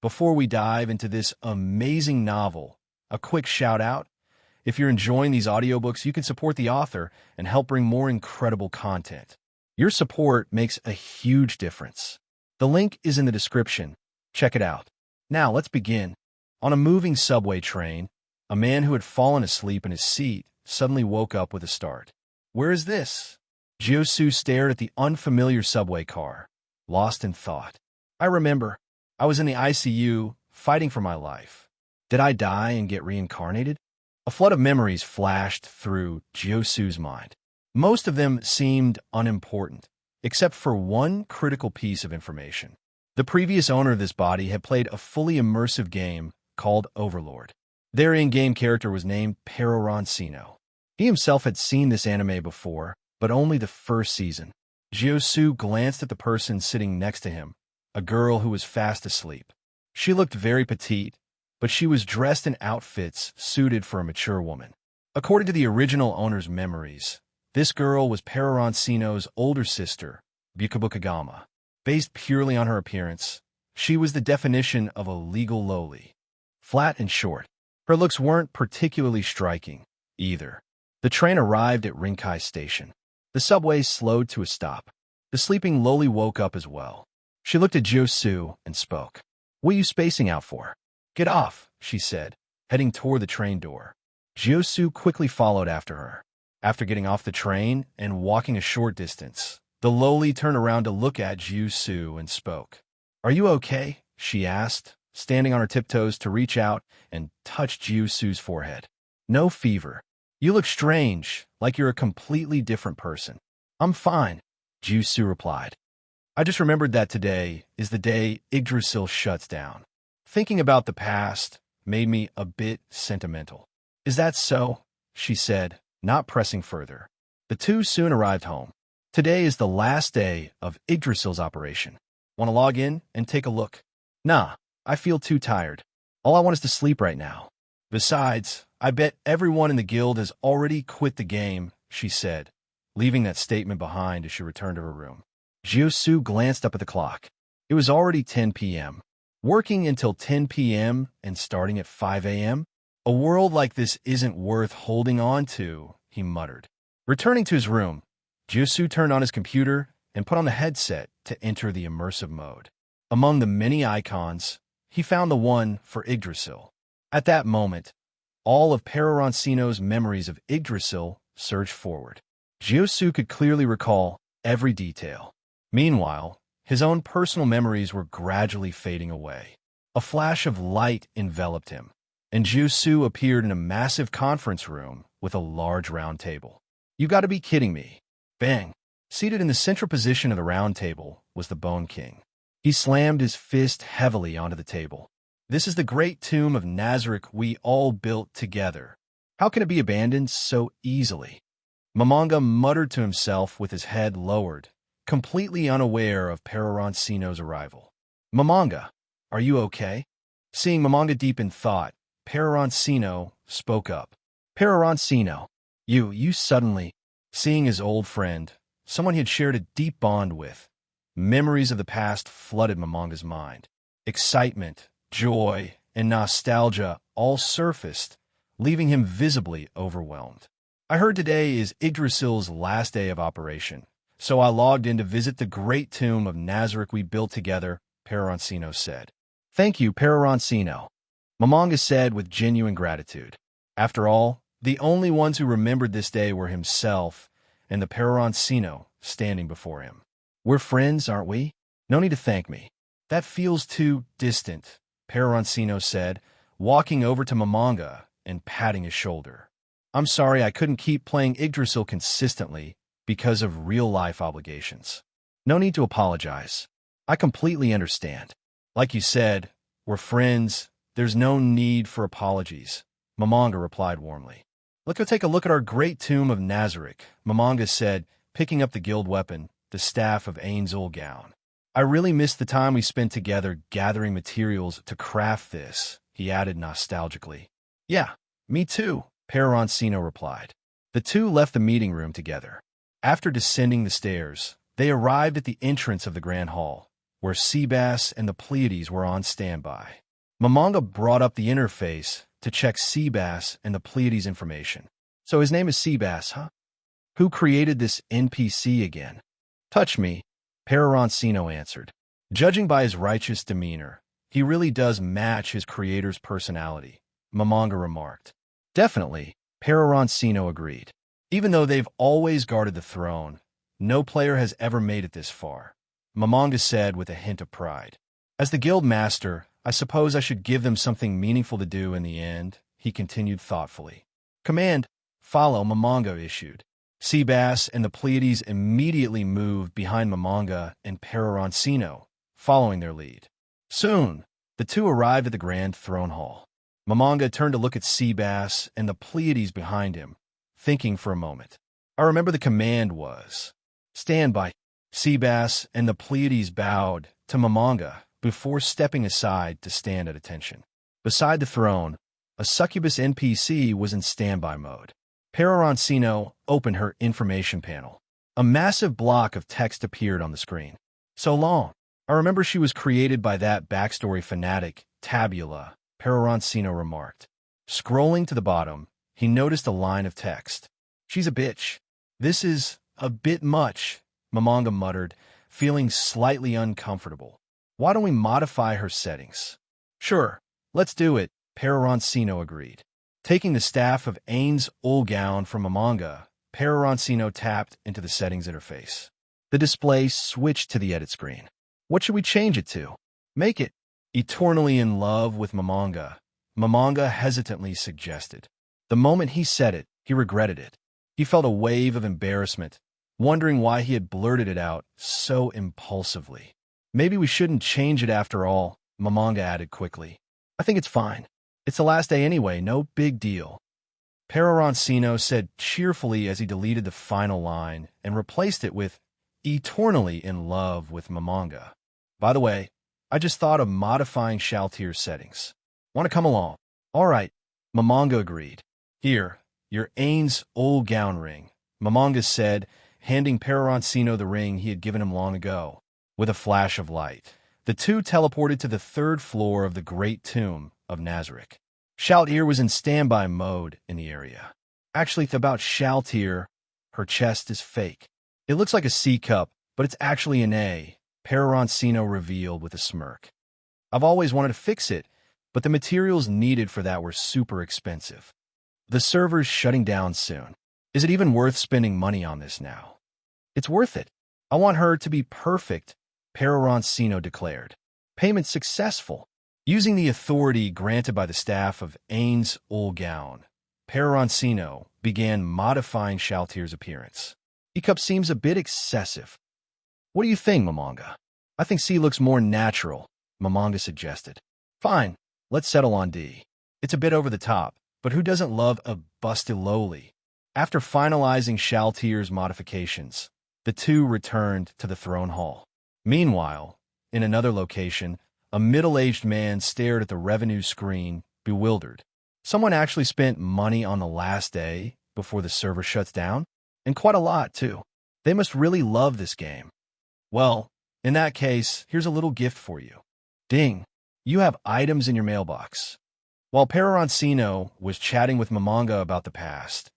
Before we dive into this amazing novel, a quick shout out. If you're enjoying these audiobooks, you can support the author and help bring more incredible content. Your support makes a huge difference. The link is in the description. Check it out. Now, let's begin. On a moving subway train, a man who had fallen asleep in his seat suddenly woke up with a start. Where is this? Zerusu stared at the unfamiliar subway car, lost in thought. I remember. I was in the ICU, fighting for my life. Did I die and get reincarnated? A flood of memories flashed through Zerusu's mind. Most of them seemed unimportant, except for one critical piece of information. The previous owner of this body had played a fully immersive game called Overlord. Their in-game character was named Peroroncino. He himself had seen this anime before, but only the first season. Zerusu glanced at the person sitting next to him, a girl who was fast asleep. She looked very petite, but she was dressed in outfits suited for a mature woman. According to the original owner's memories, this girl was Peroroncino's older sister, Bukabukagama. Based purely on her appearance, she was the definition of a legal loli. Flat and short. Her looks weren't particularly striking, either. The train arrived at Rinkai Station. The subway slowed to a stop. The sleeping loli woke up as well. She looked at Zerusu and spoke. What are you spacing out for? Get off, she said, heading toward the train door. Zerusu quickly followed after her. After getting off the train and walking a short distance, the loli turned around to look at Zerusu and spoke. Are you okay? She asked, standing on her tiptoes to reach out and touch Zerusu's forehead. No fever. You look strange, like you're a completely different person. I'm fine, Zerusu replied. I just remembered that today is the day Yggdrasil shuts down. Thinking about the past made me a bit sentimental. Is that so? She said, not pressing further. The two soon arrived home. Today is the last day of Yggdrasil's operation. Want to log in and take a look? Nah, I feel too tired. All I want is to sleep right now. Besides, I bet everyone in the guild has already quit the game, she said, leaving that statement behind as she returned to her room. Zerusu glanced up at the clock. It was already 10 p.m. Working until 10 p.m. and starting at 5 a.m.? A world like this isn't worth holding on to, he muttered. Returning to his room, Zerusu turned on his computer and put on the headset to enter the immersive mode. Among the many icons, he found the one for Yggdrasil. At that moment, all of Peroroncino's memories of Yggdrasil surged forward. Zerusu could clearly recall every detail. Meanwhile, his own personal memories were gradually fading away. A flash of light enveloped him, and Zerusu appeared in a massive conference room with a large round table. You gotta be kidding me. Bang! Seated in the central position of the round table was the Bone King. He slammed his fist heavily onto the table. This is the great tomb of Nazarick we all built together. How can it be abandoned so easily? Momonga muttered to himself with his head lowered, completely unaware of Peroroncino's arrival. Momonga, are you okay? Seeing Momonga deep in thought, Peroroncino spoke up. Peroroncino, you suddenly... Seeing his old friend, someone he had shared a deep bond with, memories of the past flooded Momonga's mind. Excitement, joy, and nostalgia all surfaced, leaving him visibly overwhelmed. I heard today is Yggdrasil's last day of operation, so I logged in to visit the great tomb of Nazarick we built together, Peroroncino said. Thank you, Peroroncino, Momonga said with genuine gratitude. After all, the only ones who remembered this day were himself and the Peroroncino standing before him. We're friends, aren't we? No need to thank me. That feels too distant, Peroroncino said, walking over to Momonga and patting his shoulder. I'm sorry I couldn't keep playing Yggdrasil consistently because of real-life obligations. No need to apologize. I completely understand. Like you said, we're friends. There's no need for apologies, Momonga replied warmly. Let's go take a look at our great tomb of Nazarick, Momonga said, picking up the guild weapon, the staff of Ainz Ooal Gown. I really miss the time we spent together gathering materials to craft this, he added nostalgically. Yeah, me too, Peroroncino replied. The two left the meeting room together. After descending the stairs, they arrived at the entrance of the grand hall. where Seabass and the Pleiades were on standby. Momonga brought up the interface to check Seabass and the Pleiades information. So his name is Seabass, huh? Who created this NPC again? Touch me, Peroroncino answered. Judging by his righteous demeanor, he really does match his creator's personality, Momonga remarked. Definitely, Peroroncino agreed. Even though they've always guarded the throne, no player has ever made it this far, Momonga said with a hint of pride. As the guild master, I suppose I should give them something meaningful to do in the end, he continued thoughtfully. Command, follow, Momonga issued. Seabass and the Pleiades immediately moved behind Momonga and Peroroncino, following their lead. Soon, the two arrived at the Grand Throne Hall. Momonga turned to look at Seabass and the Pleiades behind him, thinking for a moment. I remember the command was, stand by. Seabass and the Pleiades bowed to Momonga before stepping aside to stand at attention. Beside the throne, a succubus NPC was in standby mode. Peroroncino opened her information panel. A massive block of text appeared on the screen. So long. I remember she was created by that backstory fanatic, Tabula, Peroroncino remarked. Scrolling to the bottom, he noticed a line of text. She's a bitch. This is a bit much, Momonga muttered, feeling slightly uncomfortable. Why don't we modify her settings? Sure, let's do it, Peroroncino agreed. Taking the staff of Ainz Ooal Gown from Momonga, Peroroncino tapped into the settings interface. The display switched to the edit screen. What should we change it to? Make it eternally in love with Momonga, Momonga hesitantly suggested. The moment he said it, he regretted it. He felt a wave of embarrassment, wondering why he had blurted it out so impulsively. Maybe we shouldn't change it after all, Momonga added quickly. I think it's fine. It's the last day anyway, no big deal. Peroroncino said cheerfully as he deleted the final line and replaced it with eternally in love with Momonga. By the way, I just thought of modifying Shaltier's settings. Want to come along? All right, Momonga agreed. Here, your Ainz Ooal Gown ring, Momonga said, handing Peroroncino the ring he had given him long ago. With a flash of light, the two teleported to the 3rd floor of the Great Tomb of Nazarick. Shaltier was in standby mode in the area. Actually, about Shaltier, her chest is fake. It looks like a C cup, but it's actually an A, Peroroncino revealed with a smirk. I've always wanted to fix it, but the materials needed for that were super expensive. The server's shutting down soon. Is it even worth spending money on this now? It's worth it. I want her to be perfect, Peroroncino declared. Payment successful. Using the authority granted by the staff of Ainz Ooal Gown, Peroroncino began modifying Shaltier's appearance. E-cup seems a bit excessive. What do you think, Momonga? I think C looks more natural, Momonga suggested. Fine, let's settle on D. It's a bit over the top, but who doesn't love a bustiloli? After finalizing Shaltier's modifications, the two returned to the throne hall. Meanwhile, in another location, a middle-aged man stared at the revenue screen, bewildered. Someone actually spent money on the last day before the server shuts down? And quite a lot, too. They must really love this game. Well, in that case, here's a little gift for you. Ding, you have items in your mailbox. While Peroroncino was chatting with Momonga about the past,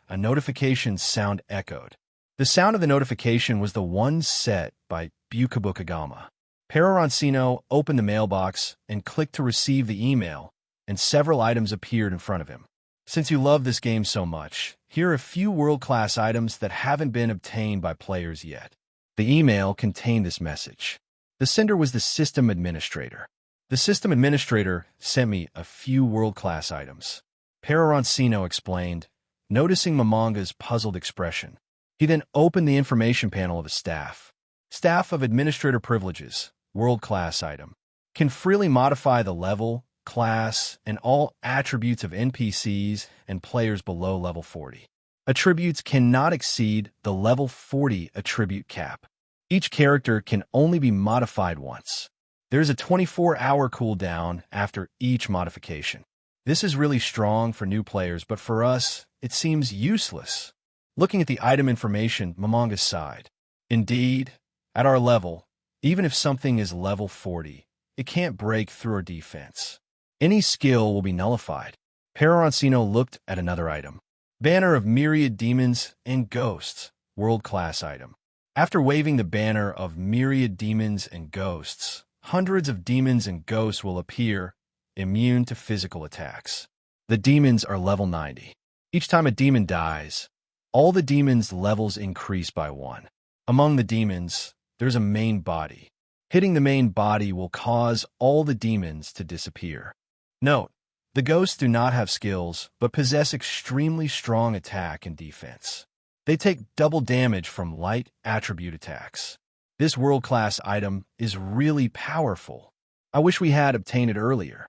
a notification sound echoed. The sound of the notification was the one set by Bukabukagama. Peroroncino opened the mailbox and clicked to receive the email, and several items appeared in front of him. Since you love this game so much, here are a few world-class items that haven't been obtained by players yet. The email contained this message. The sender was the system administrator. The system administrator sent me a few world-class items. Peroroncino explained, noticing Momonga's puzzled expression. He then opened the information panel of his staff. Staff of Administrator Privileges, world-class item. Can freely modify the level, class, and all attributes of NPCs and players below level 40. Attributes cannot exceed the level 40 attribute cap. Each character can only be modified once. There is a 24-hour cooldown after each modification. This is really strong for new players, but for us, it seems useless. Looking at the item information, Momonga sighed. Indeed, at our level, Even if something is level 40, it can't break through our defense. Any skill will be nullified. Peroroncino looked at another item. Banner of Myriad Demons and Ghosts, world-class item. After waving the banner of Myriad Demons and Ghosts, hundreds of demons and ghosts will appear, immune to physical attacks. The demons are level 90. Each time a demon dies, all the demons' levels increase by 1. Among the demons, there's a main body. Hitting the main body will cause all the demons to disappear. Note, the ghosts do not have skills, but possess extremely strong attack and defense. They take double damage from light attribute attacks. This world-class item is really powerful. I wish we had obtained it earlier.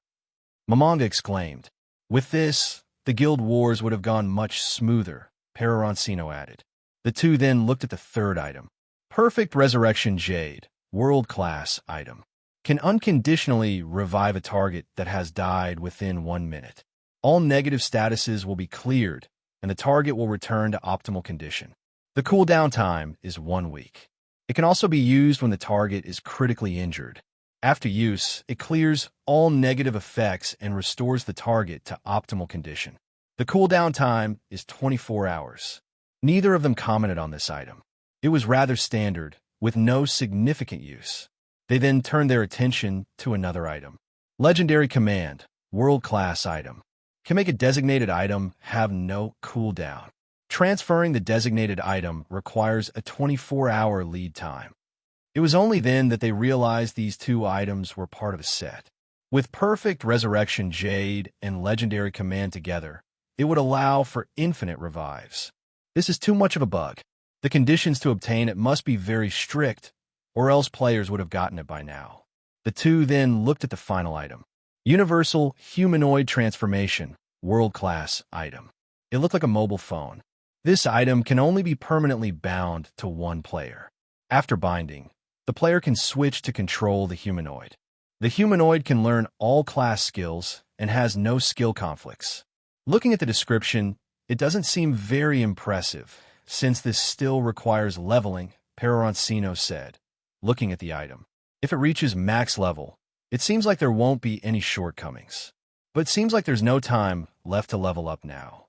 Momonga exclaimed. With this, the guild wars would have gone much smoother, Peroroncino added. The two then looked at the third item. Perfect Resurrection Jade, world-class item. Can unconditionally revive a target that has died within 1 minute. All negative statuses will be cleared, and the target will return to optimal condition. The cooldown time is 1 week. It can also be used when the target is critically injured. After use, it clears all negative effects and restores the target to optimal condition. The cooldown time is 24 hours. Neither of them commented on this item. It was rather standard, with no significant use. They then turned their attention to another item. Legendary Command, world-class item. Can make a designated item have no cooldown. Transferring the designated item requires a 24-hour lead time. It was only then that they realized these two items were part of a set. With Perfect Resurrection Jade and Legendary Command together, it would allow for infinite revives. This is too much of a bug. The conditions to obtain it must be very strict, or else players would have gotten it by now. The two then looked at the final item. Universal Humanoid Transformation, world-class item. It looked like a mobile phone. This item can only be permanently bound to one player. After binding, the player can switch to control the humanoid. The humanoid can learn all class skills and has no skill conflicts. Looking at the description, it doesn't seem very impressive, since this still requires leveling, Peroroncino said, looking at the item. If it reaches max level, it seems like there won't be any shortcomings. But it seems like there's no time left to level up now.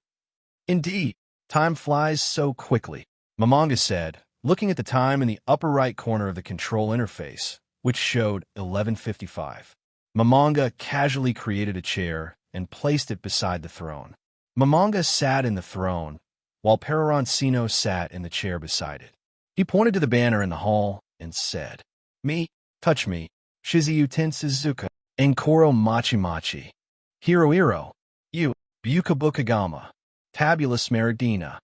Indeed, time flies so quickly, Momonga said, looking at the time in the upper right corner of the control interface, which showed 11:55. Momonga casually created a chair and placed it beside the throne. Momonga sat in the throne, while Peroroncino sat in the chair beside it. He pointed to the banner in the hall and said, "Me, touch me, Shizuyu Tensuzuka, Enkoro Machi Machi, Hirohiro, you, Bukabukagama, Tabula Smaragdina,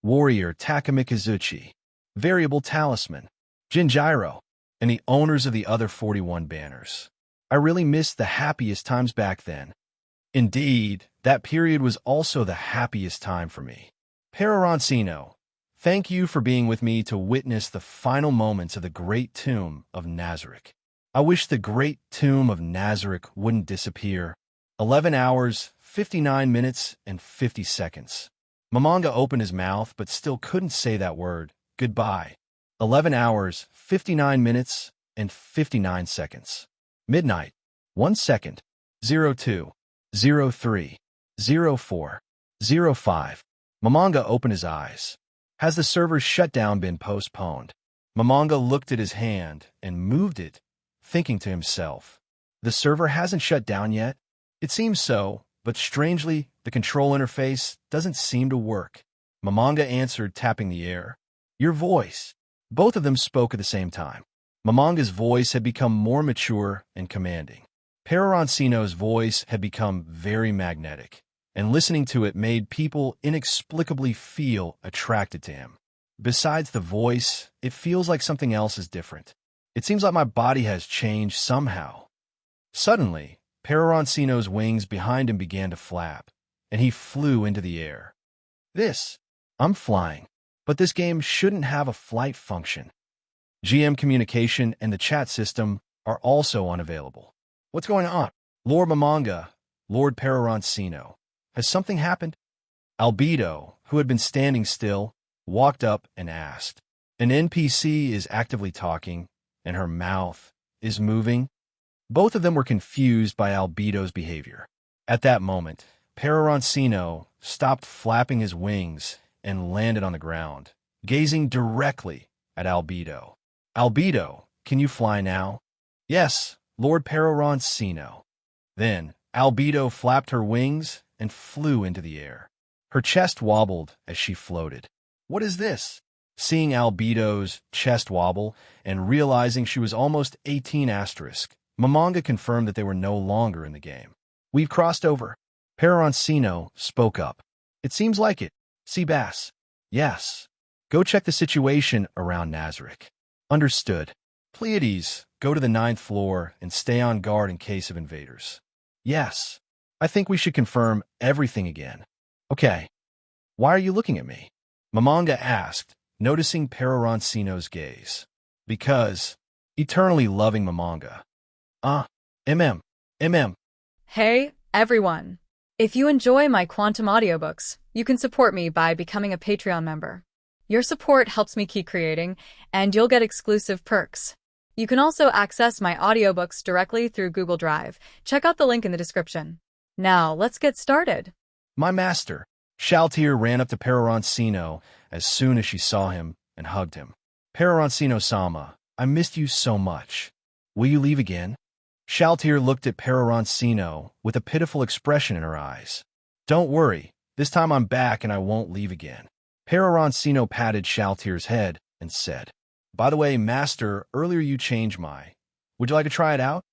Warrior Takamikazuchi, Variable Talisman, Jinjiro, and the owners of the other 41 banners. I really missed the happiest times back then. Indeed, that period was also the happiest time for me. Peroroncino, thank you for being with me to witness the final moments of the great tomb of Nazarick. I wish the great tomb of Nazarick wouldn't disappear. 11 hours, 59 minutes, and 50 seconds. Momonga opened his mouth but still couldn't say that word. Goodbye. 11 hours, 59 minutes, and 59 seconds. Midnight. 1 second. 02. 03. 04. 05. Momonga opened his eyes. Has the server's shutdown been postponed? Momonga looked at his hand and moved it, thinking to himself, the server hasn't shut down yet? It seems so, but strangely, the control interface doesn't seem to work. Momonga answered, tapping the air. Your voice. Both of them spoke at the same time. Momonga's voice had become more mature and commanding. Peroroncino's voice had become very magnetic, and listening to it made people inexplicably feel attracted to him. Besides the voice, it feels like something else is different. It seems like my body has changed somehow. Suddenly, Peroroncino's wings behind him began to flap, and he flew into the air. I'm flying, but this game shouldn't have a flight function. GM communication and the chat system are also unavailable. What's going on? Lord Momonga, Lord Peroroncino. Has something happened? Albedo, who had been standing still, walked up and asked. An NPC is actively talking, and her mouth is moving. Both of them were confused by Albedo's behavior. At that moment, Peroroncino stopped flapping his wings and landed on the ground, gazing directly at Albedo. "Albedo, can you fly now?" "Yes, Lord Peroroncino." Then Albedo flapped her wings and flew into the air. Her chest wobbled as she floated. "What is this?" Seeing Albedo's chest wobble and realizing she was almost 18 asterisk, Momonga confirmed that they were no longer in the game. "We've crossed over." Peroroncino spoke up. "It seems like it. Seabass." "Yes. Go check the situation around Nazarick." "Understood." "Pleiades, go to the 9th floor and stay on guard in case of invaders." "Yes. I think we should confirm everything again." "Okay. Why are you looking at me?" Momonga asked, noticing Peroroncino's gaze. "Because," eternally loving Momonga. MM. Hey, everyone. If you enjoy my quantum audiobooks, you can support me by becoming a Patreon member. Your support helps me keep creating, and you'll get exclusive perks. You can also access my audiobooks directly through Google Drive. Check out the link in the description. Now, let's get started. "My master." Shaltier ran up to Peroroncino as soon as she saw him and hugged him. "Peroroncino-sama, I missed you so much. Will you leave again?" Shaltier looked at Peroroncino with a pitiful expression in her eyes. "Don't worry, this time I'm back and I won't leave again." Peroroncino patted Shaltier's head and said, "By the way, master, earlier you changed my... Would you like to try it out?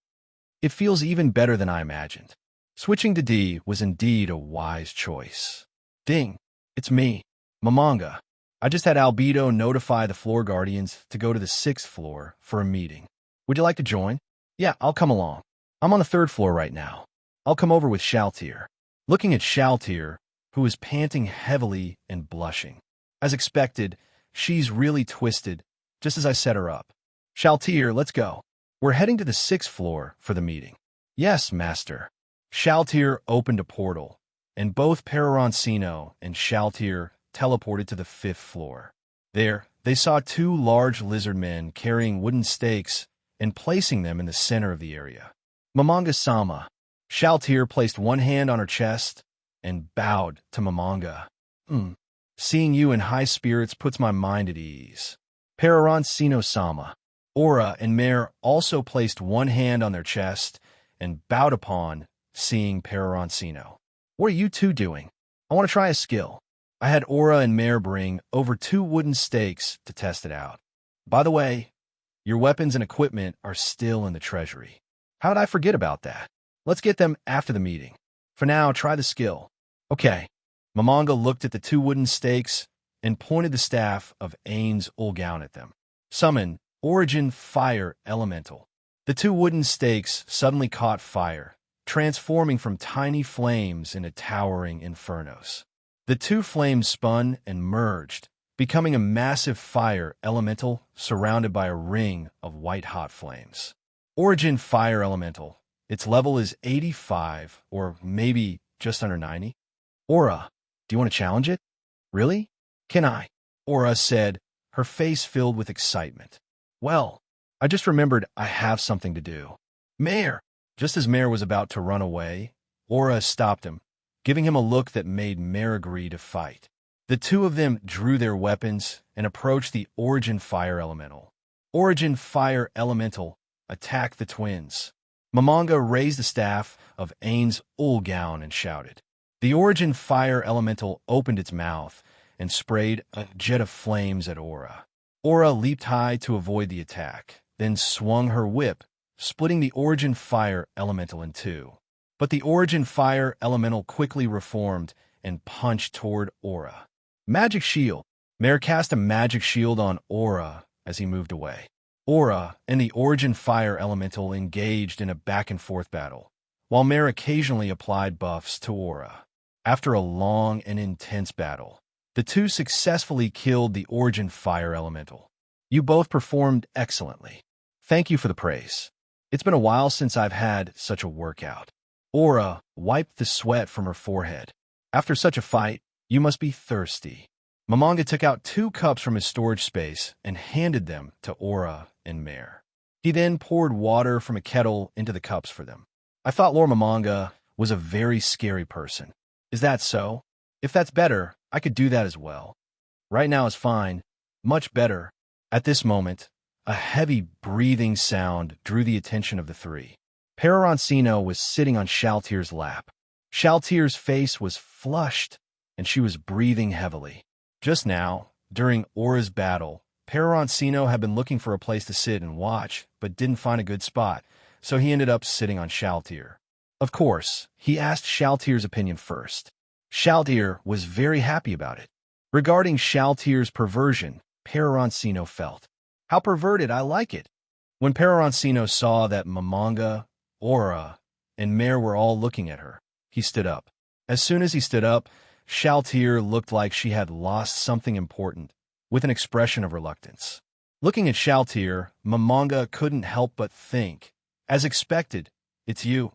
It feels even better than I imagined." Switching to D was indeed a wise choice. "Ding, it's me, Momonga. I just had Albedo notify the floor guardians to go to the 6th floor for a meeting. Would you like to join?" "Yeah, I'll come along. I'm on the 3rd floor right now. I'll come over with Shaltier." Looking at Shaltier, who was panting heavily and blushing. As expected, she's really twisted, just as I set her up. "Shaltier, let's go. We're heading to the 6th floor for the meeting." "Yes, master." Shaltier opened a portal, and both Peroroncino and Shaltier teleported to the 5th floor. There, they saw 2 large lizard men carrying wooden stakes and placing them in the center of the area. "Momonga-sama." Shaltier placed one hand on her chest and bowed to Momonga. Seeing you in high spirits puts my mind at ease." Peroroncino-sama. Aura and Mare also placed one hand on their chest and bowed upon seeing Peroroncino. "What are you two doing?" "I want to try a skill." I had Aura and Mare bring over 2 wooden stakes to test it out. "By the way, your weapons and equipment are still in the treasury." "How did I forget about that?" "Let's get them after the meeting. For now, try the skill." "Okay." Momonga looked at the 2 wooden stakes and pointed the staff of Ainz Ooal Gown at them. "Summon Origin Fire Elemental." The 2 wooden stakes suddenly caught fire, transforming from tiny flames into towering infernos. The 2 flames spun and merged, becoming a massive fire elemental surrounded by a ring of white-hot flames. Origin Fire Elemental. Its level is 85, or maybe just under 90. "Aura, do you want to challenge it?" "Really? Can I?" Aura said, her face filled with excitement. "Well, I just remembered I have something to do." "Mare!" Just as Mare was about to run away, Aura stopped him, giving him a look that made Mare agree to fight. The 2 of them drew their weapons and approached the Origin Fire Elemental. Origin Fire Elemental attacked the twins. Momonga raised the staff of Ainz Ooal Gown and shouted. The Origin Fire Elemental opened its mouth and sprayed a jet of flames at Aura. Aura leaped high to avoid the attack, then swung her whip, splitting the Origin Fire Elemental in 2. But the Origin Fire Elemental quickly reformed and punched toward Aura. Magic Shield. Mare cast a magic shield on Aura as he moved away. Aura and the Origin Fire Elemental engaged in a back-and-forth battle, while Mare occasionally applied buffs to Aura. After a long and intense battle, the 2 successfully killed the Origin Fire Elemental. "You both performed excellently. Thank you for the praise. It's been a while since I've had such a workout." Aura wiped the sweat from her forehead. "After such a fight, you must be thirsty." Momonga took out 2 cups from his storage space and handed them to Aura and Mare. He then poured water from a kettle into the cups for them. I thought Lord Mamanga was a very scary person. Is that so? If that's better, I could do that as well. Right now is fine. Much better. At this moment, a heavy breathing sound drew the attention of the three. Peroroncino was sitting on Shaltier's lap. Shaltier's face was flushed, and she was breathing heavily. Just now, during Aura's battle, Peroroncino had been looking for a place to sit and watch, but didn't find a good spot, so he ended up sitting on Shaltier. Of course, he asked Shaltier's opinion first. Shaltier was very happy about it. Regarding Shaltier's perversion, Peroroncino felt, "How perverted, I like it." When Peroroncino saw that Mamanga, Aura, and Mare were all looking at her, he stood up. As soon as he stood up, Shaltier looked like she had lost something important, with an expression of reluctance. Looking at Shaltier, Mamanga couldn't help but think, as expected, "It's you,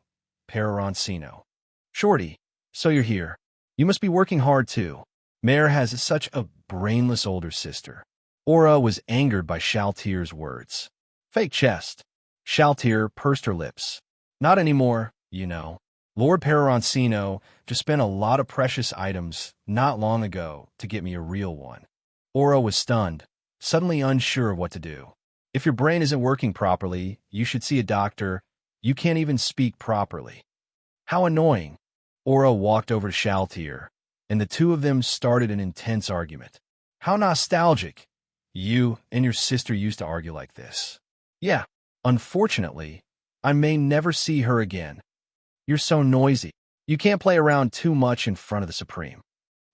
Peroroncino. Shorty, so you're here. You must be working hard too." Mare has such a brainless older sister. Aura was angered by Shaltier's words. Fake chest. Shaltier pursed her lips. "Not anymore, you know. Lord Peroroncino just spent a lot of precious items not long ago to get me a real one." Aura was stunned, suddenly unsure of what to do. "If your brain isn't working properly, you should see a doctor. You can't even speak properly." How annoying. Aura walked over to Shaltier, and the two of them started an intense argument. How nostalgic. You and your sister used to argue like this. Yeah, unfortunately, I may never see her again. You're so noisy. You can't play around too much in front of the Supreme.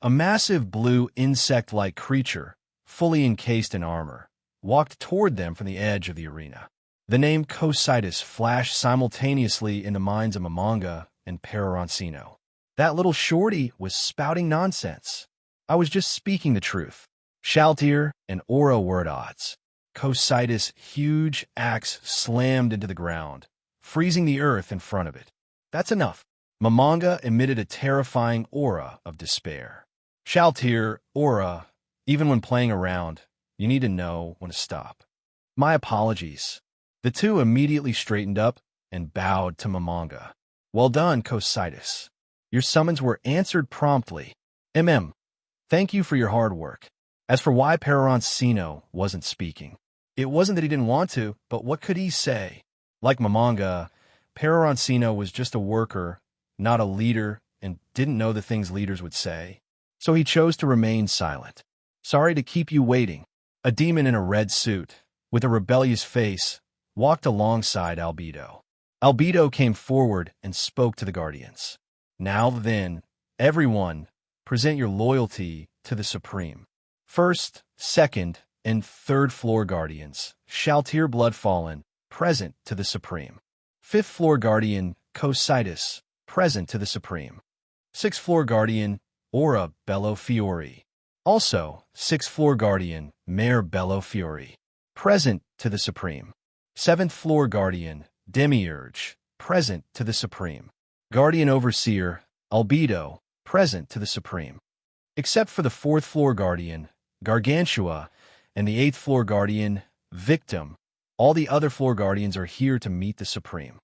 A massive blue insect-like creature, fully encased in armor, walked toward them from the edge of the arena. The name Cositus flashed simultaneously in the minds of Mamanga and Peroroncino. That little shorty was spouting nonsense. I was just speaking the truth. Shaltier and Aura were at odds. Cositus' huge axe slammed into the ground, freezing the earth in front of it. That's enough. Mamanga emitted a terrifying aura of despair. Shaltier, Aura, even when playing around, you need to know when to stop. My apologies. The two immediately straightened up and bowed to Mamanga. Well done, Cositus. Your summons were answered promptly. Thank you for your hard work. As for why Peroroncino wasn't speaking, it wasn't that he didn't want to, but what could he say? Like Mamanga, Peroroncino was just a worker, not a leader, and didn't know the things leaders would say. So he chose to remain silent. Sorry to keep you waiting. A demon in a red suit, with a rebellious face, walked alongside Albedo. Albedo came forward and spoke to the guardians. Now then, everyone, present your loyalty to the Supreme. First, second, and third floor guardians, Shaltier Bloodfallen, present to the Supreme. Fifth floor guardian, Cositus, present to the Supreme. Sixth floor guardian, Aura Bellofiori. Also, sixth floor guardian, Mare Bellofiori, present to the Supreme. Seventh floor guardian, Demiurge, present to the Supreme. Guardian Overseer, Albedo, present to the Supreme. Except for the fourth floor guardian, Gargantua, and the eighth floor guardian, Victim, all the other floor guardians are here to meet the Supreme.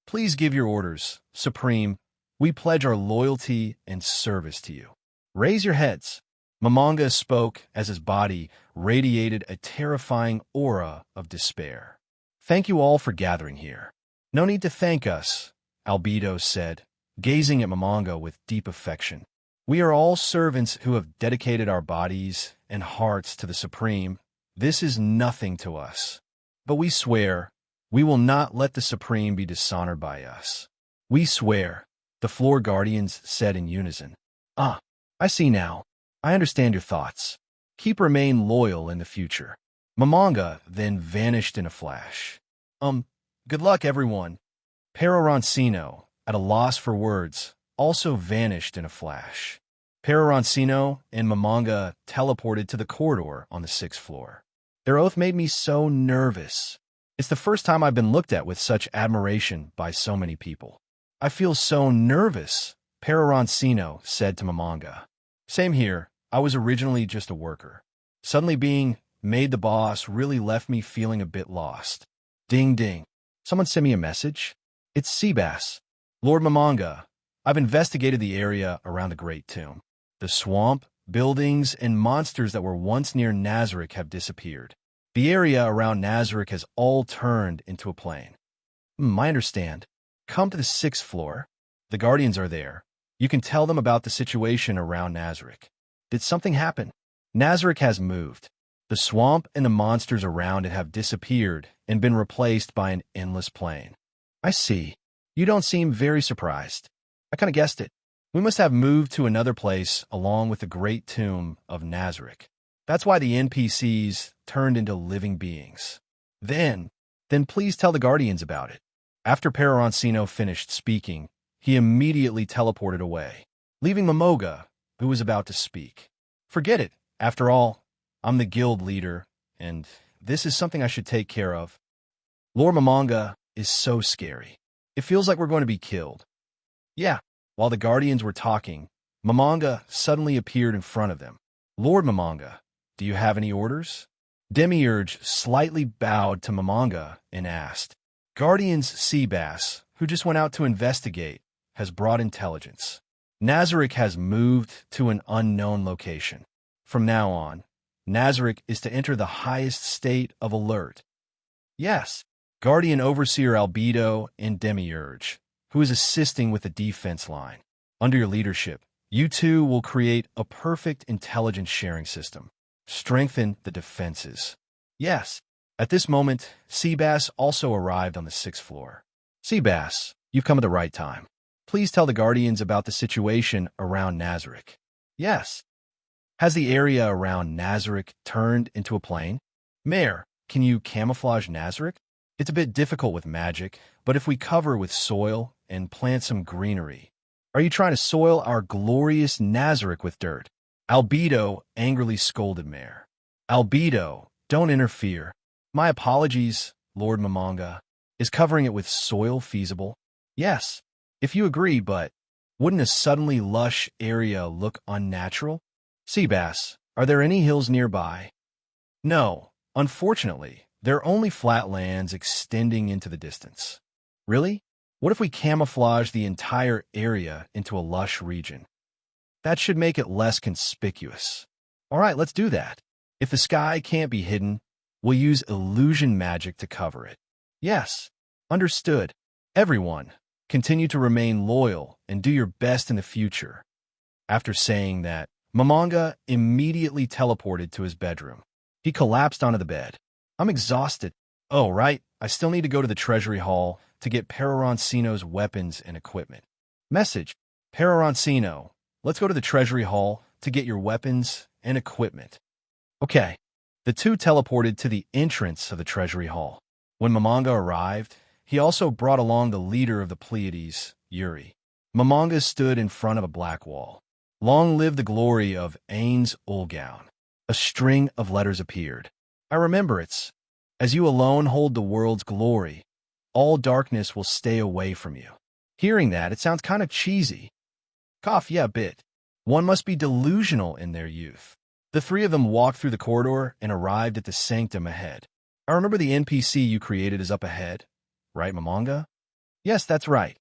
Please give your orders, Supreme. We pledge our loyalty and service to you. Raise your heads. Mamanga spoke as his body radiated a terrifying aura of despair. Thank you all for gathering here. No need to thank us, Albedo said, gazing at Mamanga with deep affection. We are all servants who have dedicated our bodies and hearts to the Supreme. This is nothing to us. But we swear, we will not let the Supreme be dishonored by us. We swear, the floor guardians said in unison. Ah, I see now. I understand your thoughts. Remain loyal in the future. Mamanga then vanished in a flash. Good luck, everyone. Peroroncino, at a loss for words, also vanished in a flash. Peroroncino and Mamanga teleported to the corridor on the 6th floor. Their oath made me so nervous. It's the first time I've been looked at with such admiration by so many people. I feel so nervous, Peroroncino said to Mamanga. Same here. I was originally just a worker. Suddenly being made the boss really left me feeling a bit lost. Ding ding. Someone sent me a message. It's Seabass. Lord Mamanga, I've investigated the area around the Great Tomb. The swamp, buildings, and monsters that were once near Nazarick have disappeared. The area around Nazarick has all turned into a plain. I understand. Come to the 6th floor. The Guardians are there. You can tell them about the situation around Nazarick. Did something happen? Nazarick has moved. The swamp and the monsters around it have disappeared and been replaced by an endless plain. I see. You don't seem very surprised. I kind of guessed it. We must have moved to another place along with the Great Tomb of Nazarick. That's why the NPCs turned into living beings. Then please tell the Guardians about it. After Peroroncino finished speaking, he immediately teleported away, leaving Momoga, who was about to speak. Forget it. After all, I'm the guild leader, and this is something I should take care of. Lord Mamanga is so scary. It feels like we're going to be killed. Yeah, while the Guardians were talking, Mamanga suddenly appeared in front of them. Lord Mamanga, do you have any orders? Demiurge slightly bowed to Mamanga and asked. Guardians Seabass, who just went out to investigate, has brought intelligence. Nazarick has moved to an unknown location. From now on, Nazarick is to enter the highest state of alert. Yes, Guardian Overseer Albedo and Demiurge, who is assisting with the defense line. Under your leadership, you two will create a perfect intelligence sharing system. Strengthen the defenses. Yes, at this moment, Seabass also arrived on the 6th floor. Seabass, you've come at the right time. Please tell the Guardians about the situation around Nazarick. Yes. Has the area around Nazarick turned into a plain? Mayor, can you camouflage Nazarick? It's a bit difficult with magic, but if we cover with soil and plant some greenery. Are you trying to soil our glorious Nazarick with dirt? Albedo angrily scolded Mayor. Albedo, don't interfere. My apologies, Lord Mamanga. Is covering it with soil feasible? Yes, if you agree, but wouldn't a suddenly lush area look unnatural? Seabass, are there any hills nearby? No, unfortunately, there are only flat lands extending into the distance. Really? What if we camouflage the entire area into a lush region? That should make it less conspicuous. All right, let's do that. If the sky can't be hidden, we'll use illusion magic to cover it. Yes, understood. Everyone, continue to remain loyal and do your best in the future. After saying that, Mamanga immediately teleported to his bedroom. He collapsed onto the bed. I'm exhausted. Oh, right, I still need to go to the treasury hall to get Peroroncino's weapons and equipment. Message. Peroroncino, let's go to the treasury hall to get your weapons and equipment. Okay. The two teleported to the entrance of the treasury hall. When Mamanga arrived, he also brought along the leader of the Pleiades, Yuri. Mamanga stood in front of a black wall. Long live the glory of Ainz Ooal Gown. A string of letters appeared. I remember it's, as you alone hold the world's glory, all darkness will stay away from you. Hearing that, it sounds kind of cheesy. Cough, yeah, a bit. One must be delusional in their youth. The three of them walked through the corridor and arrived at the sanctum ahead. I remember the NPC you created is up ahead, right, Mamanga? Yes, that's right.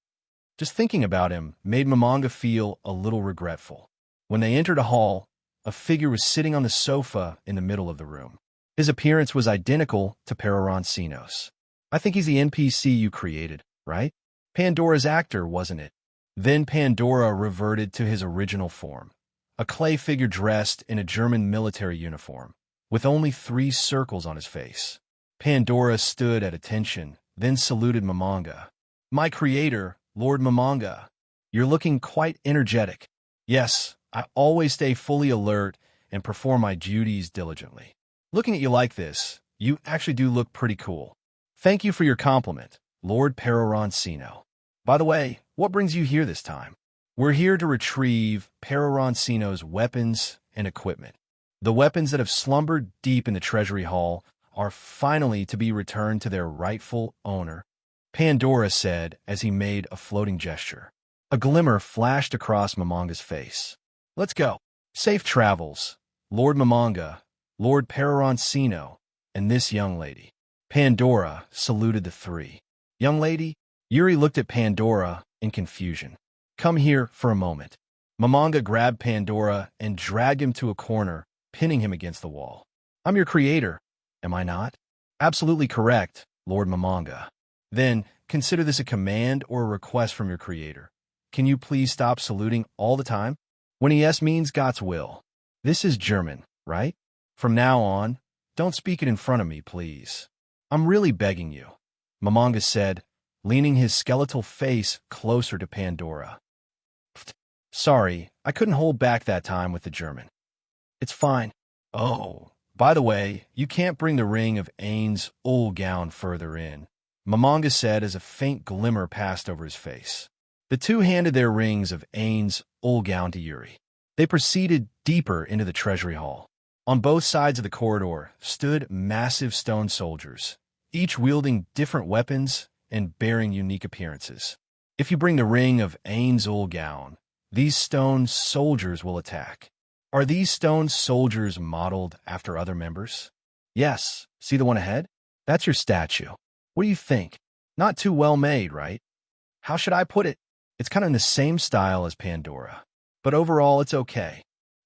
Just thinking about him made Mamanga feel a little regretful. When they entered a hall, a figure was sitting on the sofa in the middle of the room. His appearance was identical to Peroroncino's. I think he's the NPC you created, right? Pandora's actor, wasn't it? Then Pandora reverted to his original form. A clay figure dressed in a German military uniform, with only 3 circles on his face. Pandora stood at attention, then saluted Mamanga. My creator, Lord Mamanga, you're looking quite energetic. Yes, I always stay fully alert and perform my duties diligently. Looking at you like this, you actually do look pretty cool. Thank you for your compliment, Lord Peroroncino. By the way, what brings you here this time? We're here to retrieve Peroroncino's weapons and equipment. The weapons that have slumbered deep in the treasury hall are finally to be returned to their rightful owner, Pandora said as he made a floating gesture. A glimmer flashed across Mamanga's face. Let's go. Safe travels, Lord Mamanga, Lord Peroroncino, and this young lady. Pandora saluted the three. Young lady, Yuri looked at Pandora in confusion. Come here for a moment. Momonga grabbed Pandora and dragged him to a corner, pinning him against the wall. I'm your creator, am I not? Absolutely correct, Lord Momonga. Then, consider this a command or a request from your creator. Can you please stop saluting all the time? When yes means God's will. This is German, right? From now on, don't speak it in front of me, please. I'm really begging you, Momonga said, leaning his skeletal face closer to Pandora. Sorry, I couldn't hold back that time with the German. It's fine. Oh, by the way, you can't bring the ring of Ainz Ooal Gown further in, Momonga said as a faint glimmer passed over his face. The two handed their rings of Ainz Ooal Gown to Yuri. They proceeded deeper into the treasury hall. On both sides of the corridor stood massive stone soldiers, each wielding different weapons and bearing unique appearances. If you bring the ring of Ainz Ooal Gown, these stone soldiers will attack. Are these stone soldiers modeled after other members? Yes, see the one ahead? That's your statue. What do you think? Not too well made, right? How should I put it? It's kind of in the same style as Pandora, but overall it's okay.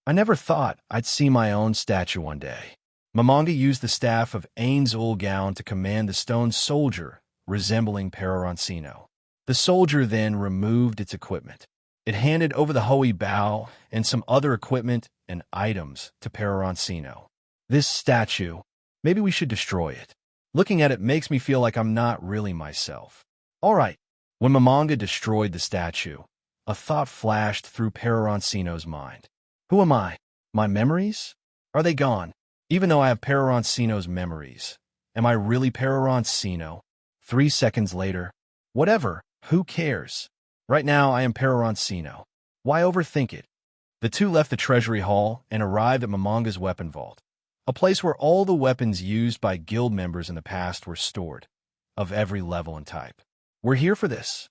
I never thought I'd see my own statue one day. Momonga used the staff of Ainz Ooal Gown to command the stone soldier, resembling Peroroncino. The soldier then removed its equipment. It handed over the hoey bow and some other equipment and items to Peroroncino. This statue, maybe we should destroy it. Looking at it makes me feel like I'm not really myself. All right. When Momonga destroyed the statue, a thought flashed through Peroroncino's mind. Who am I? My memories? Are they gone? Even though I have Peroroncino's memories, am I really Peroroncino? 3 seconds later, whatever, who cares? Right now I am Peroroncino. Why overthink it? The two left the treasury hall and arrived at Momonga's weapon vault, a place where all the weapons used by guild members in the past were stored, of every level and type. We're here for this.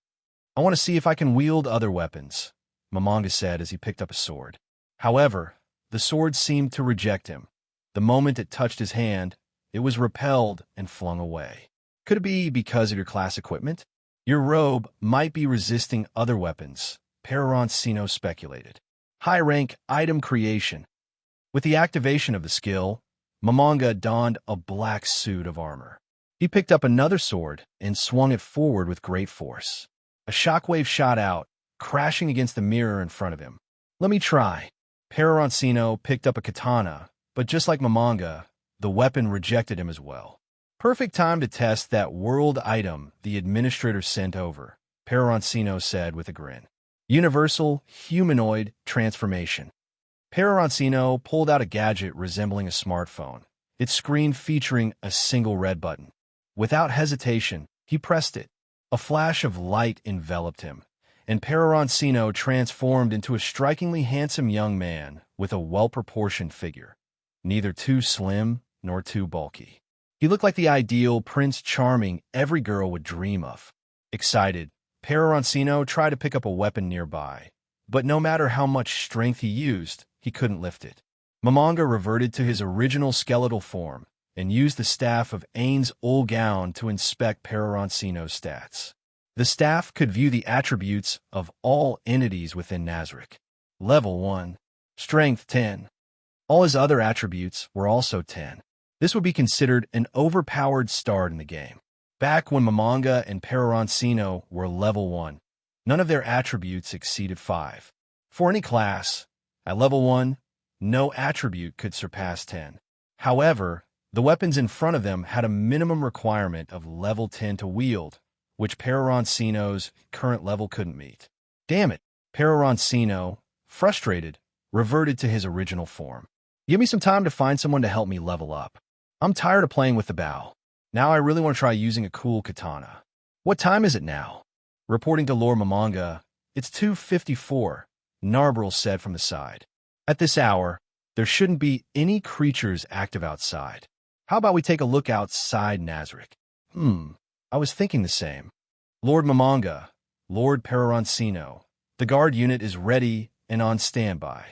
I want to see if I can wield other weapons, Momonga said as he picked up a sword. However, the sword seemed to reject him. The moment it touched his hand, it was repelled and flung away. Could it be because of your class equipment? Your robe might be resisting other weapons, Peroroncino speculated. High-rank item creation. With the activation of the skill, Momonga donned a black suit of armor. He picked up another sword and swung it forward with great force. A shockwave shot out, crashing against the mirror in front of him. Let me try. Peroroncino picked up a katana, but just like Momonga, the weapon rejected him as well. Perfect time to test that world item the administrator sent over, Peroroncino said with a grin. Universal Humanoid Transformation. Peroroncino pulled out a gadget resembling a smartphone, its screen featuring a single red button. Without hesitation, he pressed it. A flash of light enveloped him, and Peroroncino transformed into a strikingly handsome young man with a well-proportioned figure, neither too slim nor too bulky. He looked like the ideal Prince Charming every girl would dream of. Excited, Peroroncino tried to pick up a weapon nearby, but no matter how much strength he used, he couldn't lift it. Momonga reverted to his original skeletal form and used the staff of Ainz Ooal Gown to inspect Peroroncino's stats. The staff could view the attributes of all entities within Nazarick. Level 1. Strength 10. All his other attributes were also 10. This would be considered an overpowered start in the game. Back when Momonga and Peroroncino were level 1, none of their attributes exceeded 5. For any class, at level 1, no attribute could surpass 10. However, the weapons in front of them had a minimum requirement of level 10 to wield, which Peroroncino's current level couldn't meet. Damn it, Peroroncino, frustrated, reverted to his original form. Give me some time to find someone to help me level up. I'm tired of playing with the bow. Now I really want to try using a cool katana. What time is it now? Reporting to Lord Momonga, it's 2:54, Narbril said from the side. At this hour, there shouldn't be any creatures active outside. How about we take a look outside Nazarick? I was thinking the same. Lord Momonga, Lord Peroroncino, the guard unit is ready and on standby.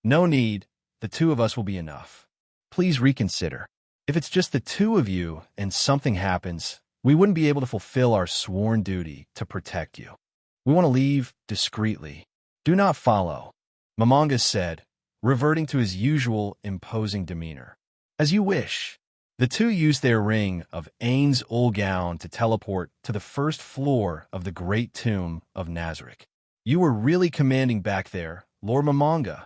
No need, the two of us will be enough. Please reconsider. If it's just the two of you and something happens, we wouldn't be able to fulfill our sworn duty to protect you. We want to leave discreetly. Do not follow, Mamanga said, reverting to his usual imposing demeanor. As you wish. The two used their ring of Ainz Ooal Gown to teleport to the first floor of the great tomb of Nazarick. You were really commanding back there, Lord Mamanga.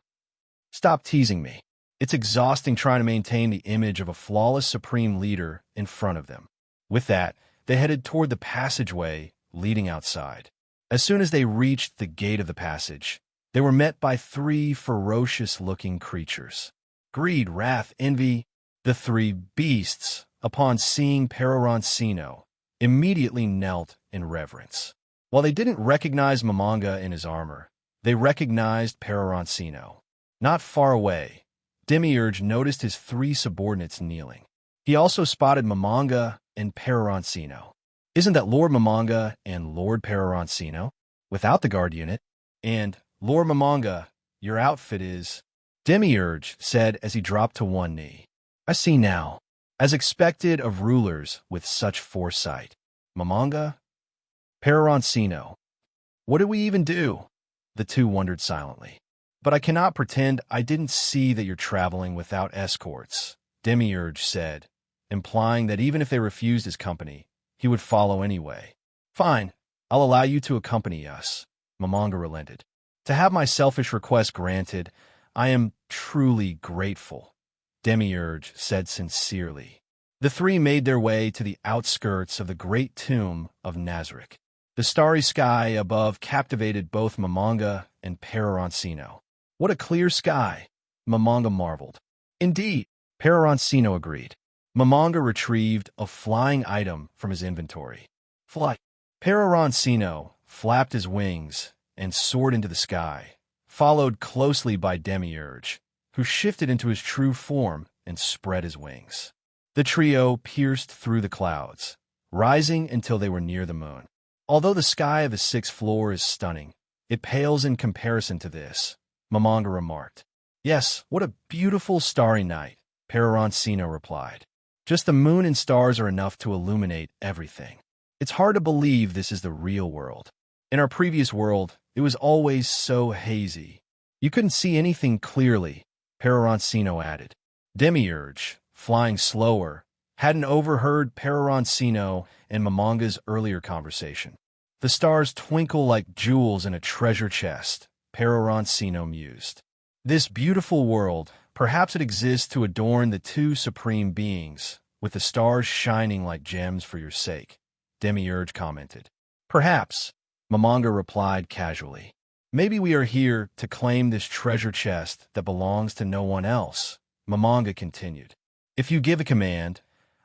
Stop teasing me. It's exhausting trying to maintain the image of a flawless supreme leader in front of them. With that, they headed toward the passageway leading outside. As soon as they reached the gate of the passage, they were met by three ferocious-looking creatures. Greed, wrath, envy. The three beasts, upon seeing Peroroncino, immediately knelt in reverence. While they didn't recognize Mamanga in his armor, they recognized Peroroncino. Not far away, Demiurge noticed his three subordinates kneeling. He also spotted Mamanga and Peroroncino. Isn't that Lord Mamanga and Lord Peroroncino? Without the guard unit. And, Lord Mamanga, your outfit is... Demiurge said as he dropped to one knee. I see now. As expected of rulers with such foresight. Mamanga? Peroroncino. What did we even do? The two wondered silently. But I cannot pretend I didn't see that you're traveling without escorts, Demiurge said, implying that even if they refused his company, he would follow anyway. Fine, I'll allow you to accompany us, Mamanga relented. To have my selfish request granted, I am truly grateful, Demiurge said sincerely. The three made their way to the outskirts of the great tomb of Nazarick. The starry sky above captivated both Mamanga and Peroroncino. What a clear sky, Mamanga marveled. Indeed, Peroroncino agreed. Mamanga retrieved a flying item from his inventory. Flight. Peroroncino flapped his wings and soared into the sky, followed closely by Demiurge, who shifted into his true form and spread his wings. The trio pierced through the clouds, rising until they were near the moon. Although the sky of the sixth floor is stunning, it pales in comparison to this, Mamanga remarked. Yes, what a beautiful starry night, Peroroncino replied. Just the moon and stars are enough to illuminate everything. It's hard to believe this is the real world. In our previous world, it was always so hazy. You couldn't see anything clearly, Peroroncino added. Demiurge, flying slower, hadn't overheard Peroroncino and Mamanga's earlier conversation. The stars twinkle like jewels in a treasure chest, Peroroncino mused. This beautiful world, perhaps it exists to adorn the two supreme beings, with the stars shining like gems for your sake, Demiurge commented. Perhaps, Mamanga replied casually. Maybe we are here to claim this treasure chest that belongs to no one else, Mamanga continued. If you give a command,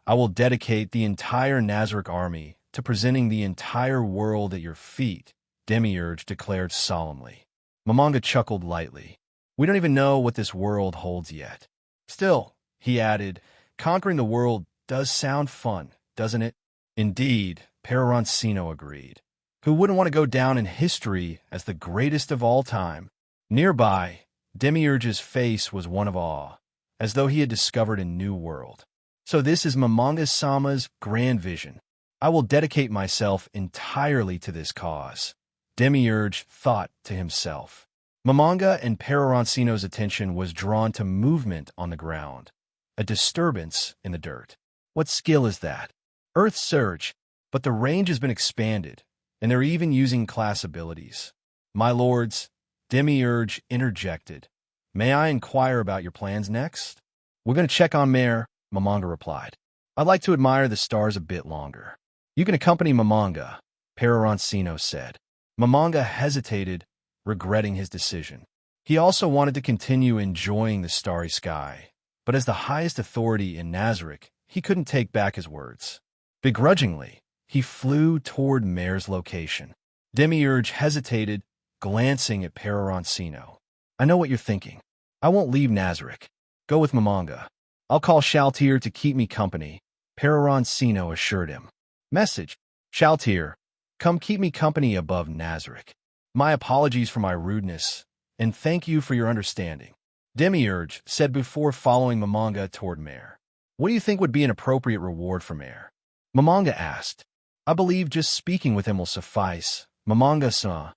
I will dedicate the entire Nazarick army to presenting the entire world at your feet, Demiurge declared solemnly. Mamanga chuckled lightly. We don't even know what this world holds yet. Still, he added, conquering the world does sound fun, doesn't it? Indeed, Peroroncino agreed. Who wouldn't want to go down in history as the greatest of all time? Nearby, Demiurge's face was one of awe, as though he had discovered a new world. So this is Mamanga-sama's grand vision. I will dedicate myself entirely to this cause, Demiurge thought to himself. Mamanga and Peroroncino's attention was drawn to movement on the ground, a disturbance in the dirt. What skill is that? Earth Surge, but the range has been expanded, and they're even using class abilities. My lords, Demiurge interjected. May I inquire about your plans next? We're going to check on Mare, Mamanga replied. I'd like to admire the stars a bit longer. You can accompany Mamanga, Peroroncino said. Mamanga hesitated, regretting his decision. He also wanted to continue enjoying the starry sky, but as the highest authority in Nazarick, he couldn't take back his words. Begrudgingly, he flew toward Mare's location. Demiurge hesitated, glancing at Peroroncino. I know what you're thinking. I won't leave Nazarick. Go with Mamanga. I'll call Shaltier to keep me company, Peroroncino assured him. Message. Shaltier, come keep me company above Nazarick. My apologies for my rudeness, and thank you for your understanding, Demiurge said before following Mamanga toward Mare. What do you think would be an appropriate reward for Mayor? Mamanga asked. I believe just speaking with him will suffice. Mamanga-san,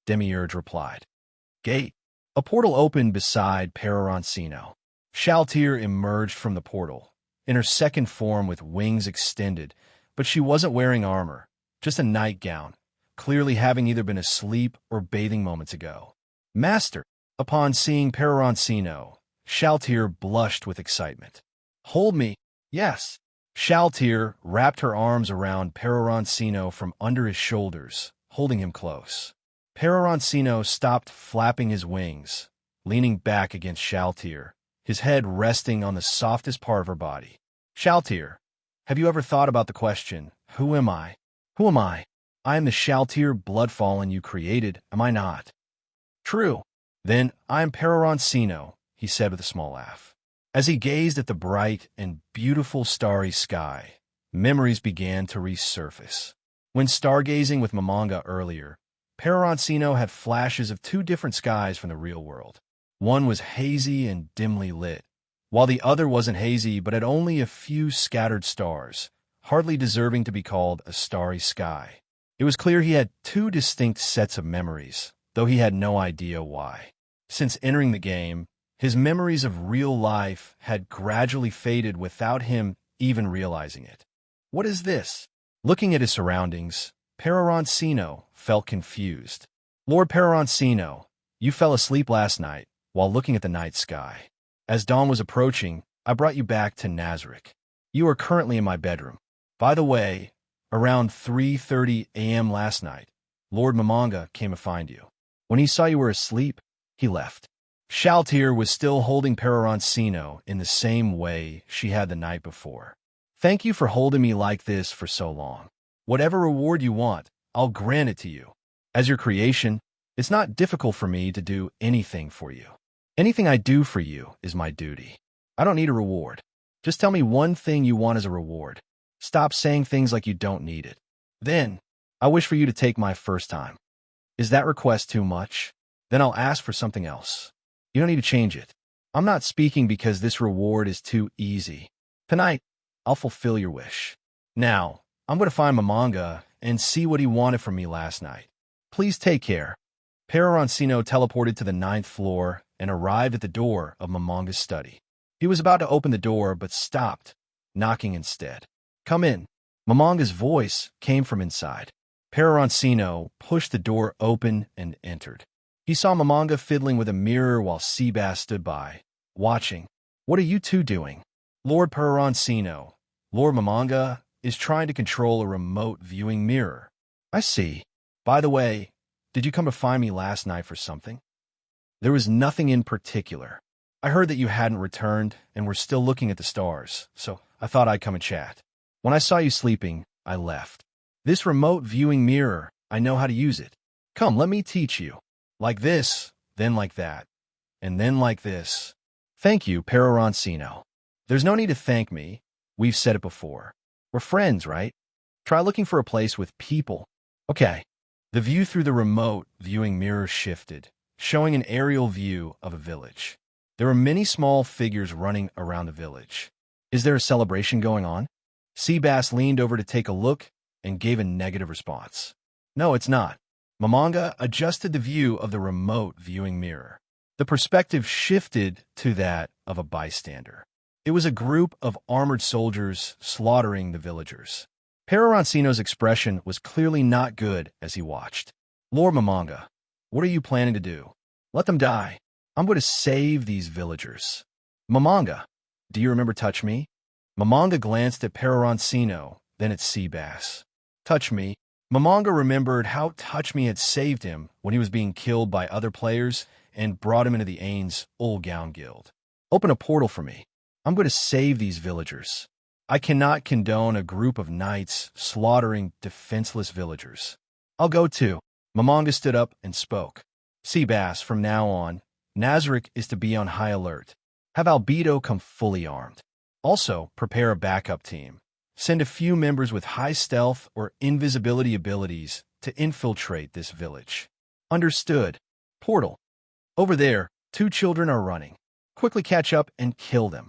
Demiurge replied. Gate. A portal opened beside Peroroncino. Shaltier emerged from the portal, in her second form with wings extended, but she wasn't wearing armor, just a nightgown, clearly having either been asleep or bathing moments ago. Master. Upon seeing Peroroncino, Shaltier blushed with excitement. Hold me. Yes. Shaltier wrapped her arms around Peroroncino from under his shoulders, holding him close. Peroroncino stopped flapping his wings, leaning back against Shaltier, his head resting on the softest part of her body. Shaltier, have you ever thought about the question, who am I? Who am I? I am the Shaltier Bloodfallen you created, am I not? True. Then I am Peroroncino, he said with a small laugh. As he gazed at the bright and beautiful starry sky, memories began to resurface. When stargazing with Mamanga earlier, Peroroncino had flashes of two different skies from the real world. One was hazy and dimly lit, while the other wasn't hazy but had only a few scattered stars, hardly deserving to be called a starry sky. It was clear he had two distinct sets of memories, though he had no idea why. Since entering the game, his memories of real life had gradually faded without him even realizing it. What is this? Looking at his surroundings, Peroroncino felt confused. Lord Peroroncino, you fell asleep last night while looking at the night sky. As dawn was approaching, I brought you back to Nazarick. You are currently in my bedroom. By the way, around 3:30 a.m. last night, Lord Mamanga came to find you. When he saw you were asleep, he left. Shaltier was still holding Peroroncino in the same way she had the night before. Thank you for holding me like this for so long. Whatever reward you want, I'll grant it to you. As your creation, it's not difficult for me to do anything for you. Anything I do for you is my duty. I don't need a reward. Just tell me one thing you want as a reward. Stop saying things like you don't need it. Then, I wish for you to take my first time. Is that request too much? Then I'll ask for something else. You don't need to change it. I'm not speaking because this reward is too easy. Tonight, I'll fulfill your wish. Now, I'm going to find Mamanga and see what he wanted from me last night. Please take care. Peroroncino teleported to the 9th floor and arrived at the door of Mamanga's study. He was about to open the door but stopped, knocking instead. Come in. Mamanga's voice came from inside. Peroroncino pushed the door open and entered. He saw Mamanga fiddling with a mirror while Seabass stood by, watching. What are you two doing? Lord Peroroncino, Lord Mamanga, is trying to control a remote viewing mirror. I see. By the way, did you come to find me last night for something? There was nothing in particular. I heard that you hadn't returned and were still looking at the stars, so I thought I'd come and chat. When I saw you sleeping, I left. This remote viewing mirror, I know how to use it. Come, let me teach you. Like this, then like that, and then like this. Thank you, Peroroncino. There's no need to thank me. We've said it before. We're friends, right? Try looking for a place with people. Okay. The view through the remote viewing mirror shifted, showing an aerial view of a village. There were many small figures running around the village. Is there a celebration going on? Seabass leaned over to take a look and gave a negative response. No, it's not. Mamanga adjusted the view of the remote viewing mirror. The perspective shifted to that of a bystander. It was a group of armored soldiers slaughtering the villagers. Peroroncino's expression was clearly not good as he watched. Lord Mamanga, what are you planning to do? Let them die. I'm going to save these villagers. Mamanga, do you remember Touch Me? Mamanga glanced at Peroroncino, then at Seabass. Touch Me. Mamanga remembered how Touch Me had saved him when he was being killed by other players and brought him into the Ainz Ooal Gown guild. Open a portal for me. I'm going to save these villagers. I cannot condone a group of knights slaughtering defenseless villagers. I'll go too. Mamanga stood up and spoke. Seabass, from now on, Nazarick is to be on high alert. Have Albedo come fully armed. Also, prepare a backup team. Send a few members with high stealth or invisibility abilities to infiltrate this village. Understood. Portal. Over there, 2 children are running. Quickly catch up and kill them.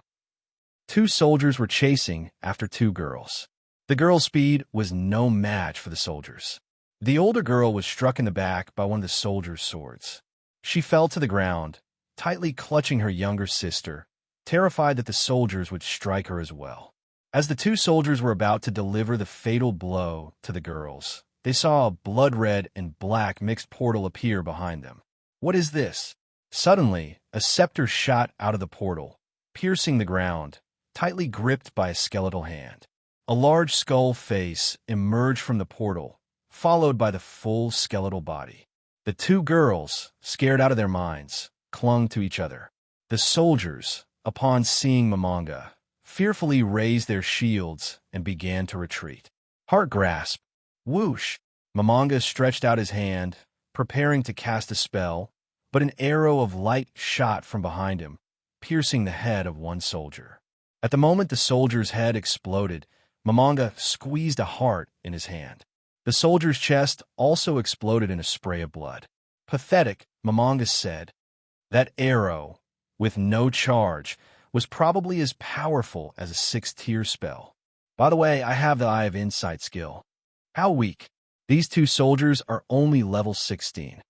Two soldiers were chasing after two girls. The girl's speed was no match for the soldiers. The older girl was struck in the back by one of the soldiers' swords. She fell to the ground, tightly clutching her younger sister, terrified that the soldiers would strike her as well. As the two soldiers were about to deliver the fatal blow to the girls, they saw a blood-red and black mixed portal appear behind them. What is this? Suddenly, a scepter shot out of the portal, piercing the ground, tightly gripped by a skeletal hand. A large skull face emerged from the portal, followed by the full skeletal body. The two girls, scared out of their minds, clung to each other. The soldiers, upon seeing Momonga, fearfully raised their shields and began to retreat. Heart grasp. Whoosh! Momonga stretched out his hand, preparing to cast a spell, but an arrow of light shot from behind him, piercing the head of one soldier. At the moment the soldier's head exploded, Momonga squeezed a heart in his hand. The soldier's chest also exploded in a spray of blood. Pathetic, Momonga said. That arrow, with no charge, was probably as powerful as a 6th-tier spell. By the way, I have the Eye of Insight skill. How weak. These two soldiers are only level 16.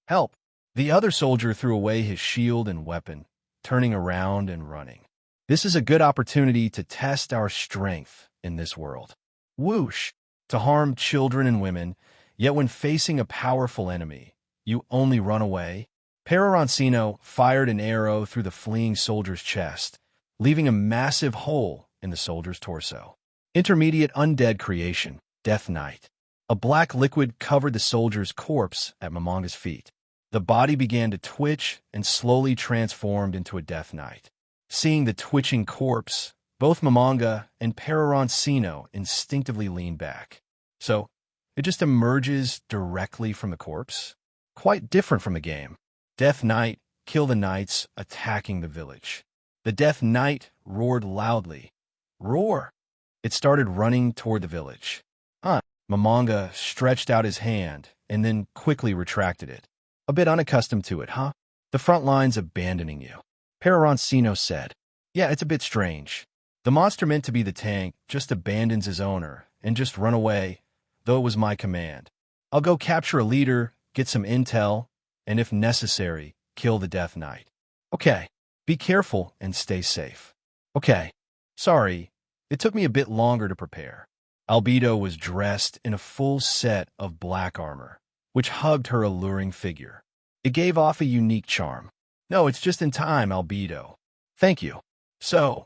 Help! The other soldier threw away his shield and weapon, turning around and running. This is a good opportunity to test our strength in this world. Whoosh! To harm children and women, yet when facing a powerful enemy, you only run away. Peroroncino fired an arrow through the fleeing soldier's chest, leaving a massive hole in the soldier's torso. Intermediate undead creation, Death Knight. A black liquid covered the soldier's corpse at Momonga's feet. The body began to twitch and slowly transformed into a Death Knight. Seeing the twitching corpse, both Momonga and Peroroncino instinctively leaned back. So, it just emerges directly from the corpse? Quite different from the game. Death Knight, kill the knights attacking the village. The Death Knight roared loudly. Roar! It started running toward the village. Momonga stretched out his hand and then quickly retracted it. A bit unaccustomed to it, huh? The front line's abandoning you. Peroroncino said. Yeah, it's a bit strange. The monster meant to be the tank just abandons his owner and just run away, though it was my command. I'll go capture a leader, get some intel, and if necessary, kill the Death Knight. Okay, be careful and stay safe. Okay, sorry, it took me a bit longer to prepare. Albedo was dressed in a full set of black armor, which hugged her alluring figure. It gave off a unique charm. No, it's just in time, Albedo. Thank you. So,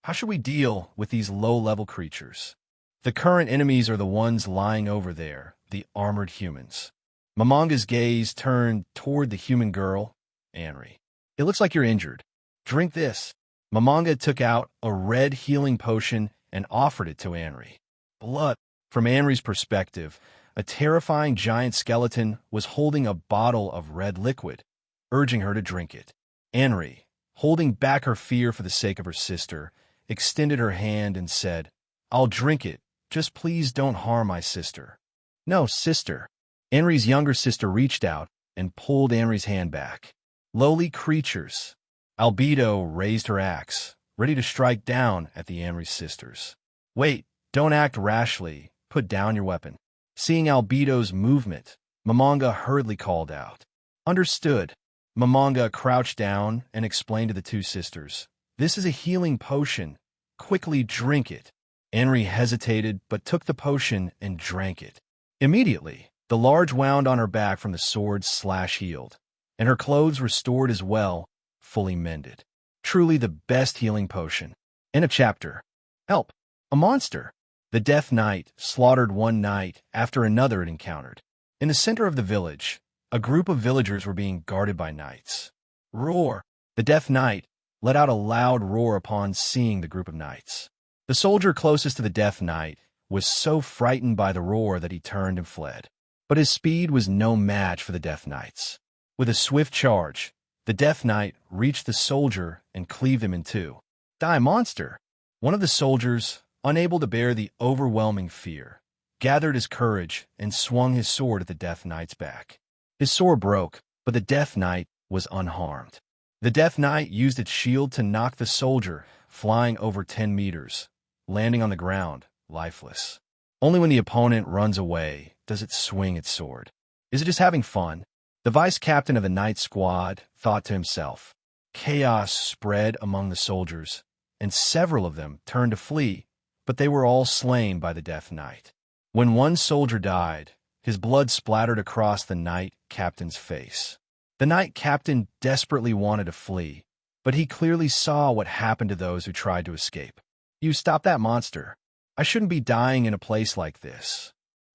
how should we deal with these low-level creatures? The current enemies are the ones lying over there, the armored humans. Momonga's gaze turned toward the human girl, Anri. It looks like you're injured. Drink this. Momonga took out a red healing potion and offered it to Anri. Blood. From Anri's perspective, a terrifying giant skeleton was holding a bottle of red liquid, urging her to drink it. Anri, holding back her fear for the sake of her sister, extended her hand and said, I'll drink it, just please don't harm my sister. No, sister. Anri's younger sister reached out and pulled Anri's hand back. Lowly creatures. Albedo raised her axe, ready to strike down at the Anri sisters. Wait, don't act rashly. Put down your weapon. Seeing Albedo's movement, Momonga hurriedly called out. Understood. Momonga crouched down and explained to the two sisters. This is a healing potion. Quickly drink it. Anri hesitated but took the potion and drank it. Immediately, the large wound on her back from the sword's slash healed, and her clothes restored as well, fully mended. Truly the best healing potion. In a chapter. Help! A monster! The Death Knight slaughtered one knight after another it encountered. In the center of the village, a group of villagers were being guarded by knights. Roar! The Death Knight let out a loud roar upon seeing the group of knights. The soldier closest to the Death Knight was so frightened by the roar that he turned and fled. But his speed was no match for the Death Knight's. With a swift charge, the Death Knight reached the soldier and cleaved him in two. Die, monster! One of the soldiers, unable to bear the overwhelming fear, gathered his courage and swung his sword at the Death Knight's back. His sword broke, but the Death Knight was unharmed. The Death Knight used its shield to knock the soldier, flying over 10 meters, landing on the ground, lifeless. Only when the opponent runs away does it swing its sword. Is it just having fun? The vice captain of the Knight squad thought to himself. Chaos spread among the soldiers, and several of them turned to flee, but they were all slain by the Death Knight. When one soldier died, his blood splattered across the Knight captain's face. The Knight captain desperately wanted to flee, but he clearly saw what happened to those who tried to escape. You stop that monster. I shouldn't be dying in a place like this.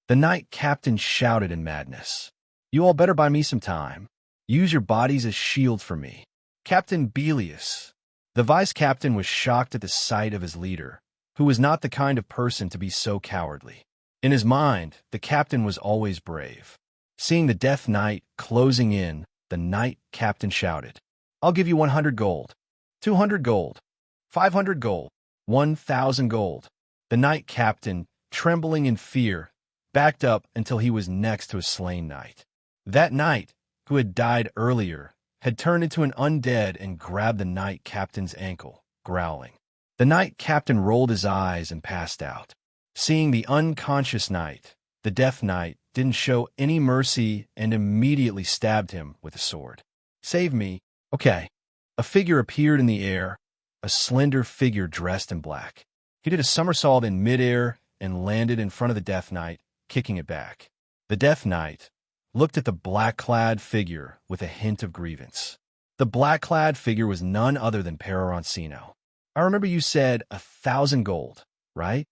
The Knight captain shouted in madness. You all better buy me some time. Use your bodies as shield for me. Captain Belius. The vice captain was shocked at the sight of his leader, who was not the kind of person to be so cowardly. In his mind, the captain was always brave. Seeing the Death Knight closing in, the Knight captain shouted, I'll give you 100 gold, 200 gold, 500 gold, 1,000 gold. The Knight captain, trembling in fear, backed up until he was next to a slain knight. That knight, who had died earlier, had turned into an undead and grabbed the Knight captain's ankle, growling. The Knight captain rolled his eyes and passed out. Seeing the unconscious knight, the Death Knight didn't show any mercy and immediately stabbed him with a sword. Save me. Okay. A figure appeared in the air, a slender figure dressed in black. He did a somersault in midair and landed in front of the Death Knight, kicking it back. The Death Knight looked at the black-clad figure with a hint of grievance. The black-clad figure was none other than Peroroncino. I remember you said 1,000 gold, right?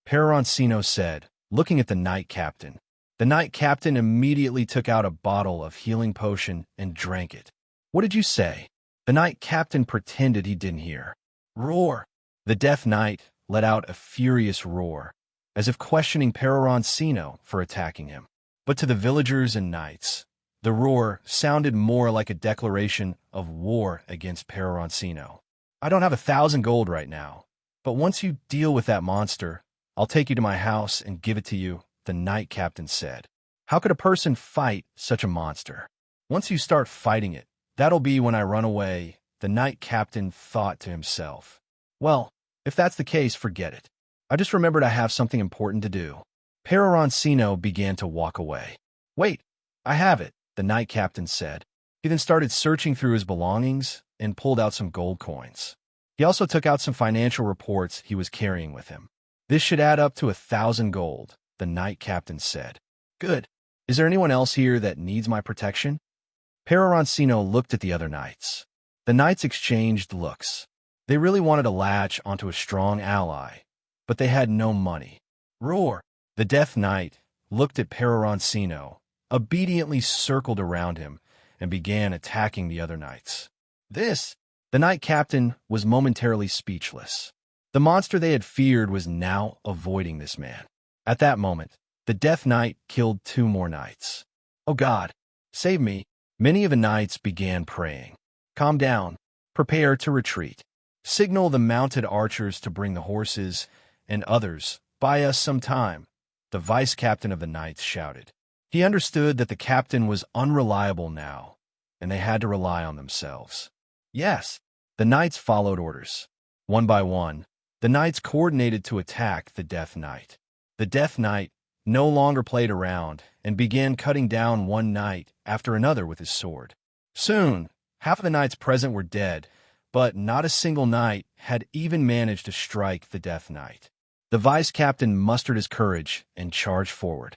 Peroroncino said, looking at the Knight captain. The Knight captain immediately took out a bottle of healing potion and drank it. What did you say? The Knight captain pretended he didn't hear. Roar! The Death Knight let out a furious roar, as if questioning Peroroncino for attacking him. But to the villagers and knights, the roar sounded more like a declaration of war against Peroroncino. I don't have 1,000 gold right now, but once you deal with that monster, I'll take you to my house and give it to you, the Knight captain said. How could a person fight such a monster? Once you start fighting it, that'll be when I run away, the Knight captain thought to himself. Well, if that's the case, forget it. I just remembered I have something important to do. Peroroncino began to walk away. Wait, I have it, the Knight captain said. He then started searching through his belongings and pulled out some gold coins. He also took out some financial reports he was carrying with him. This should add up to 1,000 gold, the Knight captain said. Good. Is there anyone else here that needs my protection? Peroroncino looked at the other knights. The knights exchanged looks. They really wanted to latch onto a strong ally, but they had no money. Roar! The Death Knight looked at Peroroncino, obediently circled around him, and began attacking the other knights. The Knight captain was momentarily speechless. The monster they had feared was now avoiding this man. At that moment, the Death Knight killed 2 more knights. Oh God, save me. Many of the knights began praying. Calm down. Prepare to retreat. Signal the mounted archers to bring the horses, and others, buy us some time, the vice captain of the knights shouted. He understood that the captain was unreliable now, and they had to rely on themselves. Yes, the knights followed orders. One by one, the knights coordinated to attack the Death Knight. The Death Knight no longer played around and began cutting down one knight after another with his sword. Soon, half of the knights present were dead, but not a single knight had even managed to strike the Death Knight. The vice captain mustered his courage and charged forward.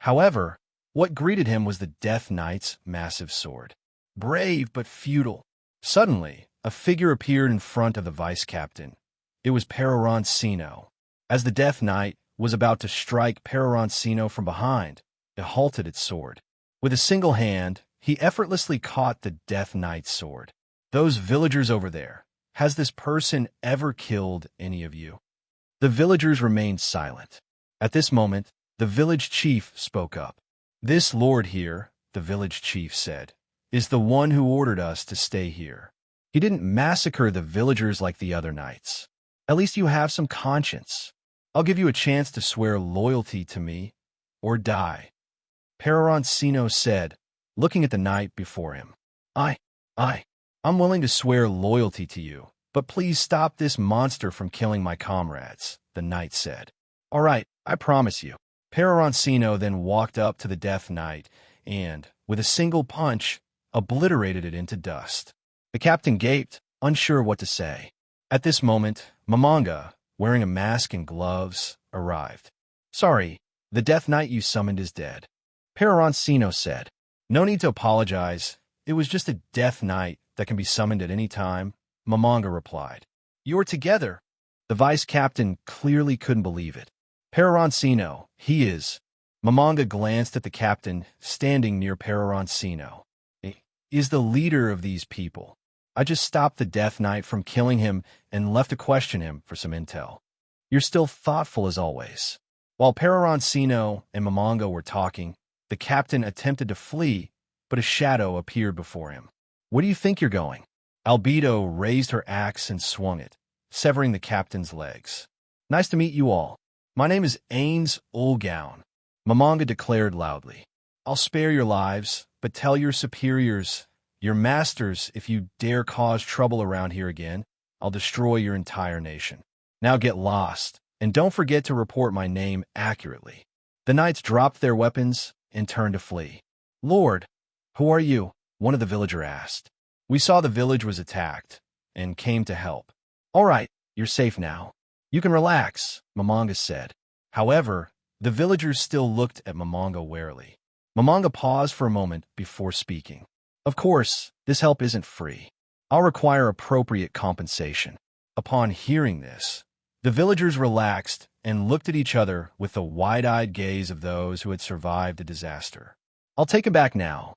However, what greeted him was the Death Knight's massive sword. Brave but futile. Suddenly, a figure appeared in front of the vice captain. It was Peroroncino. As the Death Knight was about to strike Peroroncino from behind, it halted its sword. With a single hand, he effortlessly caught the Death Knight's sword. Those villagers over there, has this person ever killed any of you? The villagers remained silent. At this moment, the village chief spoke up. This lord here, the village chief said, is the one who ordered us to stay here. He didn't massacre the villagers like the other knights. At least you have some conscience. I'll give you a chance to swear loyalty to me, or die. Peroroncino said, looking at the knight before him. I I'm willing to swear loyalty to you, but please stop this monster from killing my comrades, the knight said. All right, I promise you. Peroroncino then walked up to the Death Knight and, with a single punch, obliterated it into dust. The captain gaped, unsure what to say. At this moment, Mamanga, wearing a mask and gloves, arrived. Sorry, the Death Knight you summoned is dead. Peroroncino said. No need to apologize. It was just a Death Knight that can be summoned at any time, Mamanga replied. You're together. The vice captain clearly couldn't believe it. Peroroncino, he is. Mamanga glanced at the captain standing near Peroroncino. He is the leader of these people. I just stopped the Death Knight from killing him and left to question him for some intel. You're still thoughtful as always. While Peroroncino and Mamanga were talking, the captain attempted to flee, but a shadow appeared before him. Where do you think you're going? Albedo raised her axe and swung it, severing the captain's legs. Nice to meet you all. My name is Ainz Ooal Gown, Mamanga declared loudly. I'll spare your lives, but tell your superiors, your masters, if you dare cause trouble around here again, I'll destroy your entire nation. Now get lost, and don't forget to report my name accurately. The knights dropped their weapons and turned to flee. Lord, who are you? One of the villagers asked. We saw the village was attacked and came to help. All right, you're safe now. You can relax, Mamanga said. However, the villagers still looked at Mamanga warily. Mamanga paused for a moment before speaking. Of course, this help isn't free. I'll require appropriate compensation. Upon hearing this, the villagers relaxed and looked at each other with the wide-eyed gaze of those who had survived the disaster. I'll take him back now,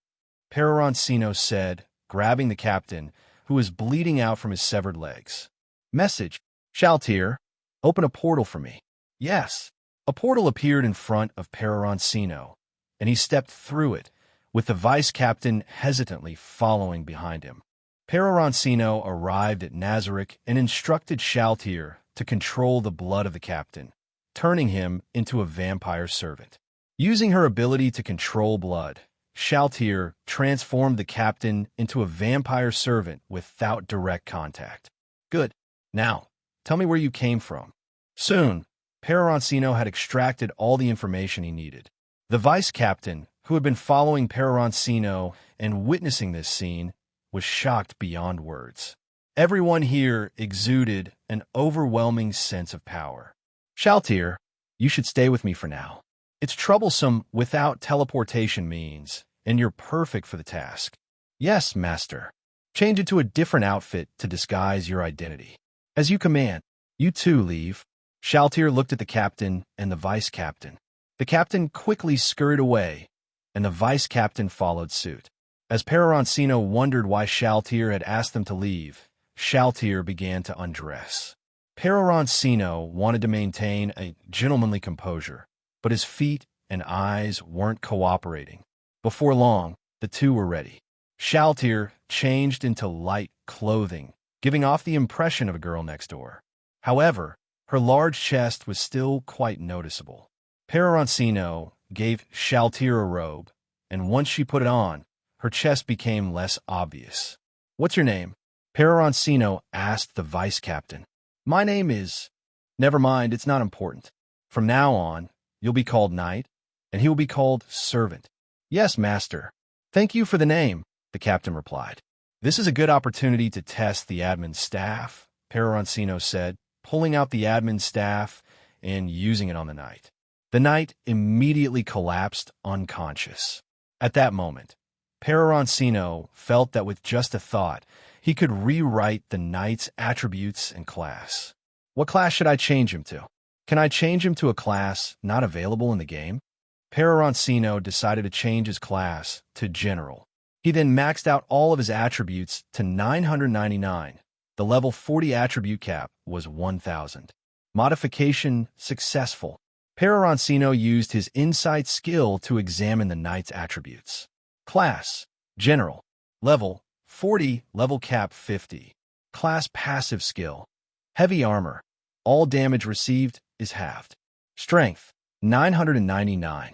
Peroroncino said, grabbing the captain, who was bleeding out from his severed legs. Message, Shaltier, open a portal for me. Yes. A portal appeared in front of Peroroncino, and he stepped through it, with the vice captain hesitantly following behind him. Peroroncino arrived at Nazarick and instructed Shaltier to control the blood of the captain, turning him into a vampire servant. Using her ability to control blood, Shaltier transformed the captain into a vampire servant without direct contact. Good. Now, tell me where you came from. Soon, Peroroncino had extracted all the information he needed. The vice captain, who had been following Peroroncino and witnessing this scene, was shocked beyond words. Everyone here exuded an overwhelming sense of power. Shaltier, you should stay with me for now. It's troublesome without teleportation means, and you're perfect for the task. Yes, master. Change into a different outfit to disguise your identity. As you command, you too leave. Shaltier looked at the captain and the vice captain. The captain quickly scurried away, and the vice captain followed suit. As Peroroncino wondered why Shaltier had asked them to leave, Shaltier began to undress. Peroroncino wanted to maintain a gentlemanly composure, but his feet and eyes weren't cooperating. Before long, the two were ready. Shaltier changed into light clothing, giving off the impression of a girl next door. However, her large chest was still quite noticeable. Peroroncino gave Shaltier a robe, and once she put it on, her chest became less obvious. What's your name? Peroroncino asked the vice captain. My name is... Never mind, it's not important. From now on, you'll be called knight, and he will be called servant. Yes, master. Thank you for the name, the captain replied. This is a good opportunity to test the admin's staff, Peroroncino said, pulling out the admin staff and using it on the knight. The knight immediately collapsed unconscious. At that moment, Peroroncino felt that with just a thought, he could rewrite the knight's attributes and class. What class should I change him to? Can I change him to a class not available in the game? Peroroncino decided to change his class to General. He then maxed out all of his attributes to 999. The level 40 attribute cap was 1,000. Modification successful. Peroroncino used his insight skill to examine the knight's attributes. Class, General. Level, 40, level cap 50. Class passive skill. Heavy armor. All damage received is halved. Strength, 999.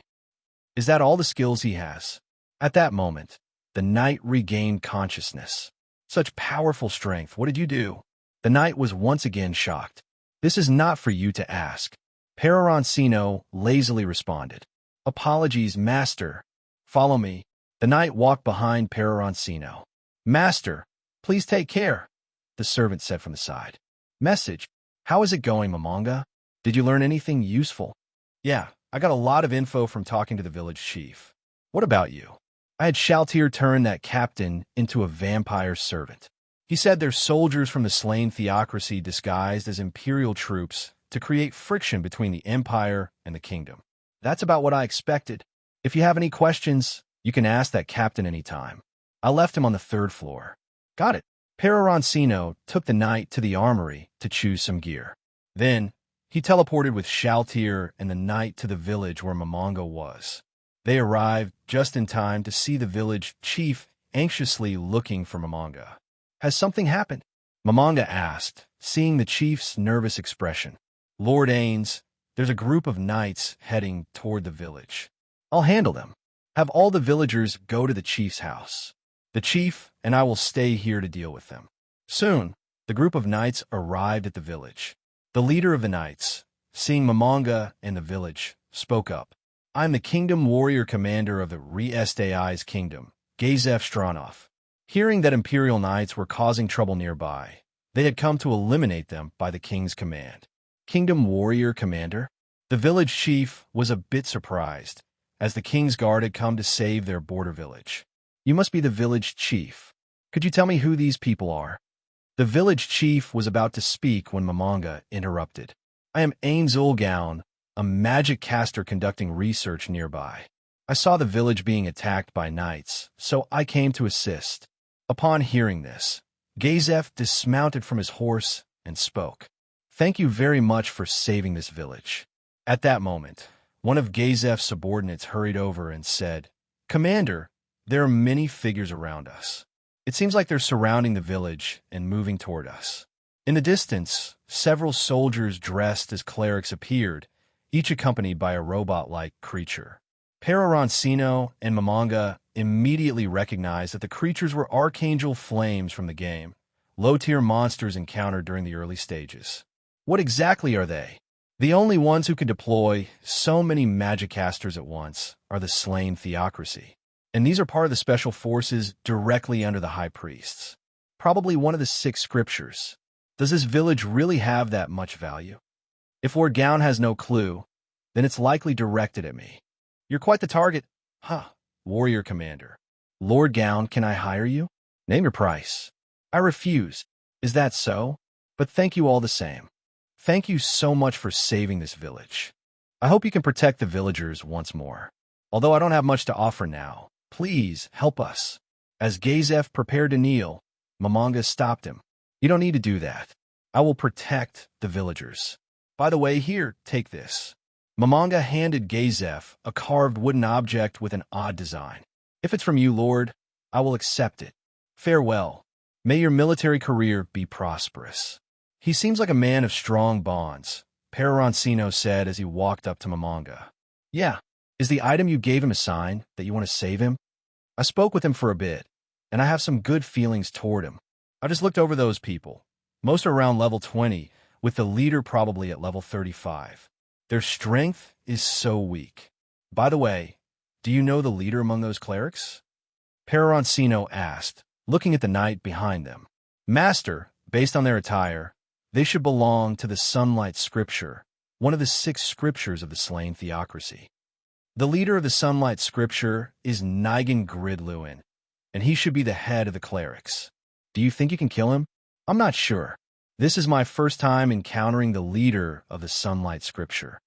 Is that all the skills he has? At that moment, the knight regained consciousness. Such powerful strength. What did you do? The knight was once again shocked. This is not for you to ask. Peroroncino lazily responded. Apologies, master. Follow me. The knight walked behind Peroroncino. Master, please take care, the servant said from the side. Message. How is it going, Mamanga? Did you learn anything useful? Yeah, I got a lot of info from talking to the village chief. What about you? I had Shaltier turn that captain into a vampire servant. He said they're soldiers from the slain theocracy disguised as imperial troops to create friction between the empire and the kingdom. That's about what I expected. If you have any questions, you can ask that captain anytime. I left him on the 3rd floor. Got it. Peroroncino took the knight to the armory to choose some gear. Then, he teleported with Shaltier and the knight to the village where Mamanga was. They arrived just in time to see the village chief anxiously looking for Mamanga. Has something happened? Mamanga asked, seeing the chief's nervous expression. Lord Ainz, there's a group of knights heading toward the village. I'll handle them. Have all the villagers go to the chief's house. The chief and I will stay here to deal with them. Soon, the group of knights arrived at the village. The leader of the knights, seeing Mamanga in the village, spoke up. I'm the kingdom warrior commander of the Resurrecting Eye's kingdom, Gazef Stranov. Hearing that imperial knights were causing trouble nearby, they had come to eliminate them by the king's command. Kingdom warrior commander? The village chief was a bit surprised, as the king's guard had come to save their border village. You must be the village chief. Could you tell me who these people are? The village chief was about to speak when Mamanga interrupted. I am Ainz Ooal Gown, a magic caster conducting research nearby. I saw the village being attacked by knights, so I came to assist. Upon hearing this, Gazef dismounted from his horse and spoke. Thank you very much for saving this village. At that moment, one of Gazef's subordinates hurried over and said, Commander, there are many figures around us. It seems like they're surrounding the village and moving toward us. In the distance, several soldiers dressed as clerics appeared, each accompanied by a robot-like creature. Peroroncino and Mamanga immediately recognized that the creatures were archangel flames from the game, low-tier monsters encountered during the early stages. What exactly are they? The only ones who can deploy so many magic casters at once are the slain theocracy. And these are part of the special forces directly under the high priests. Probably one of the 6 scriptures. Does this village really have that much value? If Lord Gown has no clue, then it's likely directed at me. You're quite the target. Huh, warrior commander. Lord Gown, can I hire you? Name your price. I refuse. Is that so? But thank you all the same. Thank you so much for saving this village. I hope you can protect the villagers once more. Although I don't have much to offer now, please help us. As Gazef prepared to kneel, Mamanga stopped him. You don't need to do that. I will protect the villagers. By the way, here, take this. Mamanga handed Gazef a carved wooden object with an odd design. If it's from you, Lord, I will accept it. Farewell. May your military career be prosperous. He seems like a man of strong bonds, Peroroncino said as he walked up to Mamanga. Yeah, is the item you gave him a sign that you want to save him? I spoke with him for a bit, and I have some good feelings toward him. I just looked over those people. Most are around level 20, with the leader probably at level 35. Their strength is so weak. By the way, do you know the leader among those clerics? Peroroncino asked, looking at the knight behind them. Master, based on their attire, they should belong to the Sunlight Scripture, one of the 6 scriptures of the slain theocracy. The leader of the Sunlight Scripture is Nigan Gridluin, and he should be the head of the clerics. Do you think you can kill him? I'm not sure. This is my first time encountering the leader of the Sunlight Scripture.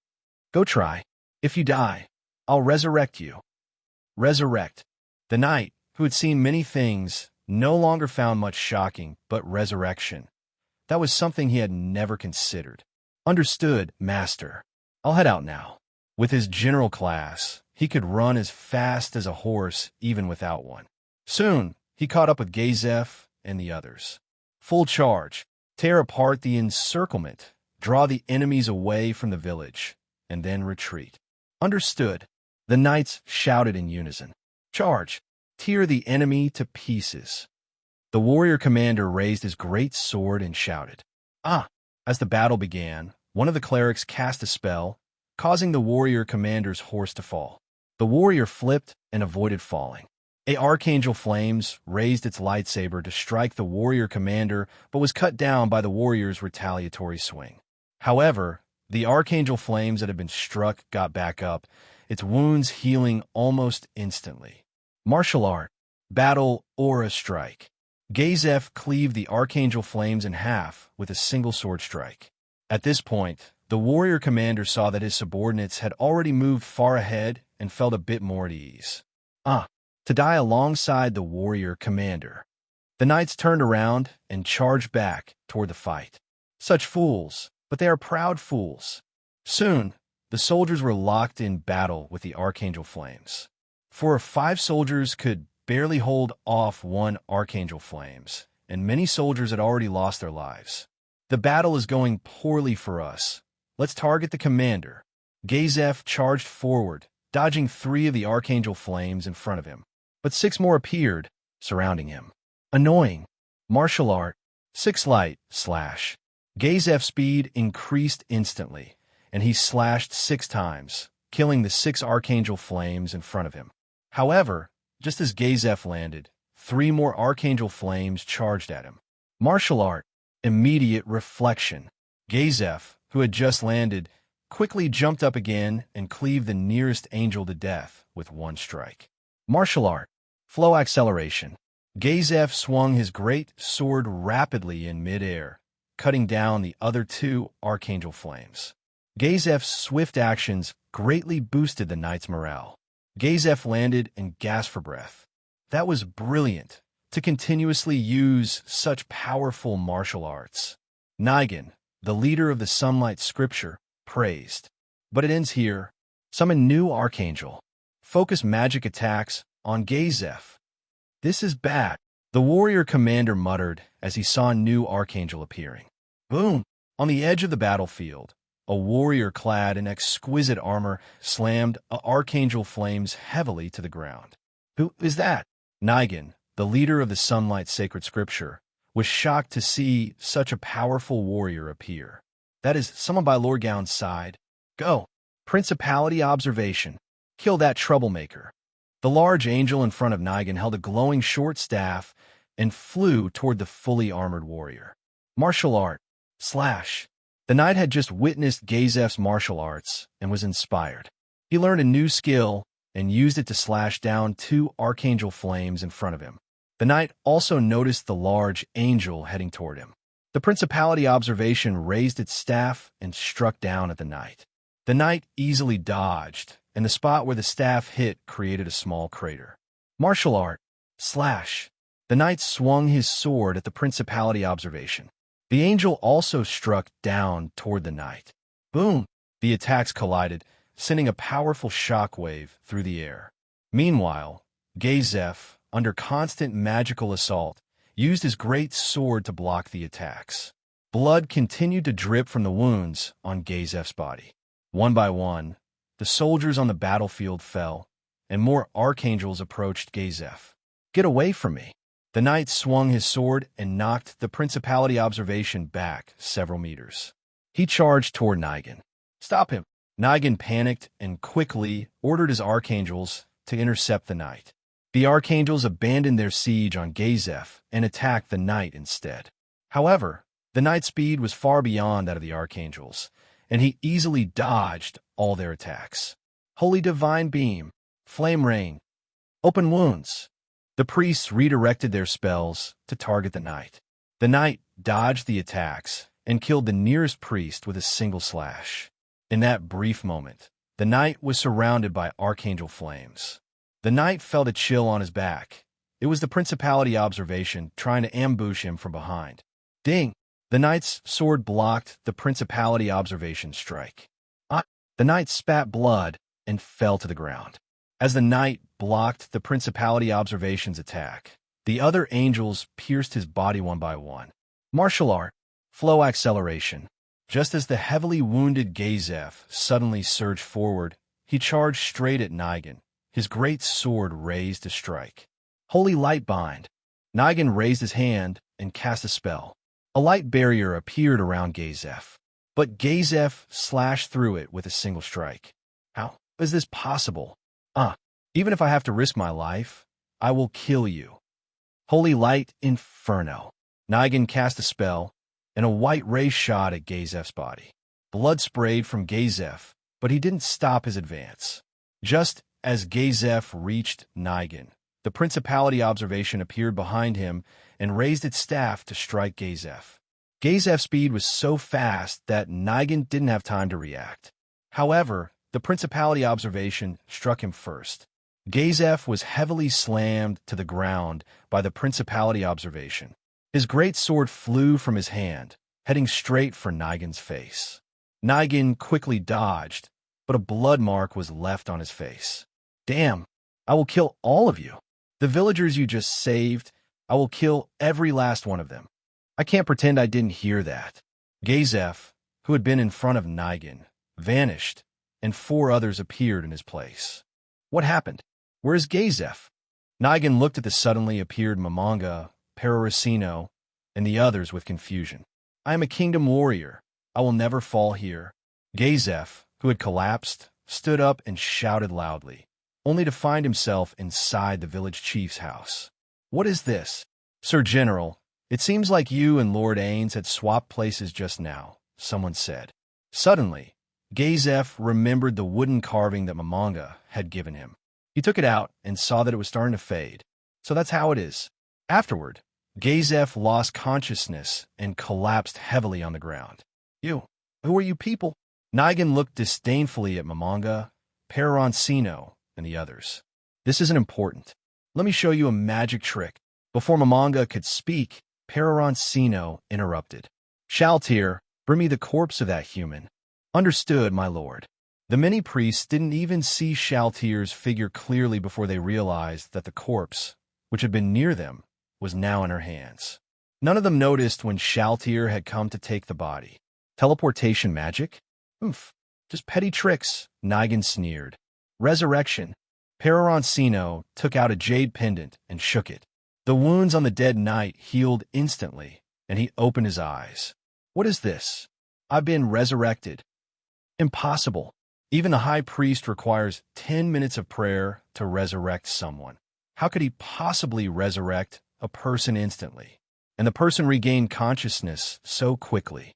Go try. If you die, I'll resurrect you. Resurrect. The knight, who had seen many things, no longer found much shocking but resurrection. That was something he had never considered. Understood, master. I'll head out now. With his general class, he could run as fast as a horse even without one. Soon, he caught up with Gazef and the others. Full charge. Tear apart the encirclement. Draw the enemies away from the village, and then retreat. Understood. The knights shouted in unison. Charge. Tear the enemy to pieces. The warrior commander raised his great sword and shouted, "Ah!" As the battle began, one of the clerics cast a spell, causing the warrior commander's horse to fall. The warrior flipped and avoided falling. A Archangel Flames raised its lightsaber to strike the warrior commander, but was cut down by the warrior's retaliatory swing. However, the Archangel Flames that had been struck got back up, its wounds healing almost instantly. Martial Art. Battle Aura Strike. Gazef cleaved the Archangel Flames in half with a single sword strike. At this point, the warrior commander saw that his subordinates had already moved far ahead and felt a bit more at ease. To die alongside the warrior commander. The knights turned around and charged back toward the fight. Such fools, but they are proud fools. Soon, the soldiers were locked in battle with the Archangel Flames. 4 or 5 soldiers could barely hold off one Archangel Flames, and many soldiers had already lost their lives. The battle is going poorly for us. Let's target the commander. Gazef charged forward, dodging 3 of the Archangel Flames in front of him. But 6 more appeared, surrounding him. Annoying. Martial Art. 6 Light Slash. Gazef's speed increased instantly, and he slashed 6 times, killing the 6 Archangel Flames in front of him. However, just as Gazef landed, 3 more Archangel Flames charged at him. Martial Art. Immediate Reflection. Gazef, who had just landed, quickly jumped up again and cleaved the nearest angel to death with 1 strike. Martial Art. Flow Acceleration. Gazef swung his great sword rapidly in mid-air, cutting down the other 2 Archangel Flames. Gazef's swift actions greatly boosted the knight's morale. Gazef landed and gasped for breath. That was brilliant, to continuously use such powerful martial arts. Nigan, the leader of the Sunlight Scripture, praised. But it ends here. Summon new Archangel. Focus magic attacks on Gazef. This is bad, the warrior commander muttered as he saw a new Archangel appearing. Boom! On the edge of the battlefield, a warrior clad in exquisite armor slammed Archangel Flames heavily to the ground. Who is that? Nigan, the leader of the Sunlight Sacred Scripture, was shocked to see such a powerful warrior appear. That is someone by Lord Gown's side. Go! Principality Observation. Kill that troublemaker. The large angel in front of Nigan held a glowing short staff and flew toward the fully armored warrior. Martial Art. Slash. The knight had just witnessed Gazef's martial arts and was inspired. He learned a new skill and used it to slash down 2 Archangel Flames in front of him. The knight also noticed the large angel heading toward him. The Principality Observation raised its staff and struck down at the knight. The knight easily dodged, and the spot where the staff hit created a small crater. Martial Art. Slash. The knight swung his sword at the Principality Observation. The angel also struck down toward the knight. Boom! The attacks collided, sending a powerful shockwave through the air. Meanwhile, Gazef, under constant magical assault, used his great sword to block the attacks. Blood continued to drip from the wounds on Gazef's body. One by one, the soldiers on the battlefield fell, and more archangels approached Gazef. Get away from me! The knight swung his sword and knocked the Principality Observation back several meters. He charged toward Nigan. Stop him! Nigan panicked and quickly ordered his archangels to intercept the knight. The archangels abandoned their siege on Gazef and attacked the knight instead. However, the knight's speed was far beyond that of the archangels, and he easily dodged all their attacks. Holy Divine Beam, Flame Rain, Open Wounds. The priests redirected their spells to target the knight. The knight dodged the attacks and killed the nearest priest with a single slash. In that brief moment, the knight was surrounded by Archangel Flames. The knight felt a chill on his back. It was the Principality Observation trying to ambush him from behind. Ding! The knight's sword blocked the Principality Observation strike. The knight spat blood and fell to the ground. As the knight blocked the Principality Observation's attack, the other angels pierced his body one by one. Martial Art. Flow Acceleration. Just as the heavily wounded Gazef suddenly surged forward, he charged straight at Nigan, his great sword raised to strike. Holy Light Bind. Nigan raised his hand and cast a spell. A light barrier appeared around Gazef, but Gazef slashed through it with a single strike. How is this possible? Even if I have to risk my life, I will kill you. Holy Light Inferno. Nigan cast a spell, and a white ray shot at Gazef's body. Blood sprayed from Gazef, but he didn't stop his advance. Just as Gazef reached Nigan, the Principality Observation appeared behind him and raised its staff to strike Gazef. Gazef's speed was so fast that Nigan didn't have time to react. However, the Principality Observation struck him first. Gazef was heavily slammed to the ground by the Principality Observation. His great sword flew from his hand, heading straight for Nigan's face. Nigan quickly dodged, but a blood mark was left on his face. Damn, I will kill all of you. The villagers you just saved, I will kill every last one of them. I can't pretend I didn't hear that. Gazef, who had been in front of Nigan, vanished, and 4 others appeared in his place. What happened? Where is Gazef? Nigan looked at the suddenly appeared Momonga, Peroroncino, and the others with confusion. I am a kingdom warrior. I will never fall here. Gazef, who had collapsed, stood up and shouted loudly, only to find himself inside the village chief's house. What is this? Sir General, it seems like you and Lord Ainz had swapped places just now, someone said. Suddenly, Gazef remembered the wooden carving that Momonga had given him. He took it out and saw that it was starting to fade. So that's how it is. Afterward, Gazef lost consciousness and collapsed heavily on the ground. You, who are you people? Nigan looked disdainfully at Momonga, Peroroncino, and the others. This isn't important. Let me show you a magic trick. Before Momonga could speak, Peroroncino interrupted. Shaltier, bring me the corpse of that human. Understood, my lord. The many priests didn't even see Shaltier's figure clearly before they realized that the corpse, which had been near them, was now in her hands. None of them noticed when Shaltier had come to take the body. Teleportation magic? Just petty tricks, Nigan sneered. Resurrection. Peroroncino took out a jade pendant and shook it. The wounds on the dead knight healed instantly, and he opened his eyes. What is this? I've been resurrected. Impossible. Even the high priest requires 10 minutes of prayer to resurrect someone. How could he possibly resurrect a person instantly? And the person regained consciousness so quickly.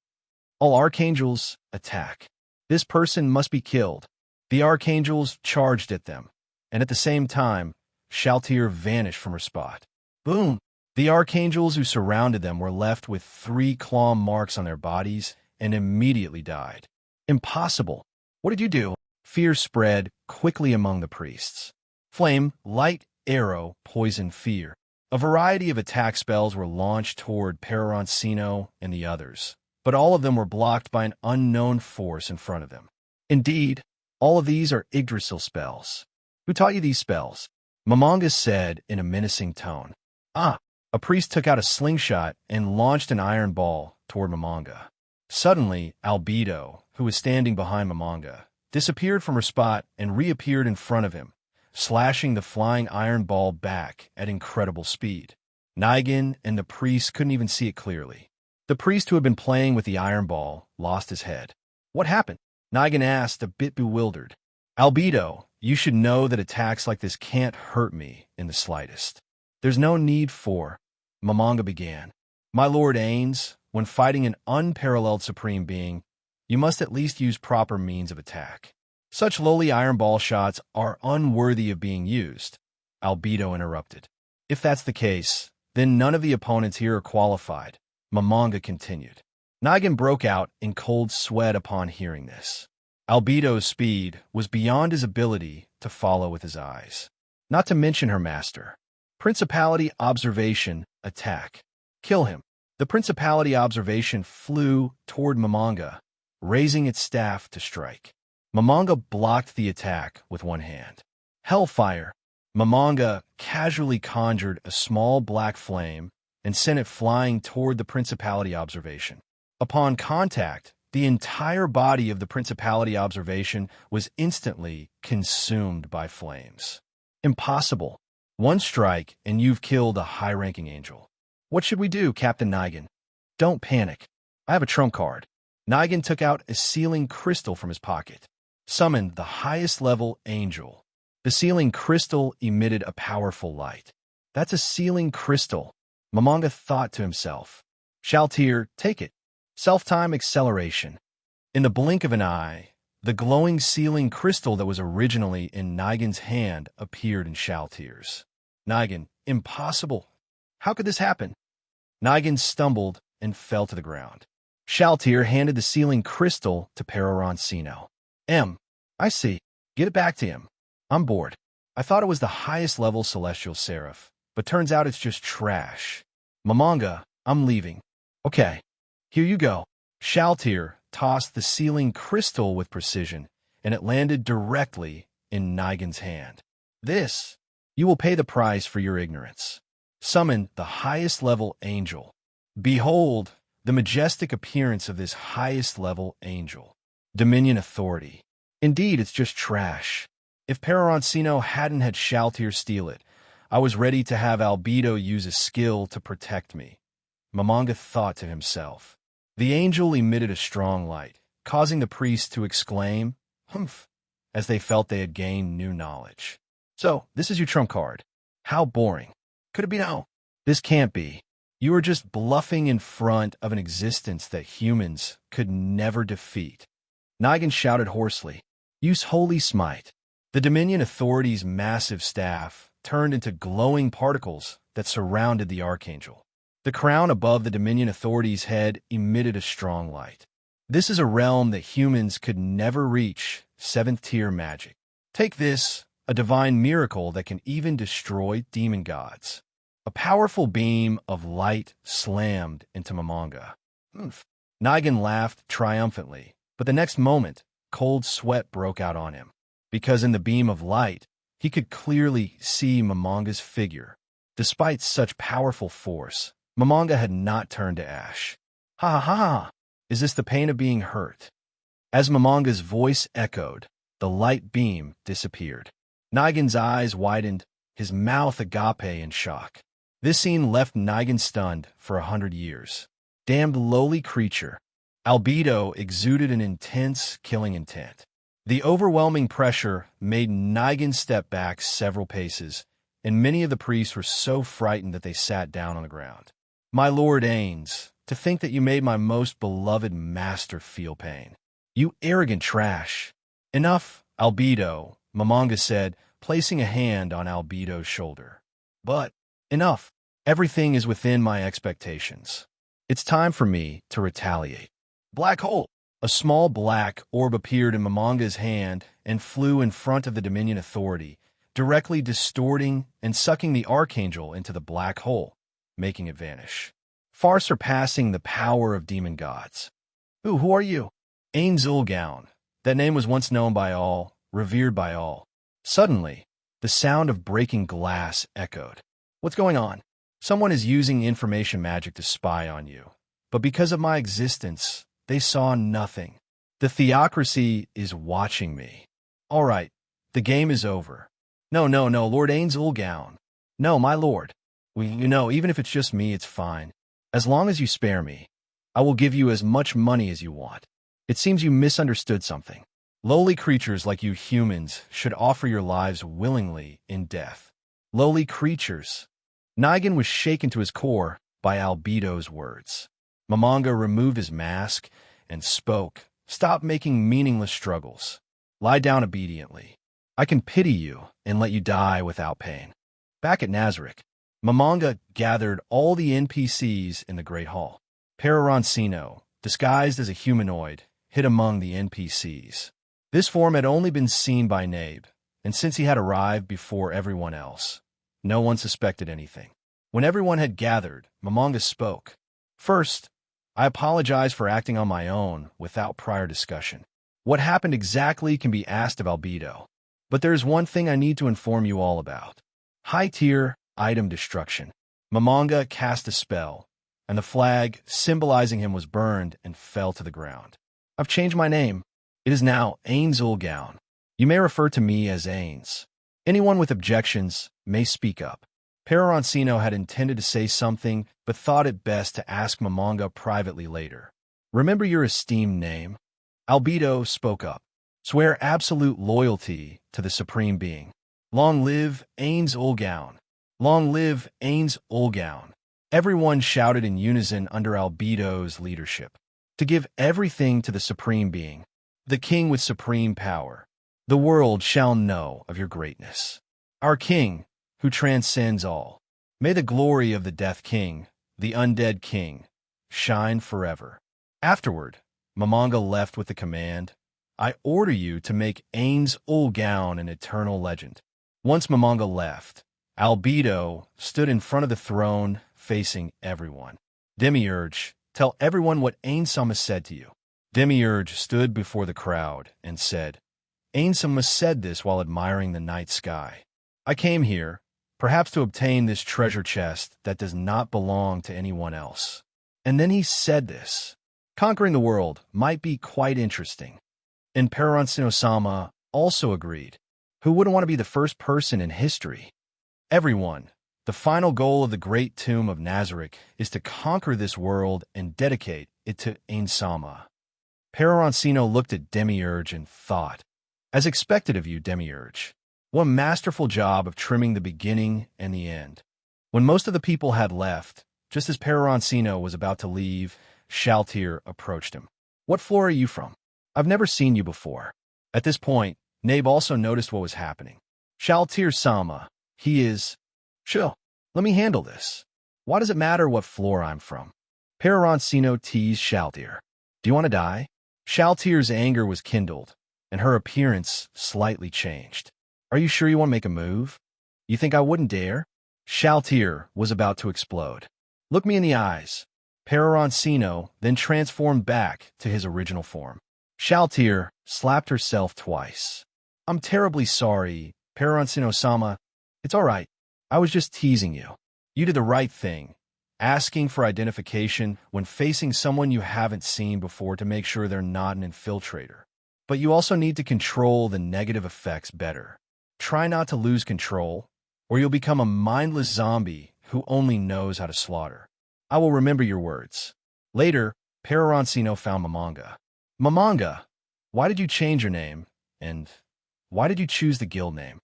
All archangels, attack. This person must be killed. The archangels charged at them, and at the same time, Shaltier vanished from her spot. Boom! The archangels who surrounded them were left with 3 claw marks on their bodies and immediately died. Impossible. What did you do? Fear spread quickly among the priests. Flame, light, arrow, poison, fear. A variety of attack spells were launched toward Peroroncino and the others, but all of them were blocked by an unknown force in front of them. Indeed, all of these are Yggdrasil spells. Who taught you these spells? Momonga said in a menacing tone. A priest took out a slingshot and launched an iron ball toward Momonga. Suddenly, Albedo, who was standing behind Momonga, disappeared from her spot and reappeared in front of him, slashing the flying iron ball back at incredible speed. Nigan and the priest couldn't even see it clearly. The priest who had been playing with the iron ball lost his head. What happened? Nigan asked, a bit bewildered. Albedo, you should know that attacks like this can't hurt me in the slightest. There's no need for, Momonga began. My lord Ainz, when fighting an unparalleled supreme being, you must at least use proper means of attack. Such lowly iron ball shots are unworthy of being used, Albedo interrupted. If that's the case, then none of the opponents here are qualified, Momonga continued. Nigan broke out in cold sweat upon hearing this. Albedo's speed was beyond his ability to follow with his eyes. Not to mention her master. Principality Observation, attack. Kill him. The Principality Observation flew toward Momonga, raising its staff to strike. Momonga blocked the attack with one hand. Hellfire. Momonga casually conjured a small black flame and sent it flying toward the Principality Observation. Upon contact, the entire body of the Principality Observation was instantly consumed by flames. Impossible. One strike, and you've killed a high-ranking angel. What should we do, Captain Nigan? Don't panic. I have a trump card. Nigan took out a sealing crystal from his pocket. Summoned the highest-level angel. The sealing crystal emitted a powerful light. That's a sealing crystal. Momonga thought to himself. Shaltier, take it. Self-time acceleration. In the blink of an eye, the glowing sealing crystal that was originally in Nigan's hand appeared in Shaltier's. Nigan, impossible. How could this happen? Nigan stumbled and fell to the ground. Shaltier handed the sealing crystal to Peroroncino. I see. Get it back to him. I'm bored. I thought it was the highest level celestial seraph, but turns out it's just trash. Momonga, I'm leaving. Okay, here you go. Shaltier tossed the sealing crystal with precision, and it landed directly in Nigan's hand. You will pay the price for your ignorance. Summon the highest level angel. Behold the majestic appearance of this highest level angel. Dominion authority. Indeed, it's just trash. If Peroroncino hadn't had Shaltier steal it, I was ready to have Albedo use a skill to protect me. Momonga thought to himself. The angel emitted a strong light, causing the priest to exclaim, "Humph," as they felt they had gained new knowledge. So, this is your trump card. How boring. Could it be? No. This can't be. You are just bluffing in front of an existence that humans could never defeat. Nigan shouted hoarsely, "Use Holy Smite." The Dominion Authority's massive staff turned into glowing particles that surrounded the Archangel. The crown above the Dominion Authority's head emitted a strong light. This is a realm that humans could never reach, 7th-tier magic. Take this, a divine miracle that can even destroy demon gods. A powerful beam of light slammed into Momonga. Nigan laughed triumphantly, but the next moment, cold sweat broke out on him. Because in the beam of light, he could clearly see Momonga's figure. Despite such powerful force, Momonga had not turned to ash. Ha ha ha! Is this the pain of being hurt? As Momonga's voice echoed, the light beam disappeared. Nigan's eyes widened, his mouth agape in shock. This scene left Nigan stunned for 100 years. Damned lowly creature. Albedo exuded an intense, killing intent. The overwhelming pressure made Nigan step back several paces, and many of the priests were so frightened that they sat down on the ground. My lord Ainz, to think that you made my most beloved master feel pain. You arrogant trash. Enough, Albedo, Momonga said, placing a hand on Albedo's shoulder. But, enough. Everything is within my expectations. It's time for me to retaliate. Black hole. A small black orb appeared in Momonga's hand and flew in front of the Dominion Authority, directly distorting and sucking the Archangel into the black hole, making it vanish, far surpassing the power of demon gods. Who are you? Ainz Ooal Gown. That name was once known by all, revered by all. Suddenly, the sound of breaking glass echoed. What's going on? Someone is using information magic to spy on you. But because of my existence, they saw nothing. The theocracy is watching me. All right, the game is over. No, Lord Ainz Ooal Gown. No, my lord. Even if it's just me, it's fine. As long as you spare me, I will give you as much money as you want. It seems you misunderstood something. Lowly creatures like you humans should offer your lives willingly in death. Lowly creatures. Nigan was shaken to his core by Albedo's words. Momonga removed his mask and spoke. Stop making meaningless struggles. Lie down obediently. I can pity you and let you die without pain. Back at Nazarick, Momonga gathered all the NPCs in the Great Hall. Peroroncino, disguised as a humanoid, hid among the NPCs. This form had only been seen by Nabe, and since he had arrived before everyone else, no one suspected anything. When everyone had gathered, Momonga spoke. First, I apologize for acting on my own without prior discussion. What happened exactly can be asked of Albedo, but there is one thing I need to inform you all about. High-tier item destruction. Momonga cast a spell, and the flag symbolizing him was burned and fell to the ground. I've changed my name. It is now Ainz Ooal Gown. You may refer to me as Ainz. Anyone with objections may speak up. Peroroncino had intended to say something, but thought it best to ask Momonga privately later. Remember your esteemed name? Albedo spoke up. Swear absolute loyalty to the Supreme Being. Long live Ainz Ooal Gown. Long live Ainz Ooal Gown. Everyone shouted in unison under Albedo's leadership. To give everything to the Supreme Being, the King with supreme power. The world shall know of your greatness. Our King, who transcends all. May the glory of the Death King, the Undead King, shine forever. Afterward, Momonga left with the command, I order you to make Ainz Ooal Gown an eternal legend. Once Momonga left, Albedo stood in front of the throne, facing everyone. Demiurge, tell everyone what Ainz Ooal said to you. Demiurge stood before the crowd and said, Ainz Ooal said this while admiring the night sky. I came here, perhaps to obtain this treasure chest that does not belong to anyone else. And then he said this. Conquering the world might be quite interesting. And Peroroncino-sama also agreed. Who wouldn't want to be the first person in history? Everyone, the final goal of the great tomb of Nazarick is to conquer this world and dedicate it to Ainz Ooal. Peroroncino looked at Demiurge and thought, as expected of you, Demiurge. What a masterful job of trimming the beginning and the end. When most of the people had left, just as Peroroncino was about to leave, Shaltier approached him. What floor are you from? I've never seen you before. At this point, Nabe also noticed what was happening. Shaltier-sama, he is... Chill, let me handle this. Why does it matter what floor I'm from? Peroroncino teased Shaltier. Do you want to die? Shaltier's anger was kindled, and her appearance slightly changed. Are you sure you want to make a move? You think I wouldn't dare? Shaltier was about to explode. Look me in the eyes. Peroroncino then transformed back to his original form. Shaltier slapped herself twice. I'm terribly sorry, Peroroncino-sama. It's all right. I was just teasing you. You did the right thing, asking for identification when facing someone you haven't seen before to make sure they're not an infiltrator. But you also need to control the negative effects better. Try not to lose control, or you'll become a mindless zombie who only knows how to slaughter. I will remember your words. Later, Peroroncino found Momonga. Momonga, why did you change your name, and why did you choose the guild name?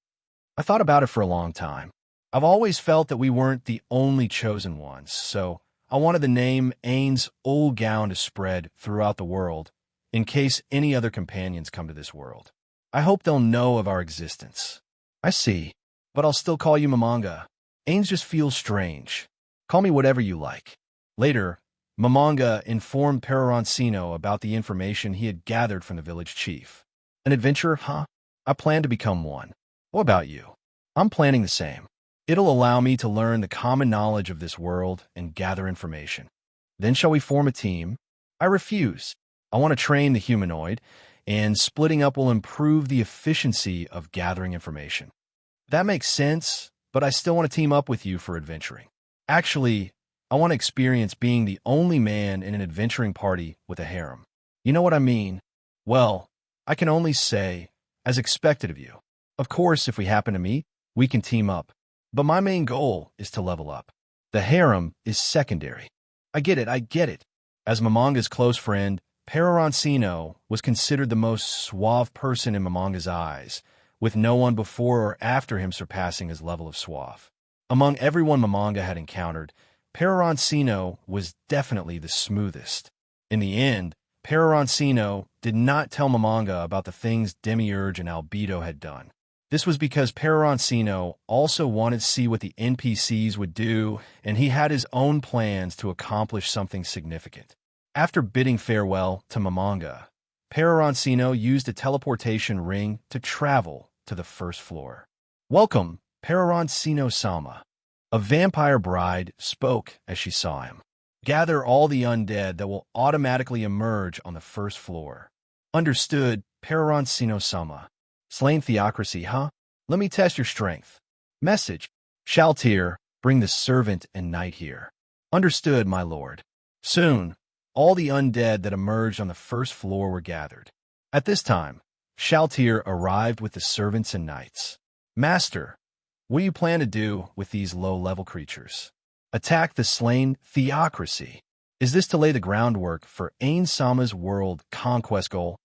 I thought about it for a long time. I've always felt that we weren't the only chosen ones, so I wanted the name Ainz Ooal Gown to spread throughout the world, in case any other companions come to this world. I hope they'll know of our existence. I see, but I'll still call you Momonga. Ainz just feels strange. Call me whatever you like. Later, Momonga informed Peroroncino about the information he had gathered from the village chief. An adventurer, huh? I plan to become one. What about you? I'm planning the same. It'll allow me to learn the common knowledge of this world and gather information. Then shall we form a team? I refuse. I want to train the humanoid, and splitting up will improve the efficiency of gathering information. That makes sense, but I still want to team up with you for adventuring. Actually, I want to experience being the only man in an adventuring party with a harem. You know what I mean? Well, I can only say, as expected of you. Of course, if we happen to meet, we can team up. But my main goal is to level up. The harem is secondary. I get it. As Momonga's close friend, Peroroncino was considered the most suave person in Momonga's eyes, with no one before or after him surpassing his level of suave. Among everyone Momonga had encountered, Peroroncino was definitely the smoothest. In the end, Peroroncino did not tell Momonga about the things Demiurge and Albedo had done. This was because Peroroncino also wanted to see what the NPCs would do, and he had his own plans to accomplish something significant. After bidding farewell to Momonga, Peroroncino used a teleportation ring to travel to the first floor. Welcome, Peroroncino-sama. A vampire bride spoke as she saw him. Gather all the undead that will automatically emerge on the first floor. Understood, Peroroncino-sama. Slain theocracy, huh? Let me test your strength. Message. Shaltier, bring the servant and knight here. Understood, my lord. Soon, all the undead that emerged on the first floor were gathered. At this time, Shaltier arrived with the servants and knights. Master, What do you plan to do with these low-level creatures? Attack the slain theocracy. Is this to lay the groundwork for Ainz Ooal's world conquest goal?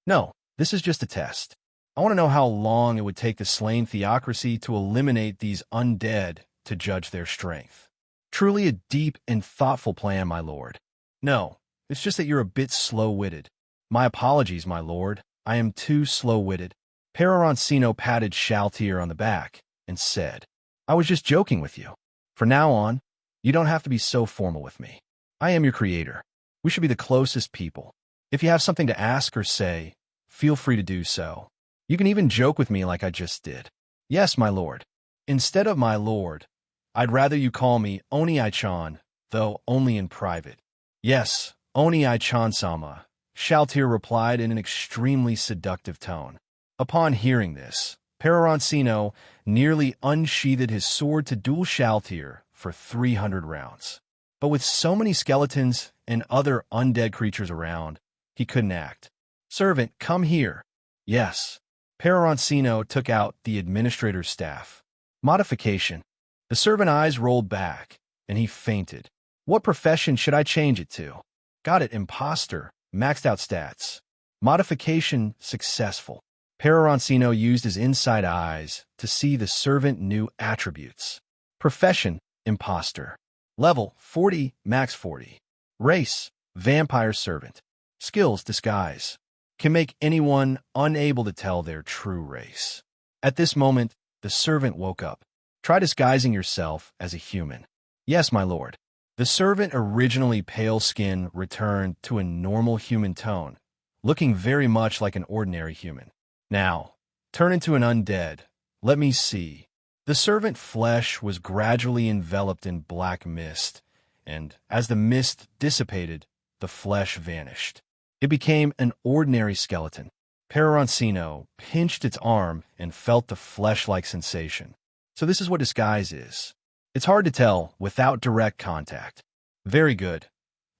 No, this is just a test. I want to know how long it would take the slain theocracy to eliminate these undead to judge their strength. Truly a deep and thoughtful plan, my lord. No, it's just that you're a bit slow-witted. My apologies, my lord. I am too slow-witted. Peroroncino patted Shaltier on the back and said, I was just joking with you. From now on, you don't have to be so formal with me. I am your creator. We should be the closest people. If you have something to ask or say, feel free to do so. You can even joke with me like I just did. Yes, my lord. Instead of my lord, I'd rather you call me Oni-chan, though only in private. Yes, Oni-chan-sama, Shaltier replied in an extremely seductive tone. Upon hearing this, Peroroncino nearly unsheathed his sword to duel Shaltier for 300 rounds. But with so many skeletons and other undead creatures around, he couldn't act. Servant, come here. Yes. Peroroncino took out the administrator's staff. Modification. The servant's eyes rolled back, and he fainted. What profession should I change it to? Got it, imposter. Maxed out stats. Modification successful. Peroroncino used his inside eyes to see the servant new attributes. Profession, imposter. Level, 40, max 40. Race, vampire servant. Skills, disguise. Can make anyone unable to tell their true race. At this moment, the servant woke up. Try disguising yourself as a human. Yes, my lord. The servant, originally pale skin, returned to a normal human tone, looking very much like an ordinary human. Now, turn into an undead. Let me see. The servant flesh was gradually enveloped in black mist, and as the mist dissipated, the flesh vanished. It became an ordinary skeleton. Peroroncino pinched its arm and felt the flesh-like sensation. So this is what disguise is. It's hard to tell without direct contact. Very good.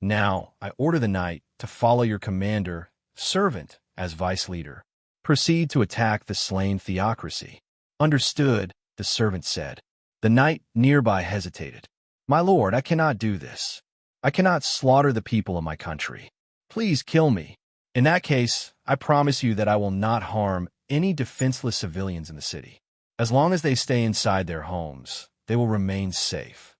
Now, I order the knight to follow your commander, servant, as vice leader. Proceed to attack the slain theocracy. Understood, the servant said. The knight nearby hesitated. My lord, I cannot do this. I cannot slaughter the people of my country. Please kill me. In that case, I promise you that I will not harm any defenseless civilians in the city. As long as they stay inside their homes, they will remain safe.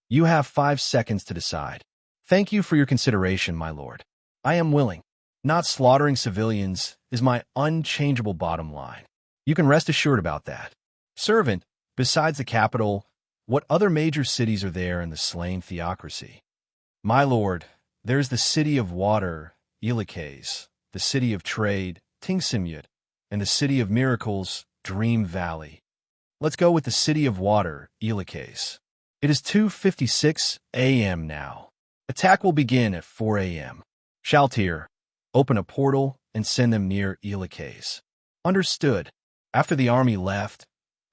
You have 5 seconds to decide. Thank you for your consideration, my lord. I am willing. Not slaughtering civilians is my unchangeable bottom line. You can rest assured about that. Servant, besides the capital, what other major cities are there in the slain theocracy? My lord, there's the city of water, Illicays, the city of trade, Tingsimyut, and the city of miracles, Dream Valley. Let's go with the city of water, Illicays. It is 2:56 a.m. now. Attack will begin at 4 a.m. Shaltier, open a portal and send them near Illicays. Understood. After the army left,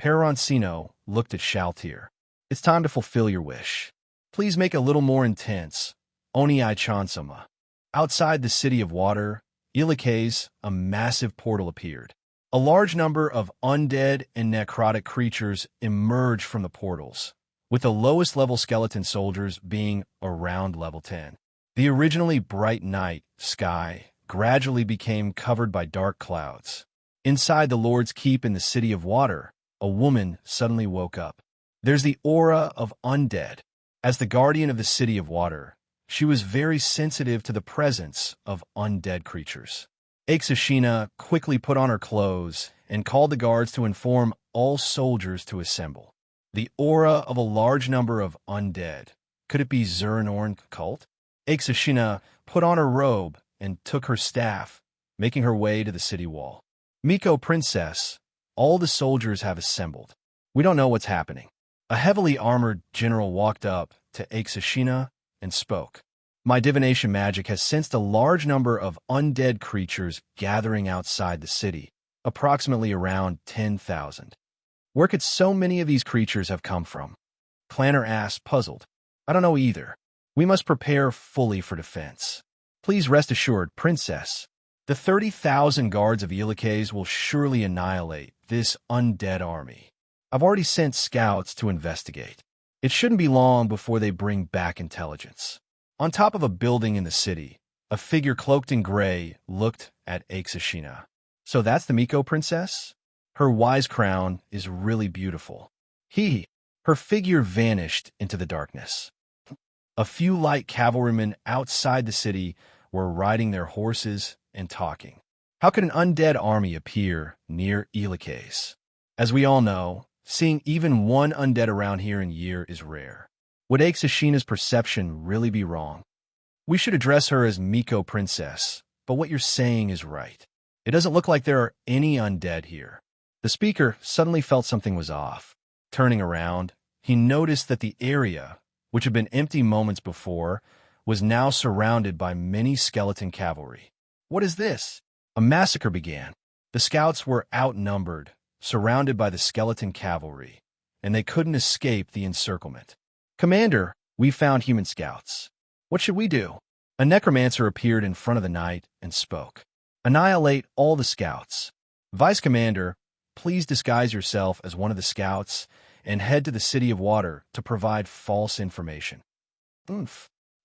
Peroroncino looked at Shaltier. It's time to fulfill your wish. Please make it a little more intense. Oni-chan-sama. Outside the city of water, Illicays, a massive portal appeared. A large number of undead and necrotic creatures emerged from the portals, with the lowest level skeleton soldiers being around level 10. The originally bright night sky gradually became covered by dark clouds. Inside the Lord's Keep in the city of water, a woman suddenly woke up. There's the aura of undead. As the guardian of the city of water, she was very sensitive to the presence of undead creatures. Ainz quickly put on her clothes and called the guards to inform all soldiers to assemble. The aura of a large number of undead. Could it be Zerusu cult? Ainz put on her robe and took her staff, making her way to the city wall. Miko, princess, all the soldiers have assembled. We don't know what's happening. A heavily armored general walked up to Ainz and spoke. My divination magic has sensed a large number of undead creatures gathering outside the city, approximately around 10,000. Where could so many of these creatures have come from? Clanner asked, puzzled. I don't know either. We must prepare fully for defense. Please rest assured, princess. The 30,000 guards of Illicays will surely annihilate this undead army. I've already sent scouts to investigate. It shouldn't be long before they bring back intelligence. On top of a building in the city, a figure cloaked in gray looked at Ainz Ooal. So that's the Miko princess? Her wise crown is really beautiful. Her figure vanished into the darkness. A few light cavalrymen outside the city were riding their horses and talking. How could an undead army appear near Ilikes? As we all know, seeing even one undead around here in year is rare. Would Ainz Ooal's perception really be wrong? We should address her as Miko Princess, but what you're saying is right. It doesn't look like there are any undead here. The speaker suddenly felt something was off. Turning around, he noticed that the area, which had been empty moments before, was now surrounded by many skeleton cavalry. What is this? A massacre began. The scouts were outnumbered, surrounded by the skeleton cavalry, and they couldn't escape the encirclement. Commander, we found human scouts. What should we do? A necromancer appeared in front of the knight and spoke. Annihilate all the scouts. Vice Commander, please disguise yourself as one of the scouts and head to the City of Water to provide false information.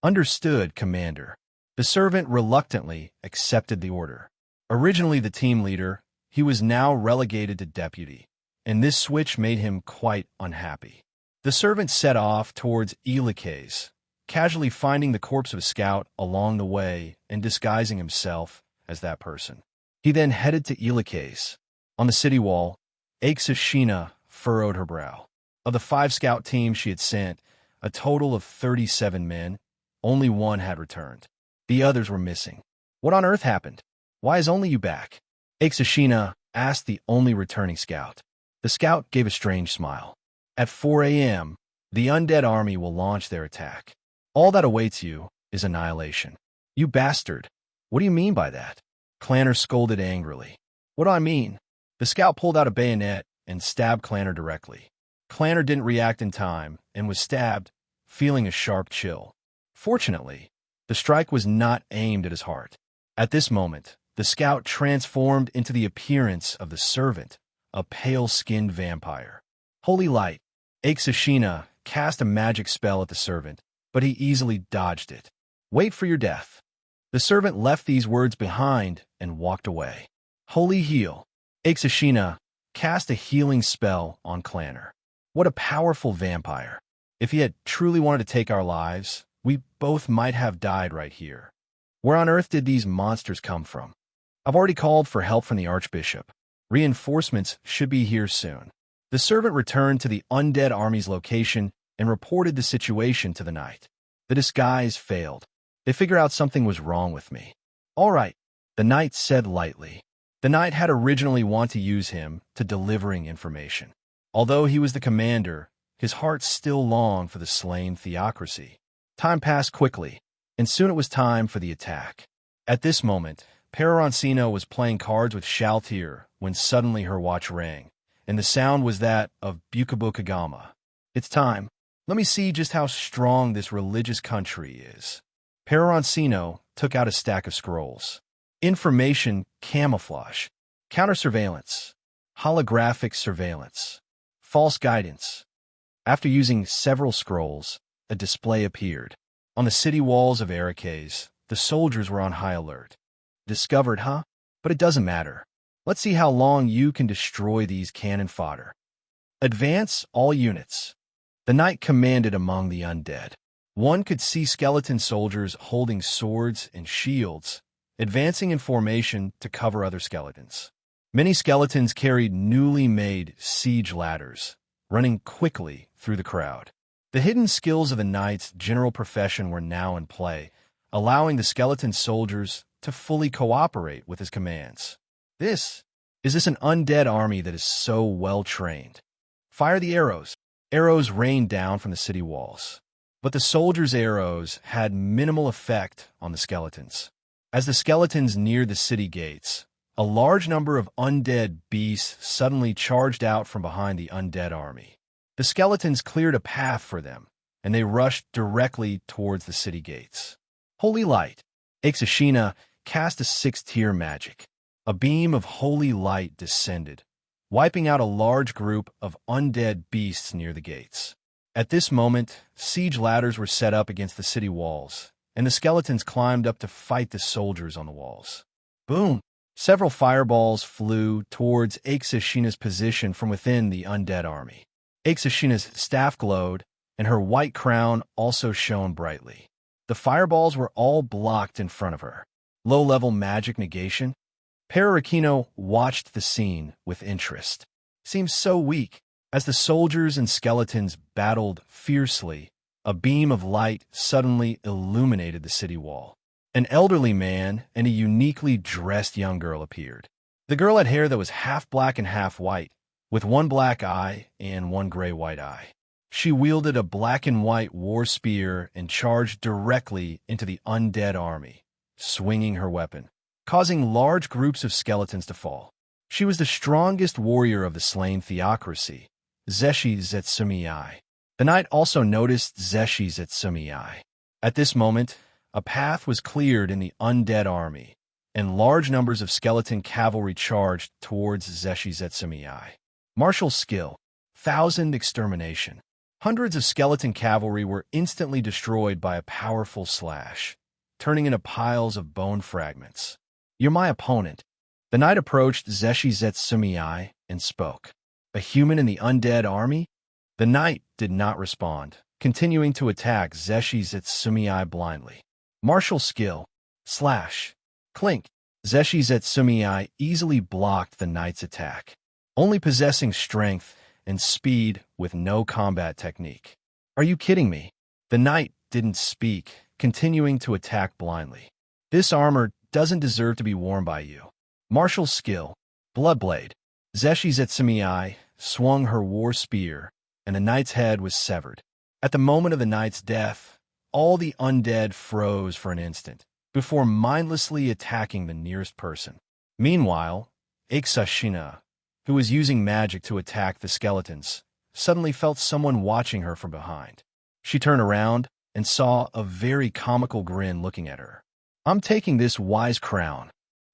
Understood, Commander. The servant reluctantly accepted the order. Originally the team leader, he was now relegated to deputy, and this switch made him quite unhappy. The servant set off towards Ilikes, casually finding the corpse of a scout along the way and disguising himself as that person. He then headed to Ilikes. On the city wall, Ainz Ooal furrowed her brow. Of the 5 scout teams she had sent, a total of 37 men, only one had returned. The others were missing. What on earth happened? Why is only you back? Ainz Ooal asked the only returning scout. The scout gave a strange smile. At 4 a.m., the undead army will launch their attack. All that awaits you is annihilation. You bastard! What do you mean by that? Clanner scolded angrily. What do I mean? The scout pulled out a bayonet and stabbed Clanner directly. Clanner didn't react in time and was stabbed, feeling a sharp chill. Fortunately, the strike was not aimed at his heart. At this moment, the scout transformed into the appearance of the servant, a pale-skinned vampire. Holy light! Ainz Ooal cast a magic spell at the servant, but he easily dodged it. Wait for your death. The servant left these words behind and walked away. Holy heal! Ainz Ooal cast a healing spell on Clanner. What a powerful vampire. If he had truly wanted to take our lives, we both might have died right here. Where on earth did these monsters come from? I've already called for help from the Archbishop. Reinforcements should be here soon. The servant returned to the undead army's location and reported the situation to the knight. The disguise failed. They figured out something was wrong with me. All right, the knight said lightly. The knight had originally wanted to use him to delivering information. Although he was the commander, his heart still longed for the slain theocracy. Time passed quickly, and soon it was time for the attack. At this moment, Peroroncino was playing cards with Shaltier when suddenly her watch rang, and the sound was that of Bukabu Kagama. It's time. Let me see just how strong this religious country is. Peroroncino took out a stack of scrolls. Information camouflage, counter-surveillance, holographic surveillance, false guidance. After using several scrolls, a display appeared. On the city walls of Ilikes, the soldiers were on high alert. Discovered, huh? But it doesn't matter. Let's see how long you can destroy these cannon fodder. Advance all units. The knight commanded among the undead. One could see skeleton soldiers holding swords and shields, advancing in formation to cover other skeletons. Many skeletons carried newly made siege ladders, running quickly through the crowd. The hidden skills of the knight's general profession were now in play, allowing the skeleton soldiers to fully cooperate with his commands. Is this an undead army that is so well trained? Fire the arrows. Arrows rained down from the city walls. But the soldiers' arrows had minimal effect on the skeletons. As the skeletons neared the city gates, a large number of undead beasts suddenly charged out from behind the undead army. The skeletons cleared a path for them, and they rushed directly towards the city gates. Holy light! Ainz Ooal cast a 6th-tier magic. A beam of holy light descended, wiping out a large group of undead beasts near the gates. At this moment, siege ladders were set up against the city walls, and the skeletons climbed up to fight the soldiers on the walls. Boom! Several fireballs flew towards Ainz position from within the undead army. Ainz staff glowed, and her white crown also shone brightly. The fireballs were all blocked in front of her. Low-level magic negation? Peroroncino watched the scene with interest. Seems so weak. As the soldiers and skeletons battled fiercely, a beam of light suddenly illuminated the city wall. An elderly man and a uniquely dressed young girl appeared. The girl had hair that was half black and half white, with one black eye and one gray-white eye. She wielded a black and white war spear and charged directly into the undead army, swinging her weapon, causing large groups of skeletons to fall. She was the strongest warrior of the slain theocracy, Zeshi-Zetsumi-Eye. The knight also noticed Zeshi-Zetsumi-Eye. At this moment, a path was cleared in the undead army, and large numbers of skeleton cavalry charged towards Zeshi-Zetsumi-Eye. Martial skill, 1,000 extermination. Hundreds of skeleton cavalry were instantly destroyed by a powerful slash, turning into piles of bone fragments. "You're my opponent." The knight approached Zeshi-Zetsumi-Eye and spoke. "A human in the undead army?" The knight did not respond, continuing to attack Zeshi-Zetsumi-Eye blindly. Martial skill, slash, clink. Zeshi-Zetsumi-Eye easily blocked the knight's attack, only possessing strength and speed with no combat technique. "Are you kidding me?" The knight didn't speak, continuing to attack blindly. "This armor doesn't deserve to be worn by you." Martial skill, Bloodblade. Zeshi-Zetsumi-Eye swung her war spear, and the knight's head was severed. At the moment of the knight's death, all the undead froze for an instant, before mindlessly attacking the nearest person. Meanwhile, Ainz, who was using magic to attack the skeletons, suddenly felt someone watching her from behind. She turned around and saw a very comical grin looking at her. "I'm taking this wise crown."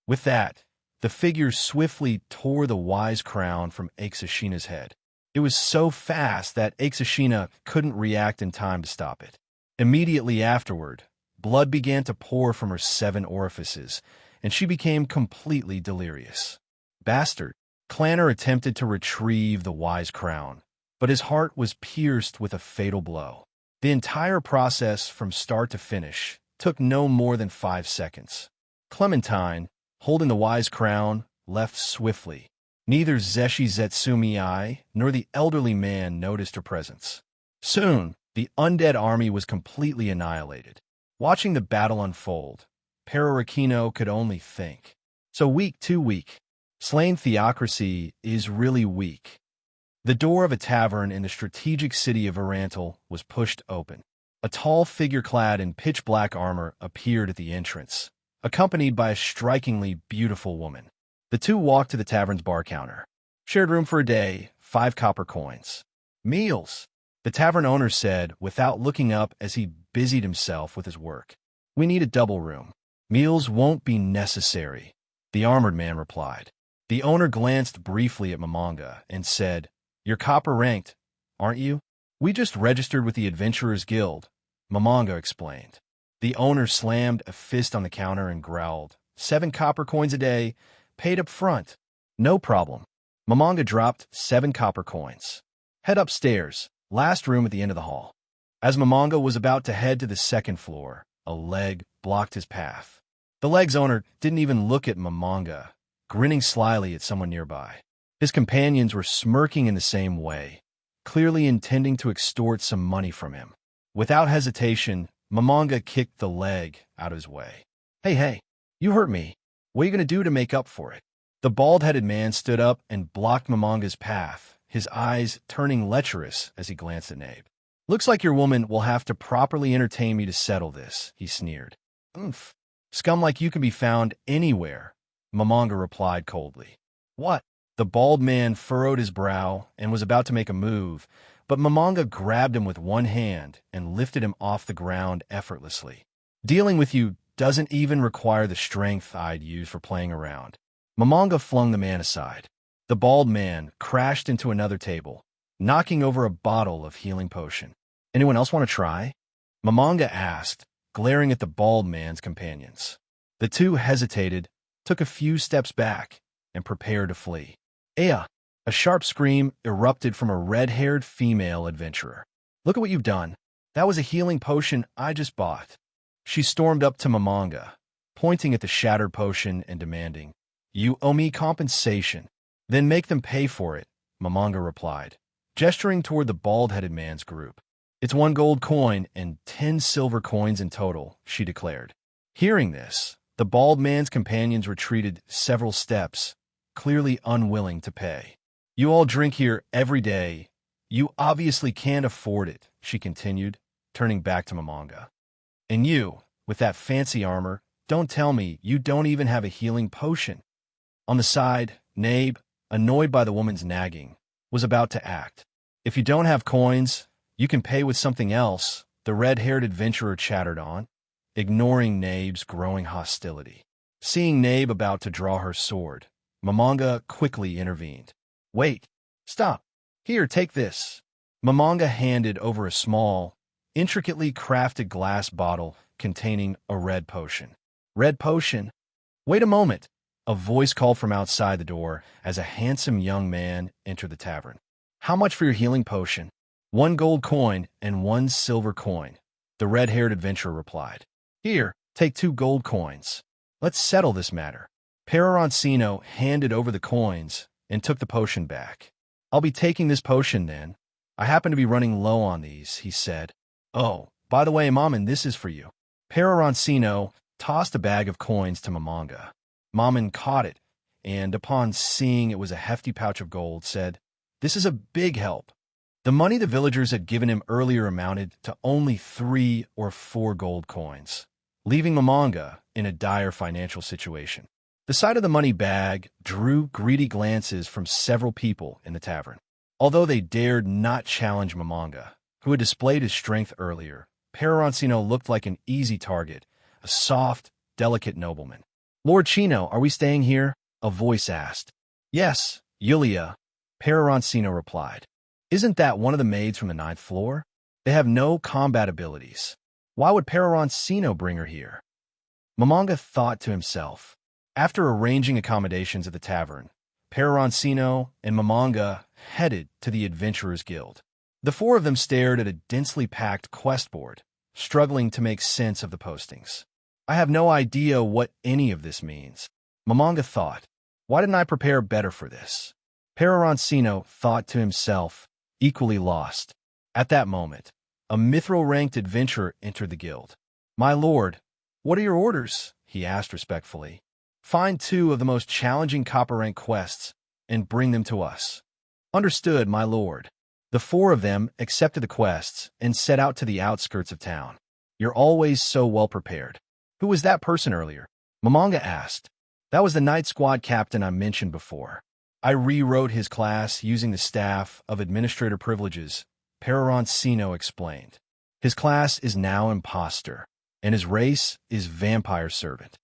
With that, the figure swiftly tore the wise crown from Ainz's head. It was so fast that Ainz couldn't react in time to stop it. Immediately afterward, blood began to pour from her 7 orifices, and she became completely delirious. Bastard! Clanner attempted to retrieve the wise crown, but his heart was pierced with a fatal blow. The entire process from start to finish took no more than 5 seconds. Clementine, holding the wise crown, left swiftly. Neither Zeshi-Zetsumi-Eye nor the elderly man noticed her presence. Soon, the undead army was completely annihilated. Watching the battle unfold, Peroroncino could only think. So weak, too weak. Slain theocracy is really weak. The door of a tavern in the strategic city of Arantel was pushed open. A tall figure clad in pitch-black armor appeared at the entrance, accompanied by a strikingly beautiful woman. The two walked to the tavern's bar counter. "Shared room for a day, 5 copper coins. Meals," the tavern owner said without looking up as he busied himself with his work. "We need a double room." "Meals won't be necessary," the armored man replied. The owner glanced briefly at Momonga and said, "You're copper ranked, aren't you?" "We just registered with the Adventurers Guild," Momonga explained. The owner slammed a fist on the counter and growled, 7 copper coins a day, paid up front." "No problem." Momonga dropped 7 copper coins. "Head upstairs, last room at the end of the hall." As Momonga was about to head to the 2nd floor, a leg blocked his path. The leg's owner didn't even look at Momonga, grinning slyly at someone nearby. His companions were smirking in the same way, clearly intending to extort some money from him. Without hesitation, Momonga kicked the leg out of his way. Hey, you hurt me. What are you going to do to make up for it?" The bald-headed man stood up and blocked Momonga's path, his eyes turning lecherous as he glanced at Nabe. "Looks like your woman will have to properly entertain me to settle this," he sneered. "Oomph. Scum like you can be found anywhere," Momonga replied coldly. "What?" The bald man furrowed his brow and was about to make a move, but Momonga grabbed him with one hand and lifted him off the ground effortlessly. "Dealing with you doesn't even require the strength I'd use for playing around." Momonga flung the man aside. The bald man crashed into another table, knocking over a bottle of healing potion. Anyone else want to try? Mamanga asked, glaring at the bald man's companions. The two hesitated, took a few steps back, and prepared to flee. Aya! A sharp scream erupted from a red-haired female adventurer. Look at what you've done. That was a healing potion I just bought. She stormed up to Mamanga, pointing at the shattered potion and demanding, "You owe me compensation." "Then make them pay for it," Mamanga replied, gesturing toward the bald-headed man's group. "It's 1 gold coin and 10 silver coins in total," she declared. Hearing this, the bald man's companions retreated several steps, clearly unwilling to pay. "You all drink here every day. You obviously can't afford it," she continued, turning back to Mamanga. "And you, with that fancy armor, don't tell me you don't even have a healing potion." On the side, Nabe, annoyed by the woman's nagging, was about to act. "If you don't have coins, you can pay with something else," the red-haired adventurer chattered on, ignoring Nabe's growing hostility. Seeing Nabe about to draw her sword, Mamanga quickly intervened. "Wait, stop. Here, take this." Mamanga handed over a small, intricately crafted glass bottle containing a red potion. "Red potion? Wait a moment," a voice called from outside the door as a handsome young man entered the tavern. "How much for your healing potion?" 1 gold coin and 1 silver coin, the red-haired adventurer replied. "Here, take 2 gold coins. Let's settle this matter." Peroroncino handed over the coins and took the potion back. "I'll be taking this potion then. I happen to be running low on these," he said. "Oh, by the way, Maman, this is for you." Peroroncino tossed a bag of coins to Mamanga. Maman caught it, and upon seeing it was a hefty pouch of gold, said, "This is a big help." The money the villagers had given him earlier amounted to only 3 or 4 gold coins, leaving Mamanga in a dire financial situation. The sight of the money bag drew greedy glances from several people in the tavern. Although they dared not challenge Mamanga, who had displayed his strength earlier, Peroroncino looked like an easy target, a soft, delicate nobleman. "Lord Chino, are we staying here?" a voice asked. "Yes, Yulia," Peroroncino replied. "Isn't that one of the maids from the 9th floor? They have no combat abilities. Why would Peroroncino bring her here?" Mamanga thought to himself. After arranging accommodations at the tavern, Peroroncino and Mamanga headed to the Adventurers Guild. The 4 of them stared at a densely packed quest board, struggling to make sense of the postings. "I have no idea what any of this means," Mamanga thought. "Why didn't I prepare better for this?" Peroroncino thought to himself, equally lost. At that moment, a mithril-ranked adventurer entered the guild. "My lord, what are your orders?" he asked respectfully. "Find 2 of the most challenging copper-rank quests and bring them to us." "Understood, my lord." The 4 of them accepted the quests and set out to the outskirts of town. "You're always so well prepared." "Who was that person earlier?" Mamanga asked. "That was the night squad captain I mentioned before. I rewrote his class using the staff of administrator privileges," Peroroncino explained. "His class is now imposter, and his race is vampire servant.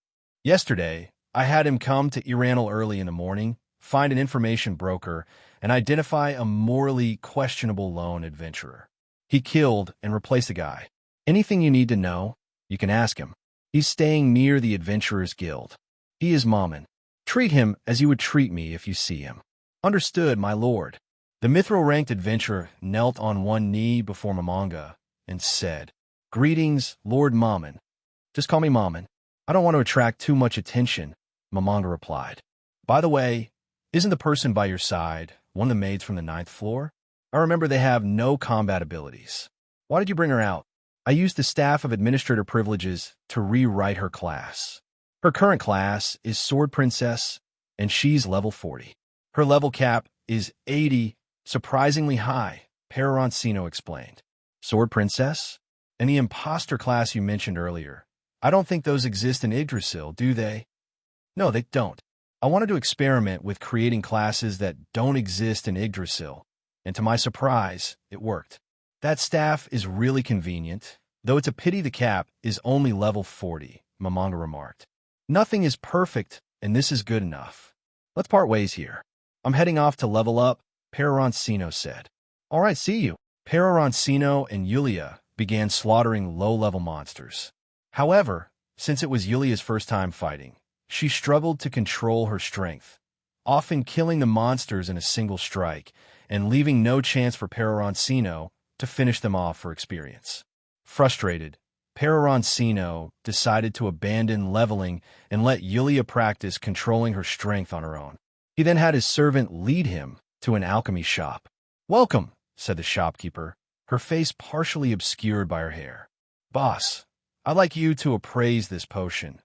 Yesterday, I had him come to Iranil early in the morning, find an information broker, and identify a morally questionable lone adventurer. He killed and replaced the guy. Anything you need to know, you can ask him. He's staying near the Adventurers Guild. He is Maman. Treat him as you would treat me if you see him." "Understood, my lord." The mithril-ranked adventurer knelt on one knee before Mamanga and said, "Greetings, Lord Maman. Just call me Maman. I don't want to attract too much attention," Mamanga replied. "By the way, isn't the person by your side one of the maids from the 9th floor? I remember they have no combat abilities. Why did you bring her out?" "I used the staff of administrator privileges to rewrite her class. Her current class is Sword Princess, and she's level 40. Her level cap is 80, surprisingly high," Peroroncino explained. "Sword Princess? And the imposter class you mentioned earlier. I don't think those exist in Yggdrasil, do they?" "No, they don't. I wanted to experiment with creating classes that don't exist in Yggdrasil, and to my surprise, it worked. That staff is really convenient, though it's a pity the cap is only level 40, Mamanga remarked. "Nothing is perfect, and this is good enough. Let's part ways here." I'm heading off to level up, Peroroncino said. All right, see you. Peroroncino and Yulia began slaughtering low-level monsters. However, since it was Yulia's first time fighting, she struggled to control her strength, often killing the monsters in a single strike and leaving no chance for Peroroncino to finish them off for experience. Frustrated, Peroroncino decided to abandon leveling and let Yulia practice controlling her strength on her own. He then had his servant lead him to an alchemy shop. "Welcome," said the shopkeeper, her face partially obscured by her hair. "Boss, I'd like you to appraise this potion,"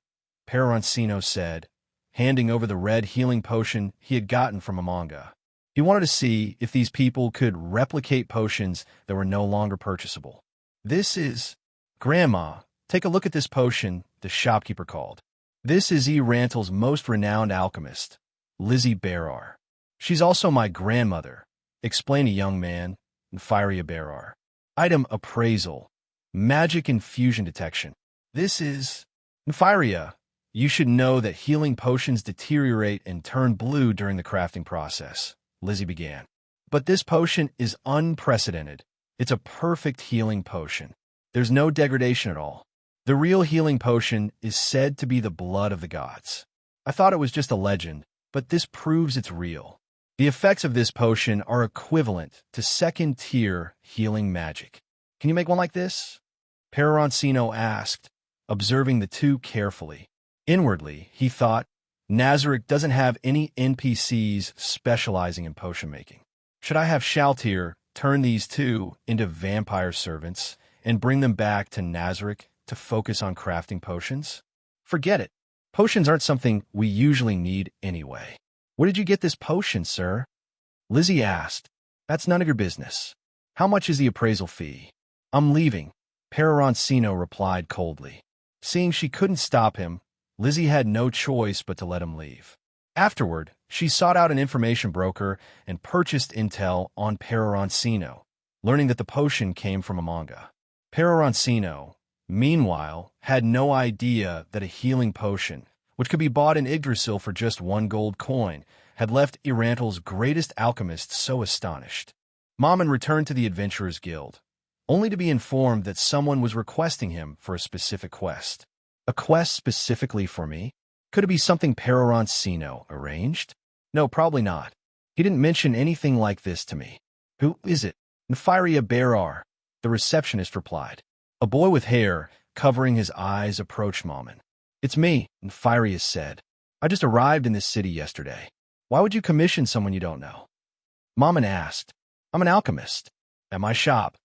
Peroroncino said, handing over the red healing potion he had gotten from a manga. He wanted to see if these people could replicate potions that were no longer purchasable. "This is... Grandma, take a look at this potion," the shopkeeper called. "This is Rantel's most renowned alchemist, Lizzie Berar. She's also my grandmother," explained a young man, Nephiria Berar. "Item appraisal. Magic infusion detection. This is... Nephiria, you should know that healing potions deteriorate and turn blue during the crafting process," Lizzie began. "But this potion is unprecedented. It's a perfect healing potion. There's no degradation at all. The real healing potion is said to be the blood of the gods. I thought it was just a legend, but this proves it's real. The effects of this potion are equivalent to second-tier healing magic. Can you make one like this?" Peroroncino asked, observing the two carefully. Inwardly, he thought, Nazarick doesn't have any NPCs specializing in potion making. Should I have Shaltier turn these two into vampire servants and bring them back to Nazarick to focus on crafting potions? Forget it. Potions aren't something we usually need anyway. "Where did you get this potion, sir?" Lizzie asked. "That's none of your business. How much is the appraisal fee?" "I'm leaving," Peroroncino replied coldly. Seeing she couldn't stop him, Lizzie had no choice but to let him leave. Afterward, she sought out an information broker and purchased intel on Peroroncino, learning that the potion came from a manga. Peroroncino, meanwhile, had no idea that a healing potion, which could be bought in Yggdrasil for just 1 gold coin, had left Rantel's greatest alchemist so astonished. Mammon returned to the Adventurers Guild, only to be informed that someone was requesting him for a specific quest. A quest specifically for me? Could it be something Peroroncino arranged? No, probably not. He didn't mention anything like this to me. "Who is it?" "Nephiria Berar," the receptionist replied. A boy with hair covering his eyes approached Mammon. "It's me," Nephiria said. "I just arrived in this city yesterday. Why would you commission someone you don't know?" Mammon asked. "I'm an alchemist. At my shop,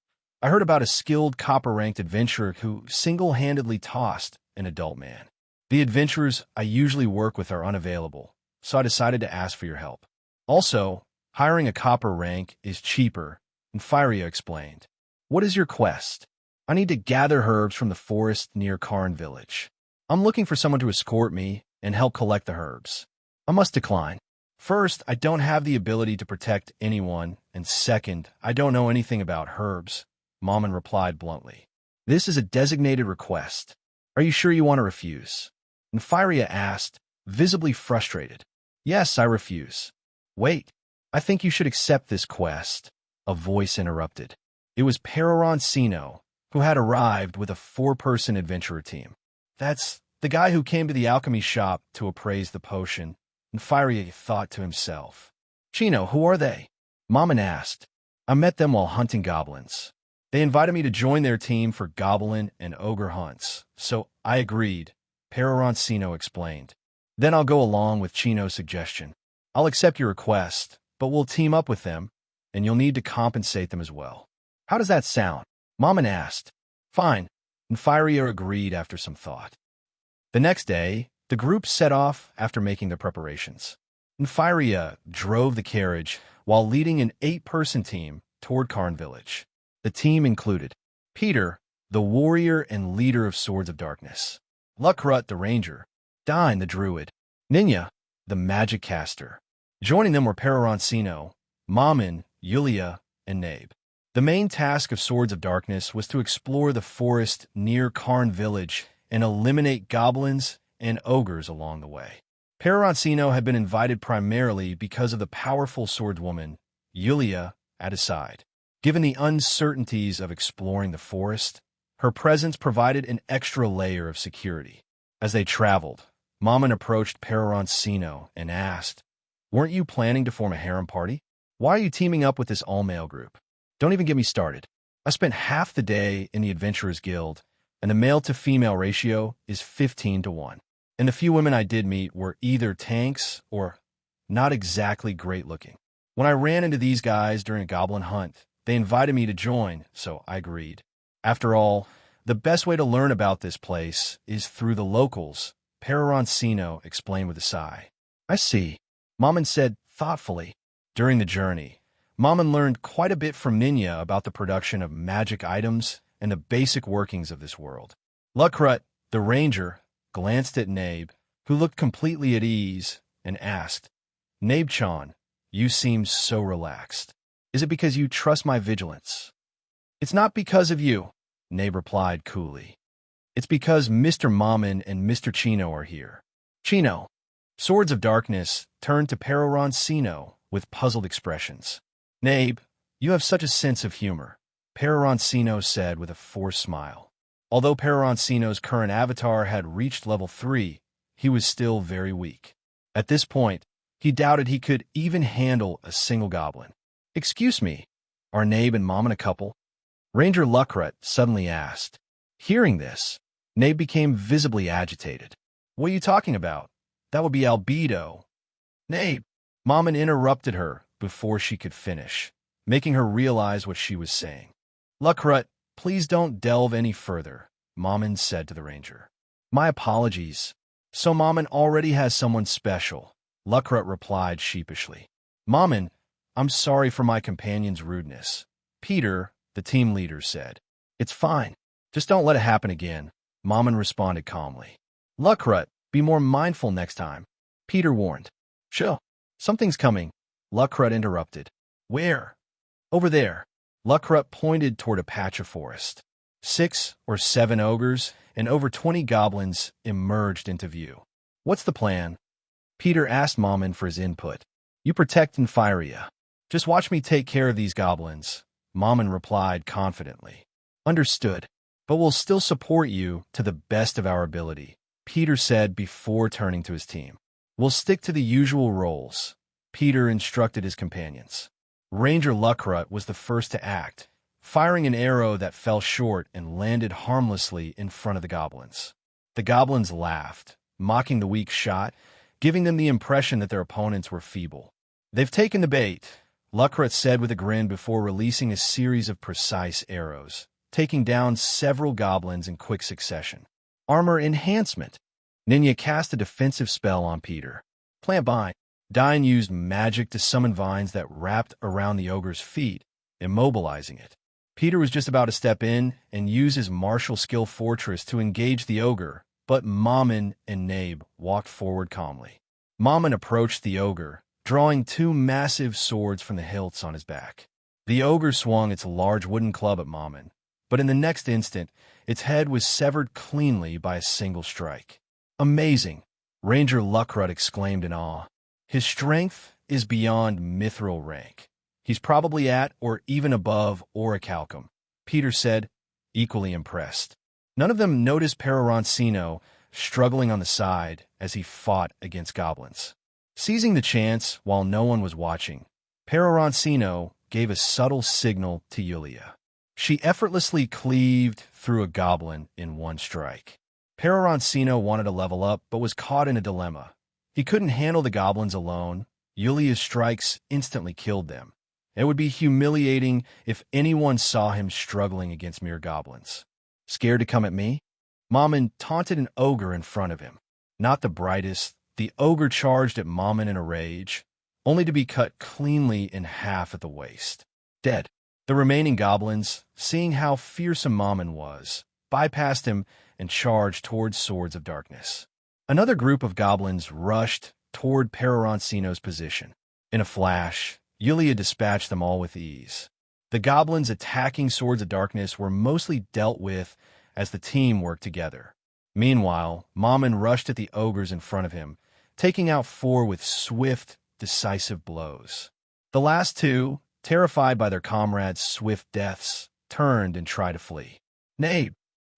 I heard about a skilled copper-ranked adventurer who single-handedly tossed an adult man. The adventurers I usually work with are unavailable, so I decided to ask for your help. Also, hiring a copper rank is cheaper," Nephiria explained. "What is your quest?" "I need to gather herbs from the forest near Karn village. I'm looking for someone to escort me and help collect the herbs. I must decline. First, I don't have the ability to protect anyone, and second, I don't know anything about herbs," Mammon replied bluntly. "This is a designated request. Are you sure you want to refuse?" Nephiria asked, visibly frustrated. "Yes, I refuse." "Wait, I think you should accept this quest," a voice interrupted. It was Peroroncino, who had arrived with a 4-person adventurer team. "That's the guy who came to the alchemy shop to appraise the potion," Nephiria thought to himself. "Chino, who are they?" Mammon asked. "I met them while hunting goblins. They invited me to join their team for goblin and ogre hunts, so I agreed," Peroroncino explained. "Then I'll go along with Chino's suggestion. I'll accept your request, but we'll team up with them, and you'll need to compensate them as well." "How does that sound?" Mammon asked. "Fine," Nephiria agreed after some thought. The next day, the group set off after making their preparations. Nephiria drove the carriage while leading an 8-person team toward Karn village. The team included Peter, the warrior and leader of Swords of Darkness; Luckrut, the ranger; Dine, the druid; Ninya, the magic caster. Joining them were Peroroncino, Mammon, Yulia, and Nabe. The main task of Swords of Darkness was to explore the forest near Karn village and eliminate goblins and ogres along the way. Peroroncino had been invited primarily because of the powerful swordswoman, Yulia, at his side. Given the uncertainties of exploring the forest, her presence provided an extra layer of security. As they traveled, Mammon approached Peroroncino and asked, "Weren't you planning to form a harem party? Why are you teaming up with this all-male group? Don't even get me started. I spent half the day in the Adventurers Guild, and the male-to-female ratio is 15-1. And the few women I did meet were either tanks or not exactly great-looking. When I ran into these guys during a goblin hunt, they invited me to join, so I agreed. After all, the best way to learn about this place is through the locals," Peroroncino explained with a sigh. "I see," Mammon said thoughtfully. During the journey, Mammon learned quite a bit from Ninya about the production of magic items and the basic workings of this world. Luckrut, the ranger, glanced at Nabe, who looked completely at ease, and asked, "Nabe-chan, you seem so relaxed. Is it because you trust my vigilance?" "It's not because of you," Nabe replied coolly. "It's because Mr. Mammon and Mr. Chino are here." Chino. Swords of Darkness turned to Peroroncino with puzzled expressions. "Nabe, you have such a sense of humor," Peroroncino said with a forced smile. Although Peroroncino's current avatar had reached level 3, he was still very weak. At this point, he doubted he could even handle a single goblin. "Excuse me, are Nabe and Mammon a couple?" Ranger Luckrut suddenly asked. Hearing this, Nabe became visibly agitated. "What are you talking about? That would be albedo." "Nabe," Mammon interrupted her before she could finish, making her realize what she was saying. "Luckrut, please don't delve any further," Mammon said to the ranger. "My apologies. So Mammon already has someone special," Luckrut replied sheepishly. "Mammon, I'm sorry for my companion's rudeness," Peter, the team leader, said. "It's fine. Just don't let it happen again," Mammon responded calmly. "Luckrut, be more mindful next time," Peter warned. "Sure. Something's coming," Luckrut interrupted. "Where?" "Over there." Luckrut pointed toward a patch of forest. 6 or 7 ogres and over 20 goblins emerged into view. "What's the plan?" Peter asked Mammon for his input. "You protect Infiria. Just watch me take care of these goblins," Mammon replied confidently. "Understood. But we'll still support you to the best of our ability," Peter said before turning to his team. "We'll stick to the usual roles," Peter instructed his companions. Ranger Luckrut was the first to act, firing an arrow that fell short and landed harmlessly in front of the goblins. The goblins laughed, mocking the weak shot, giving them the impression that their opponents were feeble. "They've taken the bait," Luckrut said with a grin before releasing a series of precise arrows, taking down several goblins in quick succession. "Armor enhancement." Ninya cast a defensive spell on Peter. "Plant bind." Dine used magic to summon vines that wrapped around the ogre's feet, immobilizing it. Peter was just about to step in and use his martial skill fortress to engage the ogre, but Mammon and Nabe walked forward calmly. Mammon approached the ogre, drawing 2 massive swords from the hilts on his back. The ogre swung its large wooden club at Mammon, but in the next instant, its head was severed cleanly by a single strike. "Amazing!" Ranger Luckrut exclaimed in awe. "His strength is beyond mithril rank. He's probably at or even above Orichalcum," Peter said, equally impressed. None of them noticed Peroroncino struggling on the side as he fought against goblins. Seizing the chance while no one was watching, Peroroncino gave a subtle signal to Yulia. She effortlessly cleaved through a goblin in one strike. Peroroncino wanted to level up, but was caught in a dilemma. He couldn't handle the goblins alone. Yulia's strikes instantly killed them. It would be humiliating if anyone saw him struggling against mere goblins. "Scared to come at me?" Mammon taunted an ogre in front of him. Not the brightest, the ogre charged at Mammon in a rage, only to be cut cleanly in half at the waist. Dead. The remaining goblins, seeing how fearsome Mammon was, bypassed him and charged towards Swords of Darkness. Another group of goblins rushed toward Peroroncino's position. In a flash, Yulia dispatched them all with ease. The goblins attacking Swords of Darkness were mostly dealt with as the team worked together. Meanwhile, Mammon rushed at the ogres in front of him, taking out 4 with swift, decisive blows. The last 2, terrified by their comrades' swift deaths, turned and tried to flee. Nabe!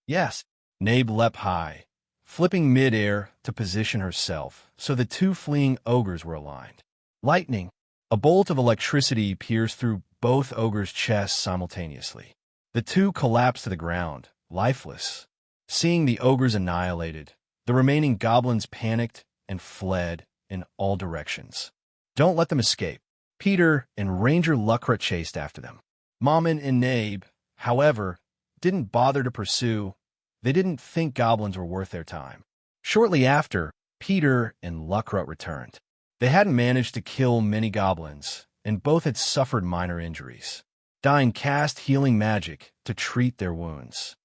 Yes! Nabe leapt high, flipping mid-air to position herself so the 2 fleeing ogres were aligned. Lightning! A bolt of electricity pierced through both ogres' chests simultaneously. The 2 collapsed to the ground, lifeless. Seeing the ogres annihilated, the remaining goblins panicked and fled in all directions. Don't let them escape. Peter and Ranger Luckrut chased after them. Mammon and Nabe, however, didn't bother to pursue. They didn't think goblins were worth their time. Shortly after, Peter and Luckrut returned. They hadn't managed to kill many goblins, and both had suffered minor injuries. Dying cast healing magic to treat their wounds.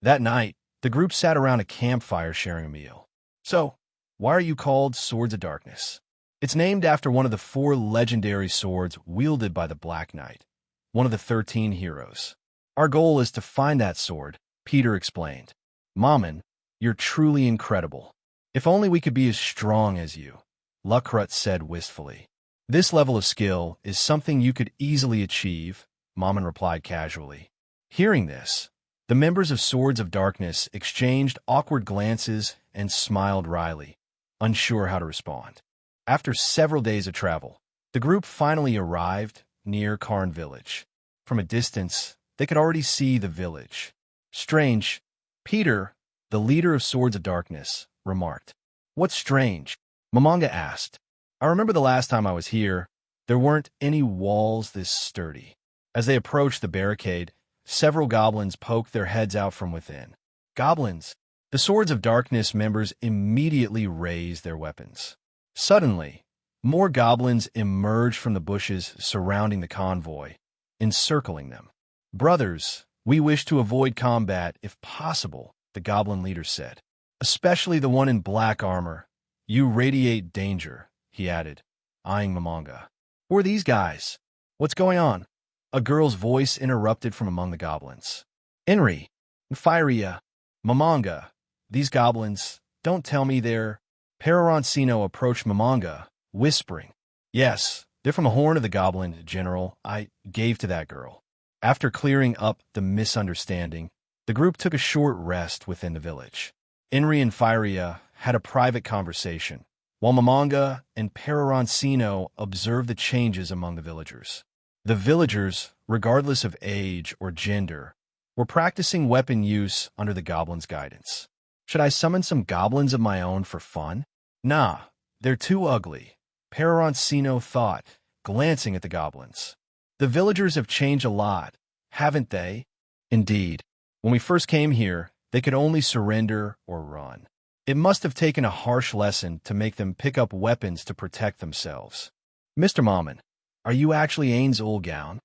That night, the group sat around a campfire sharing a meal. So, why are you called Swords of Darkness? It's named after one of the 4 legendary swords wielded by the Black Knight, one of the 13 heroes. Our goal is to find that sword, Peter explained. Mammon, you're truly incredible. If only we could be as strong as you, Luckrut said wistfully. This level of skill is something you could easily achieve, Mammon replied casually. Hearing this, the members of Swords of Darkness exchanged awkward glances and smiled wryly, unsure how to respond. After several days of travel, the group finally arrived near Karn village. From a distance, they could already see the village. Strange, Peter, the leader of Swords of Darkness, remarked. What's strange? Mamanga asked. I remember the last time I was here, there weren't any walls this sturdy. As they approached the barricade, several goblins poked their heads out from within. Goblins! The Swords of Darkness members immediately raised their weapons. Suddenly, more goblins emerged from the bushes surrounding the convoy, encircling them. Brothers, we wish to avoid combat if possible, the goblin leader said. Especially the one in black armor. You radiate danger, he added, eyeing Mamanga. Who are these guys? What's going on? A girl's voice interrupted from among the goblins. Inri, Firia, Mamanga, these goblins, don't tell me they're... Peroroncino approached Mamanga, whispering. Yes, they're from the Horn of the Goblin, General. I gave to that girl. After clearing up the misunderstanding, the group took a short rest within the village. Inri and Firia had a private conversation, while Mamanga and Peroroncino observed the changes among the villagers. The villagers, regardless of age or gender, were practicing weapon use under the goblins' guidance. Should I summon some goblins of my own for fun? Nah, they're too ugly, Peroroncino thought, glancing at the goblins. The villagers have changed a lot, haven't they? Indeed. When we first came here, they could only surrender or run. It must have taken a harsh lesson to make them pick up weapons to protect themselves. Mr. Mammon, are you actually Ainz Ooal Gown?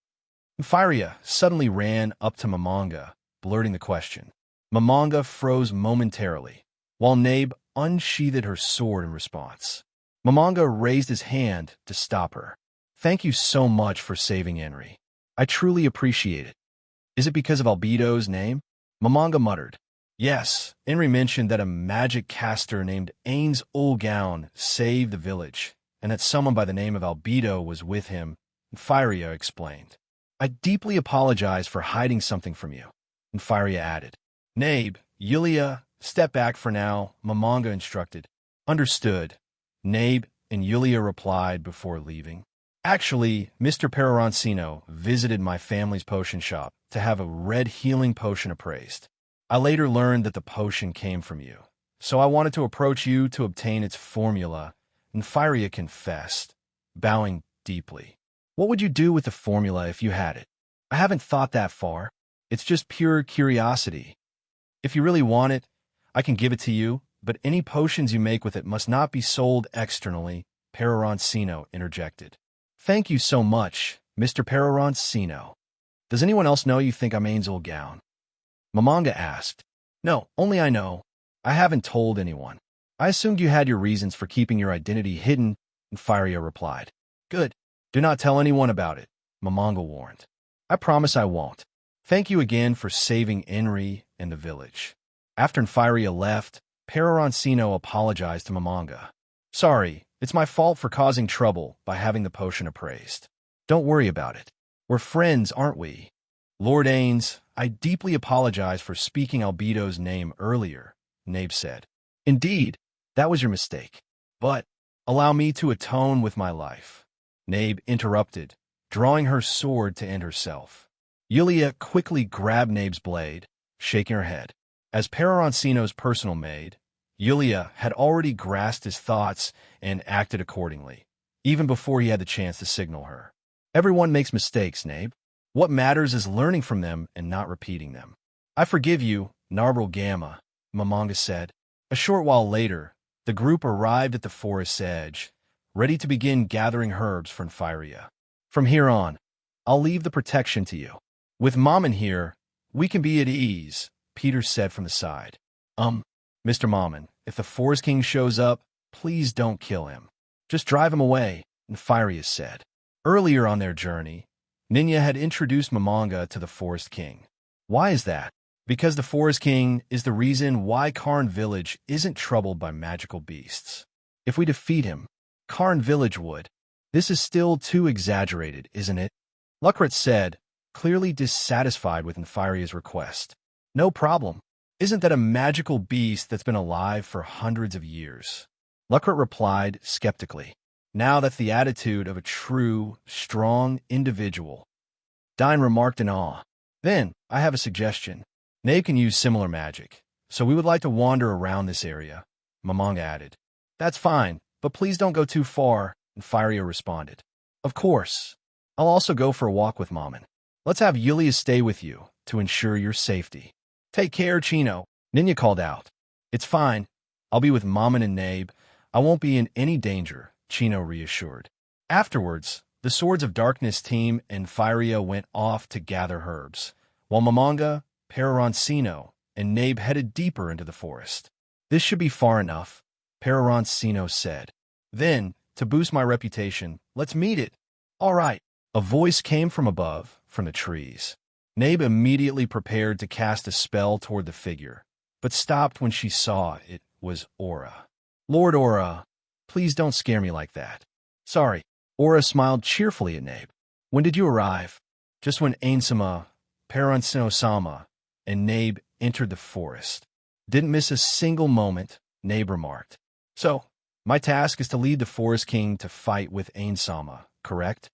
Firia suddenly ran up to Mamanga, blurting the question. Mamanga froze momentarily, while Nabe unsheathed her sword in response. Mamanga raised his hand to stop her. Thank you so much for saving Inri. I truly appreciate it. Is it because of Albedo's name? Mamanga muttered. Yes, Inri mentioned that a magic caster named Ainz Ooal Gown saved the village, and that someone by the name of Albedo was with him, Firia explained. I deeply apologize for hiding something from you, and Firia added. Nabe, Yulia, step back for now, Mamanga instructed. Understood. Nabe and Yulia replied before leaving. Actually, Mr. Peroroncino visited my family's potion shop to have a red healing potion appraised. I later learned that the potion came from you, so I wanted to approach you to obtain its formula, and Firia confessed, bowing deeply. What would you do with the formula if you had it? I haven't thought that far. It's just pure curiosity. If you really want it, I can give it to you, but any potions you make with it must not be sold externally, Peroroncino interjected. Thank you so much, Mr. Peroroncino. Does anyone else know you think I'm Ainz Ooal Gown? Mamanga asked. No, only I know. I haven't told anyone. I assumed you had your reasons for keeping your identity hidden, and Firia replied. Good. Do not tell anyone about it, Mamanga warned. I promise I won't. Thank you again for saving Inri and the village. After Firia left, Peroroncino apologized to Mamanga. Sorry, it's my fault for causing trouble by having the potion appraised. Don't worry about it. We're friends, aren't we? Lord Ainz, I deeply apologize for speaking Albedo's name earlier, Nabe said. Indeed, that was your mistake. But allow me to atone with my life. Nabe interrupted, drawing her sword to end herself. Yulia quickly grabbed Nabe's blade, shaking her head. As Peroroncino's personal maid, Yulia had already grasped his thoughts and acted accordingly, even before he had the chance to signal her. Everyone makes mistakes, Nabe. What matters is learning from them and not repeating them. I forgive you, Narbral Gamma, Mamanga said. A short while later, the group arrived at the forest's edge, ready to begin gathering herbs for Infiria. From here on, I'll leave the protection to you. With Mammon here, we can be at ease, Peter said from the side. Mr. Mammon, if the Forest King shows up, please don't kill him. Just drive him away, Infiria said. Earlier on their journey, Ninya had introduced Mamanga to the Forest King. Why is that? Because the Forest King is the reason why Karn Village isn't troubled by magical beasts. If we defeat him, Karn Village would. This is still too exaggerated, isn't it? Lucret said, clearly dissatisfied with Infiria's request. No problem. Isn't that a magical beast that's been alive for hundreds of years? Lucret replied skeptically. Now that's the attitude of a true, strong individual. Dine remarked in awe. Then, I have a suggestion. Nabe can use similar magic, so we would like to wander around this area, Mamanga added. That's fine, but please don't go too far, Infiria responded. Of course. I'll also go for a walk with Mammon. Let's have Yulia stay with you to ensure your safety. Take care, Chino, Ninya called out. It's fine. I'll be with Mammon and Nabe. I won't be in any danger, Chino reassured. Afterwards, the Swords of Darkness team and Infiria went off to gather herbs, while Mamanga, Peroroncino, and Nabe headed deeper into the forest. This should be far enough, Peroroncino said. Then, to boost my reputation, let's meet it. All right. A voice came from above, from the trees. Nabe immediately prepared to cast a spell toward the figure, but stopped when she saw it was Aura. Lord Aura, please don't scare me like that. Sorry. Aura smiled cheerfully at Nabe. When did you arrive? Just when Ainsama, Peroroncino-sama, and Nabe entered the forest. Didn't miss a single moment, Nabe remarked. So, my task is to lead the Forest King to fight with Ainsama, correct?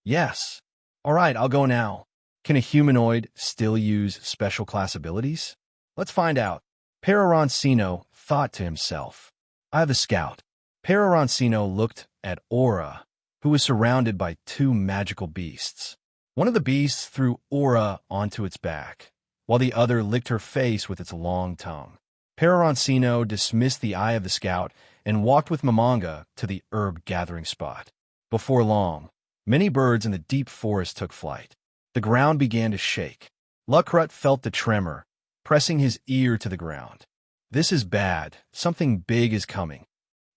Yes. All right, I'll go now. Can a humanoid still use special class abilities? Let's find out. Peroroncino thought to himself. I have a scout. Peroroncino looked at Aura, who was surrounded by two magical beasts. One of the beasts threw Aura onto its back, while the other licked her face with its long tongue. Peroroncino dismissed the eye of the scout and walked with Mamanga to the herb-gathering spot. Before long, many birds in the deep forest took flight. The ground began to shake. Lucret felt the tremor, pressing his ear to the ground. This is bad. Something big is coming.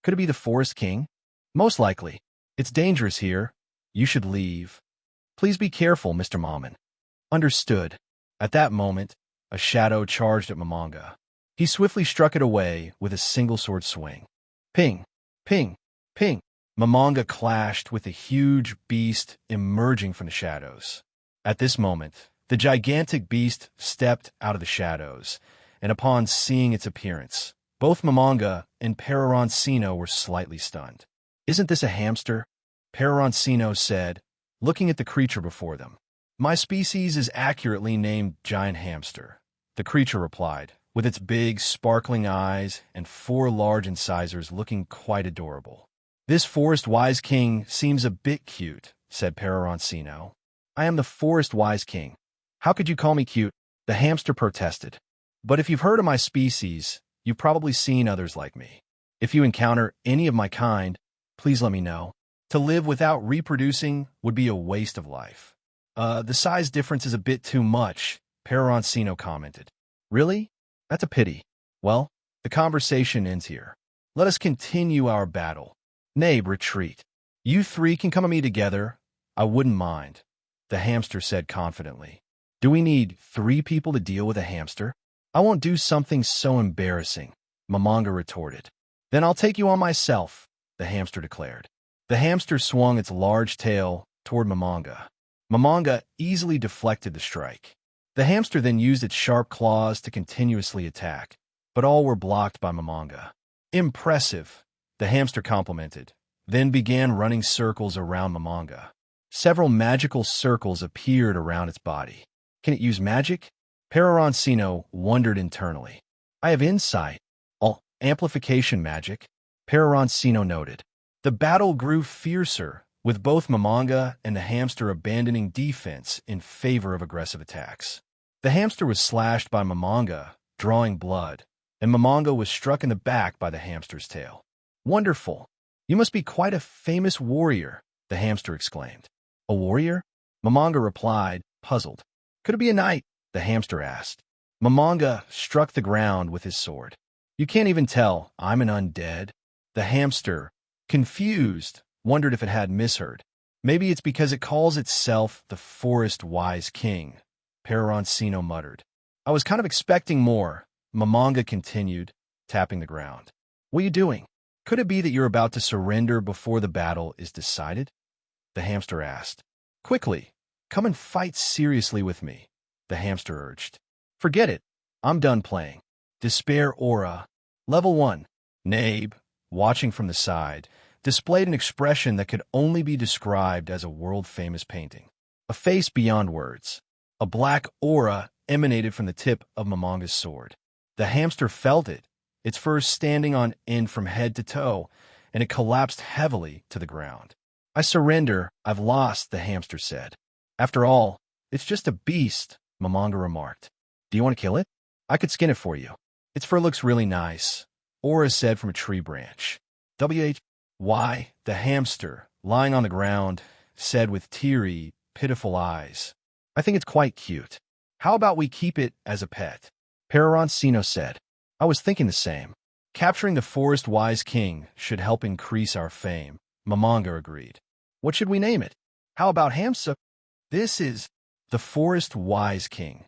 Could it be the Forest King? Most likely. It's dangerous here. You should leave. Please be careful, Mr. Mammon. Understood. At that moment, a shadow charged at Mamanga. He swiftly struck it away with a single sword swing. Ping, ping, ping. Mamanga clashed with a huge beast emerging from the shadows. At this moment, the gigantic beast stepped out of the shadows, and upon seeing its appearance, both Mamanga and Peroroncino were slightly stunned. Isn't this a hamster? Peroroncino said, looking at the creature before them. My species is accurately named giant hamster, the creature replied, with its big, sparkling eyes and 4 large incisors looking quite adorable. This Forest Wise King seems a bit cute, said Peroroncino. I am the Forest Wise King. How could you call me cute? The hamster protested. But if you've heard of my species, you've probably seen others like me. If you encounter any of my kind, please let me know. To live without reproducing would be a waste of life. The size difference is a bit too much, Peroroncino commented. Really? That's a pity. Well, the conversation ends here. Let us continue our battle. Nabe, retreat. You 3 can come to me together. I wouldn't mind, the hamster said confidently. Do we need 3 people to deal with a hamster? I won't do something so embarrassing, Mamanga retorted. Then I'll take you on myself, the hamster declared. The hamster swung its large tail toward Momonga. Momonga easily deflected the strike. The hamster then used its sharp claws to continuously attack, but all were blocked by Momonga. Impressive, the hamster complimented, then began running circles around Momonga. Several magical circles appeared around its body. Can it use magic? Peroroncino wondered internally. I have insight. All amplification magic, Peroroncino noted. The battle grew fiercer, with both Momonga and the hamster abandoning defense in favor of aggressive attacks. The hamster was slashed by Momonga, drawing blood, and Momonga was struck in the back by the hamster's tail. Wonderful! You must be quite a famous warrior, the hamster exclaimed. A warrior? Momonga replied, puzzled. Could it be a knight? The hamster asked. Momonga struck the ground with his sword. You can't even tell I'm an undead. The hamster, confused, wondered if it had misheard. Maybe it's because it calls itself the Forest Wise King, Peroroncino muttered. I was kind of expecting more, Momonga continued, tapping the ground. What are you doing? Could it be that you're about to surrender before the battle is decided? The hamster asked. Quickly, come and fight seriously with me, the hamster urged. Forget it. I'm done playing. Despair Aura. Level 1. Nabe, watching from the side, displayed an expression that could only be described as a world-famous painting. A face beyond words. A black aura emanated from the tip of Momonga's sword. The hamster felt it, its fur standing on end from head to toe, and it collapsed heavily to the ground. I surrender, I've lost, the hamster said. After all, it's just a beast, Momonga remarked. Do you want to kill it? I could skin it for you. Its fur looks really nice, Aura said from a tree branch. Why, the hamster, lying on the ground, said with teary, pitiful eyes. I think it's quite cute. How about we keep it as a pet? Peroroncino said. I was thinking the same. Capturing the Forest Wise King should help increase our fame, Momonga agreed. What should we name it? How about Hamsa? This is the Forest Wise King.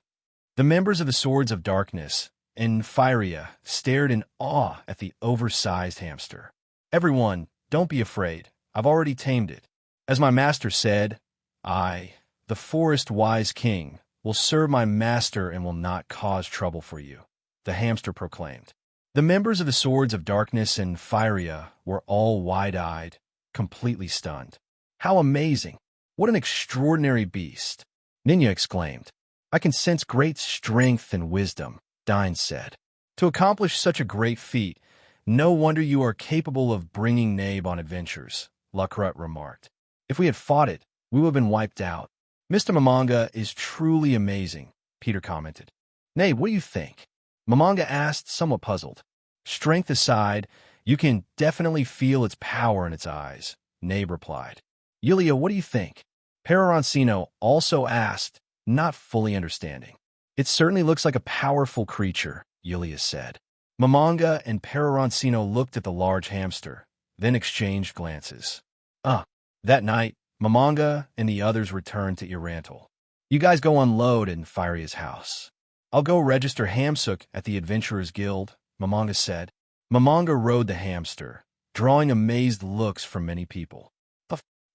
The members of the Swords of Darkness and Fyria stared in awe at the oversized hamster. Everyone, don't be afraid. I've already tamed it. As my master said, I, the Forest Wise King, will serve my master and will not cause trouble for you, the hamster proclaimed. The members of the Swords of Darkness and Fyria were all wide-eyed, completely stunned. How amazing! What an extraordinary beast! Ninya exclaimed. I can sense great strength and wisdom, Ainz said. To accomplish such a great feat, no wonder you are capable of bringing Nabe on adventures, Lukrut remarked. If we had fought it, we would have been wiped out. Mr. Momonga is truly amazing, Peter commented. Nabe, what do you think? Momonga asked, somewhat puzzled. Strength aside, you can definitely feel its power in its eyes, Nabe replied. Yulia, what do you think? Peroroncino also asked, not fully understanding. It certainly looks like a powerful creature, Yulia said. Momonga and Peroroncino looked at the large hamster, then exchanged glances. That night, Momonga and the others returned to Irantal. You guys go unload in Fyria's house. I'll go register Hamsuk at the Adventurers Guild, Momonga said. Momonga rode the hamster, drawing amazed looks from many people.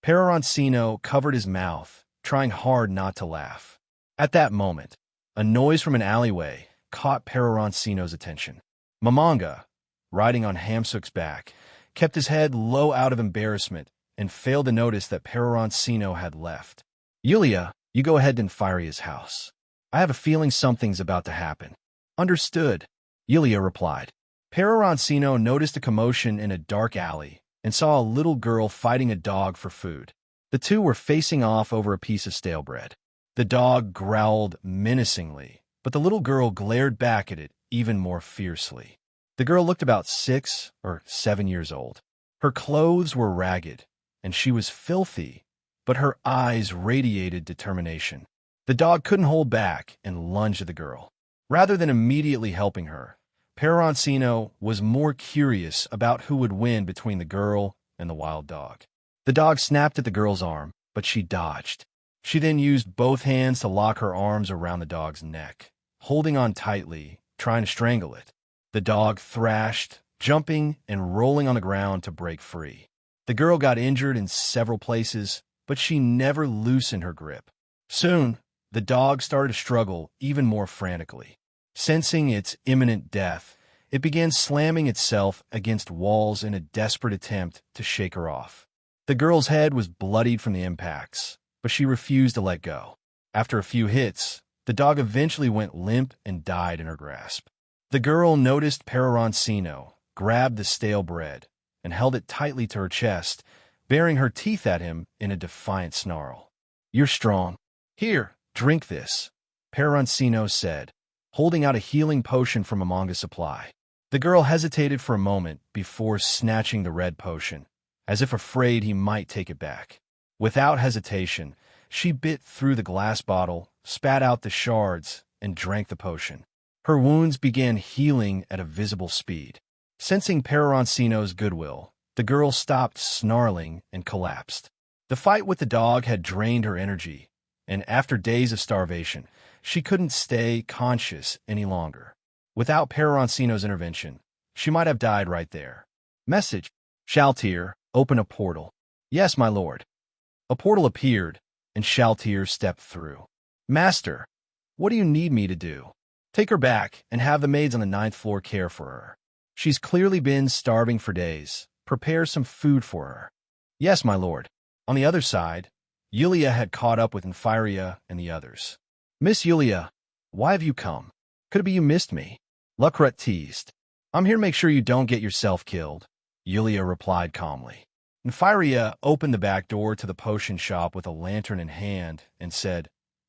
Peroroncino covered his mouth, trying hard not to laugh. At that moment, a noise from an alleyway caught Peroroncino's attention. Momonga, riding on Hamsuk's back, kept his head low out of embarrassment and failed to notice that Peroroncino had left. Yulia, you go ahead to Fyria's house. I have a feeling something's about to happen. Understood, Yulia replied. Peroroncino noticed a commotion in a dark alley and saw a little girl fighting a dog for food. The two were facing off over a piece of stale bread. The dog growled menacingly, but the little girl glared back at it even more fiercely. The girl looked about 6 or 7 years old. Her clothes were ragged, and she was filthy, but her eyes radiated determination. The dog couldn't hold back and lunged at the girl. Rather than immediately helping her, Peroroncino was more curious about who would win between the girl and the wild dog. The dog snapped at the girl's arm, but she dodged. She then used both hands to lock her arms around the dog's neck, holding on tightly, trying to strangle it. The dog thrashed, jumping and rolling on the ground to break free. The girl got injured in several places, but she never loosened her grip. Soon, the dog started to struggle even more frantically. Sensing its imminent death, it began slamming itself against walls in a desperate attempt to shake her off. The girl's head was bloodied from the impacts, but she refused to let go. After a few hits, the dog eventually went limp and died in her grasp. The girl noticed Peroroncino, grabbed the stale bread, and held it tightly to her chest, baring her teeth at him in a defiant snarl. "You're strong. Here, drink this," Peroroncino said, holding out a healing potion from among his supply. The girl hesitated for a moment before snatching the red potion, as if afraid he might take it back. Without hesitation, she bit through the glass bottle, spat out the shards, and drank the potion. Her wounds began healing at a visible speed. Sensing Peroroncino's goodwill, the girl stopped snarling and collapsed. The fight with the dog had drained her energy, and after days of starvation, she couldn't stay conscious any longer. Without Peroroncino's intervention, she might have died right there. Message: Shaltier, open a portal. Yes, my lord. A portal appeared, and Shaltier stepped through. Master, what do you need me to do? Take her back and have the maids on the 9th floor care for her. She's clearly been starving for days. Prepare some food for her. Yes, my lord. On the other side, Yulia had caught up with Infiria and the others. Miss Yulia, why have you come? Could it be you missed me? Lucret teased. I'm here to make sure you don't get yourself killed, Yulia replied calmly. Infiria opened the back door to the potion shop with a lantern in hand and said,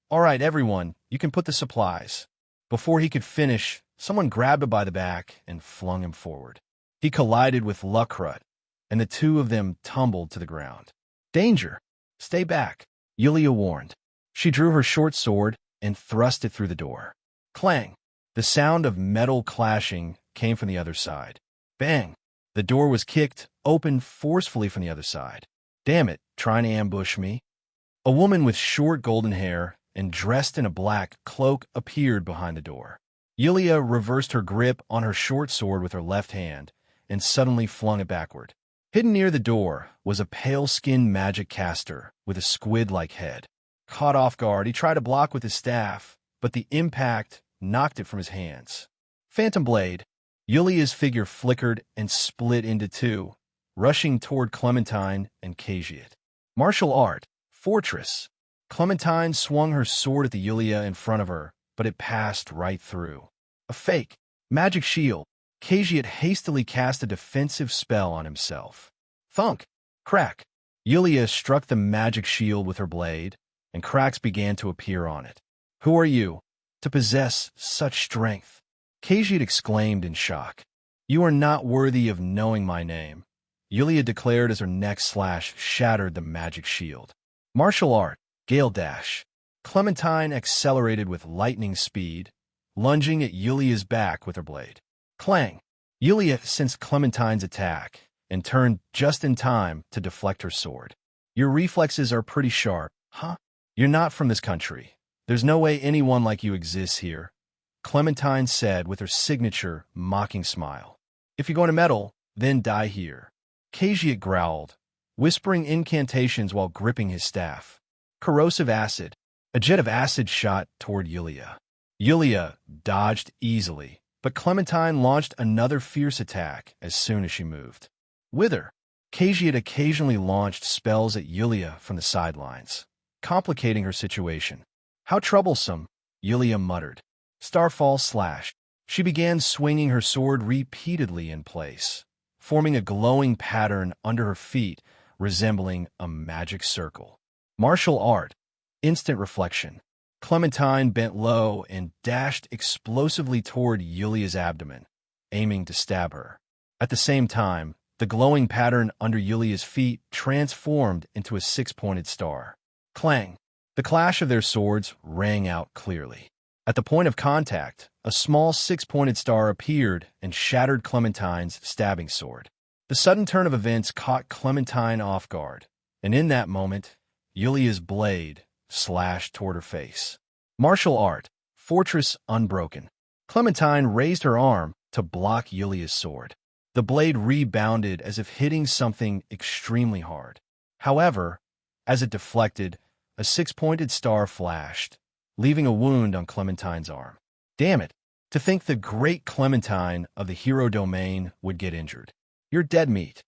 All right, everyone, you can put the supplies. Before he could finish, someone grabbed him by the back and flung him forward. He collided with Lucret, and the two of them tumbled to the ground. Danger! Stay back, Yulia warned. She drew her short sword and thrust it through the door. Clang! The sound of metal clashing came from the other side. Bang! The door was kicked open forcefully from the other side. Damn it, trying to ambush me? A woman with short golden hair and dressed in a black cloak appeared behind the door. Yulia reversed her grip on her short sword with her left hand and suddenly flung it backward. Hidden near the door was a pale-skinned magic caster with a squid-like head. Caught off guard, he tried to block with his staff, but the impact knocked it from his hands. Phantom Blade. Yulia's figure flickered and split into two, rushing toward Clementine and Cagiet. Martial art. Fortress. Clementine swung her sword at the Yulia in front of her, but it passed right through. A fake. Magic shield. Cagiet hastily cast a defensive spell on himself. Thunk. Crack. Yulia struck the magic shield with her blade, and cracks began to appear on it. Who are you, to possess such strength? Cagiet exclaimed in shock. You are not worthy of knowing my name, Yulia declared as her next slash shattered the magic shield. Martial art. Gale Dash. Clementine accelerated with lightning speed, lunging at Yulia's back with her blade. Clang! Yulia sensed Clementine's attack and turned just in time to deflect her sword. Your reflexes are pretty sharp, huh? You're not from this country. There's no way anyone like you exists here, Clementine said with her signature mocking smile. If you're going to meddle, then die here. Cagiet growled, whispering incantations while gripping his staff. Corrosive acid. A jet of acid shot toward Yulia. Yulia dodged easily, but Clementine launched another fierce attack as soon as she moved. Wither. Cagiet occasionally launched spells at Yulia from the sidelines, complicating her situation. How troublesome, Yulia muttered. Starfall slash. She began swinging her sword repeatedly in place, forming a glowing pattern under her feet resembling a magic circle. Martial art. Instant reflection. Clementine bent low and dashed explosively toward Yulia's abdomen, aiming to stab her. At the same time, the glowing pattern under Yulia's feet transformed into a six-pointed star. Clang! The clash of their swords rang out clearly. At the point of contact, a small six-pointed star appeared and shattered Clementine's stabbing sword. The sudden turn of events caught Clementine off guard, and in that moment, Yulia's blade slashed toward her face. Martial art. Fortress unbroken. Clementine raised her arm to block Yulia's sword. The blade rebounded as if hitting something extremely hard. However, as it deflected, a six-pointed star flashed, leaving a wound on Clementine's arm. Damn it, to think the great Clementine of the hero domain would get injured. You're dead meat.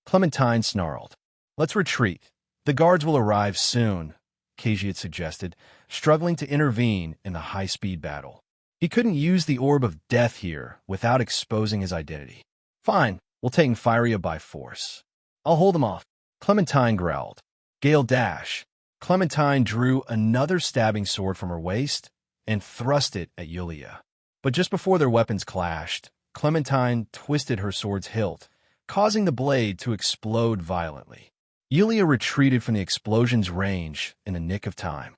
Clementine snarled. Let's retreat. The guards will arrive soon, Khajiit suggested, struggling to intervene in the high-speed battle. He couldn't use the Orb of Death here without exposing his identity. Fine, we'll take Firia by force. I'll hold them off. Clementine growled. Gale dash. Clementine drew another stabbing sword from her waist and thrust it at Yulia. But just before their weapons clashed, Clementine twisted her sword's hilt, causing the blade to explode violently. Yulia retreated from the explosion's range in the nick of time.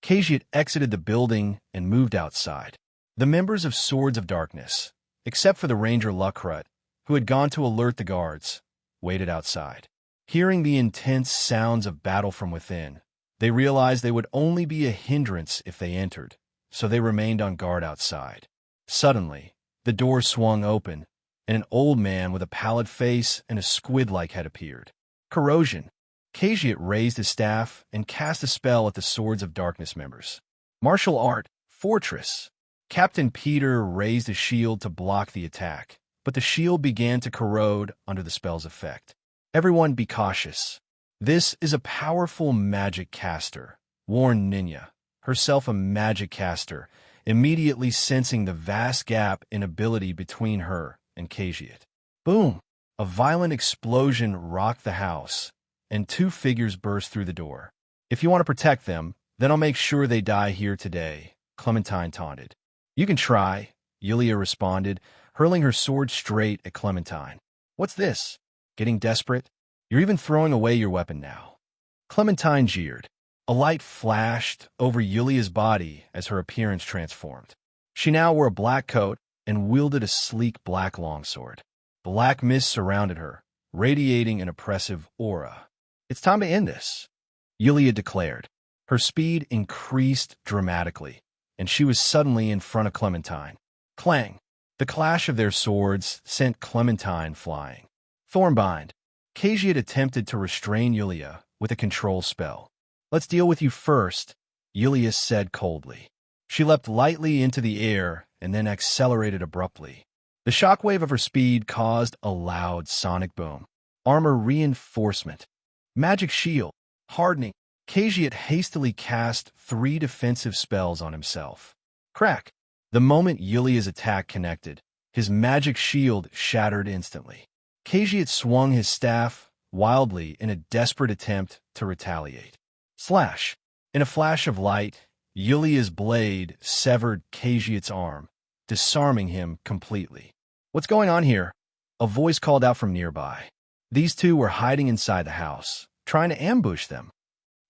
Khajiit exited the building and moved outside. The members of Swords of Darkness, except for the ranger Luckrut, who had gone to alert the guards, waited outside. Hearing the intense sounds of battle from within, they realized they would only be a hindrance if they entered, so they remained on guard outside. Suddenly, the door swung open, and an old man with a pallid face and a squid-like head appeared. Corrosion. Khajiit raised his staff and cast a spell at the Swords of Darkness members. Martial art. Fortress. Captain Peter raised a shield to block the attack, but the shield began to corrode under the spell's effect. Everyone be cautious. This is a powerful magic caster, warned Ninya, herself a magic caster, immediately sensing the vast gap in ability between her and Khajiit. Boom! A violent explosion rocked the house, and two figures burst through the door. If you want to protect them, then I'll make sure they die here today, Clementine taunted. You can try, Yulia responded, hurling her sword straight at Clementine. What's this? Getting desperate? You're even throwing away your weapon now. Clementine jeered. A light flashed over Yulia's body as her appearance transformed. She now wore a black coat and wielded a sleek black longsword. Black mist surrounded her, radiating an oppressive aura. It's time to end this, Yulia declared. Her speed increased dramatically, and she was suddenly in front of Clementine. Clang! The clash of their swords sent Clementine flying. Thornbind. Khajiit attempted to restrain Yulia with a control spell. Let's deal with you first, Yulia said coldly. She leapt lightly into the air and then accelerated abruptly. The shockwave of her speed caused a loud sonic boom. Armor reinforcement. Magic shield. Hardening. Khajiit hastily cast 3 defensive spells on himself. Crack. The moment Yulia's attack connected, his magic shield shattered instantly. Khajiit swung his staff wildly in a desperate attempt to retaliate. Slash! In a flash of light, Yulia's blade severed Khajiit's arm, disarming him completely. What's going on here? A voice called out from nearby. These two were hiding inside the house, trying to ambush them.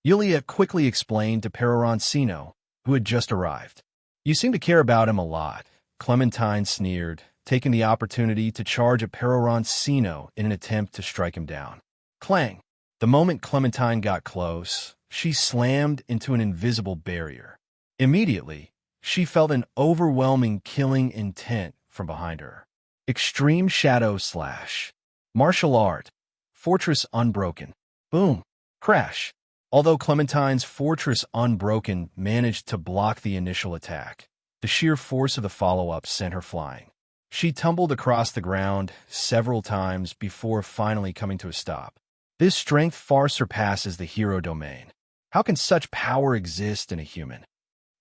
Yulia quickly explained to Peroroncino, who had just arrived. You seem to care about him a lot, Clementine sneered, taking the opportunity to charge at Peroroncino in an attempt to strike him down. Clang! The moment Clementine got close, she slammed into an invisible barrier. Immediately, she felt an overwhelming killing intent from behind her. Extreme Shadow Slash. Martial Art. Fortress Unbroken. Boom. Crash. Although Clementine's Fortress Unbroken managed to block the initial attack, the sheer force of the follow-up sent her flying. She tumbled across the ground several times before finally coming to a stop. This strength far surpasses the hero domain. How can such power exist in a human?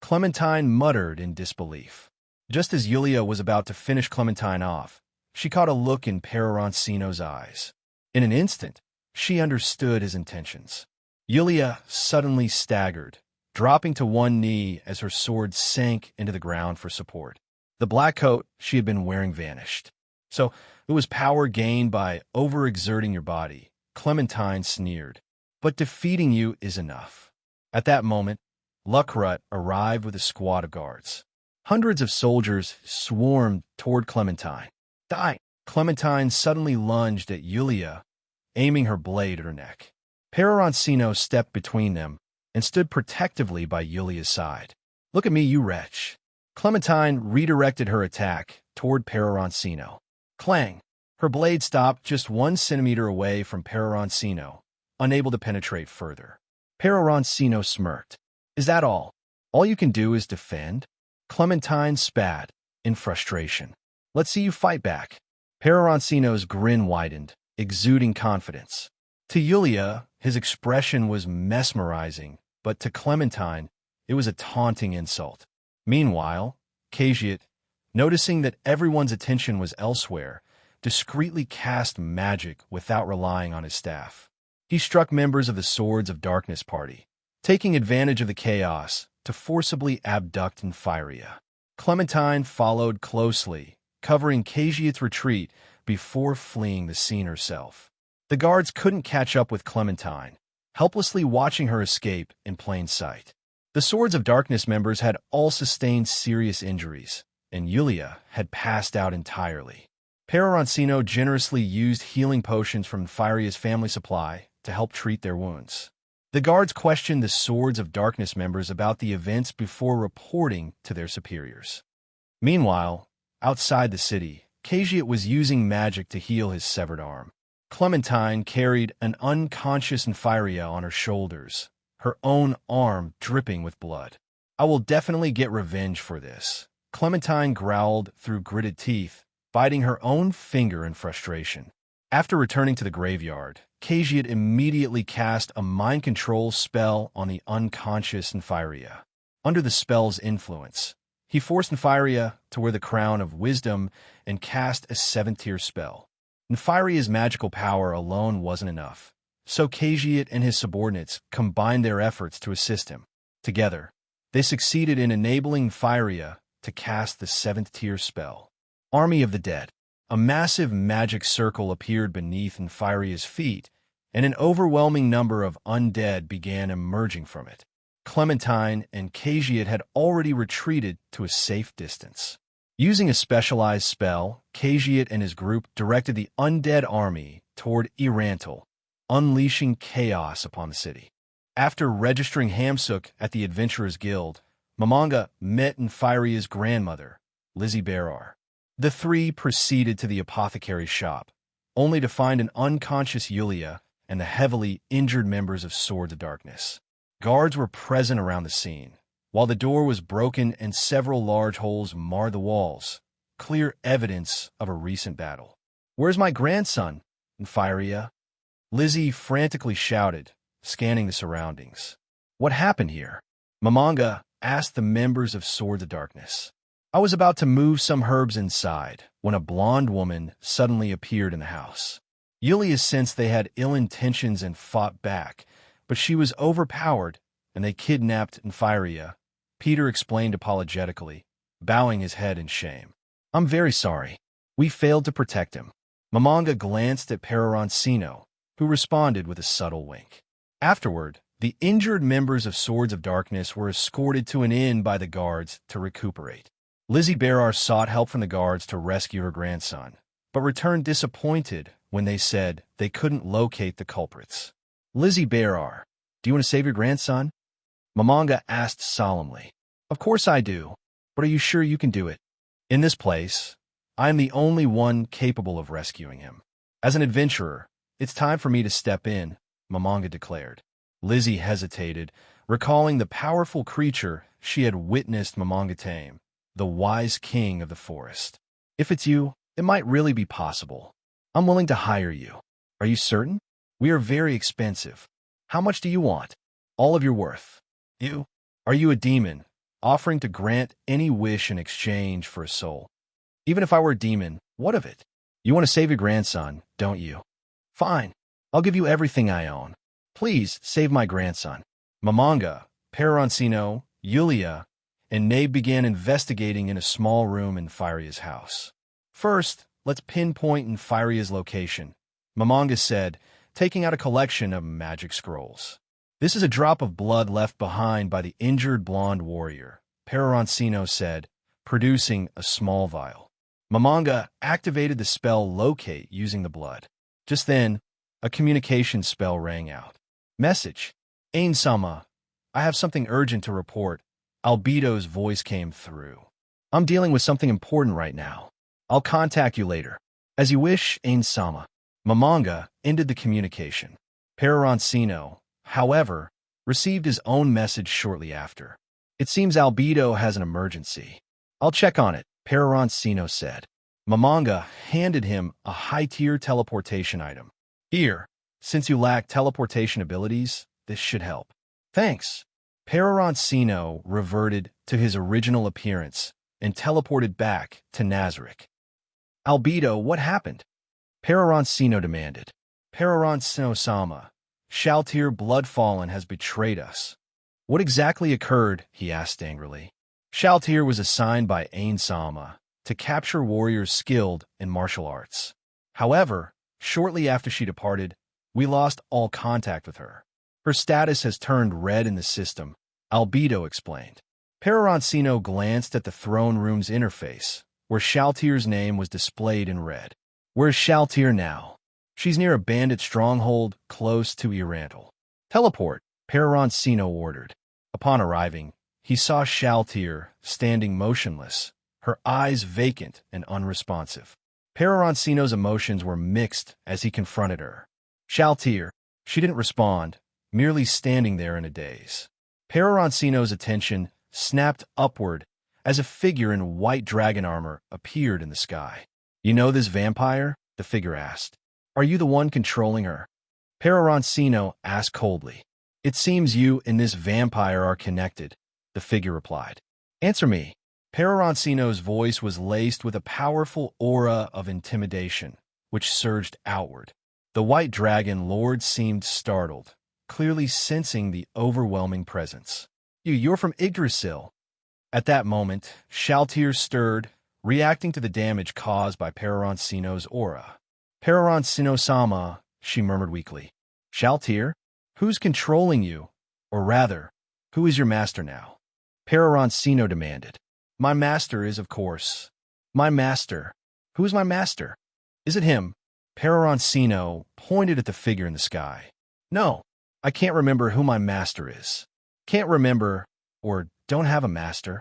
Clementine muttered in disbelief. Just as Yulia was about to finish Clementine off, she caught a look in Peroroncino's eyes. In an instant, she understood his intentions. Yulia suddenly staggered, dropping to one knee as her sword sank into the ground for support. The black coat she had been wearing vanished. So it was power gained by overexerting your body, Clementine sneered. But defeating you is enough. At that moment, Luckrut arrived with a squad of guards. Hundreds of soldiers swarmed toward Clementine. Die! Clementine suddenly lunged at Yulia, aiming her blade at her neck. Peroroncino stepped between them and stood protectively by Yulia's side. Look at me, you wretch. Clementine redirected her attack toward Peroroncino. Clang! Her blade stopped just 1 centimeter away from Peroroncino, unable to penetrate further. Peroroncino smirked. Is that all? All you can do is defend? Clementine spat, in frustration. Let's see you fight back. Peroroncino's grin widened, exuding confidence. To Yulia, his expression was mesmerizing, but to Clementine, it was a taunting insult. Meanwhile, Kajiat, noticing that everyone's attention was elsewhere, discreetly cast magic without relying on his staff. He struck members of the Swords of Darkness party, taking advantage of the chaos to forcibly abduct Infiria. Clementine followed closely, covering Kajiat's retreat before fleeing the scene herself. The guards couldn't catch up with Clementine, helplessly watching her escape in plain sight. The Swords of Darkness members had all sustained serious injuries, and Yulia had passed out entirely. Peroroncino generously used healing potions from Infiria's family supply to help treat their wounds. The guards questioned the Swords of Darkness members about the events before reporting to their superiors. Meanwhile, outside the city, Kajiat was using magic to heal his severed arm. Clementine carried an unconscious Infiria on her shoulders, her own arm dripping with blood. I will definitely get revenge for this, Clementine growled through gritted teeth, biting her own finger in frustration. After returning to the graveyard, Kajiat immediately cast a mind control spell on the unconscious Infiria. Under the spell's influence, he forced Infiria to wear the crown of wisdom and cast a 7th-tier spell. Infiria's magical power alone wasn't enough, so Kajiat and his subordinates combined their efforts to assist him. Together, they succeeded in enabling Infiria to cast the 7th-tier spell. Army of the Dead. A massive magic circle appeared beneath Infiria's feet, and an overwhelming number of undead began emerging from it. Clementine and Kajiat had already retreated to a safe distance. Using a specialized spell, Kajiat and his group directed the undead army toward Irantal, unleashing chaos upon the city. After registering Hamsuk at the Adventurers Guild, Mamanga met Infiria's grandmother, Lizzie Berar. The three proceeded to the apothecary's shop, only to find an unconscious Yulia and the heavily injured members of Swords of Darkness. Guards were present around the scene, while the door was broken and several large holes marred the walls, clear evidence of a recent battle. "Where's my grandson, Infiria?" Lizzie frantically shouted, scanning the surroundings. "What happened here?" Mamanga asked the members of Swords of Darkness. "I was about to move some herbs inside when a blonde woman suddenly appeared in the house. Yulia sensed they had ill intentions and fought back, but she was overpowered and they kidnapped Infiria," Peter explained apologetically, bowing his head in shame. "I'm very sorry. We failed to protect him." Mamanga glanced at Peroroncino, who responded with a subtle wink. Afterward, the injured members of Swords of Darkness were escorted to an inn by the guards to recuperate. Lizzie Berar sought help from the guards to rescue her grandson, but returned disappointed when they said they couldn't locate the culprits. "Lizzie Berar, do you want to save your grandson?" Mamanga asked solemnly. "Of course I do, but are you sure you can do it? In this place, I am the only one capable of rescuing him. As an adventurer, it's time for me to step in," Mamanga declared. Lizzie hesitated, recalling the powerful creature she had witnessed Mamanga tame, the wise king of the forest. "If it's you, it might really be possible. I'm willing to hire you. Are you certain? We are very expensive. How much do you want?" "All of your worth." "You? Are you a demon, offering to grant any wish in exchange for a soul?" "Even if I were a demon, what of it? You want to save your grandson, don't you?" "Fine. I'll give you everything I own. Please save my grandson." Mamanga, Peroroncino, Yulia, and Maid began investigating in a small room in Infiria's house. "First, let's pinpoint Infiria's location," Mamanga said, taking out a collection of magic scrolls. "This is a drop of blood left behind by the injured blonde warrior," Peroroncino said, producing a small vial. Mamanga activated the spell Locate using the blood. Just then, a communication spell rang out. "Message. Ainz, I have something urgent to report." Albedo's voice came through. "I'm dealing with something important right now. I'll contact you later." As you wish, Ainz. Mamanga ended the communication. Peroroncino, however, received his own message shortly after. It seems Albedo has an emergency. I'll check on it, Peroroncino said. Mamanga handed him a high-tier teleportation item. Here, since you lack teleportation abilities, this should help. Thanks. Peroroncino reverted to his original appearance and teleported back to Nazarick. Albedo, what happened? Peroroncino demanded. Peroroncino-sama, Shaltier Bloodfallen has betrayed us. What exactly occurred? He asked angrily. Shaltier was assigned by Ainz to capture warriors skilled in martial arts. However, shortly after she departed, we lost all contact with her. Her status has turned red in the system, Albedo explained. Peroroncino glanced at the throne room's interface, where Shaltier's name was displayed in red. Where's Shaltier now? She's near a bandit stronghold close to Irantal. Teleport, Peroroncino ordered. Upon arriving, he saw Shaltier standing motionless, her eyes vacant and unresponsive. Peroroncino's emotions were mixed as he confronted her. Shaltier, she didn't respond, merely standing there in a daze. Peroroncino's attention snapped upward as a figure in white dragon armor appeared in the sky. You know this vampire? The figure asked. Are you the one controlling her? Peroroncino asked coldly. It seems you and this vampire are connected, the figure replied. Answer me. Peroroncino's voice was laced with a powerful aura of intimidation, which surged outward. The white dragon lord seemed startled, clearly sensing the overwhelming presence. You're from Yggdrasil. At that moment, Shaltier stirred, reacting to the damage caused by Peroroncino's aura. Peroroncino-sama, she murmured weakly. Shaltier? Who's controlling you? Or rather, who is your master now? Peroroncino demanded. My master is, of course. My master. Who is my master? Is it him? Peroroncino pointed at the figure in the sky. No, I can't remember who my master is. Can't remember, or don't have a master.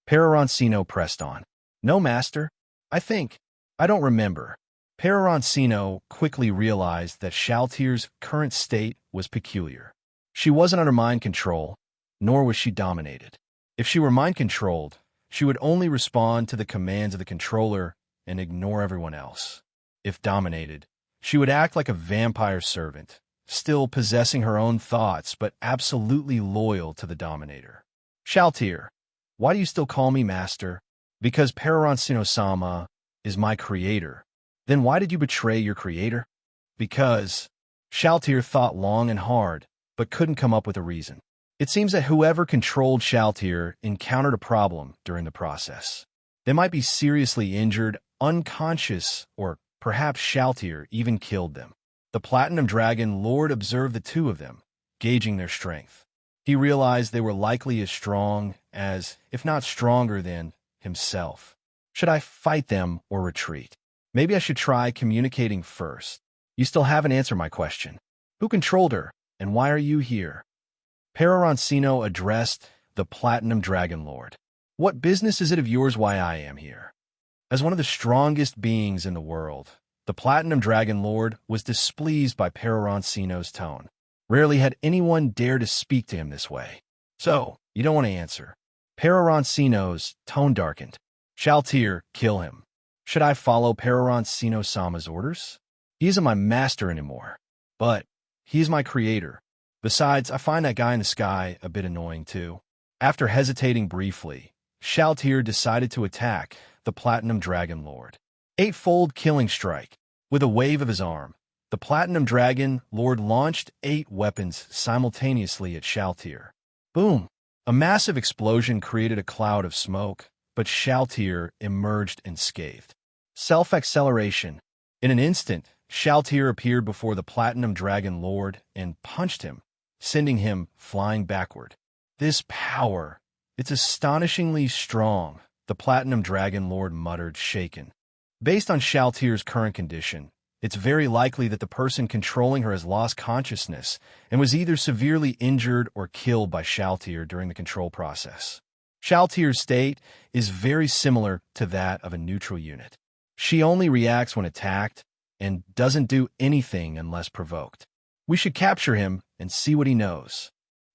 Peroroncino pressed on. No master? I think. I don't remember. Peroroncino quickly realized that Shaltier's current state was peculiar. She wasn't under mind control, nor was she dominated. If she were mind-controlled, she would only respond to the commands of the controller and ignore everyone else. If dominated, she would act like a vampire servant, still possessing her own thoughts but absolutely loyal to the dominator. Shaltier, why do you still call me master? Because Peroroncino-sama is my creator. Then why did you betray your creator? Because Shaltier thought long and hard, but couldn't come up with a reason. It seems that whoever controlled Shaltier encountered a problem during the process. They might be seriously injured, unconscious, or perhaps Shaltier even killed them. The Platinum Dragon Lord observed the two of them, gauging their strength. He realized they were likely as strong as, if not stronger than, himself. Should I fight them or retreat? Maybe I should try communicating first. You still haven't answered my question. Who controlled her, and why are you here? Peroroncino addressed the Platinum Dragon Lord. What business is it of yours why I am here? As one of the strongest beings in the world, the Platinum Dragon Lord was displeased by Peroroncino's tone. Rarely had anyone dared to speak to him this way. So, you don't want to answer. Peroroncino's tone darkened. Shaltier, kill him. Should I follow Peroroncino-sama's orders? He isn't my master anymore. But he is my creator. Besides, I find that guy in the sky a bit annoying too. After hesitating briefly, Shaltier decided to attack the Platinum Dragon Lord. Eightfold killing strike. With a wave of his arm, the Platinum Dragon Lord launched 8 weapons simultaneously at Shaltier. Boom! A massive explosion created a cloud of smoke, but Shaltier emerged unscathed. Self-acceleration. In an instant, Shaltier appeared before the Platinum Dragon Lord and punched him, sending him flying backward. This power, it's astonishingly strong, the Platinum Dragon Lord muttered, shaken. Based on Shaltier's current condition, it's very likely that the person controlling her has lost consciousness and was either severely injured or killed by Shaltier during the control process. Shaltier's state is very similar to that of a neutral unit. She only reacts when attacked and doesn't do anything unless provoked. We should capture him and see what he knows.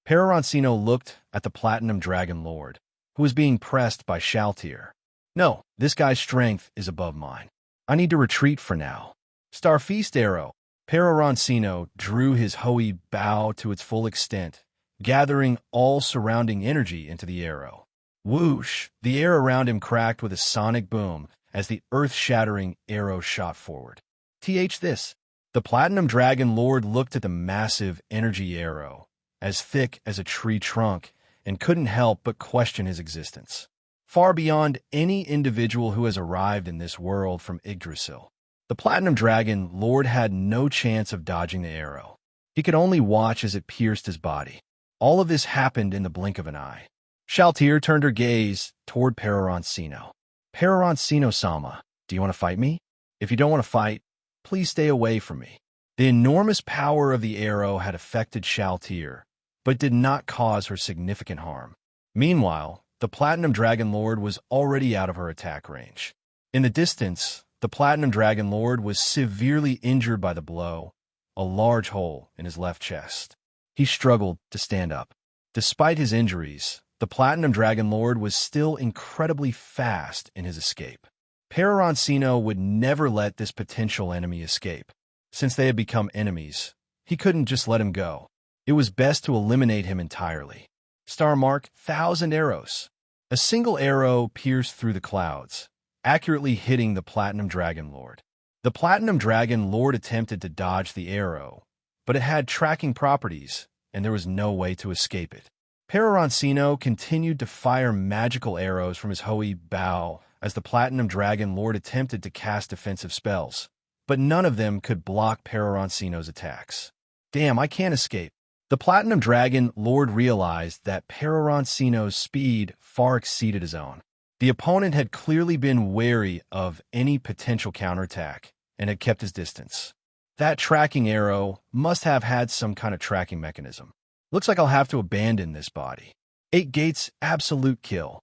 Peroroncino looked at the Platinum Dragon Lord, who was being pressed by Shaltier. No, this guy's strength is above mine. I need to retreat for now. Starfeast arrow. Peroroncino drew his hoey bow to its full extent, gathering all surrounding energy into the arrow. Whoosh! The air around him cracked with a sonic boom as the earth-shattering arrow shot forward. This. The Platinum Dragon Lord looked at the massive energy arrow, as thick as a tree trunk, and couldn't help but question his existence. Far beyond any individual who has arrived in this world from Yggdrasil, the Platinum Dragon Lord had no chance of dodging the arrow. He could only watch as it pierced his body. All of this happened in the blink of an eye. Shaltier turned her gaze toward Peroroncino. Peroroncino-sama, do you want to fight me? If you don't want to fight, please stay away from me. The enormous power of the arrow had affected Shaltier, but did not cause her significant harm. Meanwhile, the Platinum Dragon Lord was already out of her attack range. In the distance, the Platinum Dragon Lord was severely injured by the blow, a large hole in his left chest. He struggled to stand up. Despite his injuries, the Platinum Dragon Lord was still incredibly fast in his escape. Peroroncino would never let this potential enemy escape. Since they had become enemies, he couldn't just let him go. It was best to eliminate him entirely. Star mark 1,000 arrows. A single arrow pierced through the clouds, accurately hitting the Platinum Dragon Lord. The Platinum Dragon Lord attempted to dodge the arrow, but it had tracking properties, and there was no way to escape it. Peroroncino continued to fire magical arrows from his hoey bow as the Platinum Dragon Lord attempted to cast defensive spells, but none of them could block Peroroncino's attacks. Damn, I can't escape. The Platinum Dragon Lord realized that Peroroncino's speed far exceeded his own. The opponent had clearly been wary of any potential counterattack and had kept his distance. That tracking arrow must have had some kind of tracking mechanism. Looks like I'll have to abandon this body. 8 gates, absolute kill.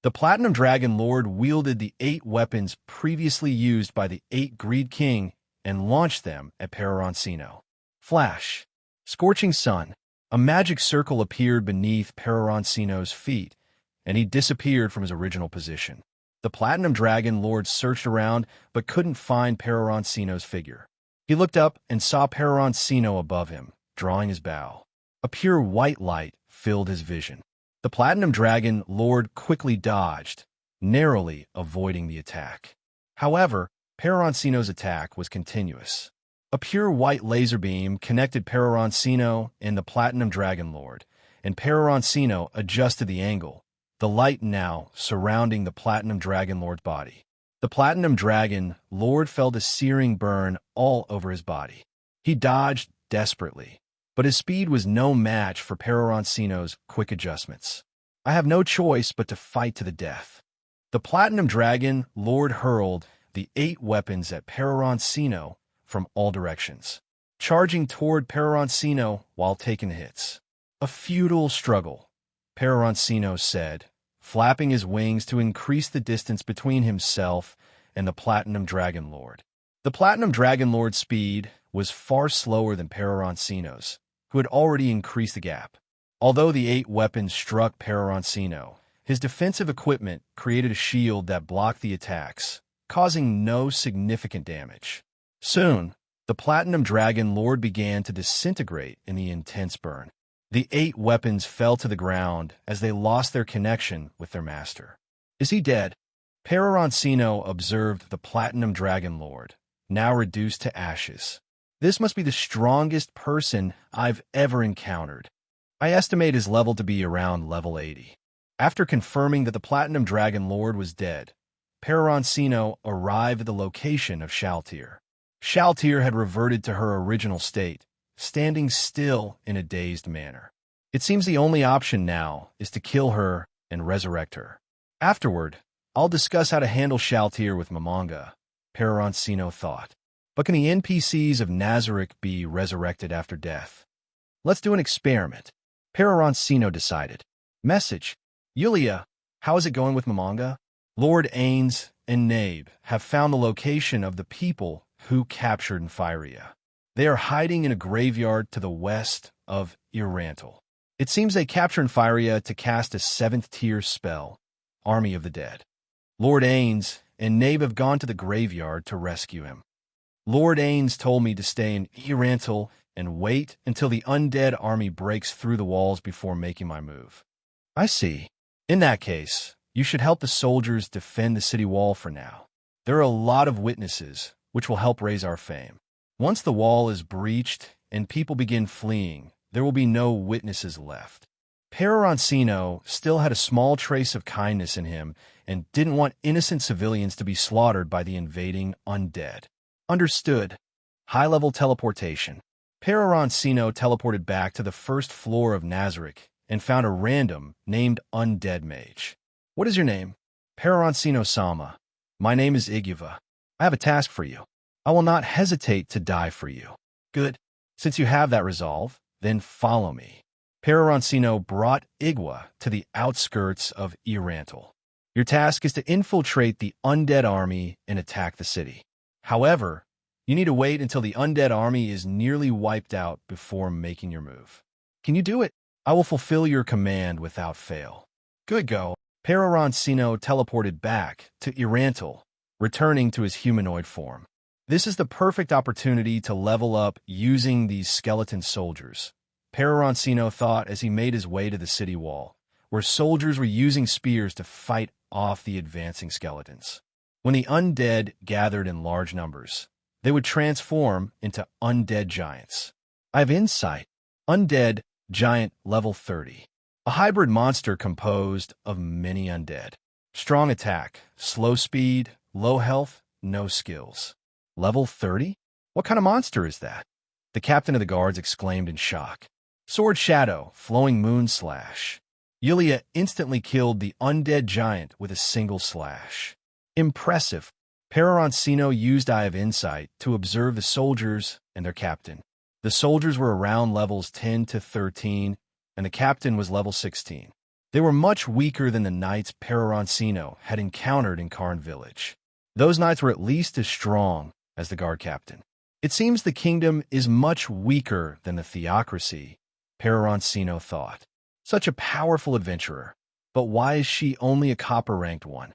The Platinum Dragon Lord wielded the 8 weapons previously used by the 8 Greed King and launched them at Peroroncino. Flash. Scorching Sun. A magic circle appeared beneath Peroroncino's feet, and he disappeared from his original position. The Platinum Dragon Lord searched around, but couldn't find Peroroncino's figure. He looked up and saw Peroroncino above him, drawing his bow. A pure white light filled his vision. The Platinum Dragon Lord quickly dodged, narrowly avoiding the attack. However, Peroroncino's attack was continuous. A pure white laser beam connected Peroroncino and the Platinum Dragon Lord, and Peroroncino adjusted the angle, the light now surrounding the Platinum Dragon Lord's body. The Platinum Dragon Lord felt a searing burn all over his body. He dodged desperately, but his speed was no match for Peroroncino's quick adjustments. I have no choice but to fight to the death. The Platinum Dragon Lord hurled the 8 weapons at Peroroncino from all directions, charging toward Peroroncino while taking hits. A futile struggle, Peroroncino said, flapping his wings to increase the distance between himself and the Platinum Dragon Lord. The Platinum Dragon Lord's speed was far slower than Peroroncino's, who had already increased the gap. Although the 8 weapons struck Peroroncino, his defensive equipment created a shield that blocked the attacks, causing no significant damage. Soon, the Platinum Dragon Lord began to disintegrate in the intense burn. The 8 weapons fell to the ground as they lost their connection with their master. Is he dead? Peroroncino observed the Platinum Dragon Lord, now reduced to ashes. This must be the strongest person I've ever encountered. I estimate his level to be around level 80. After confirming that the Platinum Dragon Lord was dead, Peroroncino arrived at the location of Shaltier. Shaltier had reverted to her original state, standing still in a dazed manner. It seems the only option now is to kill her and resurrect her. Afterward, I'll discuss how to handle Shaltier with Momonga, Peroroncino thought. But can the NPCs of Nazarick be resurrected after death? Let's do an experiment, Peroroncino decided. Message. Yulia, how is it going with Momonga? Lord Ainz and Nabe have found the location of the people who captured Infyria. They are hiding in a graveyard to the west of Irantal. It seems they captured Infyria to cast a 7th-tier spell, Army of the Dead. Lord Ainz and Nabe have gone to the graveyard to rescue him. Lord Ainz told me to stay in Irantal and wait until the undead army breaks through the walls before making my move. I see. In that case, you should help the soldiers defend the city wall for now. There are a lot of witnesses, which will help raise our fame. Once the wall is breached and people begin fleeing, there will be no witnesses left. Peroroncino still had a small trace of kindness in him and didn't want innocent civilians to be slaughtered by the invading undead. Understood. High-level teleportation. Peroroncino teleported back to the first floor of Nazarick and found a random named Undead Mage. What is your name? Peroroncino-sama. My name is Iguva. I have a task for you. I will not hesitate to die for you. Good. Since you have that resolve, then follow me. Peroroncino brought Iguva to the outskirts of Irantal. Your task is to infiltrate the undead army and attack the city. However, you need to wait until the undead army is nearly wiped out before making your move. Can you do it? I will fulfill your command without fail. Good go. Peroroncino teleported back to Irantal, returning to his humanoid form. This is the perfect opportunity to level up using these skeleton soldiers, Peroroncino thought as he made his way to the city wall, where soldiers were using spears to fight off the advancing skeletons. When the undead gathered in large numbers, they would transform into undead giants. I have insight. Undead Giant level 30. A hybrid monster composed of many undead. Strong attack, slow speed, low health, no skills. Level 30? What kind of monster is that? The captain of the guards exclaimed in shock. Sword Shadow, Flowing Moon Slash. Yulia instantly killed the undead giant with a single slash. Impressive. Peroroncino used Eye of Insight to observe the soldiers and their captain. The soldiers were around levels 10 to 13, and the captain was level 16. They were much weaker than the knights Peroroncino had encountered in Karn Village. Those knights were at least as strong as the guard captain. It seems the kingdom is much weaker than the theocracy, Peroroncino thought. Such a powerful adventurer, but why is she only a copper-ranked one?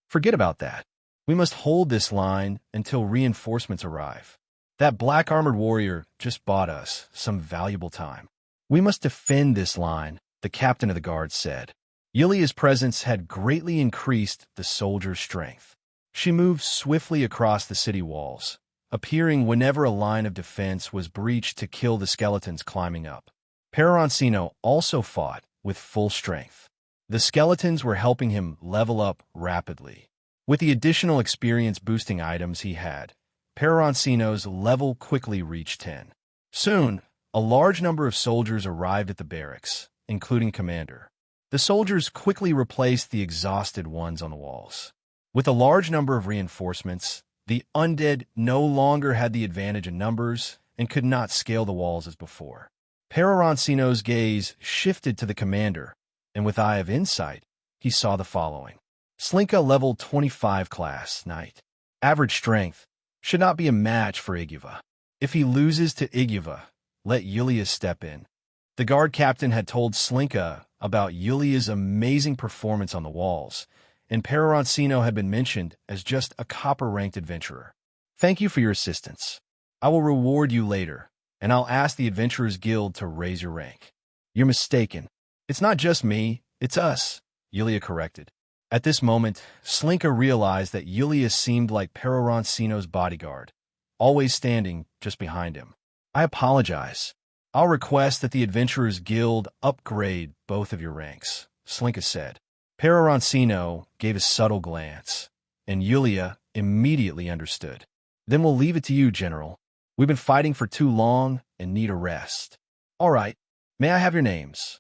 Forget about that. We must hold this line until reinforcements arrive. That black-armored warrior just bought us some valuable time. We must defend this line, the captain of the guard said. Yulia's presence had greatly increased the soldiers' strength. She moved swiftly across the city walls, appearing whenever a line of defense was breached to kill the skeletons climbing up. Peroroncino also fought with full strength. The skeletons were helping him level up rapidly. With the additional experience-boosting items he had, Peroroncino's level quickly reached 10. Soon, a large number of soldiers arrived at the barracks, including Commander. The soldiers quickly replaced the exhausted ones on the walls. With a large number of reinforcements, the undead no longer had the advantage in numbers and could not scale the walls as before. Peroroncino's gaze shifted to the commander, and with Eye of Insight, he saw the following. Slinka level 25 class, Knight. Average strength. Should not be a match for Iguva. If he loses to Iguva, let Yulia step in. The guard captain had told Slinka about Yulia's amazing performance on the walls, and Peroroncino had been mentioned as just a copper-ranked adventurer. Thank you for your assistance. I will reward you later, and I'll ask the Adventurers Guild to raise your rank. You're mistaken. It's not just me, it's us, Yulia corrected. At this moment, Slinka realized that Yulia seemed like Peroroncino's bodyguard, always standing just behind him. I apologize. I'll request that the Adventurers Guild upgrade both of your ranks, Slinka said. Peroroncino gave a subtle glance, and Yulia immediately understood. Then we'll leave it to you, General. We've been fighting for too long and need a rest. All right. May I have your names?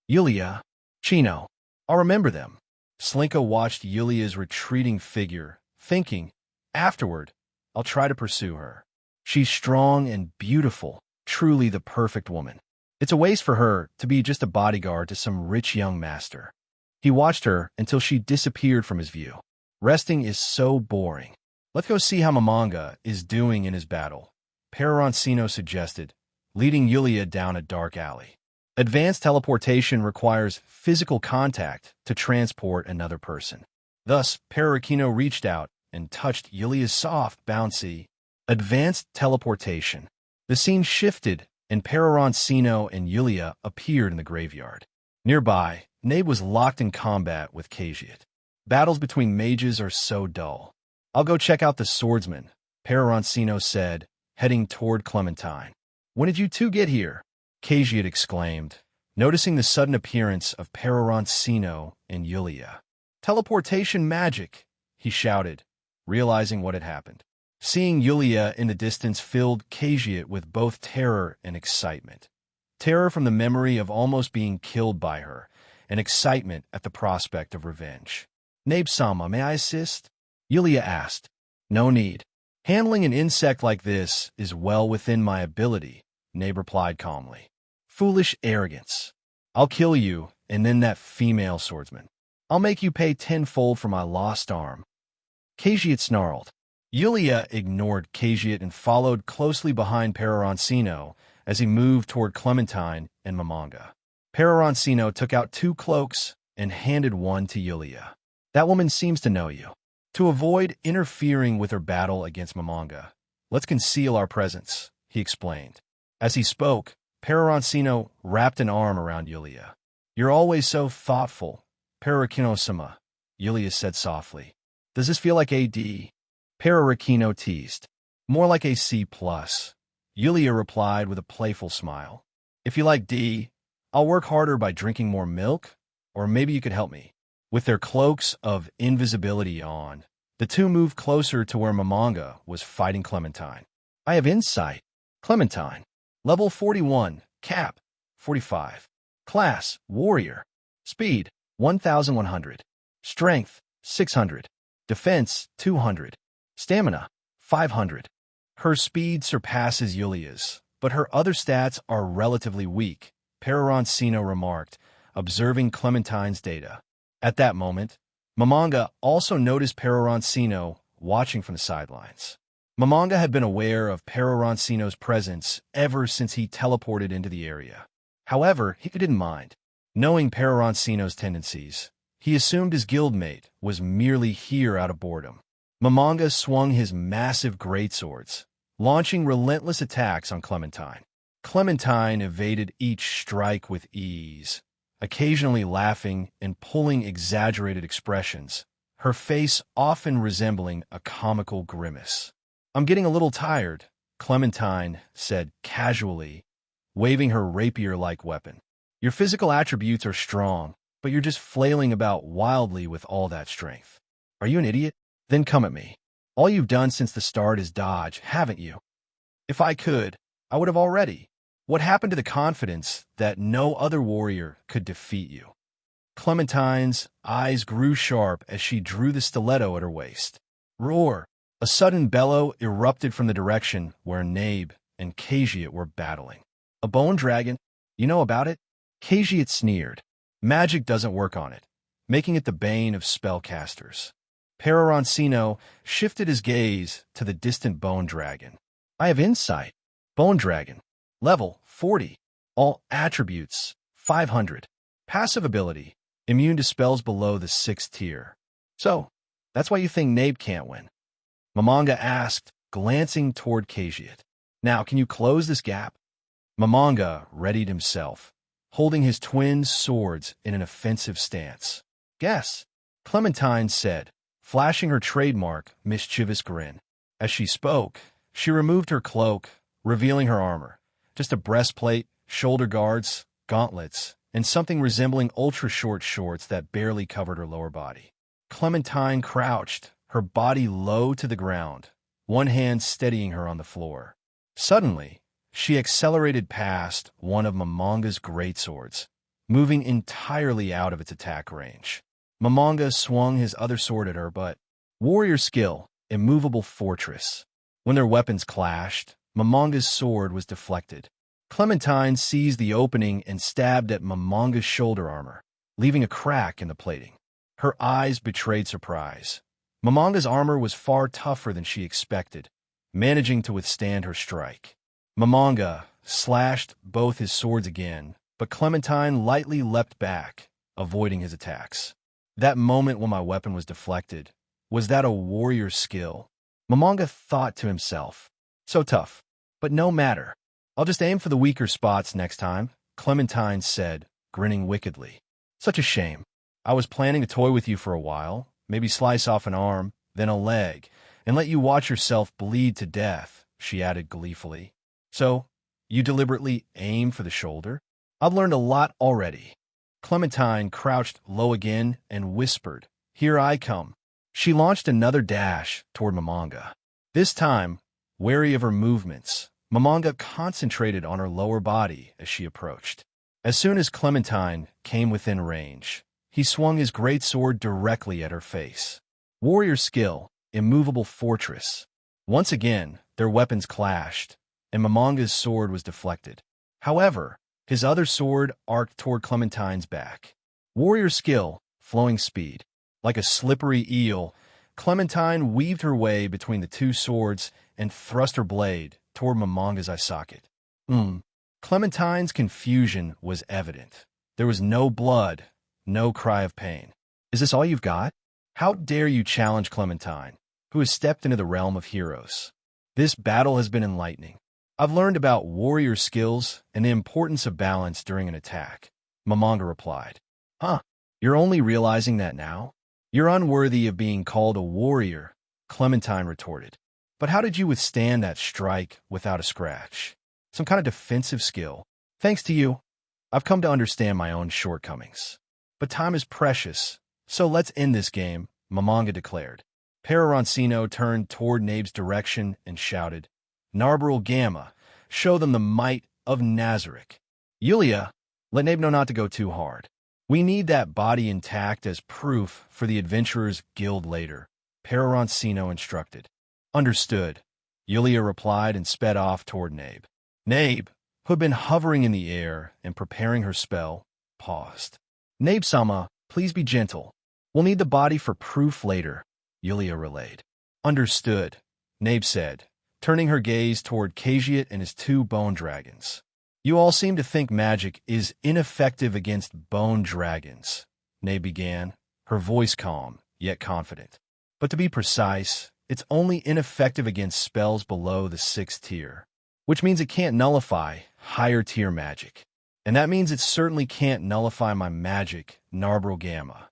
Yulia, Chino. I'll remember them. Slinka watched Yulia's retreating figure, thinking, afterward, I'll try to pursue her. She's strong and beautiful, truly the perfect woman. It's a waste for her to be just a bodyguard to some rich young master. He watched her until she disappeared from his view. Resting is so boring. Let's go see how Mamanga is doing in his battle, Peroroncino suggested, leading Yulia down a dark alley. Advanced teleportation requires physical contact to transport another person. Thus, Peroroncino reached out and touched Yulia's soft, bouncy, advanced teleportation. The scene shifted, and Peroroncino and Yulia appeared in the graveyard. Nearby, Nabe was locked in combat with Kajiat. Battles between mages are so dull. I'll go check out the swordsman, Peroroncino said, heading toward Clementine. When did you two get here? Kajiat exclaimed, noticing the sudden appearance of Peroroncino and Yulia. Teleportation magic, he shouted, realizing what had happened. Seeing Yulia in the distance filled Kajiat with both terror and excitement. Terror from the memory of almost being killed by her, and excitement at the prospect of revenge. Nabe-sama, may I assist? Yulia asked. No need. Handling an insect like this is well within my ability, Nabe replied calmly. Foolish arrogance. I'll kill you, and then that female swordsman. I'll make you pay tenfold for my lost arm. Kajiat snarled. Yulia ignored Kajiat and followed closely behind Peroroncino as he moved toward Clementine and Mamanga. Peroroncino took out 2 cloaks and handed one to Yulia. That woman seems to know you. To avoid interfering with her battle against Mamanga, let's conceal our presence, he explained. As he spoke, Peroroncino wrapped an arm around Yulia. You're always so thoughtful, Peroroncino-sama, Yulia said softly. Does this feel like AD? Peroroncino teased. More like a C+. Yulia replied with a playful smile. If you like D, I'll work harder by drinking more milk, or maybe you could help me. With their cloaks of invisibility on, the two moved closer to where Mamanga was fighting Clementine. I have insight. Clementine. Level 41. Cap. 45. Class. Warrior. Speed. 1,100. Strength. 600. Defense. 200. Stamina. 500. Her speed surpasses Yulia's, but her other stats are relatively weak, Peroroncino remarked, observing Clementine's data. At that moment, Mamanga also noticed Peroroncino watching from the sidelines. Mamanga had been aware of Peroroncino's presence ever since he teleported into the area. However, he didn't mind. Knowing Peroroncino's tendencies, he assumed his guildmate was merely here out of boredom. Mamanga swung his massive greatswords, launching relentless attacks on Clementine. Clementine evaded each strike with ease, occasionally laughing and pulling exaggerated expressions, her face often resembling a comical grimace. I'm getting a little tired, Clementine said casually, waving her rapier-like weapon. Your physical attributes are strong, but you're just flailing about wildly with all that strength. Are you an idiot? Then come at me. All you've done since the start is dodge, haven't you? If I could, I would have already. What happened to the confidence that no other warrior could defeat you? Clementine's eyes grew sharp as she drew the stiletto at her waist. Roar! A sudden bellow erupted from the direction where Nabe and Kajiat were battling. A bone dragon? You know about it? Kajiat sneered. Magic doesn't work on it, making it the bane of spellcasters. Peroroncino shifted his gaze to the distant bone dragon. I have insight. Bone dragon. Level 40. All attributes 500. Passive ability. Immune to spells below the 6th tier. So, that's why you think Nabe can't win? Mamanga asked, glancing toward Kajiat. Now, can you close this gap? Mamanga readied himself, holding his twin swords in an offensive stance. Guess, Clementine said, flashing her trademark, mischievous grin. As she spoke, she removed her cloak, revealing her armor. Just a breastplate, shoulder guards, gauntlets, and something resembling ultra-short shorts that barely covered her lower body. Clementine crouched, her body low to the ground, one hand steadying her on the floor. Suddenly, she accelerated past one of Mamanga's greatswords, moving entirely out of its attack range. Mamanga swung his other sword at her, but warrior skill, immovable fortress. When their weapons clashed, Mamanga's sword was deflected. Clementine seized the opening and stabbed at Mamanga's shoulder armor, leaving a crack in the plating. Her eyes betrayed surprise. Momonga's armor was far tougher than she expected, managing to withstand her strike. Momanga slashed both his swords again, but Clementine lightly leapt back, avoiding his attacks. That moment when my weapon was deflected, was that a warrior's skill? Momanga thought to himself. So tough. But no matter. I'll just aim for the weaker spots next time, Clementine said, grinning wickedly. Such a shame. I was planning to toy with you for a while, maybe slice off an arm, then a leg, and let you watch yourself bleed to death, she added gleefully. So, you deliberately aim for the shoulder? I've learned a lot already. Clementine crouched low again and whispered, Here I come. She launched another dash toward Momanga. This time, wary of her movements, Momanga concentrated on her lower body as she approached. As soon as Clementine came within range, he swung his great sword directly at her face. Warrior skill, immovable fortress. Once again, their weapons clashed, and Momonga's sword was deflected. However, his other sword arced toward Clementine's back. Warrior skill, flowing speed. Like a slippery eel, Clementine weaved her way between the two swords and thrust her blade toward Momonga's eye socket. Clementine's confusion was evident. There was no blood, no cry of pain. Is this all you've got? How dare you challenge Clementine, who has stepped into the realm of heroes? This battle has been enlightening. I've learned about warrior skills and the importance of balance during an attack, Momanga replied. Huh, you're only realizing that now? You're unworthy of being called a warrior, Clementine retorted. But how did you withstand that strike without a scratch? Some kind of defensive skill. Thanks to you, I've come to understand my own shortcomings. But time is precious, so let's end this game, Momanga declared. Peroroncino turned toward Nabe's direction and shouted, Narberal Gamma, show them the might of Nazarick. Yulia, let Nabe know not to go too hard. We need that body intact as proof for the Adventurers Guild later, Peroroncino instructed. Understood, Yulia replied and sped off toward Nabe. Nabe, who had been hovering in the air and preparing her spell, paused. Nabe-sama, please be gentle. We'll need the body for proof later, Yulia relayed. Understood, Nabe said, turning her gaze toward Kajiat and his two bone dragons. You all seem to think magic is ineffective against bone dragons, Nabe began, her voice calm, yet confident. But to be precise, it's only ineffective against spells below the 6th tier, which means it can't nullify higher tier magic. And that means it certainly can't nullify my magic, Narberal Gamma.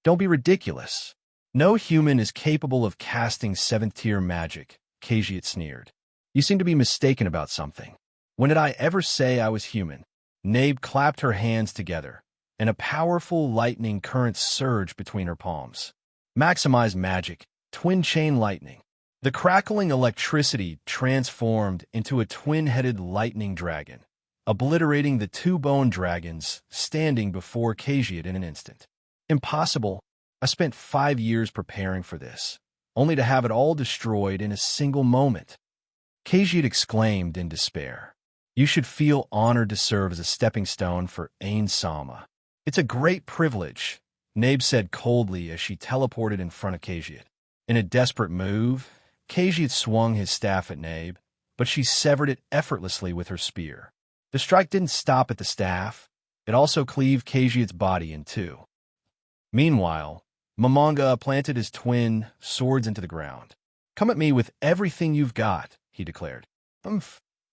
Don't be ridiculous. No human is capable of casting 7th tier magic, Kajiat sneered. You seem to be mistaken about something. When did I ever say I was human? Nabe clapped her hands together, and a powerful lightning current surged between her palms. Maximize magic, twin chain lightning. The crackling electricity transformed into a twin-headed lightning dragon, obliterating the two bone dragons standing before Kajiat in an instant. Impossible. I spent 5 years preparing for this, only to have it all destroyed in a single moment. Kajiat exclaimed in despair. You should feel honored to serve as a stepping stone for Ainz Sama. It's a great privilege, Nabe said coldly as she teleported in front of Kajiat. In a desperate move, Kajiat swung his staff at Nabe, but she severed it effortlessly with her spear. The strike didn't stop at the staff. It also cleaved Kajiat's body in two. Meanwhile, Momanga planted his twin swords into the ground. Come at me with everything you've got, he declared.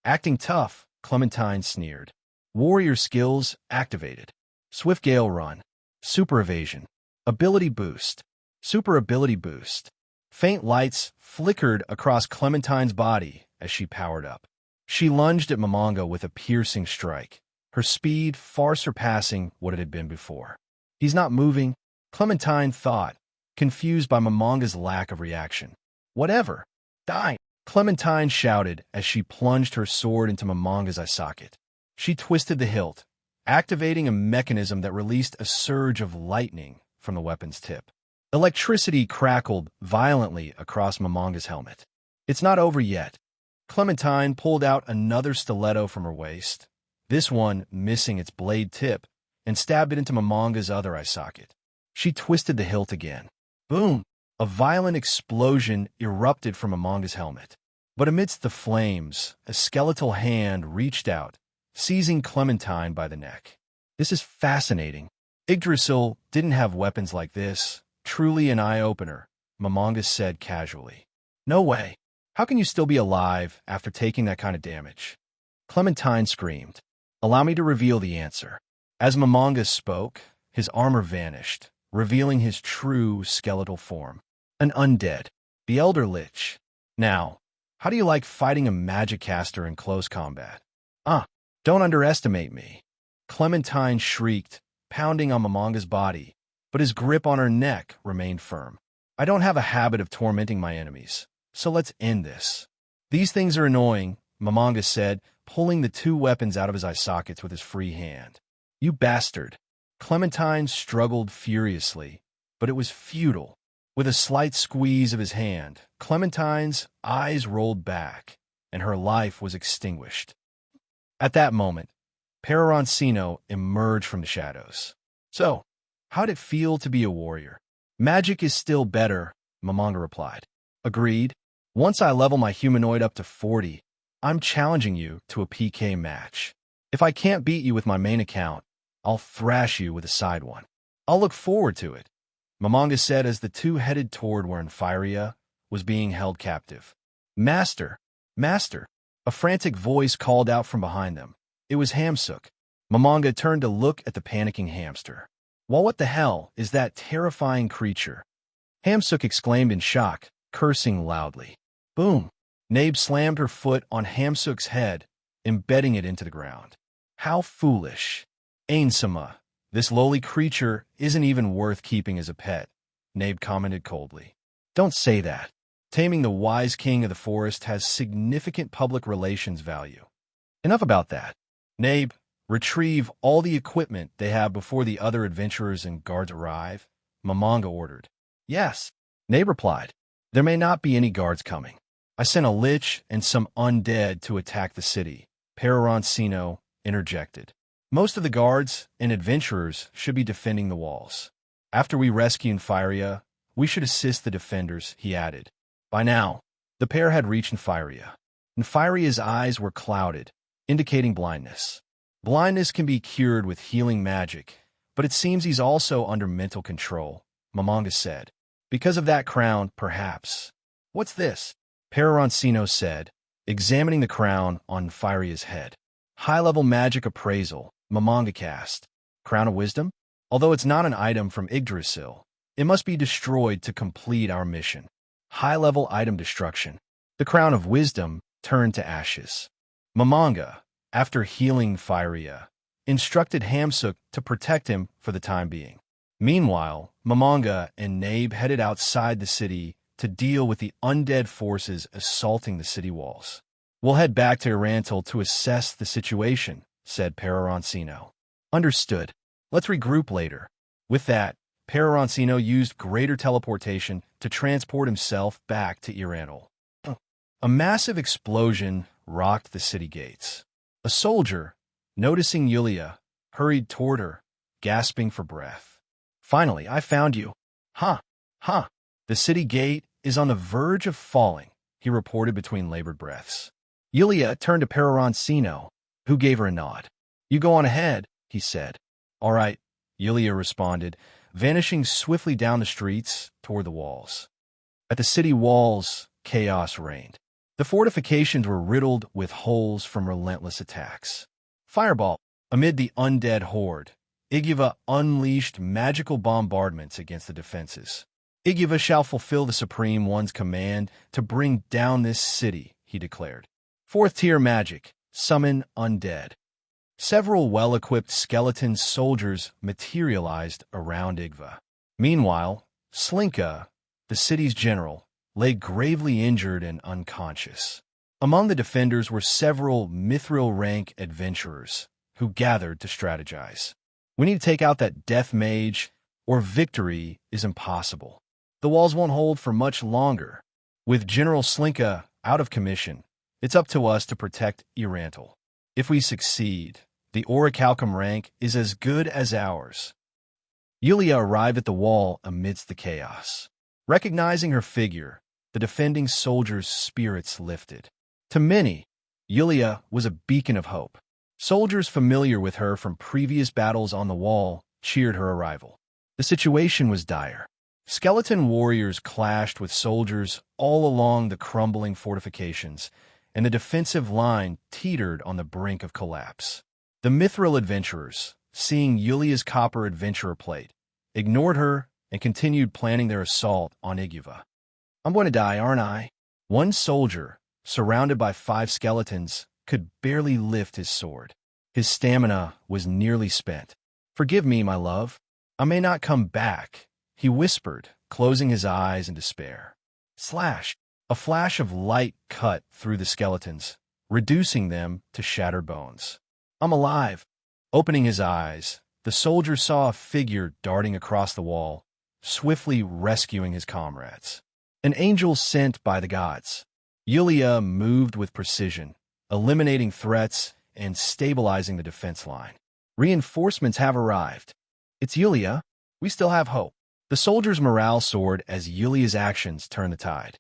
Acting tough, Clementine sneered. Warrior skills activated. Swift Gale Run. Super Evasion. Ability Boost. Super Ability Boost. Faint lights flickered across Clementine's body as she powered up. She lunged at Momanga with a piercing strike, her speed far surpassing what it had been before. He's not moving, Clementine thought, confused by Momonga's lack of reaction. Whatever. Die! Clementine shouted as she plunged her sword into Momonga's eye socket. She twisted the hilt, activating a mechanism that released a surge of lightning from the weapon's tip. Electricity crackled violently across Momonga's helmet. It's not over yet. Clementine pulled out another stiletto from her waist, this one missing its blade tip, and stabbed it into Momonga's other eye socket. She twisted the hilt again. Boom! A violent explosion erupted from Amanga's helmet. But amidst the flames, a skeletal hand reached out, seizing Clementine by the neck. This is fascinating. Yggdrasil didn't have weapons like this. Truly an eye-opener, Amanga said casually. No way. How can you still be alive after taking that kind of damage? Clementine screamed. Allow me to reveal the answer. As Amanga spoke, his armor vanished, revealing his true skeletal form. An undead. The Elder Lich. Now, how do you like fighting a magic caster in close combat? Don't underestimate me. Clementine shrieked, pounding on Amanga's body, but his grip on her neck remained firm. I don't have a habit of tormenting my enemies, so let's end this. These things are annoying, Amanga said, pulling the two weapons out of his eye sockets with his free hand. You bastard. Clementine struggled furiously, but it was futile. With a slight squeeze of his hand, Clementine's eyes rolled back, and her life was extinguished. At that moment, Peroroncino emerged from the shadows. So, how'd it feel to be a warrior? Magic is still better, Amanga replied. Agreed. Once I level my humanoid up to 40, I'm challenging you to a PK match. If I can't beat you with my main account, I'll thrash you with a side one. I'll look forward to it, Amanga said as the two headed toward where Infiria was being held captive. Master! Master! A frantic voice called out from behind them. It was Hamsook. Amanga turned to look at the panicking hamster. Well, what the hell is that terrifying creature? Hamsook exclaimed in shock, cursing loudly. Boom! Nabe slammed her foot on Hamsook's head, embedding it into the ground. How foolish! Ainsama, this lowly creature isn't even worth keeping as a pet, Nabe commented coldly. Don't say that. Taming the wise king of the forest has significant public relations value. Enough about that. Nabe, retrieve all the equipment they have before the other adventurers and guards arrive, Amanga ordered. Yes, Nabe replied. There may not be any guards coming. I sent a lich and some undead to attack the city, Peroroncino interjected. Most of the guards and adventurers should be defending the walls. After we rescue Infiria, we should assist the defenders, he added. By now, the pair had reached Infiria. Infiria's eyes were clouded, indicating blindness. Blindness can be cured with healing magic, but it seems he's also under mental control, Amanga said. Because of that crown, perhaps. What's this? Peroroncino said, examining the crown on Infiria's head. High-level magic appraisal, Amanga cast. Crown of Wisdom? Although it's not an item from Yggdrasil, it must be destroyed to complete our mission. High-level item destruction. The Crown of Wisdom turned to ashes. Amanga, after healing Infiria, instructed Hamsook to protect him for the time being. Meanwhile, Amanga and Nabe headed outside the city to deal with the undead forces assaulting the city walls. We'll head back to Irantil to assess the situation, said Peroroncino. Understood. Let's regroup later. With that, Peroroncino used greater teleportation to transport himself back to Irantil. A massive explosion rocked the city gates. A soldier, noticing Yulia, hurried toward her, gasping for breath. Finally, I found you. The city gate is on the verge of falling, he reported between labored breaths. Yulia turned to Peroroncino, who gave her a nod. You go on ahead, he said. All right, Yulia responded, vanishing swiftly down the streets toward the walls. At the city walls, chaos reigned. The fortifications were riddled with holes from relentless attacks. Fireball, amid the undead horde, Igiva unleashed magical bombardments against the defenses. Igiva shall fulfill the Supreme One's command to bring down this city, he declared. Fourth-tier magic, summon undead. Several well-equipped skeleton soldiers materialized around Igiva. Meanwhile, Slinka, the city's general, lay gravely injured and unconscious. Among the defenders were several mithril-rank adventurers who gathered to strategize. We need to take out that Death Mage, or victory is impossible. The walls won't hold for much longer. With General Slinka out of commission, it's up to us to protect Irantil. If we succeed, the Orichalcum rank is as good as ours. Yulia arrived at the wall amidst the chaos. Recognizing her figure, the defending soldiers' spirits lifted. To many, Yulia was a beacon of hope. Soldiers familiar with her from previous battles on the wall cheered her arrival. The situation was dire. Skeleton warriors clashed with soldiers all along the crumbling fortifications, and the defensive line teetered on the brink of collapse. The Mithril adventurers, seeing Yulia's copper adventurer plate, ignored her and continued planning their assault on Iguva. "I'm going to die, aren't I?" One soldier, surrounded by 5 skeletons, could barely lift his sword. His stamina was nearly spent. "Forgive me, my love. I may not come back," he whispered, closing his eyes in despair. Slash! A flash of light cut through the skeletons, reducing them to shattered bones. "I'm alive." Opening his eyes, the soldier saw a figure darting across the wall, swiftly rescuing his comrades. An angel sent by the gods. Yulia moved with precision, eliminating threats and stabilizing the defense line. "Reinforcements have arrived." "It's Yulia. We still have hope." The soldier's morale soared as Yulia's actions turned the tide.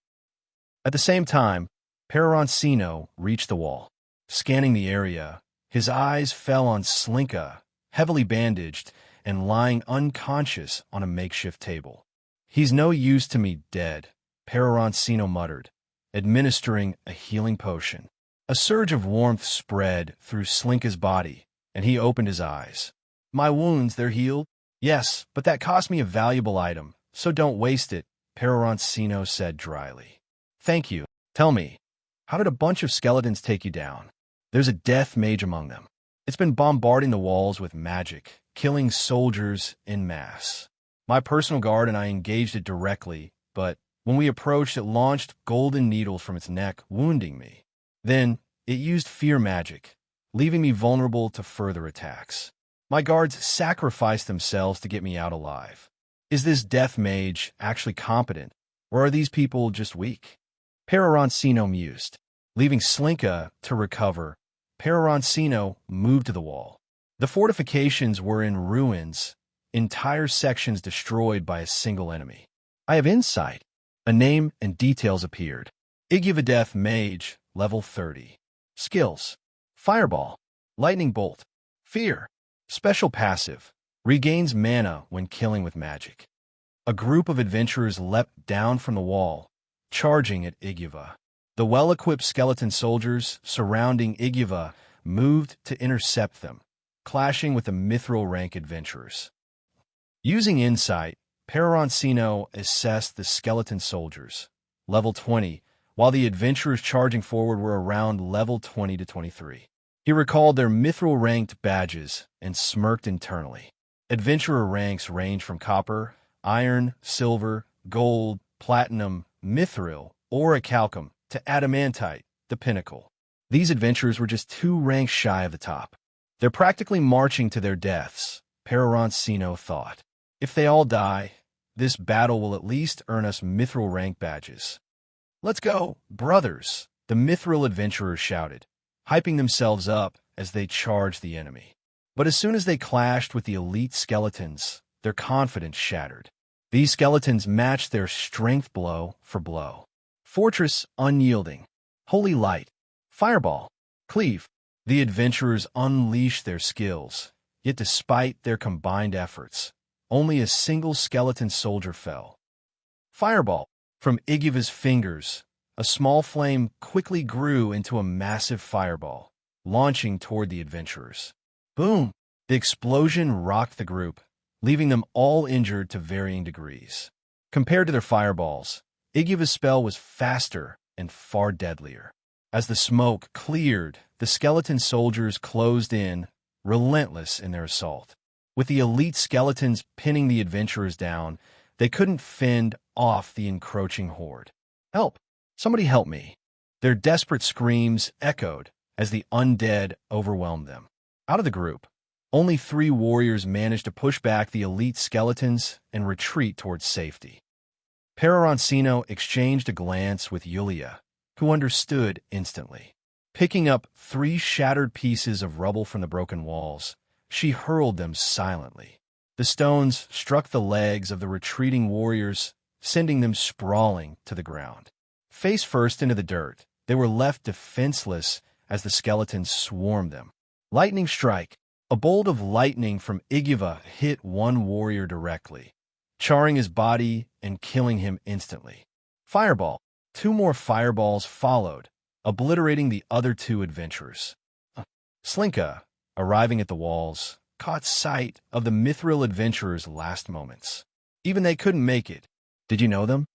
At the same time, Peroroncino reached the wall. Scanning the area, his eyes fell on Slinka, heavily bandaged and lying unconscious on a makeshift table. "He's no use to me dead," Peroroncino muttered, administering a healing potion. A surge of warmth spread through Slinka's body, and he opened his eyes. "My wounds, they're healed?" "Yes, but that cost me a valuable item, so don't waste it," Peroroncino said dryly. "Thank you. Tell me, how did a bunch of skeletons take you down?" "There's a Death Mage among them. It's been bombarding the walls with magic, killing soldiers en masse. My personal guard and I engaged it directly, but when we approached, it launched golden needles from its neck, wounding me. Then, it used fear magic, leaving me vulnerable to further attacks. My guards sacrificed themselves to get me out alive. Is this Death Mage actually competent, or are these people just weak?" Peroroncino mused. Leaving Slinka to recover, Peroroncino moved to the wall. The fortifications were in ruins, entire sections destroyed by a single enemy. "I have insight." A name and details appeared. Iguva Death Mage, level 30. Skills: Fireball, Lightning Bolt, Fear. Special passive: regains mana when killing with magic. A group of adventurers leapt down from the wall, charging at Iguva. The well-equipped skeleton soldiers surrounding Iguva moved to intercept them, clashing with the mithril rank adventurers. Using insight, Peroroncino assessed the skeleton soldiers, level 20, while the adventurers charging forward were around level 20 to 23. He recalled their mithril-ranked badges and smirked internally. Adventurer ranks range from copper, iron, silver, gold, platinum, mithril, orichalcum, to adamantite, the pinnacle. These adventurers were just 2 ranks shy of the top. They're practically marching to their deaths, Peroroncino thought. If they all die, this battle will at least earn us mithril rank badges. "Let's go, brothers," the mithril adventurers shouted, hyping themselves up as they charged the enemy. But as soon as they clashed with the elite skeletons, their confidence shattered. These skeletons matched their strength blow for blow. Fortress unyielding. Holy light. Fireball. Cleave. The adventurers unleashed their skills, yet despite their combined efforts, only a single skeleton soldier fell. Fireball. From Iguva's fingers, a small flame quickly grew into a massive fireball, launching toward the adventurers. Boom! The explosion rocked the group, leaving them all injured to varying degrees. Compared to their fireballs, Iguva's spell was faster and far deadlier. As the smoke cleared, the skeleton soldiers closed in, relentless in their assault. With the elite skeletons pinning the adventurers down, they couldn't fend off the encroaching horde. "Help! Somebody help me!" Their desperate screams echoed as the undead overwhelmed them. Out of the group, only 3 warriors managed to push back the elite skeletons and retreat towards safety. Peroroncino exchanged a glance with Yulia, who understood instantly. Picking up 3 shattered pieces of rubble from the broken walls, she hurled them silently. The stones struck the legs of the retreating warriors, sending them sprawling to the ground. Face first into the dirt, they were left defenseless as the skeletons swarmed them. Lightning strike. A bolt of lightning from Igiva hit one warrior directly, charring his body and killing him instantly. Fireball. 2 more fireballs followed, obliterating the other 2 adventurers. Slinka, arriving at the walls, caught sight of the mithril adventurers' last moments. Even they couldn't make it. Did you know them?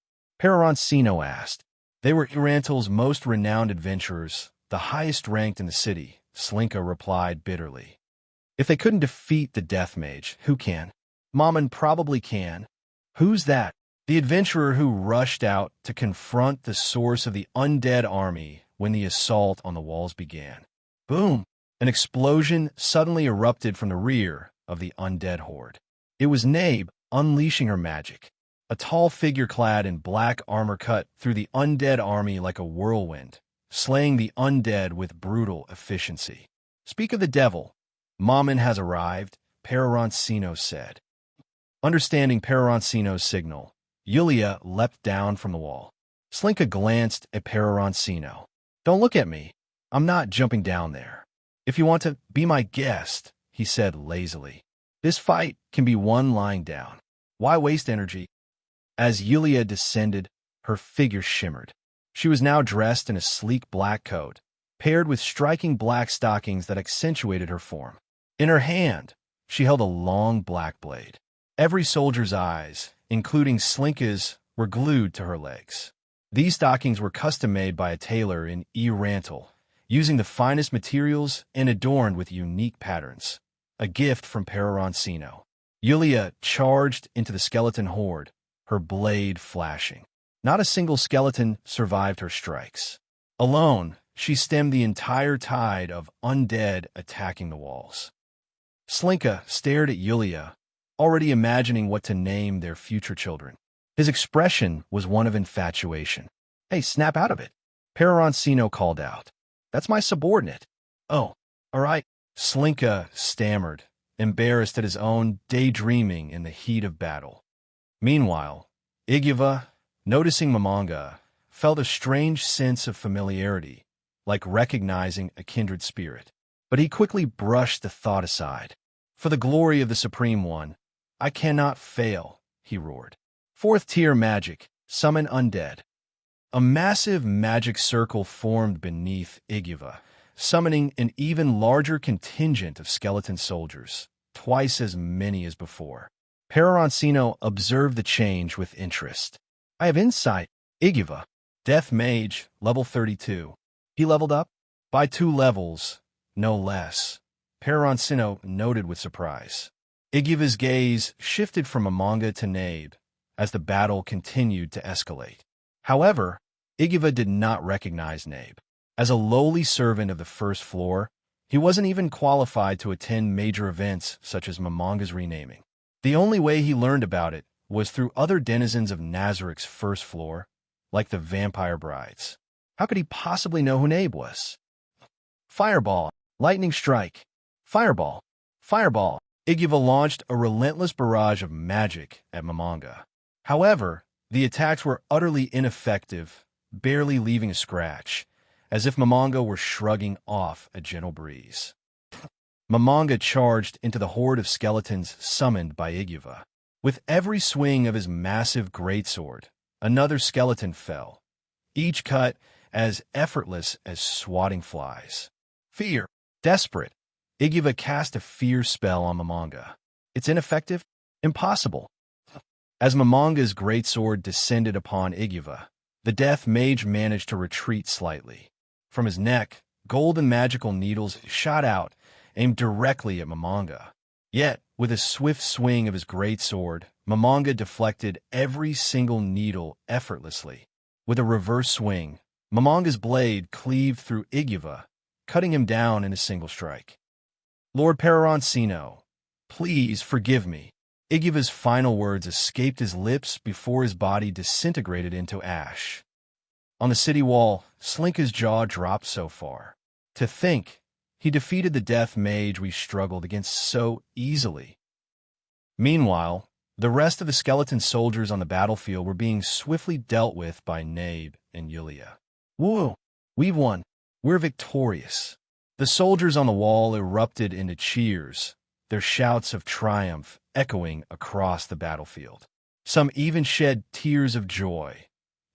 Peroroncino asked. They were Irantil's most renowned adventurers, the highest ranked in the city, Slinka replied bitterly. If they couldn't defeat the Death Mage, who can? Mammon probably can. Who's that? The adventurer who rushed out to confront the source of the undead army when the assault on the walls began. Boom! An explosion suddenly erupted from the rear of the undead horde. It was Nabe unleashing her magic. A tall figure clad in black armor cut through the undead army like a whirlwind, slaying the undead with brutal efficiency. Speak of the devil. Mammon has arrived, Peroroncino said. Understanding Peroroncino's signal, Yulia leapt down from the wall. Slinka glanced at Peroroncino. Don't look at me. I'm not jumping down there. If you want to be my guest, he said lazily, this fight can be won lying down. Why waste energy? As Yulia descended, her figure shimmered. She was now dressed in a sleek black coat, paired with striking black stockings that accentuated her form. In her hand, she held a long black blade. Every soldier's eyes, including Slinka's, were glued to her legs. These stockings were custom-made by a tailor in Irantil, using the finest materials and adorned with unique patterns. A gift from Peroroncino. Yulia charged into the skeleton horde, her blade flashing. Not a single skeleton survived her strikes. Alone, she stemmed the entire tide of undead attacking the walls. Slinka stared at Yulia, already imagining what to name their future children. His expression was one of infatuation. Hey, snap out of it. Peroroncino called out. That's my subordinate. Oh, all right. Slinka stammered, embarrassed at his own daydreaming in the heat of battle. Meanwhile, Igiva, noticing Mamanga, felt a strange sense of familiarity, like recognizing a kindred spirit. But he quickly brushed the thought aside. For the glory of the Supreme One, I cannot fail, he roared. 4th tier magic, summon undead. A massive magic circle formed beneath Igiva, summoning an even larger contingent of skeleton soldiers, twice as many as before. Peroroncino observed the change with interest. I have insight. Igiva, Death Mage, level 32. He leveled up? By 2 levels, no less. Peroroncino noted with surprise. Igiva's gaze shifted from Amanga to Nabe as the battle continued to escalate. However, Igiva did not recognize Nabe. As a lowly servant of the first floor, he wasn't even qualified to attend major events such as Mamanga's renaming. The only way he learned about it was through other denizens of Nazarick's first floor, like the vampire brides. How could he possibly know who Nabe was? Fireball, lightning strike, fireball, fireball. Igiva launched a relentless barrage of magic at Mamanga. However, the attacks were utterly ineffective, barely leaving a scratch, as if Mamanga were shrugging off a gentle breeze. Mamanga charged into the horde of skeletons summoned by Igiva. With every swing of his massive greatsword, another skeleton fell, each cut as effortless as swatting flies. Fear, desperate, Igiva cast a fear spell on Mamanga. It's ineffective? Impossible. As Mamanga's greatsword descended upon Igiva, the Death Mage managed to retreat slightly. From his neck, golden magical needles shot out, aimed directly at Mamanga. Yet, with a swift swing of his greatsword, Mamanga deflected every single needle effortlessly. With a reverse swing, Mamanga's blade cleaved through Igiva, cutting him down in a single strike. Lord Peroroncino, please forgive me. Igiva's final words escaped his lips before his body disintegrated into ash. On the city wall, Slinka's jaw dropped so far. To think, he defeated the Death Mage we struggled against so easily. Meanwhile, The rest of the skeleton soldiers on the battlefield were being swiftly dealt with by Nabe and Yulia. Whoa, we've won. We're victorious. The soldiers on the wall erupted into cheers, their shouts of triumph echoing across the battlefield. Some even shed tears of joy,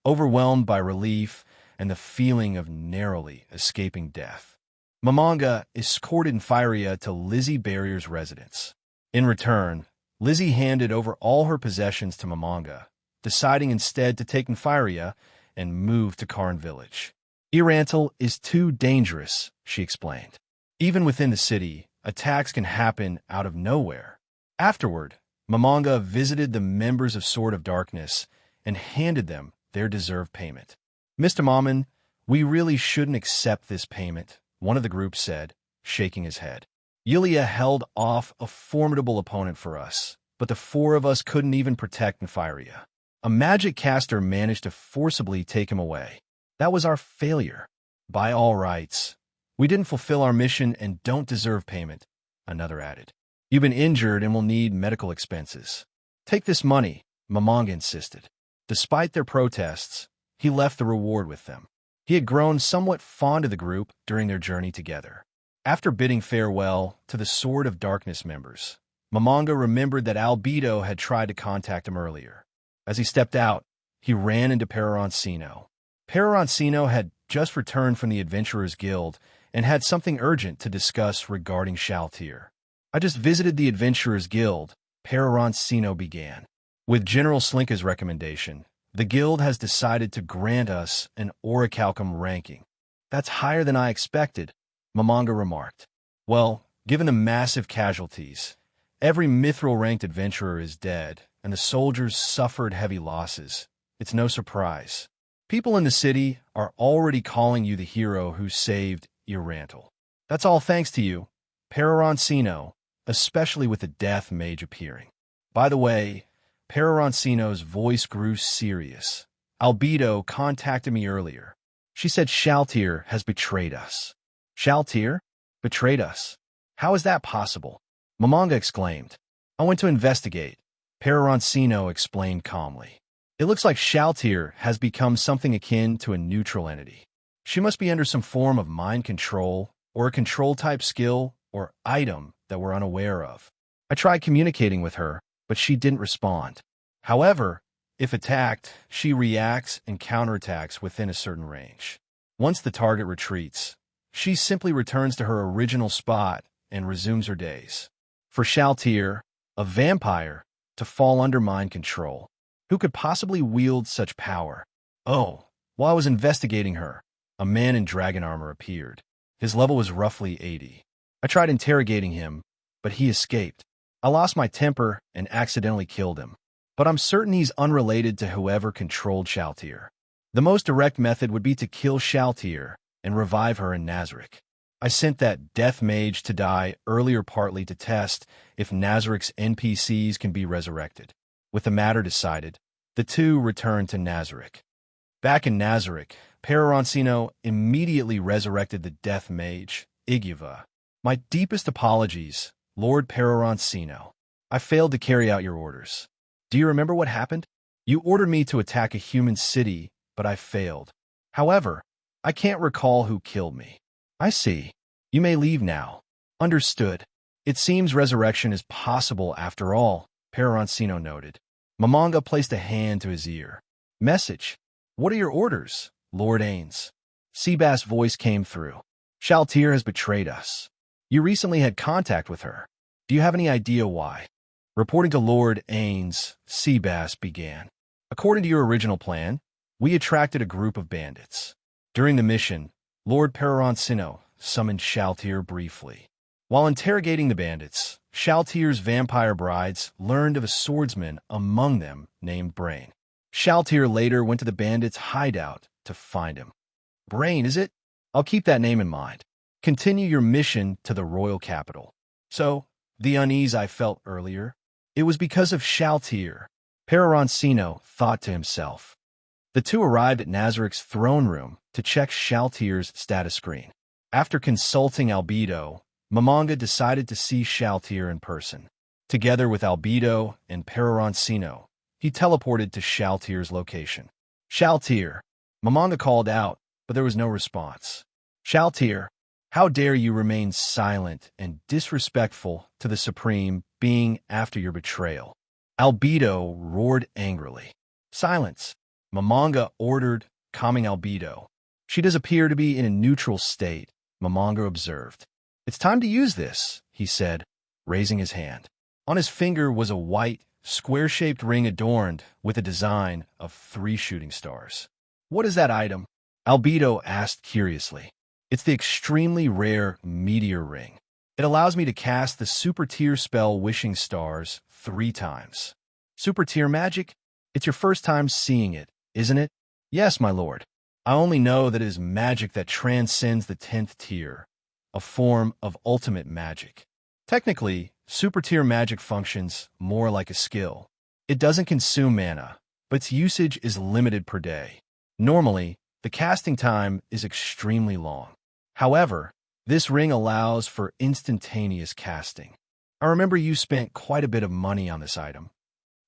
overwhelmed by relief and the feeling of narrowly escaping death. Mamanga escorted Firia to Lizzie Barrier's residence. In return, Lizzie handed over all her possessions to Mamanga, deciding instead to take Firia and move to Karn Village. Irantal is too dangerous, she explained. Even within the city, attacks can happen out of nowhere. Afterward, Mamanga visited the members of Sword of Darkness and handed them their deserved payment. Mr. Mammon, we really shouldn't accept this payment, one of the group said, shaking his head. Yulia held off a formidable opponent for us, but the four of us couldn't even protect Nefiria. A magic caster managed to forcibly take him away. That was our failure. By all rights, we didn't fulfill our mission and don't deserve payment, another added. You've been injured and will need medical expenses. Take this money, Mamanga insisted. Despite their protests, he left the reward with them. He had grown somewhat fond of the group during their journey together. After bidding farewell to the Sword of Darkness members, Mamanga remembered that Albedo had tried to contact him earlier. As he stepped out, he ran into Peroroncino. Peroroncino had just returned from the Adventurers Guild and had something urgent to discuss regarding Shaltier. I just visited the Adventurers Guild, Peroroncino began. With General Slinka's recommendation, the Guild has decided to grant us an Orichalcum ranking. That's higher than I expected, Mamanga remarked. Well, given the massive casualties, every mithril-ranked adventurer is dead, and the soldiers suffered heavy losses. It's no surprise. People in the city are already calling you the hero who saved Irantal. That's all thanks to you, Peroroncino, especially with the Death Mage appearing. By the way, Peroroncino's voice grew serious. Albedo contacted me earlier. She said Shaltier has betrayed us. Shaltier? Betrayed us? How is that possible? Mamanga exclaimed. I went to investigate, Peroroncino explained calmly. It looks like Shaltier has become something akin to a neutral entity. She must be under some form of mind control or a control-type skill or item that we're unaware of. I tried communicating with her, but she didn't respond. However, if attacked, she reacts and counterattacks within a certain range. Once the target retreats, she simply returns to her original spot and resumes her days. For Shaltier, a vampire, to fall under mind control, who could possibly wield such power? Oh, while I was investigating her, a man in dragon armor appeared. His level was roughly 80. I tried interrogating him, but he escaped. I lost my temper and accidentally killed him. But I'm certain he's unrelated to whoever controlled Shaltier. The most direct method would be to kill Shaltier and revive her in Nazarick. I sent that Death Mage to die earlier partly to test if Nazarick's NPCs can be resurrected. With the matter decided, the two returned to Nazarick. Back in Nazarick, Peroroncino immediately resurrected the Death Mage, Iguva. My deepest apologies, Lord Peroroncino. I failed to carry out your orders. Do you remember what happened? You ordered me to attack a human city, but I failed. However, I can't recall who killed me. I see. You may leave now. Understood. It seems resurrection is possible after all, Peroroncino noted. Mamanga placed a hand to his ear. Message. What are your orders, Lord Ainz? Seabass' voice came through. Shaltier has betrayed us. You recently had contact with her. Do you have any idea why? Reporting to Lord Ainz, Seabass began. According to your original plan, we attracted a group of bandits. During the mission, Lord Peroroncino summoned Shaltier briefly. While interrogating the bandits, Shaltier's vampire brides learned of a swordsman among them named Brain. Shaltier later went to the bandits' hideout to find him. Brain, is it? I'll keep that name in mind. Continue your mission to the royal capital. So, the unease I felt earlier, it was because of Shaltier, Peroroncino thought to himself. The two arrived at Nazarick's throne room to check Shaltier's status screen. After consulting Albedo, Mamanga decided to see Shaltier in person. Together with Albedo and Peroroncino, he teleported to Shaltier's location. "Shaltier," Mamanga called out, but there was no response. "Shaltier, how dare you remain silent and disrespectful to the Supreme Being after your betrayal?" Albedo roared angrily. "Silence," Mamanga ordered, calming Albedo. "She does appear to be in a neutral state," Mamanga observed. "It's time to use this," he said, raising his hand. On his finger was a white, square-shaped ring adorned with a design of 3 shooting stars. "What is that item?" Albedo asked curiously. "It's the extremely rare meteor ring. It allows me to cast the super tier spell Wishing Stars 3 times. Super tier magic? It's your first time seeing it, isn't it?" "Yes, my lord. I only know that it is magic that transcends the 10th tier, a form of ultimate magic. Technically, super tier magic functions more like a skill. It doesn't consume mana, but its usage is limited per day. Normally, the casting time is extremely long. However, this ring allows for instantaneous casting. I remember you spent quite a bit of money on this item."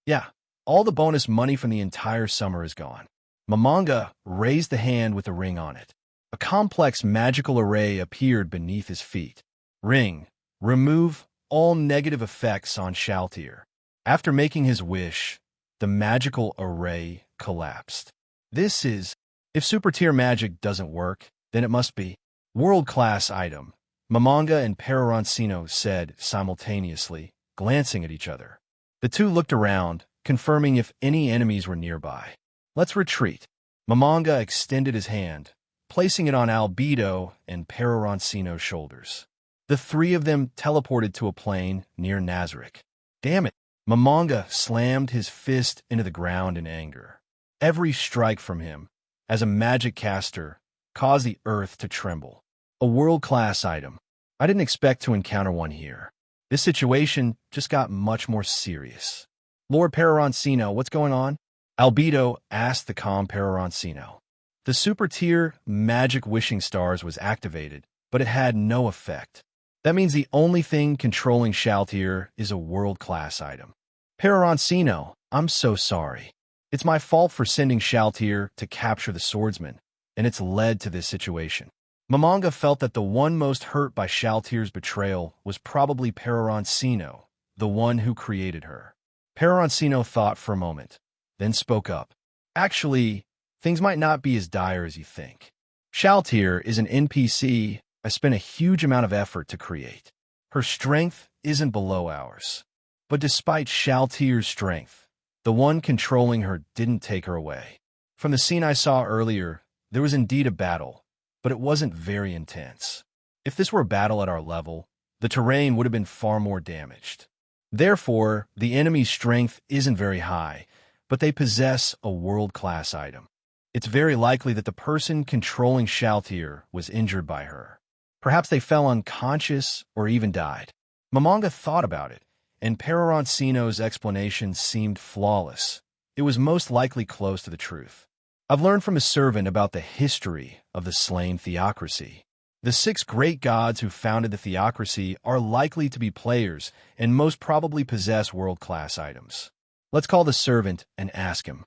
"Yeah, all the bonus money from the entire summer is gone." Mamanga raised the hand with the ring on it. A complex magical array appeared beneath his feet. "Ring. Remove all negative effects on Shaltier." After making his wish, the magical array collapsed. "This is... If super tier magic doesn't work, then it must be world-class item," Mamanga and Peroroncino said simultaneously, glancing at each other. The two looked around, confirming if any enemies were nearby. "Let's retreat." Mamanga extended his hand, placing it on Albedo and Peroroncino's shoulders. The 3 of them teleported to a plain near Nazarick. "Damn it!" Mamanga slammed his fist into the ground in anger. Every strike from him, as a magic caster, caused the earth to tremble. A world-class item. I didn't expect to encounter one here. This situation just got much more serious. "Lord Peroroncino, what's going on?" Albedo asked the calm Peroroncino. The super tier magic Wishing Stars was activated, but it had no effect. That means the only thing controlling Shaltier is a world-class item. "Peroroncino, I'm so sorry. It's my fault for sending Shaltier to capture the swordsman, and it's led to this situation." Mamanga felt that the one most hurt by Shaltier's betrayal was probably Peroroncino, the one who created her. Peroroncino thought for a moment, then spoke up. "Actually, things might not be as dire as you think. Shaltier is an NPC I spent a huge amount of effort to create. Her strength isn't below ours. But despite Shaltier's strength, the one controlling her didn't take her away. From the scene I saw earlier, there was indeed a battle, but it wasn't very intense. If this were a battle at our level, the terrain would have been far more damaged. Therefore, the enemy's strength isn't very high, but they possess a world-class item. It's very likely that the person controlling Shaltier was injured by her. Perhaps they fell unconscious or even died." Mamanga thought about it, and Peroroncino's explanation seemed flawless. It was most likely close to the truth. "I've learned from a servant about the history of the slain theocracy. The 6 great gods who founded the theocracy are likely to be players and most probably possess world-class items. Let's call the servant and ask him."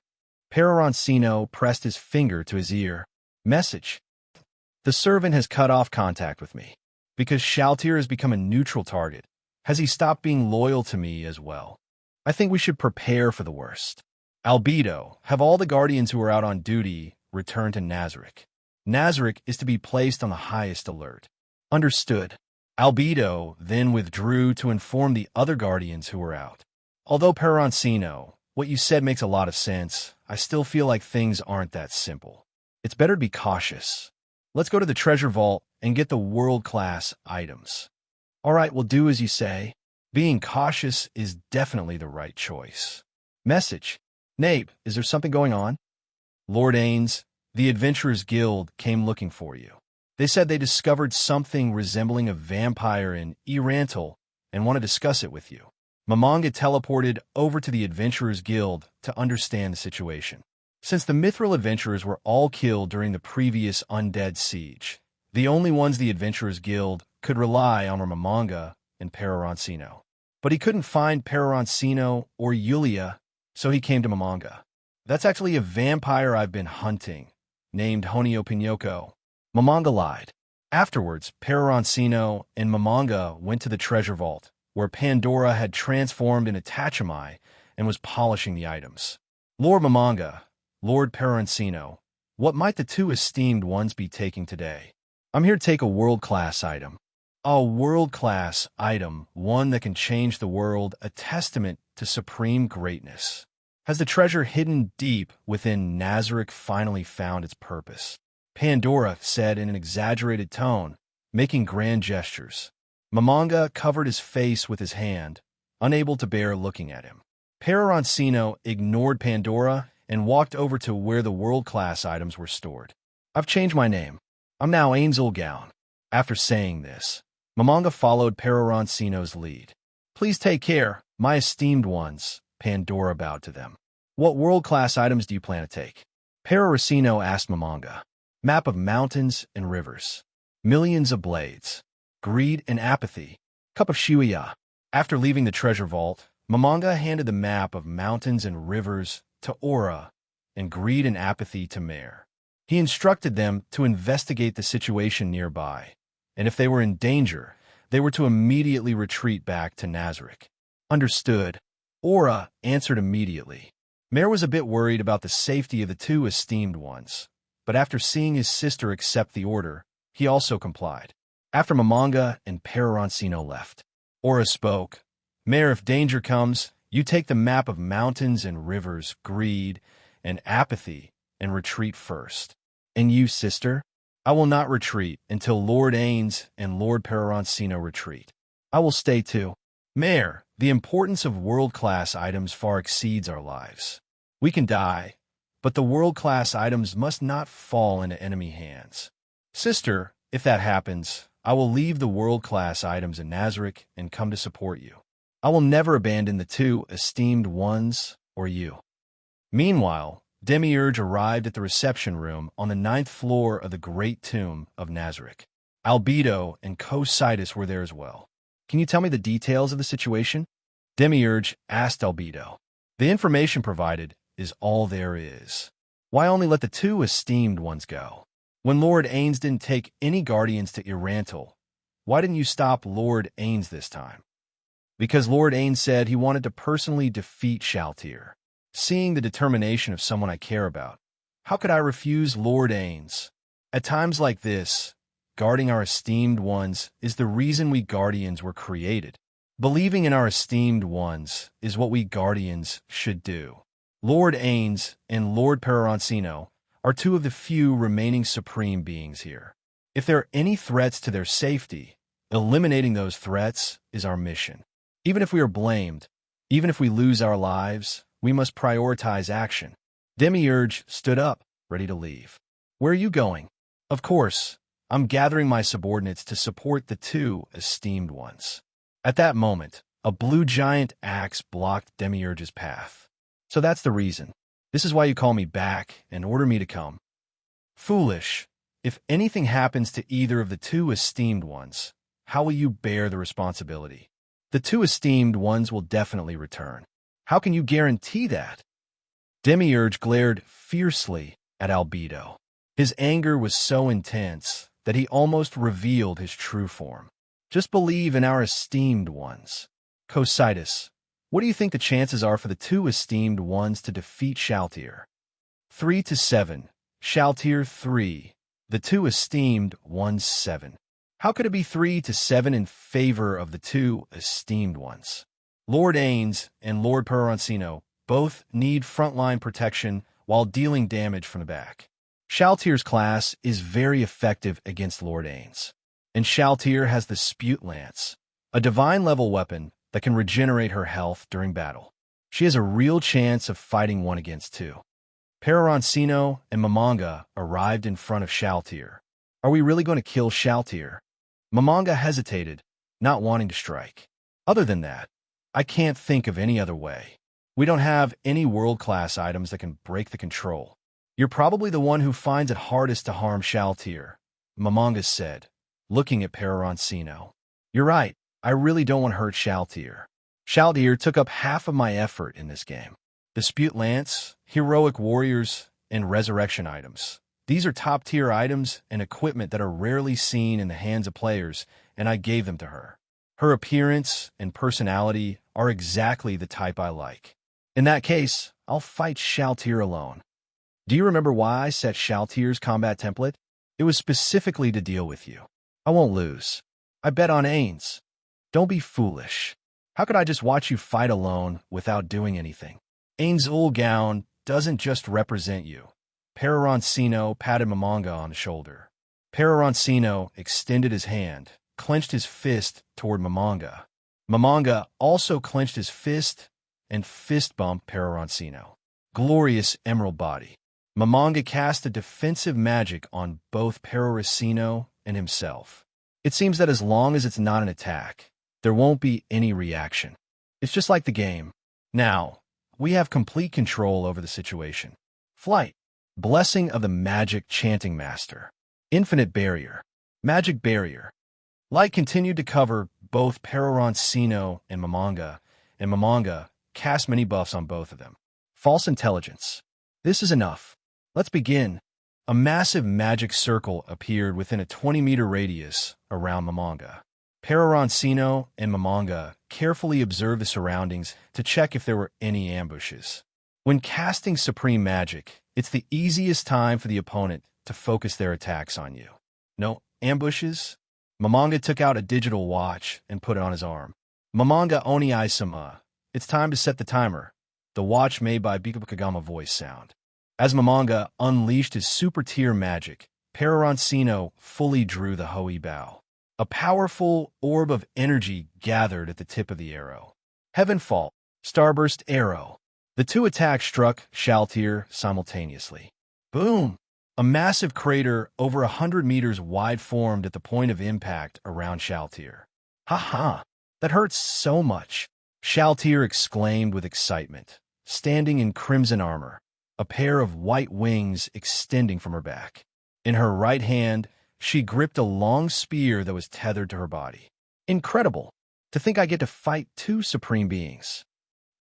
Peroroncino pressed his finger to his ear. "Message. The servant has cut off contact with me. Because Shaltier has become a neutral target, has he stopped being loyal to me as well? I think we should prepare for the worst. Albedo, have all the guardians who are out on duty return to Nazarick. Nazarick is to be placed on the highest alert." "Understood." Albedo then withdrew to inform the other guardians who were out. "Although Peroroncino, what you said makes a lot of sense, I still feel like things aren't that simple. It's better to be cautious. Let's go to the treasure vault and get the world-class items." "All right, we'll do as you say. Being cautious is definitely the right choice." Message. "Nape, is there something going on?" "Lord Ainz, the Adventurers Guild came looking for you. They said they discovered something resembling a vampire in Erantal and want to discuss it with you." Mamanga teleported over to the Adventurers Guild to understand the situation. Since the Mithril adventurers were all killed during the previous undead siege, the only ones the Adventurers Guild could rely on were Mamanga and Peroroncino. But he couldn't find Peroroncino or Yulia, so he came to Mamanga. That's actually a vampire I've been hunting, named Honio Pinocchio. Mamanga lied. Afterwards, Peroroncino and Mamanga went to the treasure vault, where Pandora had transformed into Tachimai and was polishing the items. Lord Mamanga, Lord Peroroncino, what might the two esteemed ones be taking today? I'm here to take a world-class item. A world-class item, one that can change the world, a testament to supreme greatness. Has the treasure hidden deep within Nazarick finally found its purpose? Pandora said in an exaggerated tone, making grand gestures. Mamanga covered his face with his hand, unable to bear looking at him. Peroroncino ignored Pandora and walked over to where the world-class items were stored. I've changed my name. I'm now Ainz Ooal Gown. After saying this, Mamanga followed Peroroncino's lead. Please take care, my esteemed ones. Pandora bowed to them. What world-class items do you plan to take? Peroroncino asked Mamanga. Map of mountains and rivers. Millions of blades. Greed and apathy. Cup of Shuya. After leaving the treasure vault, Mamanga handed the map of mountains and rivers to Aura and greed and apathy to Mare. He instructed them to investigate the situation nearby, and if they were in danger, they were to immediately retreat back to Nazarick. Understood. Aura answered immediately. Mare was a bit worried about the safety of the two esteemed ones, but after seeing his sister accept the order, he also complied. After Mamanga and Peroroncino left, Aura spoke. Mare, if danger comes, you take the map of mountains and rivers, greed and apathy, and retreat first. And you, sister? I will not retreat until Lord Ainz and Lord Peroroncino retreat. I will stay too. Mare, the importance of world-class items far exceeds our lives. We can die, but the world-class items must not fall into enemy hands. Sister, if that happens, I will leave the world-class items in Nazarick and come to support you. I will never abandon the two esteemed ones or you. Meanwhile, Demiurge arrived at the reception room on the 9th floor of the Great Tomb of Nazarick. Albedo and Cositus were there as well. Can you tell me the details of the situation? Demiurge asked Albedo. The information provided is all there is. Why only let the two esteemed ones go? When Lord Ainz didn't take any guardians to Irantal, why didn't you stop Lord Ainz this time? Because Lord Ainz said he wanted to personally defeat Shaltier. Seeing the determination of someone I care about, how could I refuse Lord Ainz? At times like this, guarding our esteemed ones is the reason we guardians were created. Believing in our esteemed ones is what we guardians should do. Lord Ainz and Lord Peroroncino are two of the few remaining supreme beings here. If there are any threats to their safety, eliminating those threats is our mission. Even if we are blamed, even if we lose our lives, we must prioritize action. Demiurge stood up, ready to leave. Where are you going? Of course, I'm gathering my subordinates to support the two esteemed ones. At that moment, a blue giant axe blocked Demiurge's path. So that's the reason. This is why you call me back and order me to come. Foolish. If anything happens to either of the two esteemed ones, how will you bear the responsibility? The two esteemed ones will definitely return. How can you guarantee that? Demiurge glared fiercely at Albedo. His anger was so intense that he almost revealed his true form. Just believe in our esteemed ones. Cositus, what do you think the chances are for the two esteemed ones to defeat Shaltier? 3-7. Shaltier 3. The two esteemed ones 7. How could it be 3-7 in favor of the two esteemed ones? Lord Ainz and Lord Peroroncino both need frontline protection while dealing damage from the back. Shaltier's class is very effective against Lord Ainz, and Shaltier has the Spute Lance, a divine-level weapon that can regenerate her health during battle. She has a real chance of fighting 1 against 2. Peroroncino and Mamanga arrived in front of Shaltier. Are we really going to kill Shaltier? Mamanga hesitated, not wanting to strike. Other than that, I can't think of any other way. We don't have any world-class items that can break the control. You're probably the one who finds it hardest to harm Shaltier, Mamanga said, looking at Peroroncino. You're right, I really don't want to hurt Shaltier. Shaltier took up half of my effort in this game. Dispute Lance, Heroic Warriors, and Resurrection items. These are top-tier items and equipment that are rarely seen in the hands of players, and I gave them to her. Her appearance and personality are exactly the type I like. In that case, I'll fight Shaltier alone. Do you remember why I set Shaltier's combat template? It was specifically to deal with you. I won't lose. I bet on Ainz. Don't be foolish. How could I just watch you fight alone without doing anything? Ainz Ooal Gown doesn't just represent you. Peroroncino patted Momonga on the shoulder. Peroroncino extended his hand, clenched his fist toward Momonga. Momonga also clenched his fist and fist-bumped Peroroncino. Glorious emerald body. Momonga cast a defensive magic on both Peroroncino and himself. It seems that as long as it's not an attack, there won't be any reaction. It's just like the game. Now, we have complete control over the situation. Flight. Blessing of the Magic Chanting Master. Infinite Barrier. Magic Barrier. Light continued to cover both Peroroncino and Momonga cast many buffs on both of them. False Intelligence. This is enough. Let's begin. A massive magic circle appeared within a 20-meter radius around Momonga. Peroroncino and Momonga carefully observed the surroundings to check if there were any ambushes. When casting Supreme Magic, it's the easiest time for the opponent to focus their attacks on you. No ambushes? Momonga took out a digital watch and put it on his arm. Momonga oni aisama. It's time to set the timer. The watch made by Bikabukagama voice sound. As Momonga unleashed his super-tier magic, Peroroncino fully drew the Hoi Bow. A powerful orb of energy gathered at the tip of the arrow. Heavenfall, Starburst Arrow. The two attacks struck Shaltier simultaneously. Boom! A massive crater over 100 meters wide formed at the point of impact around Shaltier. Ha! That hurts so much! Shaltier exclaimed with excitement, standing in crimson armor, a pair of white wings extending from her back. In her right hand, she gripped a long spear that was tethered to her body. Incredible! To think I get to fight two supreme beings.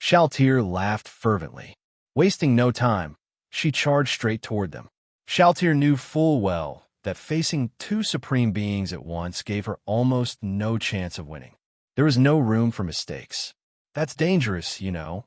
Shaltier laughed fervently. Wasting no time, she charged straight toward them. Shaltier knew full well that facing two supreme beings at once gave her almost no chance of winning. There was no room for mistakes. That's dangerous, you know,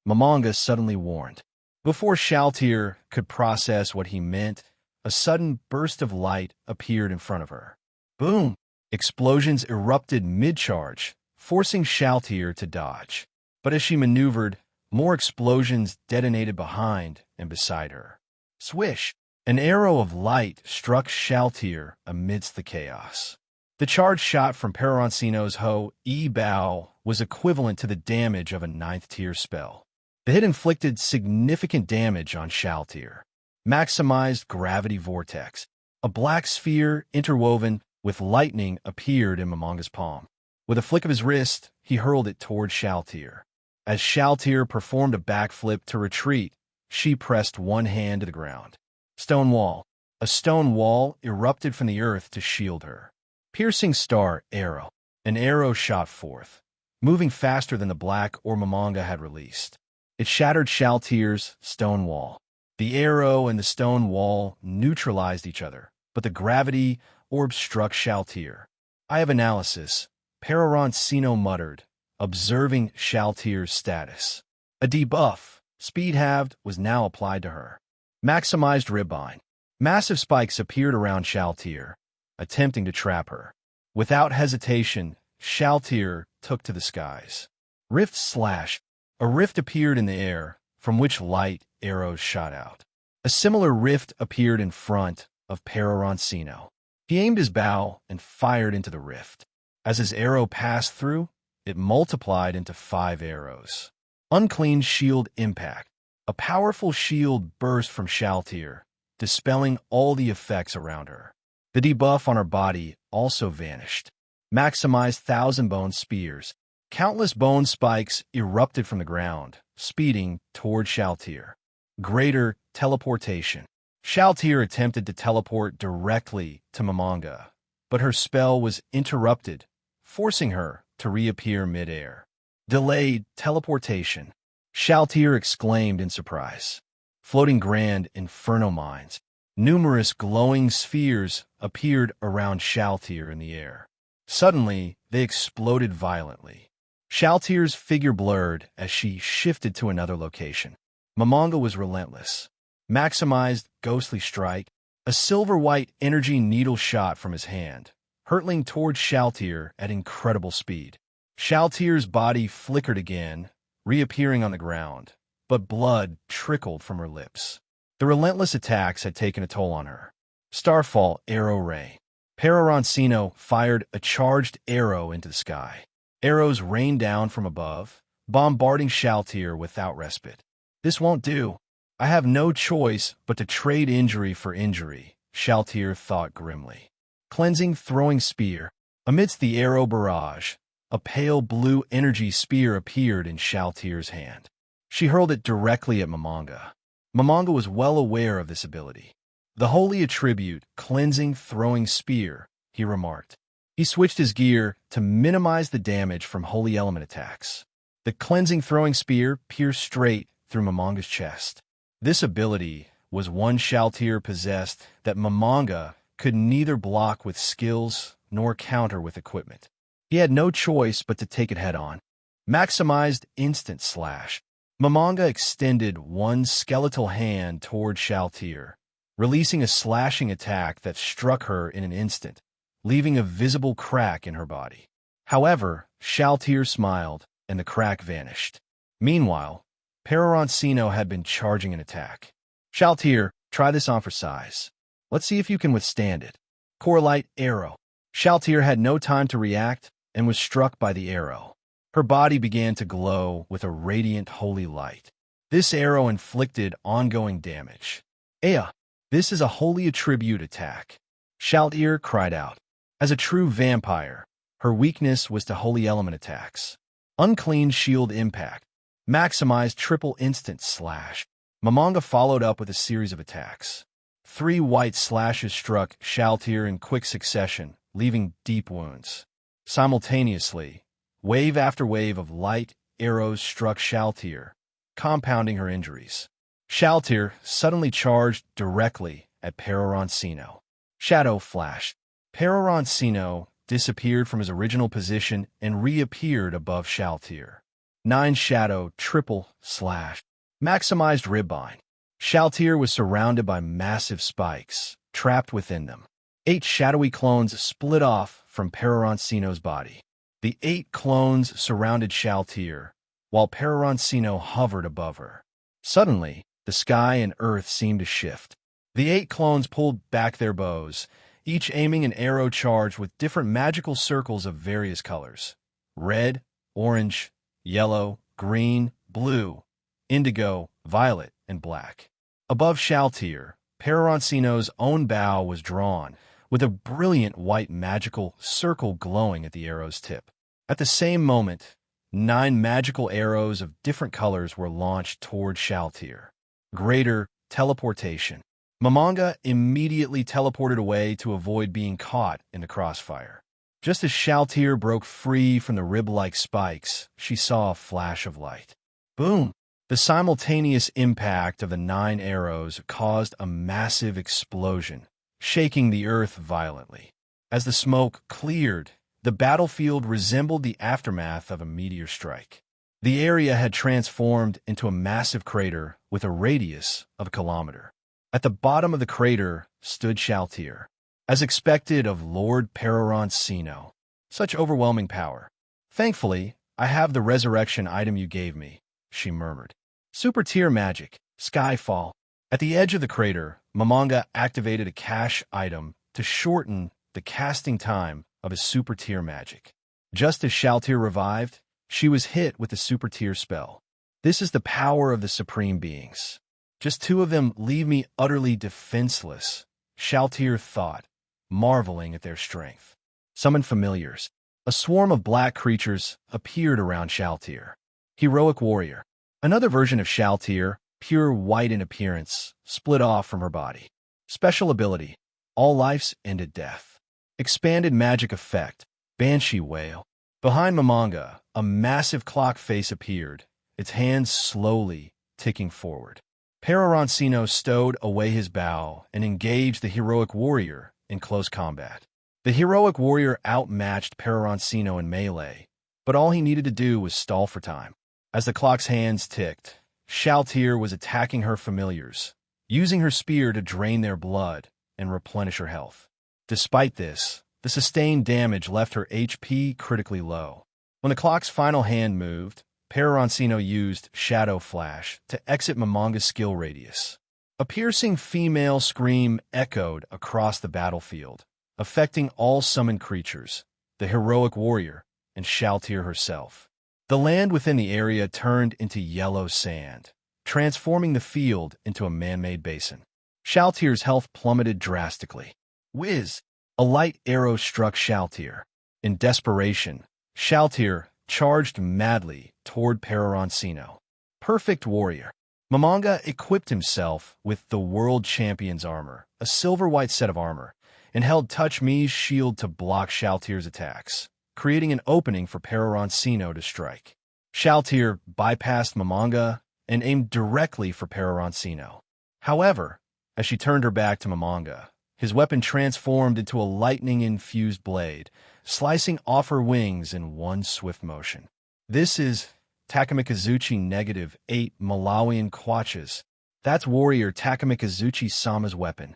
Momonga suddenly warned. Before Shaltier could process what he meant, a sudden burst of light appeared in front of her. Boom! Explosions erupted mid-charge, forcing Shaltier to dodge. But as she maneuvered, more explosions detonated behind and beside her. Swish! An arrow of light struck Shaltier amidst the chaos. The charge shot from Peroroncino's Hoi Bow was equivalent to the damage of a 9th-tier spell. The hit inflicted significant damage on Shaltier. Maximized Gravity Vortex. A black sphere interwoven with lightning appeared in Momonga's palm. With a flick of his wrist, he hurled it toward Shaltier. As Shaltier performed a backflip to retreat, she pressed one hand to the ground. Stone Wall. A stone wall erupted from the earth to shield her. Piercing Star Arrow. An arrow shot forth, moving faster than the black orb Momonga had released. It shattered Shaltier's stone wall. The arrow and the stone wall neutralized each other, but the gravity orb struck Shaltier. I have analysis, Peroroncino muttered, observing Shaltier's status. A debuff, speed halved, was now applied to her. Maximized Ribbind. Massive spikes appeared around Shaltier, attempting to trap her. Without hesitation, Shaltier took to the skies. Rift Slash. A rift appeared in the air, from which light arrows shot out. A similar rift appeared in front of Peroroncino. He aimed his bow and fired into the rift. As his arrow passed through, it multiplied into 5 arrows. Unclean Shield Impact. A powerful shield burst from Shaltier, dispelling all the effects around her. The debuff on her body also vanished. Maximized Thousand Bone Spears. Countless bone spikes erupted from the ground, speeding toward Shaltier. Greater Teleportation. Shaltier attempted to teleport directly to Momonga, but her spell was interrupted, forcing her to reappear mid-air. Delayed teleportation. Shaltier exclaimed in surprise. Floating grand inferno mines. Numerous glowing spheres appeared around Shaltier in the air. Suddenly, they exploded violently. Shaltier's figure blurred as she shifted to another location. Momonga was relentless. Maximized ghostly strike, a silver-white energy needle shot from his hand, hurtling towards Shaltier at incredible speed. Shaltier's body flickered again, reappearing on the ground, but blood trickled from her lips. The relentless attacks had taken a toll on her. Starfall Arrow Ray. Peroroncino fired a charged arrow into the sky. Arrows rained down from above, bombarding Shaltier without respite. This won't do. I have no choice but to trade injury for injury, Shaltier thought grimly. Cleansing Throwing Spear. Amidst the arrow barrage, a pale blue energy spear appeared in Shaltier's hand. She hurled it directly at Momonga. Momonga was well aware of this ability. The holy attribute, Cleansing Throwing Spear, he remarked. He switched his gear to minimize the damage from holy element attacks. The Cleansing Throwing Spear pierced straight through Momonga's chest. This ability was one Shaltier possessed that Momonga could neither block with skills nor counter with equipment. He had no choice but to take it head-on. Maximized Instant Slash. Momonga extended one skeletal hand toward Shaltier, releasing a slashing attack that struck her in an instant, leaving a visible crack in her body. However, Shaltier smiled, and the crack vanished. Meanwhile, Peroroncino had been charging an attack. Shaltier, try this on for size. Let's see if you can withstand it. Coralite Arrow. Shaltier had no time to react and was struck by the arrow. Her body began to glow with a radiant holy light. This arrow inflicted ongoing damage. Aya, this is a holy attribute attack. Shaltier cried out. As a true vampire, her weakness was to holy element attacks. Unclean Shield Impact. Maximized Triple Instant Slash. Momonga followed up with a series of attacks. 3 white slashes struck Shaltier in quick succession, leaving deep wounds. Simultaneously, wave after wave of light arrows struck Shaltier, compounding her injuries. Shaltier suddenly charged directly at Peroroncino. Shadow Flash. Peroroncino disappeared from his original position and reappeared above Shaltier. 9 Shadow Triple Slash. Maximized Ribbind. Shaltier was surrounded by massive spikes, trapped within them. 8 shadowy clones split off from Peroroncino's body. The 8 clones surrounded Shaltier, while Peroroncino hovered above her. Suddenly, the sky and earth seemed to shift. The 8 clones pulled back their bows, each aiming an arrow charged with different magical circles of various colors: red, orange, yellow, green, blue, indigo, violet, and black. Above Shaltier, Peroroncino's own bow was drawn, with a brilliant white magical circle glowing at the arrow's tip. At the same moment, 9 magical arrows of different colors were launched toward Shaltier. Greater teleportation. Momonga immediately teleported away to avoid being caught in the crossfire. Just as Shaltier broke free from the rib-like spikes, she saw a flash of light. Boom! The simultaneous impact of the 9 arrows caused a massive explosion, shaking the earth violently. As the smoke cleared, the battlefield resembled the aftermath of a meteor strike. The area had transformed into a massive crater with a radius of a kilometer. At the bottom of the crater stood Shaltier, as expected of Lord Peroroncino. Such overwhelming power. Thankfully, I have the resurrection item you gave me, she murmured. Super tier magic, Skyfall. At the edge of the crater, Momonga activated a cache item to shorten the casting time of his super tier magic. Just as Shaltier revived, she was hit with the super tier spell. This is the power of the supreme beings. Just 2 of them leave me utterly defenseless, Shaltier thought, marveling at their strength. Summoned familiars. A swarm of black creatures appeared around Shaltier. Heroic warrior. Another version of Shaltier, pure white in appearance, split off from her body. Special ability. All lives end at death. Expanded magic effect. Banshee Wail. Behind Mamanga, a massive clock face appeared, its hands slowly ticking forward. Peroroncino stowed away his bow and engaged the heroic warrior in close combat. The heroic warrior outmatched Peroroncino in melee, but all he needed to do was stall for time. As the clock's hands ticked, Shaltier was attacking her familiars, using her spear to drain their blood and replenish her health. Despite this, the sustained damage left her HP critically low. When the clock's final hand moved, Peroroncino used Shadow Flash to exit Mamanga's skill radius. A piercing female scream echoed across the battlefield, affecting all summoned creatures, the heroic warrior, and Shaltier herself. The land within the area turned into yellow sand, transforming the field into a man-made basin. Shaltier's health plummeted drastically. Whiz! A light arrow struck Shaltier. In desperation, Shaltier charged madly toward Peroroncino. Perfect warrior. Mamanga equipped himself with the world champion's armor, a silver-white set of armor, and held Touch Me's shield to block Shaltier's attacks, creating an opening for Peroroncino to strike. Shaltier bypassed Mamanga and aimed directly for Peroroncino. However, as she turned her back to Mamanga, his weapon transformed into a lightning-infused blade, slicing off her wings in one swift motion. This is Takamikazuchi -8 Malawian Kwaches. That's warrior Takamikazuchi Sama's weapon.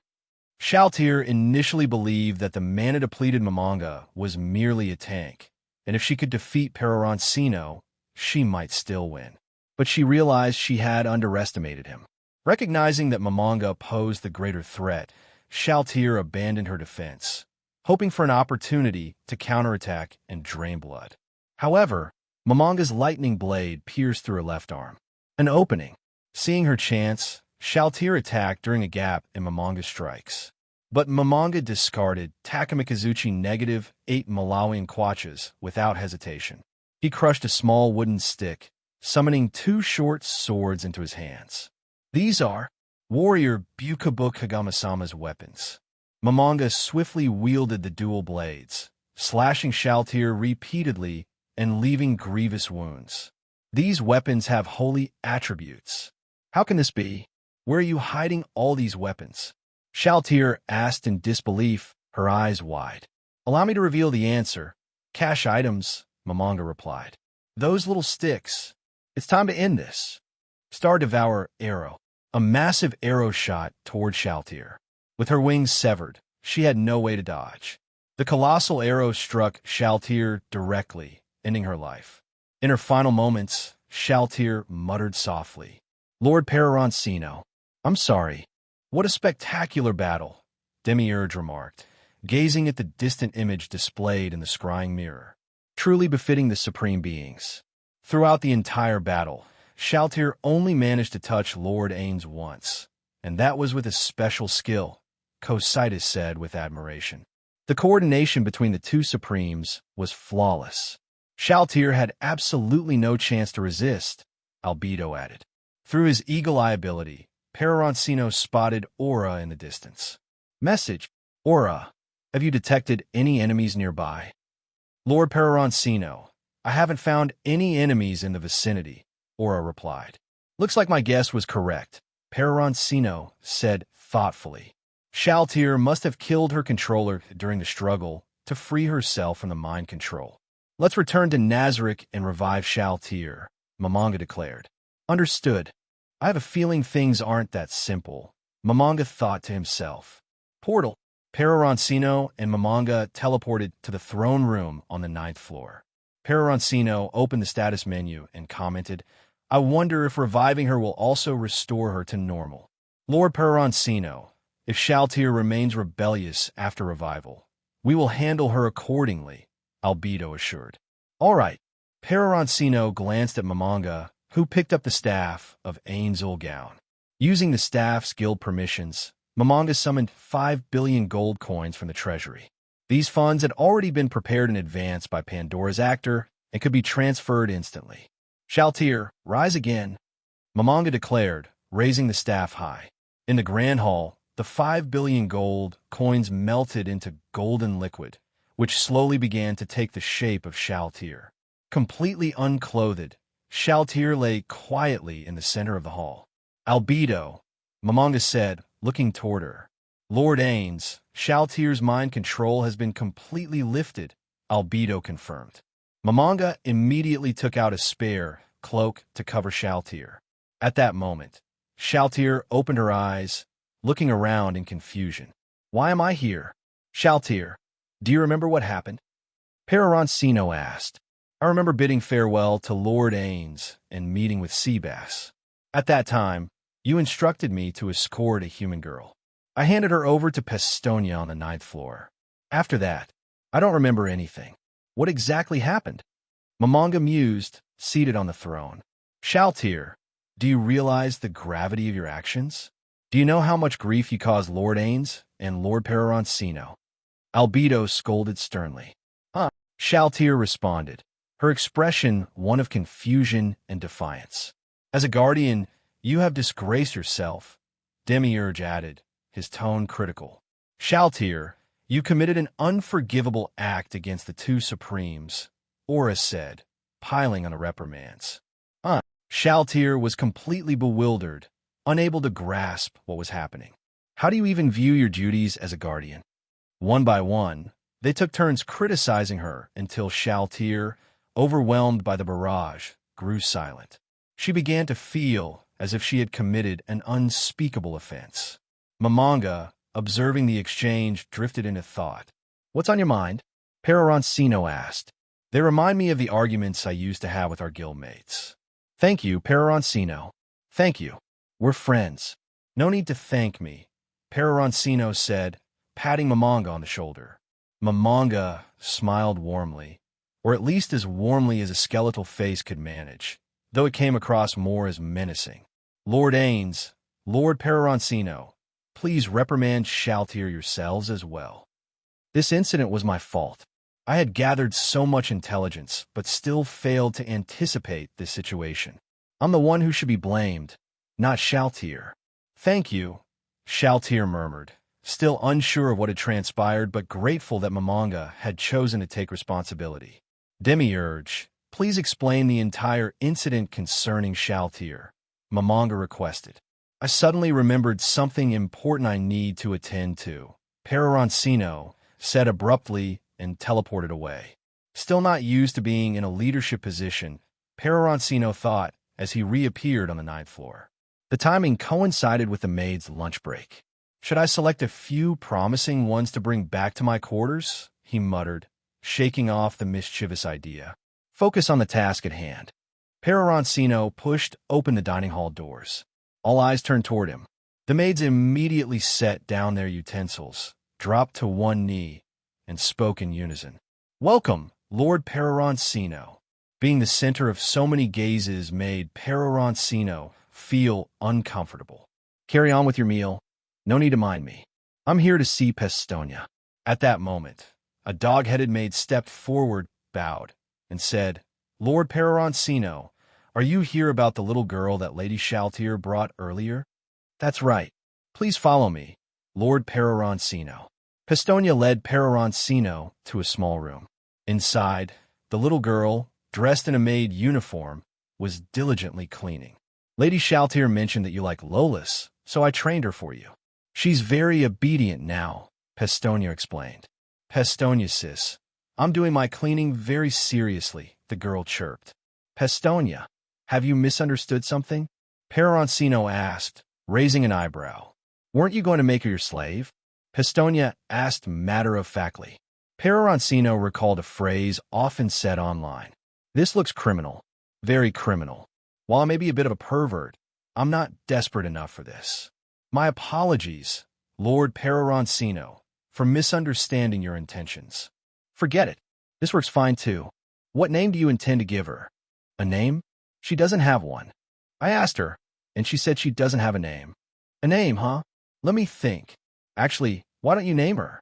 Shaltier initially believed that the mana-depleted Mamanga was merely a tank, and if she could defeat Peroroncino, she might still win. But she realized she had underestimated him. Recognizing that Mamanga posed the greater threat, Shaltier abandoned her defense, hoping for an opportunity to counterattack and drain blood. However, Mamanga's lightning blade pierced through her left arm. An opening. Seeing her chance, Shaltier attacked during a gap in Mamanga's strikes. But Mamanga discarded Takamikazuchi -8 Malawian Kwaches without hesitation. He crushed a small wooden stick, summoning 2 short swords into his hands. These are warrior Bukabo Kagama-sama's weapons. Mamanga swiftly wielded the dual blades, slashing Shaltier repeatedly and leaving grievous wounds. These weapons have holy attributes. How can this be? Where are you hiding all these weapons? Shaltier asked in disbelief, her eyes wide. Allow me to reveal the answer. Cache items, Mamanga replied. Those little sticks. It's time to end this. Star Devourer arrow. A massive arrow shot toward Shaltier. With her wings severed, she had no way to dodge. The colossal arrow struck Shaltier directly, ending her life. In her final moments, Shaltier muttered softly, Lord Peroroncino, I'm sorry. What a spectacular battle, Demiurge remarked, gazing at the distant image displayed in the scrying mirror. Truly befitting the supreme beings. Throughout the entire battle, Shaltier only managed to touch Lord Ainz once, and that was with a special skill, Cositus said with admiration. The coordination between the two supremes was flawless. Shaltier had absolutely no chance to resist, Albedo added. Through his eagle eye ability, Peroroncino spotted Aura in the distance. Message, Aura, have you detected any enemies nearby? Lord Peroroncino, I haven't found any enemies in the vicinity, Aura replied. Looks like my guess was correct, Peroroncino said thoughtfully. Shaltier must have killed her controller during the struggle to free herself from the mind control. Let's return to Nazarick and revive Shaltier, Mamanga declared. Understood. I have a feeling things aren't that simple, Mamanga thought to himself. Portal. Peroroncino and Mamanga teleported to the throne room on the 9th floor. Peroroncino opened the status menu and commented, I wonder if reviving her will also restore her to normal. Lord Peroroncino, if Shaltier remains rebellious after revival, we will handle her accordingly, Albedo assured. All right. Peroroncino glanced at Mamanga, who picked up the staff of Ainz Ooal Gown. Using the staff's guild permissions, Mamanga summoned 5 billion gold coins from the treasury. These funds had already been prepared in advance by Pandora's actor and could be transferred instantly. Shaltier, rise again, Mamanga declared, raising the staff high. In the grand hall, the 5 billion gold coins melted into golden liquid, which slowly began to take the shape of Shaltier. Completely unclothed, Shaltier lay quietly in the center of the hall. "Albedo," Mamanga said, looking toward her. "Lord Ainz, Shaltier's mind control has been completely lifted," Albedo confirmed. Mamanga immediately took out a spare cloak to cover Shaltier. At that moment, Shaltier opened her eyes, looking around in confusion. "Why am I here?" "Shaltier, do you remember what happened?" Peroroncino asked. "I remember bidding farewell to Lord Ainz and meeting with Seabass. At that time, you instructed me to escort a human girl. I handed her over to Pestonia on the 9th floor. After that, I don't remember anything. What exactly happened?" Mamanga mused, seated on the throne. "Shaltier, do you realize the gravity of your actions? Do you know how much grief you caused Lord Ainz and Lord Peroroncino?" Albedo scolded sternly. Shaltier responded, her expression one of confusion and defiance. "As a guardian, you have disgraced yourself," Demiurge added, his tone critical. "Shaltier, you committed an unforgivable act against the two supremes," Aura said, piling on the reprimands. Shaltier was completely bewildered, unable to grasp what was happening. "How do you even view your duties as a guardian?" One by one, they took turns criticizing her until Shaltier, overwhelmed by the barrage, grew silent. She began to feel as if she had committed an unspeakable offense. Mamanga, observing the exchange, drifted into thought. "What's on your mind?" Peroroncino asked. "They remind me of the arguments I used to have with our guildmates." "Thank you, Peroroncino. Thank you. We're friends." "No need to thank me," Peroroncino said, patting Mamanga on the shoulder. Mamanga smiled warmly, or at least as warmly as a skeletal face could manage, though it came across more as menacing. "Lord Ainz, Lord Peroroncino, please reprimand Shaltier yourselves as well. This incident was my fault. I had gathered so much intelligence, but still failed to anticipate this situation. I'm the one who should be blamed, not Shaltier." "Thank you," Shaltier murmured, still unsure of what had transpired but grateful that Mamanga had chosen to take responsibility. "Demiurge, please explain the entire incident concerning Shaltier," Mamanga requested. "I suddenly remembered something important I need to attend to," Peroroncino said abruptly and teleported away. Still not used to being in a leadership position, Peroroncino thought as he reappeared on the 9th floor. The timing coincided with the maid's lunch break. "Should I select a few promising ones to bring back to my quarters?" he muttered, shaking off the mischievous idea. "Focus on the task at hand." Peroroncino pushed open the dining hall doors. All eyes turned toward him. The maids immediately set down their utensils, dropped to one knee, and spoke in unison. "Welcome, Lord Peroroncino." Being the center of so many gazes made Peroroncino feel uncomfortable. "Carry on with your meal. No need to mind me. I'm here to see Pestonia." At that moment, a dog-headed maid stepped forward, bowed, and said, "Lord Peroroncino, are you here about the little girl that Lady Shaltier brought earlier?" "That's right. Please follow me, Lord Peroroncino." Pestonia led Peroroncino to a small room. Inside, the little girl, dressed in a maid uniform, was diligently cleaning. "Lady Shaltier mentioned that you like Lolas, so I trained her for you." "She's very obedient now," Pestonia explained. "Pestonia, sis, I'm doing my cleaning very seriously," the girl chirped. "Pestonia, have you misunderstood something?" Peroroncino asked, raising an eyebrow. "Weren't you going to make her your slave?" Pestonia asked matter-of-factly. Peroroncino recalled a phrase often said online. "This looks criminal. Very criminal. While I may be a bit of a pervert, I'm not desperate enough for this. My apologies, Lord Peroroncino, for misunderstanding your intentions." "Forget it. This works fine too. What name do you intend to give her?" "A name? She doesn't have one. I asked her, and she said she doesn't have a name." "A name, huh? Let me think. Actually, why don't you name her?"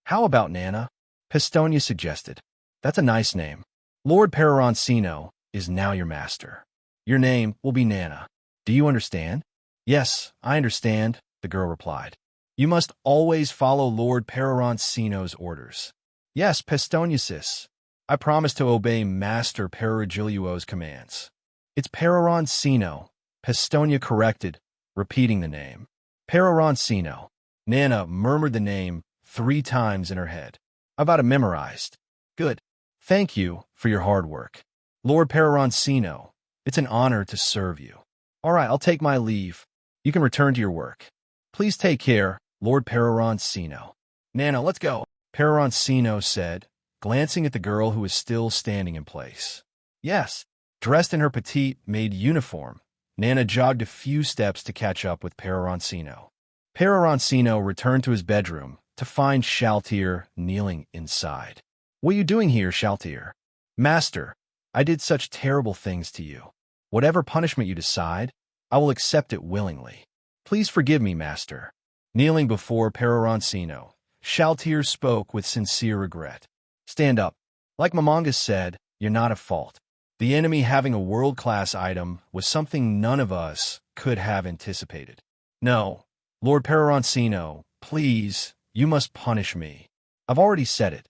"How about Nana?" Pestonia suggested. "That's a nice name. Lord Peroroncino is now your master. Your name will be Nana. Do you understand?" "Yes, I understand," the girl replied. "You must always follow Lord Peroroncino's orders." Yes, Pestoniasis. I promise to obey Master Peroroncino's commands. It's Peroroncino. Pestonia corrected, repeating the name. Peroroncino. Nana murmured the name 3 times in her head. I've got it memorized. Good. Thank you for your hard work. Lord Peroroncino, it's an honor to serve you. All right, I'll take my leave. You can return to your work. Please take care, Lord Peroroncino. Nana, let's go, Peroroncino said, glancing at the girl who was still standing in place. Yes. Dressed in her petite maid uniform, Nana jogged a few steps to catch up with Peroroncino. Peroroncino returned to his bedroom to find Shaltier kneeling inside. What are you doing here, Shaltier? Master, I did such terrible things to you. Whatever punishment you decide, I will accept it willingly. Please forgive me, Master. Kneeling before Peroroncino, Shaltier spoke with sincere regret. Stand up. Like Mamonga said, you're not at fault. The enemy having a world-class item was something none of us could have anticipated. No, Lord Peroroncino, please, you must punish me. I've already said it.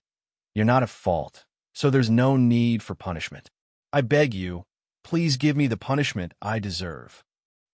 You're not at fault, so there's no need for punishment. I beg you, please give me the punishment I deserve.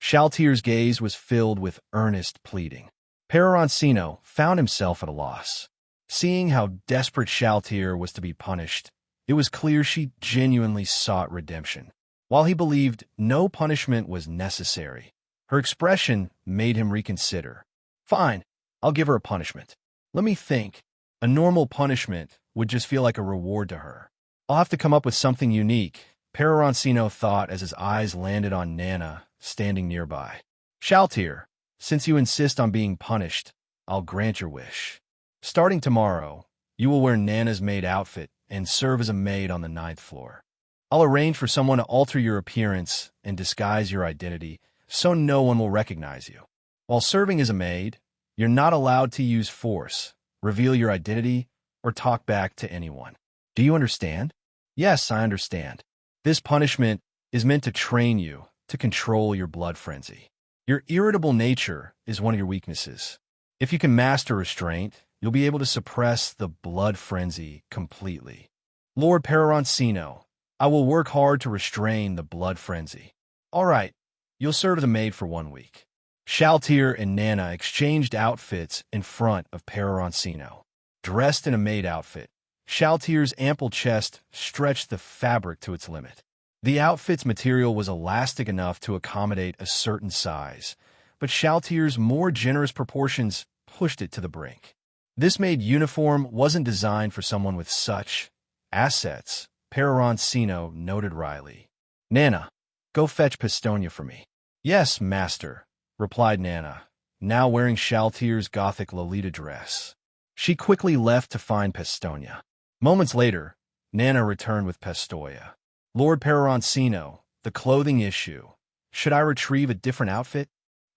Shaltier's gaze was filled with earnest pleading. Peroroncino found himself at a loss. Seeing how desperate Shaltier was to be punished, it was clear she genuinely sought redemption. While he believed no punishment was necessary, her expression made him reconsider. Fine, I'll give her a punishment. Let me think. A normal punishment would just feel like a reward to her. I'll have to come up with something unique, Peroroncino thought as his eyes landed on Nana, standing nearby. Shaltier, since you insist on being punished, I'll grant your wish. Starting tomorrow, you will wear Nana's maid outfit and serve as a maid on the 9th floor. I'll arrange for someone to alter your appearance and disguise your identity so no one will recognize you. While serving as a maid, you're not allowed to use force, reveal your identity, or talk back to anyone. Do you understand? Yes, I understand. This punishment is meant to train you to control your blood frenzy. Your irritable nature is one of your weaknesses. If you can master restraint, you'll be able to suppress the blood frenzy completely. Lord Peroroncino, I will work hard to restrain the blood frenzy. All right, you'll serve as a maid for 1 week. Shaltier and Nana exchanged outfits in front of Peroroncino. Dressed in a maid outfit, Shaltier's ample chest stretched the fabric to its limit. The outfit's material was elastic enough to accommodate a certain size, but Shaltier's more generous proportions pushed it to the brink. This maid uniform wasn't designed for someone with such assets, Peroroncino noted wryly. Nana, go fetch Pestonia for me. Yes, master, replied Nana, now wearing Shaltier's gothic Lolita dress. She quickly left to find Pestonia. Moments later, Nana returned with Pestonia. Lord Peroroncino, the clothing issue. Should I retrieve a different outfit?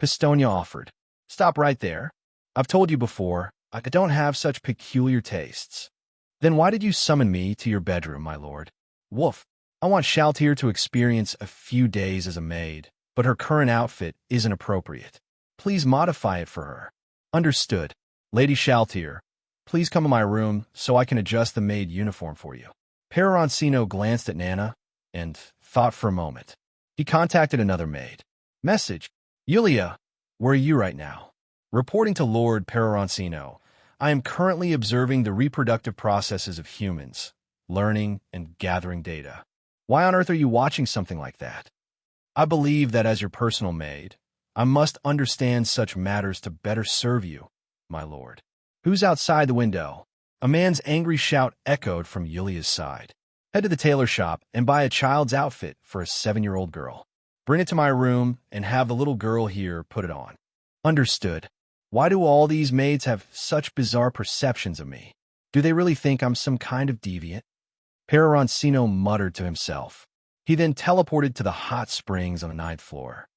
Pestonia offered. Stop right there. I've told you before, I don't have such peculiar tastes. Then why did you summon me to your bedroom, my lord? Woof. I want Shaltier to experience a few days as a maid, but her current outfit isn't appropriate. Please modify it for her. Understood. Lady Shaltier, please come to my room so I can adjust the maid uniform for you. Peroroncino glanced at Nana and thought for a moment. He contacted another maid. Message. Yulia, where are you right now? Reporting to Lord Peroroncino, I am currently observing the reproductive processes of humans, learning and gathering data. Why on earth are you watching something like that? I believe that as your personal maid, I must understand such matters to better serve you, my lord. Who's outside the window? A man's angry shout echoed from Yulia's side. Head to the tailor shop and buy a child's outfit for a 7-year-old girl. Bring it to my room and have the little girl here put it on. Understood. Why do all these maids have such bizarre perceptions of me? Do they really think I'm some kind of deviant? Peroroncino muttered to himself. He then teleported to the hot springs on the 9th floor.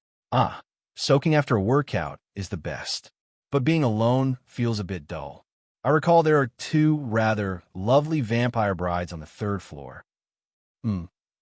Soaking after a workout is the best. But being alone feels a bit dull. I recall there are 2 rather lovely vampire brides on the 3rd floor.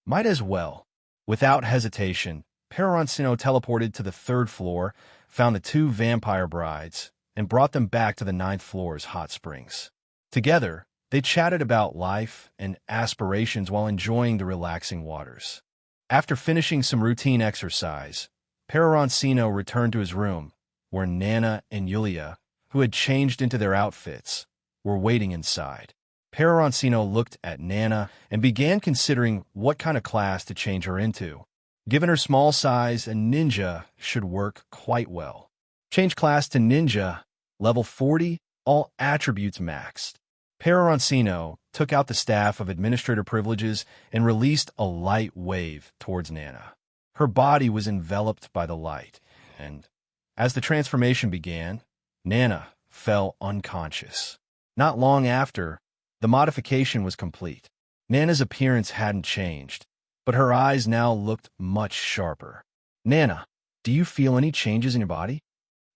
Might as well. Without hesitation, Peroroncino teleported to the 3rd floor, found the 2 vampire brides, and brought them back to the 9th floor's hot springs. Together, They chatted about life and aspirations while enjoying the relaxing waters. After finishing some routine exercise, Peroroncino returned to his room, where Nana and Yulia, who had changed into their outfits, were waiting inside. Peroroncino looked at Nana and began considering what kind of class to change her into. Given her small size, a ninja should work quite well. Change class to ninja, level 40, all attributes maxed. Peroroncino took out the staff of administrator privileges and released a light wave towards Nana. Her body was enveloped by the light, and as the transformation began, Nana fell unconscious. Not long after, the modification was complete. Nana's appearance hadn't changed, but her eyes now looked much sharper. Nana, do you feel any changes in your body?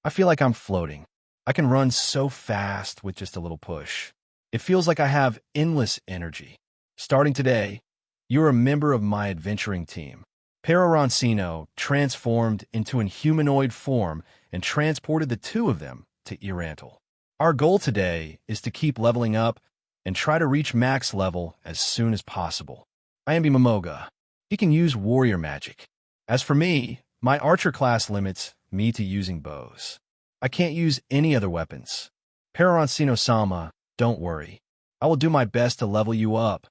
I feel like I'm floating. I can run so fast with just a little push. It feels like I have endless energy. Starting today, you're a member of my adventuring team. Peroroncino transformed into an humanoid form and transported the two of them to Irantal. Our goal today is to keep leveling up and try to reach max level as soon as possible. I am Momoga. He can use warrior magic. As for me, my archer class limits me to using bows. I can't use any other weapons. Peroroncino-sama, don't worry. I will do my best to level you up.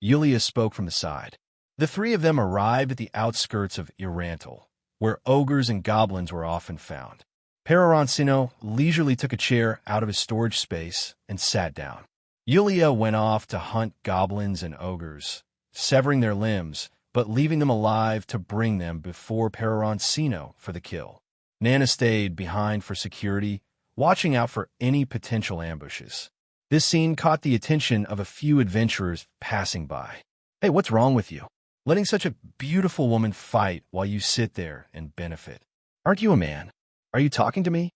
Yulia spoke from the side. The three of them arrived at the outskirts of Irantal, where ogres and goblins were often found. Peroroncino leisurely took a chair out of his storage space and sat down. Yulia went off to hunt goblins and ogres, severing their limbs, but leaving them alive to bring them before Peroroncino for the kill. Nana stayed behind for security, watching out for any potential ambushes. This scene caught the attention of a few adventurers passing by. Hey, what's wrong with you? Letting such a beautiful woman fight while you sit there and benefit. Aren't you a man? Are you talking to me?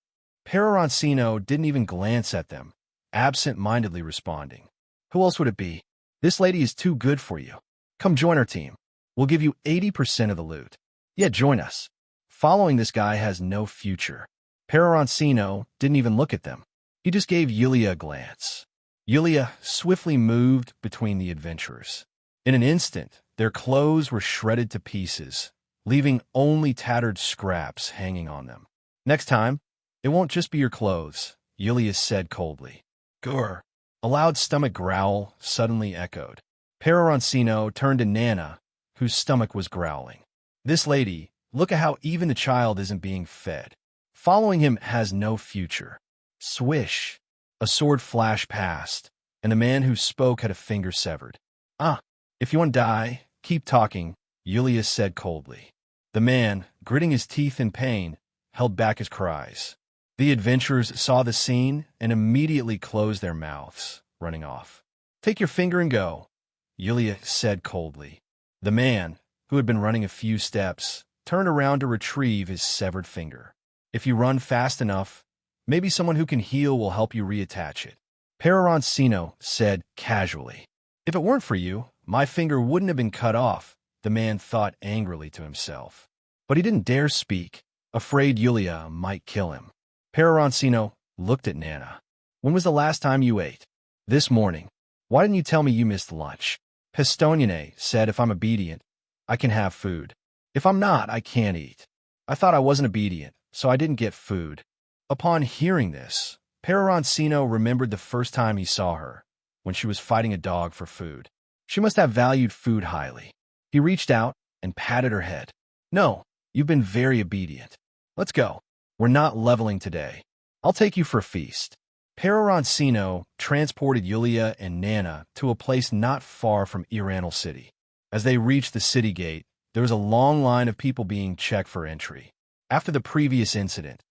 Peroroncino didn't even glance at them, absent-mindedly responding. Who else would it be? This lady is too good for you. Come join our team. We'll give you 80% of the loot. Yeah, join us. Following this guy has no future. Peroroncino didn't even look at them. He just gave Yulia a glance. Yulia swiftly moved between the adventurers. In an instant, their clothes were shredded to pieces, leaving only tattered scraps hanging on them. Next time, it won't just be your clothes, Yulia said coldly. Grr. A loud stomach growl suddenly echoed. Peroroncino turned to Nana, whose stomach was growling. This lady, look at how even the child isn't being fed. Following him has no future. Swish. A sword flashed past, and the man who spoke had a finger severed. If you want to die, keep talking, Yulia said coldly. The man, gritting his teeth in pain, held back his cries. The adventurers saw the scene and immediately closed their mouths, running off. Take your finger and go, Yulia said coldly. The man, who had been running a few steps, turned around to retrieve his severed finger. If you run fast enough, maybe someone who can heal will help you reattach it. Peroroncino said casually. If it weren't for you, my finger wouldn't have been cut off, the man thought angrily to himself. But he didn't dare speak, afraid Yulia might kill him. Peroroncino looked at Nana. When was the last time you ate? This morning. Why didn't you tell me you missed lunch? Pistoniane said if I'm obedient, I can have food. If I'm not, I can't eat. I thought I wasn't obedient, so I didn't get food. Upon hearing this, Peroroncino remembered the first time he saw her, when she was fighting a dog for food. She must have valued food highly. He reached out and patted her head. No, you've been very obedient. Let's go. We're not leveling today. I'll take you for a feast. Peroroncino transported Yulia and Nana to a place not far from Irantal City. As they reached the city gate, there was a long line of people being checked for entry. After the previous incident,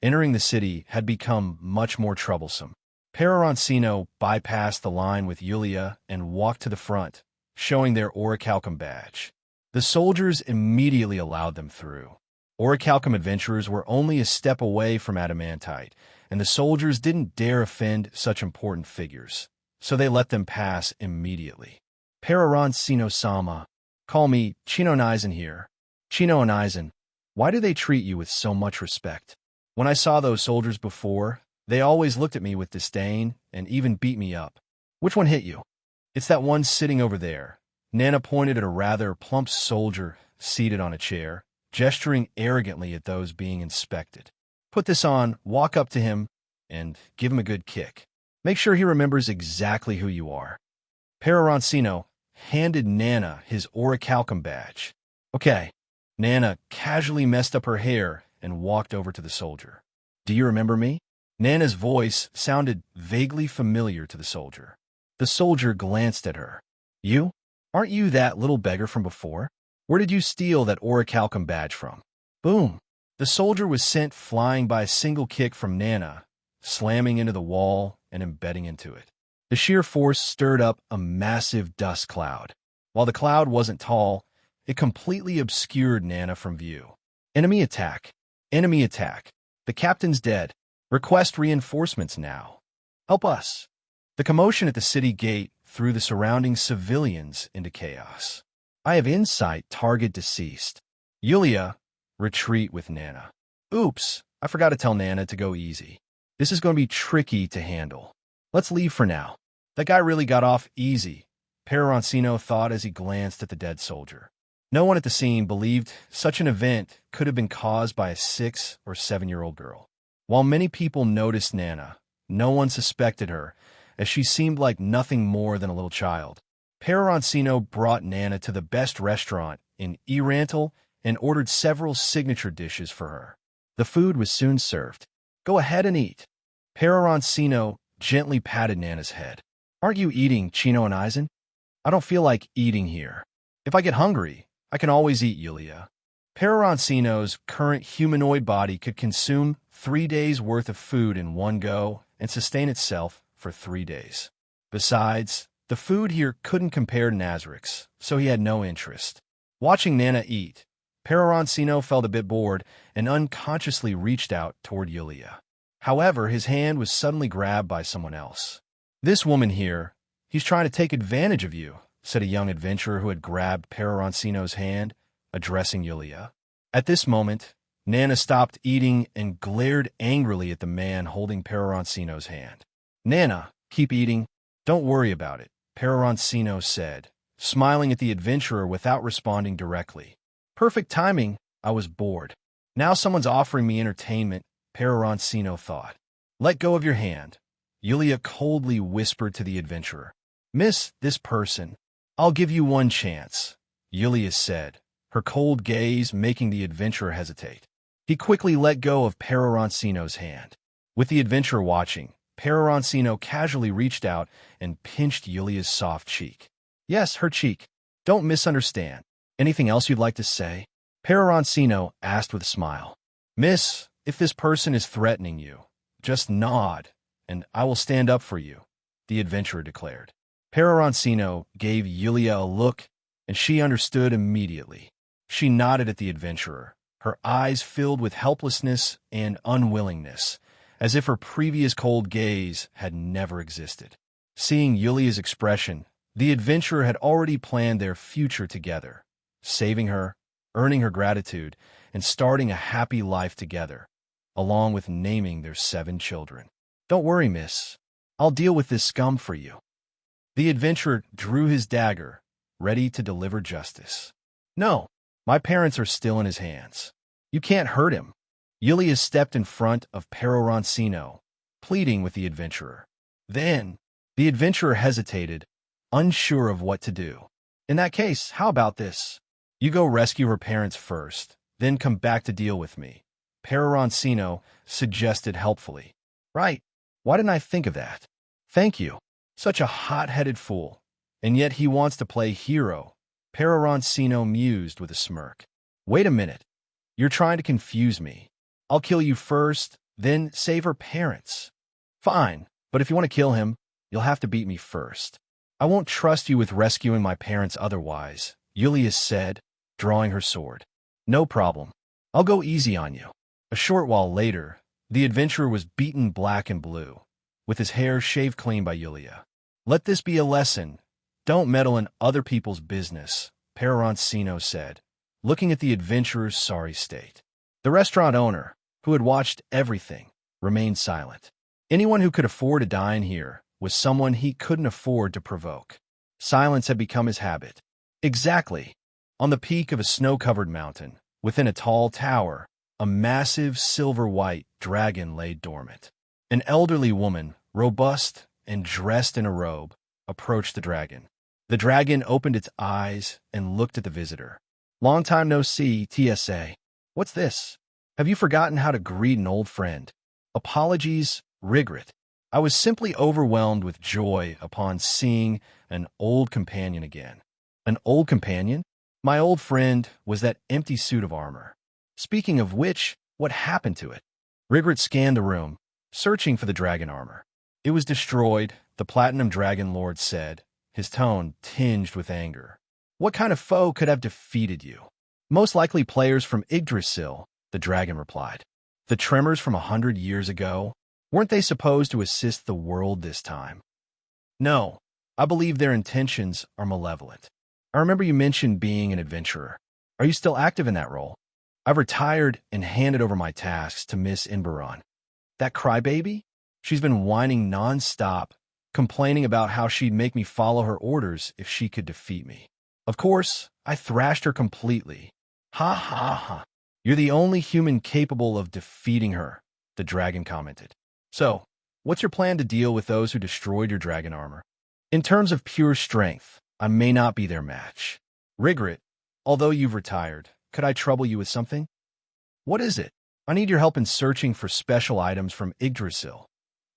entering the city had become much more troublesome. Peroroncino bypassed the line with Yulia and walked to the front, showing their Orichalcum badge. The soldiers immediately allowed them through. Orichalcum adventurers were only a step away from Adamantite, and the soldiers didn't dare offend such important figures, so they let them pass immediately. Peroroncino-sama, call me Chino Naizen here. Chino and Aizen, why do they treat you with so much respect? When I saw those soldiers before, they always looked at me with disdain and even beat me up. Which one hit you? It's that one sitting over there. Nana pointed at a rather plump soldier seated on a chair, gesturing arrogantly at those being inspected. Put this on, walk up to him, and give him a good kick. Make sure he remembers exactly who you are. Peroroncino handed Nana his orichalcum badge. Okay. Nana casually messed up her hair and walked over to the soldier. Do you remember me? Nana's voice sounded vaguely familiar to the soldier. The soldier glanced at her. You? Aren't you that little beggar from before? Where did you steal that orichalcum badge from? Boom. The soldier was sent flying by a single kick from Nana, slamming into the wall and embedding into it. The sheer force stirred up a massive dust cloud. While the cloud wasn't tall, it completely obscured Nana from view. Enemy attack. Enemy attack. The captain's dead. Request reinforcements now. Help us. The commotion at the city gate threw the surrounding civilians into chaos. I have insight, target deceased. Yulia, retreat with Nana. Oops, I forgot to tell Nana to go easy. This is going to be tricky to handle. Let's leave for now. That guy really got off easy, Peroroncino thought as he glanced at the dead soldier. No one at the scene believed such an event could have been caused by a 6- or 7-year-old girl. While many people noticed Nana, no one suspected her, as she seemed like nothing more than a little child. Peroroncino brought Nana to the best restaurant in Irantal and ordered several signature dishes for her. The food was soon served. Go ahead and eat. Peroroncino gently patted Nana's head. Aren't you eating, Chino and Eisen? I don't feel like eating here. If I get hungry, I can always eat, Yulia. Peroroncino's current humanoid body could consume 3 days' worth of food in one go and sustain itself for 3 days. Besides, the food here couldn't compare to Nazarick's, so he had no interest. Watching Nana eat, Peroroncino felt a bit bored and unconsciously reached out toward Yulia. However, his hand was suddenly grabbed by someone else. This woman here, he's trying to take advantage of you, said a young adventurer who had grabbed Peroroncino's hand, addressing Yulia. At this moment, Nana stopped eating and glared angrily at the man holding Peroroncino's hand. Nana, keep eating. Don't worry about it, Peroroncino said, smiling at the adventurer without responding directly. Perfect timing, I was bored. Now someone's offering me entertainment, Peroroncino thought. Let go of your hand, Yulia coldly whispered to the adventurer. Miss this person. I'll give you one chance, Yulia said, her cold gaze making the adventurer hesitate. He quickly let go of Peroroncino's hand. With the adventurer watching, Peroroncino casually reached out and pinched Yulia's soft cheek. Yes, her cheek. Don't misunderstand. Anything else you'd like to say? Peroroncino asked with a smile. Miss, if this person is threatening you, just nod, and I will stand up for you, the adventurer declared. Peroroncino gave Yulia a look, and she understood immediately. She nodded at the adventurer, her eyes filled with helplessness and unwillingness, as if her previous cold gaze had never existed. Seeing Yulia's expression, the adventurer had already planned their future together, saving her, earning her gratitude, and starting a happy life together, along with naming their 7 children. Don't worry, miss. I'll deal with this scum for you. The adventurer drew his dagger, ready to deliver justice. No, my parents are still in his hands. You can't hurt him. Yulia stepped in front of Peroroncino, pleading with the adventurer. Then, the adventurer hesitated, unsure of what to do. In that case, how about this? You go rescue her parents first, then come back to deal with me, Peroroncino suggested helpfully. Right. Why didn't I think of that? Thank you. Such a hot-headed fool. And yet he wants to play hero, Peroroncino mused with a smirk. Wait a minute. You're trying to confuse me. I'll kill you first, then save her parents. Fine, but if you want to kill him, you'll have to beat me first. I won't trust you with rescuing my parents otherwise, Yulia said, drawing her sword. No problem. I'll go easy on you. A short while later, the adventurer was beaten black and blue, with his hair shaved clean by Yulia. Let this be a lesson. Don't meddle in other people's business, Peroroncino said, looking at the adventurer's sorry state. The restaurant owner, who had watched everything, remained silent. Anyone who could afford to dine here was someone he couldn't afford to provoke. Silence had become his habit. Exactly. On the peak of a snow-covered mountain, within a tall tower, a massive silver-white dragon lay dormant. An elderly woman, robust and dressed in a robe, approached the dragon. The dragon opened its eyes and looked at the visitor. "Long time no see, TSA. What's this? Have you forgotten how to greet an old friend? Apologies, regret. I was simply overwhelmed with joy upon seeing an old companion again." An old companion? My old friend was that empty suit of armor. Speaking of which, what happened to it? Regret scanned the room, searching for the dragon armor. "It was destroyed," the Platinum Dragon Lord said, his tone tinged with anger. "What kind of foe could have defeated you?" "Most likely players from Yggdrasil," the dragon replied. "The tremors from 100 years ago? Weren't they supposed to assist the world this time?" "No, I believe their intentions are malevolent. I remember you mentioned being an adventurer. Are you still active in that role?" "I've retired and handed over my tasks to Miss Inberon." "That crybaby? She's been whining non-stop, complaining about how she'd make me follow her orders if she could defeat me. Of course, I thrashed her completely." "Ha ha ha. You're the only human capable of defeating her," the dragon commented. "So, what's your plan to deal with those who destroyed your dragon armor?" "In terms of pure strength, I may not be their match. Regret, although you've retired, could I trouble you with something?" "What is it?" "I need your help in searching for special items from Yggdrasil.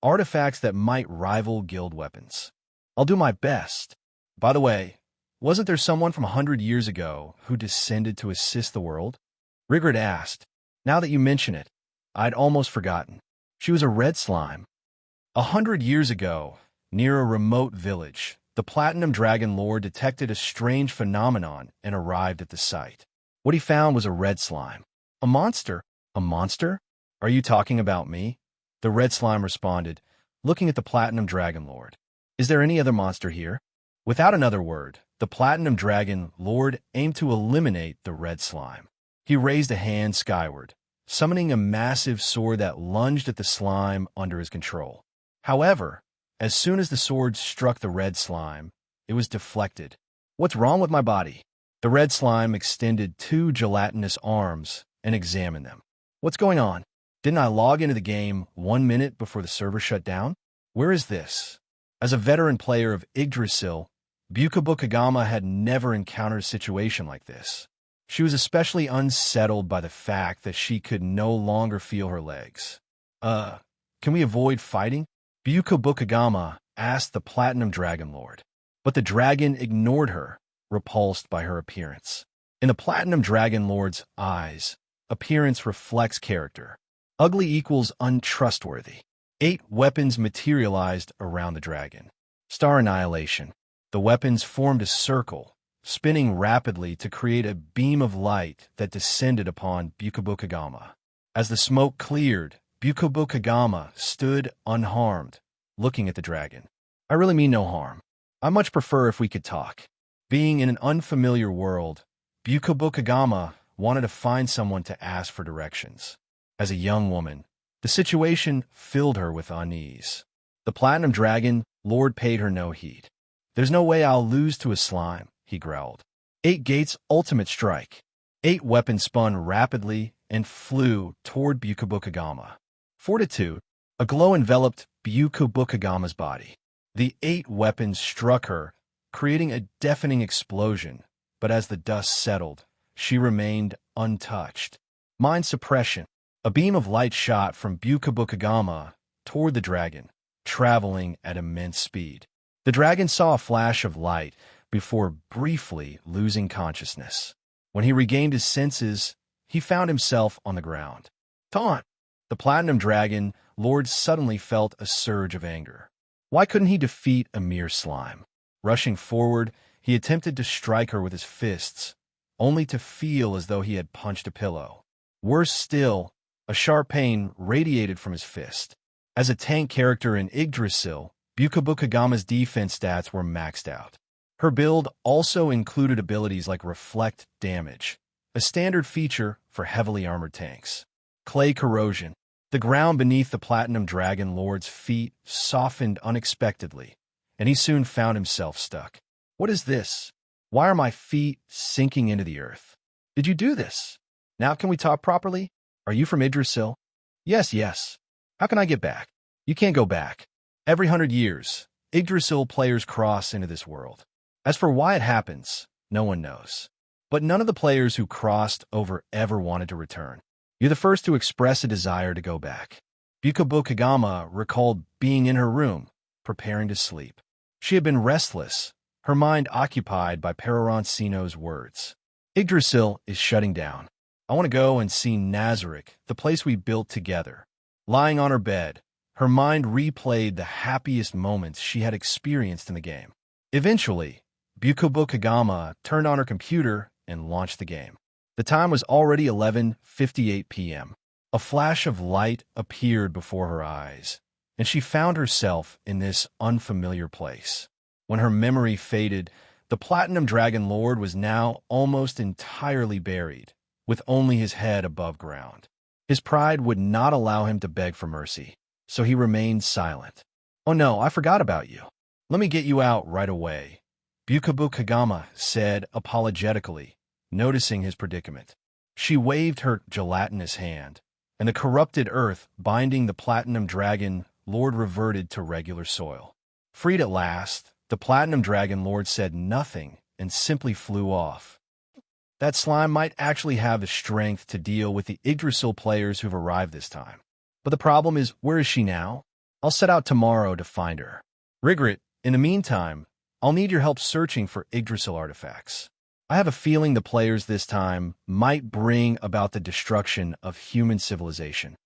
Artifacts that might rival guild weapons." "I'll do my best. By the way, wasn't there someone from 100 years ago who descended to assist the world?" Regret asked. "Now that you mention it, I'd almost forgotten. She was a red slime." 100 years ago, near a remote village, the Platinum Dragon Lord detected a strange phenomenon and arrived at the site. What he found was a red slime. "A monster." "A monster? Are you talking about me?" The red slime responded, looking at the Platinum Dragon Lord. "Is there any other monster here?" Without another word, the Platinum Dragon Lord aimed to eliminate the red slime. He raised a hand skyward, summoning a massive sword that lunged at the slime under his control. However, as soon as the sword struck the red slime, it was deflected. "What's wrong with my body?" The red slime extended 2 gelatinous arms and examined them. "What's going on? Didn't I log into the game 1 minute before the server shut down? Where is this?" As a veteran player of Yggdrasil, Bukabukagama had never encountered a situation like this. She was especially unsettled by the fact that she could no longer feel her legs. Can we avoid fighting?" Bukabukagama asked the Platinum Dragon Lord. But the dragon ignored her, repulsed by her appearance. In the Platinum Dragon Lord's eyes, appearance reflects character. Ugly equals untrustworthy. 8 weapons materialized around the dragon. Star Annihilation. The weapons formed a circle, spinning rapidly to create a beam of light that descended upon Bukabukagama. As the smoke cleared, Bukabukagama stood unharmed, looking at the dragon. "I really mean no harm. I much prefer if we could talk." Being in an unfamiliar world, Bukabukagama wanted to find someone to ask for directions. As a young woman, the situation filled her with unease. The Platinum Dragon Lord paid her no heed. "There's no way I'll lose to a slime," he growled. 8 Gates Ultimate Strike. 8 weapons spun rapidly and flew toward Bukabukagama. Fortitude. A glow enveloped Bukabukagama's body. The 8 weapons struck her, creating a deafening explosion, but as the dust settled, she remained untouched. Mind suppression. A beam of light shot from Bukabukagama toward the dragon, traveling at immense speed. The dragon saw a flash of light before briefly losing consciousness. When he regained his senses, he found himself on the ground. Taunt! The Platinum Dragon Lord suddenly felt a surge of anger. Why couldn't he defeat a mere slime? Rushing forward, he attempted to strike her with his fists, only to feel as though he had punched a pillow. Worse still, a sharp pain radiated from his fist. As a tank character in Yggdrasil, Bukabukagama's defense stats were maxed out. Her build also included abilities like Reflect Damage, a standard feature for heavily armored tanks. Clay Corrosion. The ground beneath the Platinum Dragon Lord's feet softened unexpectedly, and he soon found himself stuck. What is this? Why are my feet sinking into the earth? Did you do this? Now can we talk properly? Are you from Yggdrasil? Yes, yes. How can I get back? You can't go back. Every 100 years, Yggdrasil players cross into this world. As for why it happens, no one knows. But none of the players who crossed over ever wanted to return. You're the first to express a desire to go back. Byukobu Kagama recalled being in her room, preparing to sleep. She had been restless, her mind occupied by Peroroncino's words. Yggdrasil is shutting down. I want to go and see Nazarick, the place we built together. Lying on her bed, her mind replayed the happiest moments she had experienced in the game. Eventually, Byukobu Kagama turned on her computer and launched the game. The time was already 11:58 p.m. A flash of light appeared before her eyes, and she found herself in this unfamiliar place. When her memory faded, the Platinum Dragon Lord was now almost entirely buried, with only his head above ground. His pride would not allow him to beg for mercy, so he remained silent. "Oh no, I forgot about you. Let me get you out right away," Byukobu Kagama said apologetically, noticing his predicament. She waved her gelatinous hand, and the corrupted earth binding the Platinum Dragon Lord reverted to regular soil. Freed at last, the Platinum Dragon Lord said nothing and simply flew off. That slime might actually have the strength to deal with the Yggdrasil players who've arrived this time. But the problem is, where is she now? I'll set out tomorrow to find her. Rigrit, in the meantime, I'll need your help searching for Yggdrasil artifacts. I have a feeling the players this time might bring about the destruction of human civilization.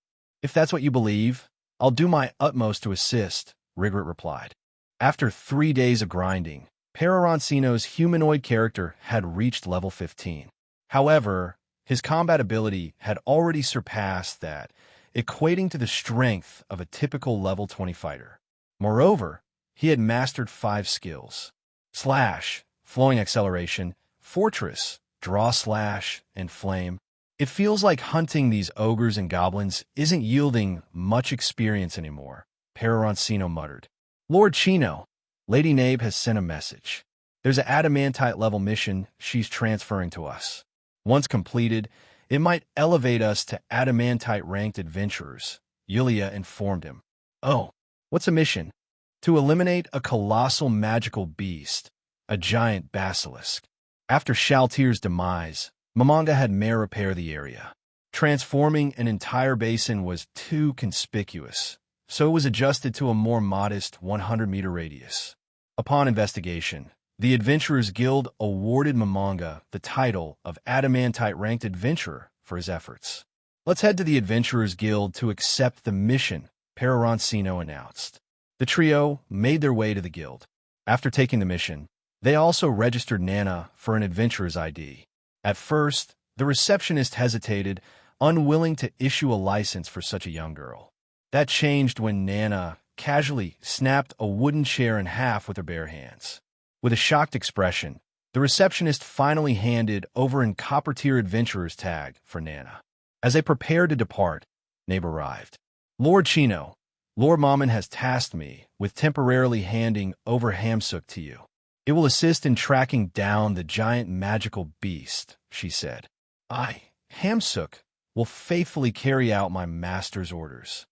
If that's what you believe, I'll do my utmost to assist, Rigrit replied. After 3 days of grinding, Peroroncino's humanoid character had reached level 15. However, his combat ability had already surpassed that, equating to the strength of a typical level 20 fighter. Moreover, he had mastered 5 skills: Slash, Flowing Acceleration, Fortress, Draw Slash, and Flame. It feels like hunting these ogres and goblins isn't yielding much experience anymore, Peroroncino muttered. Lord Chino, Lady Nabe has sent a message. There's an Adamantite level mission she's transferring to us. Once completed, it might elevate us to Adamantite ranked adventurers, Yulia informed him. Oh, what's a mission? To eliminate a colossal magical beast, a giant basilisk. After Shaltier's demise, Momonga had Mare repair the area. Transforming an entire basin was too conspicuous, so it was adjusted to a more modest 100-meter radius. Upon investigation, the Adventurers Guild awarded Momonga the title of Adamantite-ranked adventurer for his efforts. Let's head to the Adventurers Guild to accept the mission, Peroroncino announced. The trio made their way to the guild. After taking the mission, they also registered Nana for an adventurer's ID. At first, the receptionist hesitated, unwilling to issue a license for such a young girl. That changed when Nana casually snapped a wooden chair in half with her bare hands. With a shocked expression, the receptionist finally handed over an copper-tier adventurer's tag for Nana. As they prepared to depart, Nabe arrived. Lord Chino, Lord Mammon has tasked me with temporarily handing over Hamsuk to you. It will assist in tracking down the giant magical beast, she said. I, Hamsuk, will faithfully carry out my master's orders.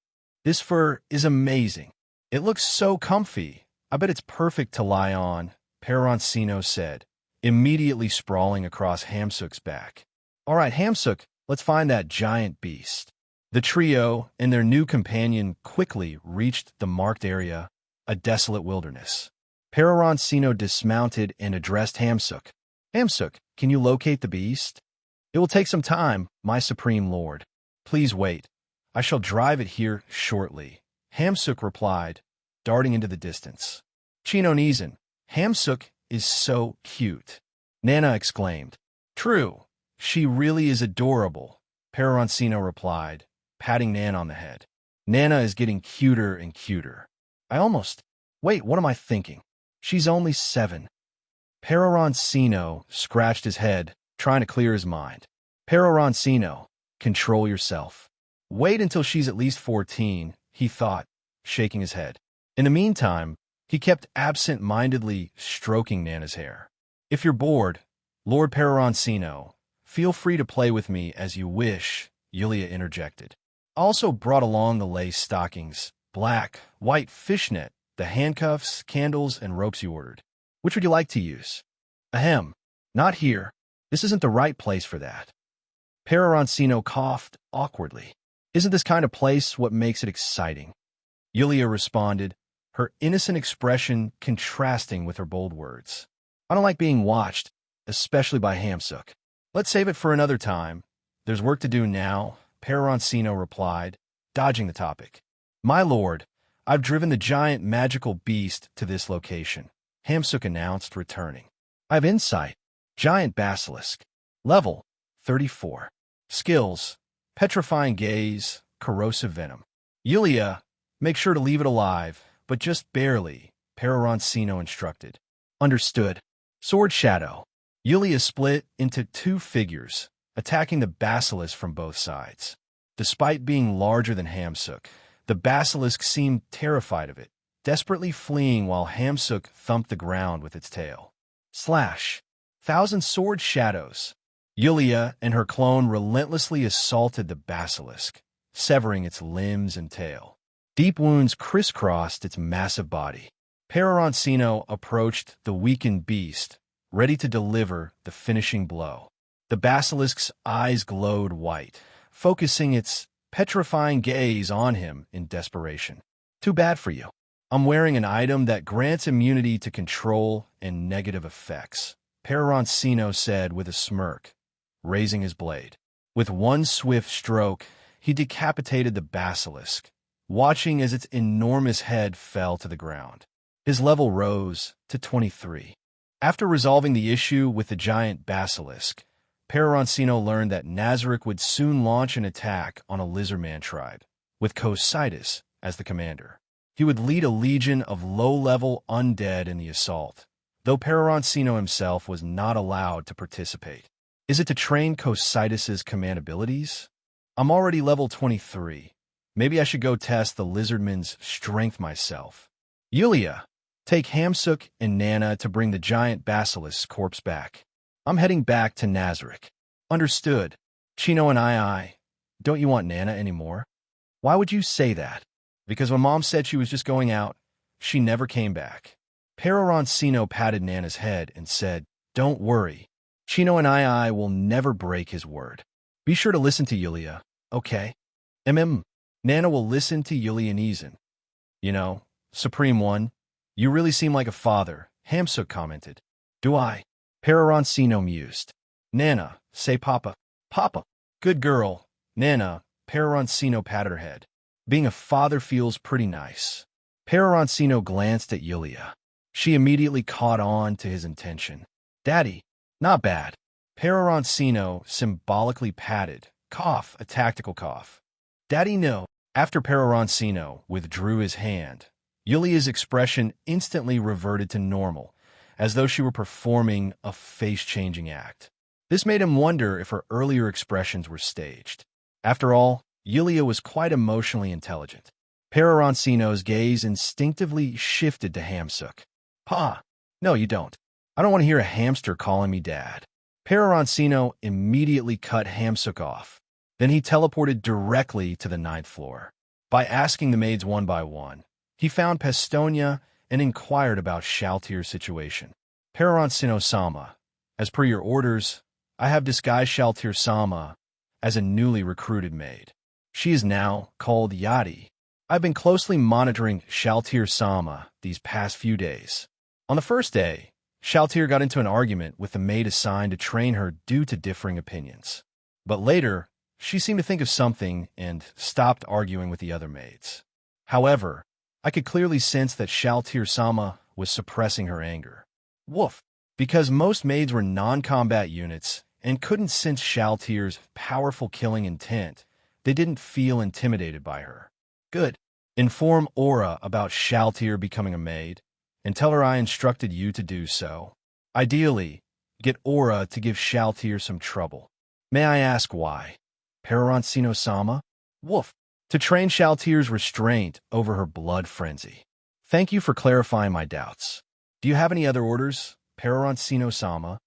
This fur is amazing. It looks so comfy. I bet it's perfect to lie on, Peroroncino said, immediately sprawling across Hamsuk's back. All right, Hamsuk, let's find that giant beast. The trio and their new companion quickly reached the marked area, a desolate wilderness. Peroroncino dismounted and addressed Hamsuk. Hamsuk, can you locate the beast? It will take some time, my supreme lord. Please wait. I shall drive it here shortly, Hamsuk replied, darting into the distance. Chino Nizan, Hamsuk is so cute, Nana exclaimed. True, she really is adorable, Peroroncino replied, patting Nana on the head. Nana is getting cuter and cuter. Wait, what am I thinking? She's only 7. Peroroncino scratched his head, trying to clear his mind. Peroroncino, control yourself. Wait until she's at least 14, he thought, shaking his head. In the meantime, he kept absent-mindedly stroking Nana's hair. If you're bored, Lord Peroroncino, feel free to play with me as you wish, Yulia interjected. Also brought along the lace stockings, black, white fishnet, the handcuffs, candles, and ropes you ordered. Which would you like to use? Ahem. Not here. This isn't the right place for that. Peroroncino coughed awkwardly. Isn't this kind of place what makes it exciting? Yulia responded, her innocent expression contrasting with her bold words. I don't like being watched, especially by Hamsook. Let's save it for another time. There's work to do now, Peroroncino replied, dodging the topic. My lord, I've driven the giant magical beast to this location, Hamsook announced, returning. I have insight. Giant basilisk. Level 34. Skills: petrifying gaze, corrosive venom. Yulia, make sure to leave it alive, but just barely, Peroroncino instructed. Understood. Sword Shadow. Yulia split into two figures, attacking the basilisk from both sides. Despite being larger than Hamsook, the basilisk seemed terrified of it, desperately fleeing while Hamsook thumped the ground with its tail. Slash. Thousand sword shadows. Yulia and her clone relentlessly assaulted the basilisk, severing its limbs and tail. Deep wounds crisscrossed its massive body. Peroroncino approached the weakened beast, ready to deliver the finishing blow. The basilisk's eyes glowed white, focusing its petrifying gaze on him in desperation. Too bad for you. I'm wearing an item that grants immunity to control and negative effects, Peroroncino said with a smirk, raising his blade. With one swift stroke, he decapitated the basilisk, watching as its enormous head fell to the ground. His level rose to 23. After resolving the issue with the giant basilisk, Peroroncino learned that Nazarick would soon launch an attack on a lizardman tribe, with Cocytus as the commander. He would lead a legion of low-level undead in the assault, though Peroroncino himself was not allowed to participate. Is it to train Cocytus's command abilities? I'm already level 23. Maybe I should go test the lizardman's strength myself. Yulia, take Hamsook and Nana to bring the giant basilisk's corpse back. I'm heading back to Nazarick. Understood. Chino and I. Don't you want Nana anymore? Why would you say that? Because when Mom said she was just going out, she never came back. Peroroncino patted Nana's head and said, Don't worry. Chino and I will never break his word. Be sure to listen to Yulia, okay? Nana will listen to Yulia and Izan. You know, Supreme One, you really seem like a father, Hamsook commented. Do I? Peroroncino mused. Nana, say Papa. Papa. Good girl. Nana, Peroroncino patted her head. Being a father feels pretty nice. Peroroncino glanced at Yulia. She immediately caught on to his intention. Daddy, not bad. Peroroncino symbolically patted, a tactical cough. Daddy, no. After Peroroncino withdrew his hand, Yulia's expression instantly reverted to normal, as though she were performing a face-changing act. This made him wonder if her earlier expressions were staged. After all, Yulia was quite emotionally intelligent. Peroroncino's gaze instinctively shifted to Hamsook. Pa, no you don't. I don't want to hear a hamster calling me dad. Peroroncino immediately cut Hamsook off. Then he teleported directly to the 9th floor. By asking the maids one by one, he found Pestonia and inquired about Shaltier's situation. Peroroncino-sama, as per your orders, I have disguised Shaltier-sama as a newly recruited maid. She is now called Yadi. I've been closely monitoring Shaltier-sama these past few days. On the first day, Shaltier got into an argument with the maid assigned to train her due to differing opinions. But later, she seemed to think of something and stopped arguing with the other maids. However, I could clearly sense that Shaltier-sama was suppressing her anger. Woof! Because most maids were non-combat units and couldn't sense Shaltier's powerful killing intent, they didn't feel intimidated by her. Good. Inform Aura about Shaltier becoming a maid, and tell her I instructed you to do so. Ideally, get Aura to give Shaltier some trouble. May I ask why? Peroroncino-sama? Woof. To train Shaltier's restraint over her blood frenzy. Thank you for clarifying my doubts. Do you have any other orders, Peroroncino-sama?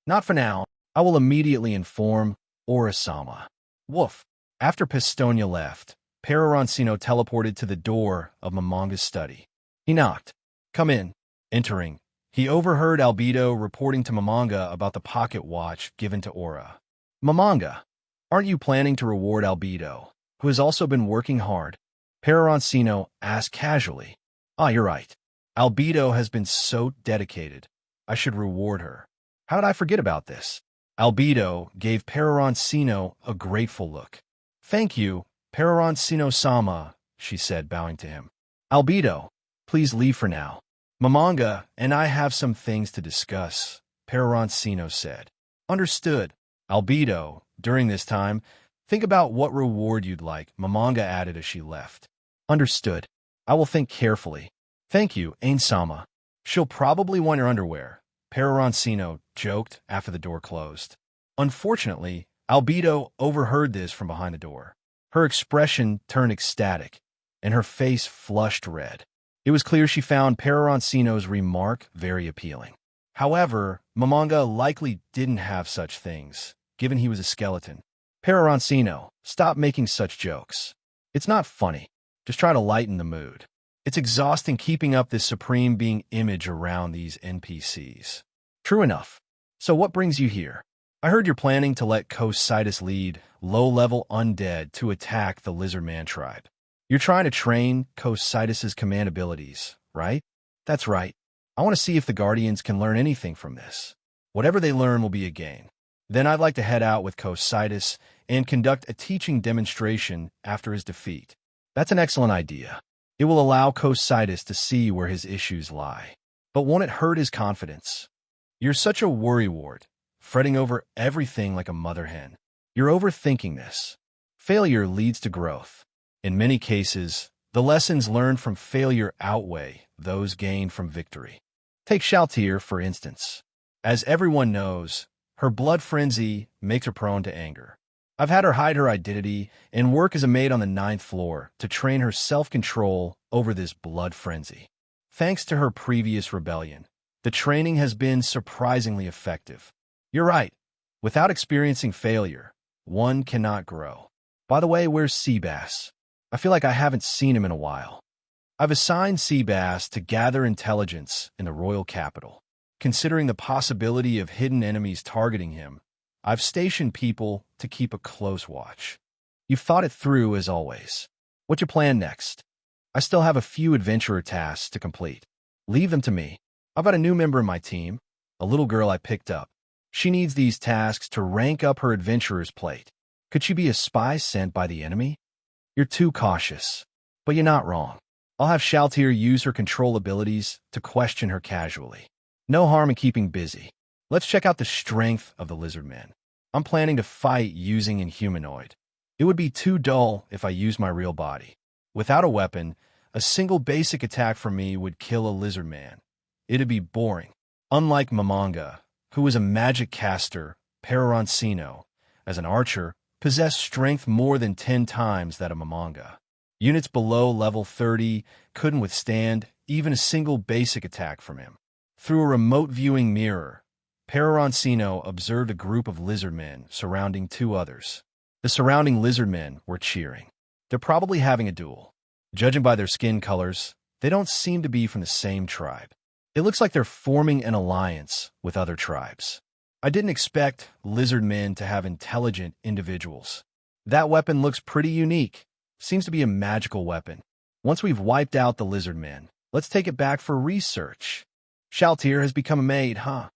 Not for now. I will immediately inform Ora-sama. Woof. After Pistonia left, Peroroncino teleported to the door of Mamanga's study. He knocked. Come in. Entering, he overheard Albedo reporting to Mamanga about the pocket watch given to Ora. Mamanga, aren't you planning to reward Albedo, who has also been working hard? Peroroncino asked casually. Ah, you're right. Albedo has been so dedicated. I should reward her. How did I forget about this? Albedo gave Peroroncino a grateful look. Thank you, Peroroncino-sama, she said, bowing to him. Albedo, please leave for now. Mamanga and I have some things to discuss, Peroroncino said. Understood. Albedo, during this time, think about what reward you'd like, Mamanga added as she left. Understood. I will think carefully. Thank you, Ainz-sama. She'll probably want your underwear, Peroroncino joked after the door closed. Unfortunately, Albedo overheard this from behind the door. Her expression turned ecstatic, and her face flushed red. It was clear she found Peroroncino's remark very appealing. However, Mamanga likely didn't have such things, given he was a skeleton. Peroroncino, stop making such jokes. It's not funny. Just try to lighten the mood. It's exhausting keeping up this supreme being image around these NPCs. True enough. So what brings you here? I heard you're planning to let Cocytus lead low-level undead to attack the Lizardman tribe. You're trying to train Cocytus's command abilities, right? That's right. I want to see if the Guardians can learn anything from this. Whatever they learn will be a gain. Then I'd like to head out with Cocytus and conduct a teaching demonstration after his defeat. That's an excellent idea. It will allow Cocytus to see where his issues lie. But won't it hurt his confidence? You're such a worrywart, fretting over everything like a mother hen. You're overthinking this. Failure leads to growth. In many cases, the lessons learned from failure outweigh those gained from victory. Take Shaltier, for instance. As everyone knows, her blood frenzy makes her prone to anger. I've had her hide her identity and work as a maid on the 9th floor to train her self-control over this blood frenzy. Thanks to her previous rebellion, the training has been surprisingly effective. You're right. Without experiencing failure, one cannot grow. By the way, where's Seabass? I feel like I haven't seen him in a while. I've assigned Seabass to gather intelligence in the royal capital. Considering the possibility of hidden enemies targeting him, I've stationed people to keep a close watch. You've thought it through as always. What's your plan next? I still have a few adventurer tasks to complete. Leave them to me. I've got a new member in my team, a little girl I picked up. She needs these tasks to rank up her adventurer's plate. Could she be a spy sent by the enemy? You're too cautious, but you're not wrong. I'll have Shaltier use her control abilities to question her casually. No harm in keeping busy. Let's check out the strength of the Lizardmen. I'm planning to fight using Inhumanoid. It would be too dull if I used my real body. Without a weapon, a single basic attack from me would kill a Lizardman. It'd be boring. Unlike Mamanga, who was a magic caster, Peroroncino, as an archer, possessed strength more than 10 times that of Mamanga. Units below level 30 couldn't withstand even a single basic attack from him. Through a remote viewing mirror, Peroroncino observed a group of lizardmen surrounding 2 others. The surrounding lizardmen were cheering. They're probably having a duel. Judging by their skin colors, they don't seem to be from the same tribe. It looks like they're forming an alliance with other tribes. I didn't expect lizardmen to have intelligent individuals. That weapon looks pretty unique. Seems to be a magical weapon. Once we've wiped out the lizardmen, let's take it back for research. Shaltier has become a maid, huh?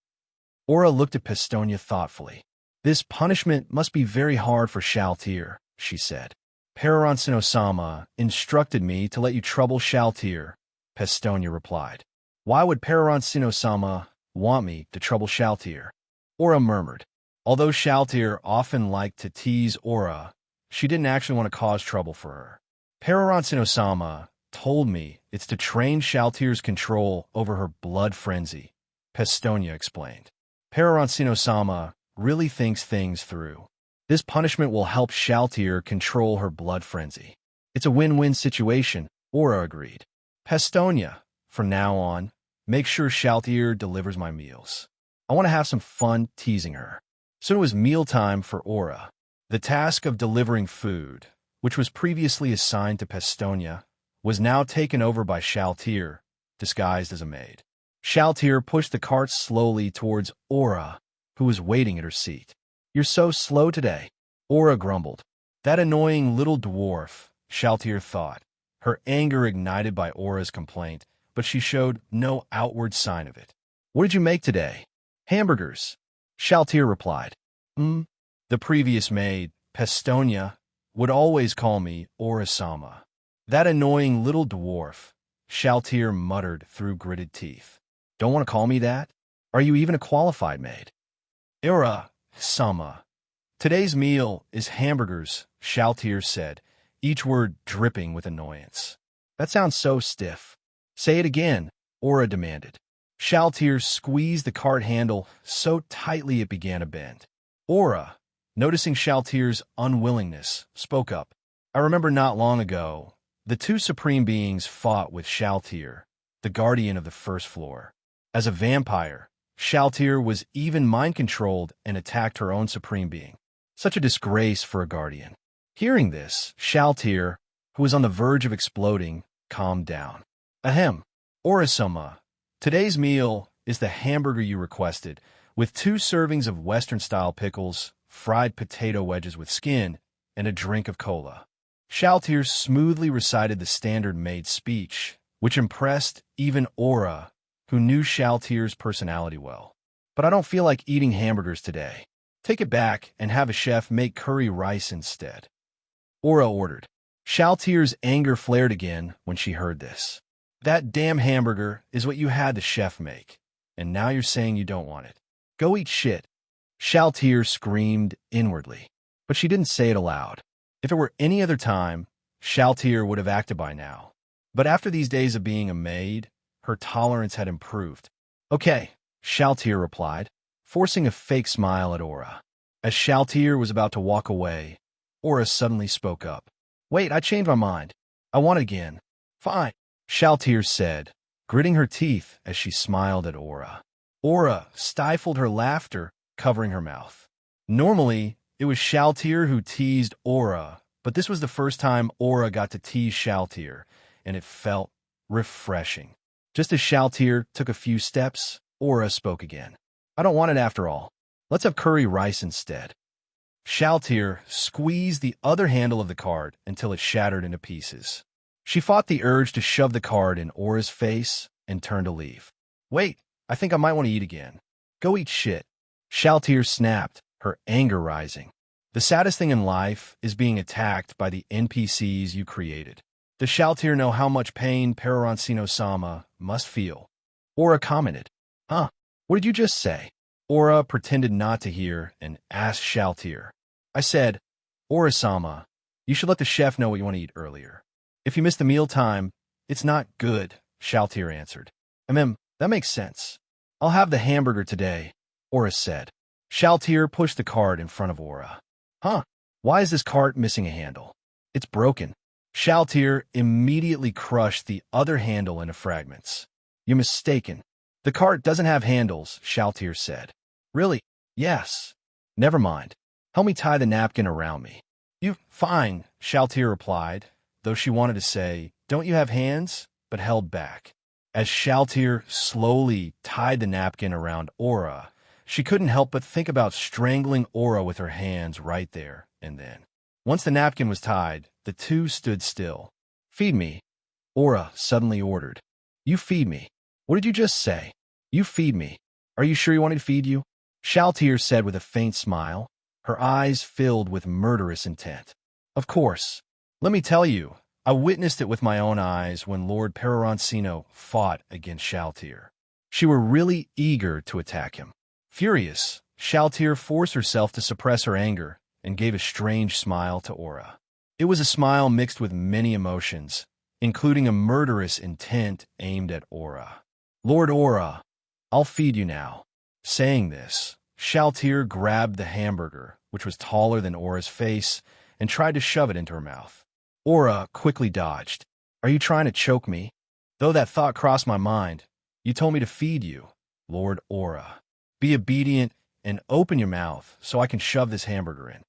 Ora looked at Pistonia thoughtfully. This punishment must be very hard for Shaltier, she said. Peroroncino-sama instructed me to let you trouble Shaltier, Pistonia replied. Why would Peroroncino-sama want me to trouble Shaltier? Ora murmured. Although Shaltier often liked to tease Ora, she didn't actually want to cause trouble for her. Peroroncino-sama told me it's to train Shaltier's control over her blood frenzy, Pistonia explained. Peroroncino-sama really thinks things through. This punishment will help Shaltier control her blood frenzy. It's a win-win situation, Aura agreed. Pestonia, from now on, make sure Shaltier delivers my meals. I want to have some fun teasing her. Soon it was mealtime for Aura. The task of delivering food, which was previously assigned to Pestonia, was now taken over by Shaltier, disguised as a maid. Shaltier pushed the cart slowly towards Aura, who was waiting at her seat. "You're so slow today," Aura grumbled. That annoying little dwarf, Shaltier thought, her anger ignited by Aura's complaint, but she showed no outward sign of it. "What did you make today?" "Hamburgers," Shaltier replied. The previous maid, Pestonia, would always call me Aura-sama. That annoying little dwarf, Shaltier muttered through gritted teeth. "Don't want to call me that? Are you even a qualified maid?" "Aura-sama. Today's meal is hamburgers," Shaltier said, each word dripping with annoyance. "That sounds so stiff." "Say it again," Aura demanded. Shaltier squeezed the cart handle so tightly it began to bend. Aura, noticing Shaltier's unwillingness, spoke up. "I remember not long ago, the two supreme beings fought with Shaltier, the guardian of the first floor. As a vampire, Shaltier was even mind-controlled and attacked her own supreme being. Such a disgrace for a guardian." Hearing this, Shaltier, who was on the verge of exploding, calmed down. "Ahem, Aura-sama. Today's meal is the hamburger you requested, with 2 servings of Western-style pickles, fried potato wedges with skin, and a drink of cola." Shaltier smoothly recited the standard maid speech, which impressed even Aura, who knew Shaltier's personality well. "But I don't feel like eating hamburgers today. Take it back and have a chef make curry rice instead," Aura ordered. Shaltier's anger flared again when she heard this. "That damn hamburger is what you had the chef make, and now you're saying you don't want it. Go eat shit," Shaltier screamed inwardly. But she didn't say it aloud. If it were any other time, Shaltier would have acted by now. But after these days of being a maid, her tolerance had improved. "Okay," Shaltier replied, forcing a fake smile at Aura. As Shaltier was about to walk away, Aura suddenly spoke up. "Wait, I changed my mind. I want it again." "Fine," Shaltier said, gritting her teeth as she smiled at Aura. Aura stifled her laughter, covering her mouth. Normally, it was Shaltier who teased Aura, but this was the first time Aura got to tease Shaltier, and it felt refreshing. Just as Shaltier took a few steps, Aura spoke again. "I don't want it after all. Let's have curry rice instead." Shaltier squeezed the other handle of the card until it shattered into pieces. She fought the urge to shove the card in Aura's face and turned to leave. "Wait, I think I might want to eat again." "Go eat shit," Shaltier snapped, her anger rising. "The saddest thing in life is being attacked by the NPCs you created. Does Shaltier know how much pain Peroroncino-sama must feel?" Aura commented. "Huh? What did you just say?" Aura pretended not to hear and asked Shaltier. "I said, Aura-sama, you should let the chef know what you want to eat earlier. If you miss the mealtime, it's not good," Shaltier answered. That makes sense. I'll have the hamburger today," Aura said. Shaltier pushed the cart in front of Aura. "Huh? Why is this cart missing a handle?" "It's broken." Shaltier immediately crushed the other handle into fragments. "You're mistaken. The cart doesn't have handles," Shaltier said. "Really?" "Yes." "Never mind. Help me tie the napkin around me." Fine," Shaltier replied, though she wanted to say, "Don't you have hands?" but held back. As Shaltier slowly tied the napkin around Aura, she couldn't help but think about strangling Aura with her hands right there and then. Once the napkin was tied, the two stood still. "Feed me," Aura suddenly ordered. "You feed me." "What did you just say?" "You feed me." "Are you sure you want me to feed you?" Shaltier said with a faint smile, her eyes filled with murderous intent. "Of course. Let me tell you, I witnessed it with my own eyes when Lord Peroroncino fought against Shaltier. She were really eager to attack him." Furious, Shaltier forced herself to suppress her anger and gave a strange smile to Aura. It was a smile mixed with many emotions, including a murderous intent aimed at Aura. "Lord Aura, I'll feed you now." Saying this, Shaltier grabbed the hamburger, which was taller than Aura's face, and tried to shove it into her mouth. Aura quickly dodged. "Are you trying to choke me?" "Though that thought crossed my mind, you told me to feed you, Lord Aura. Be obedient and open your mouth so I can shove this hamburger in."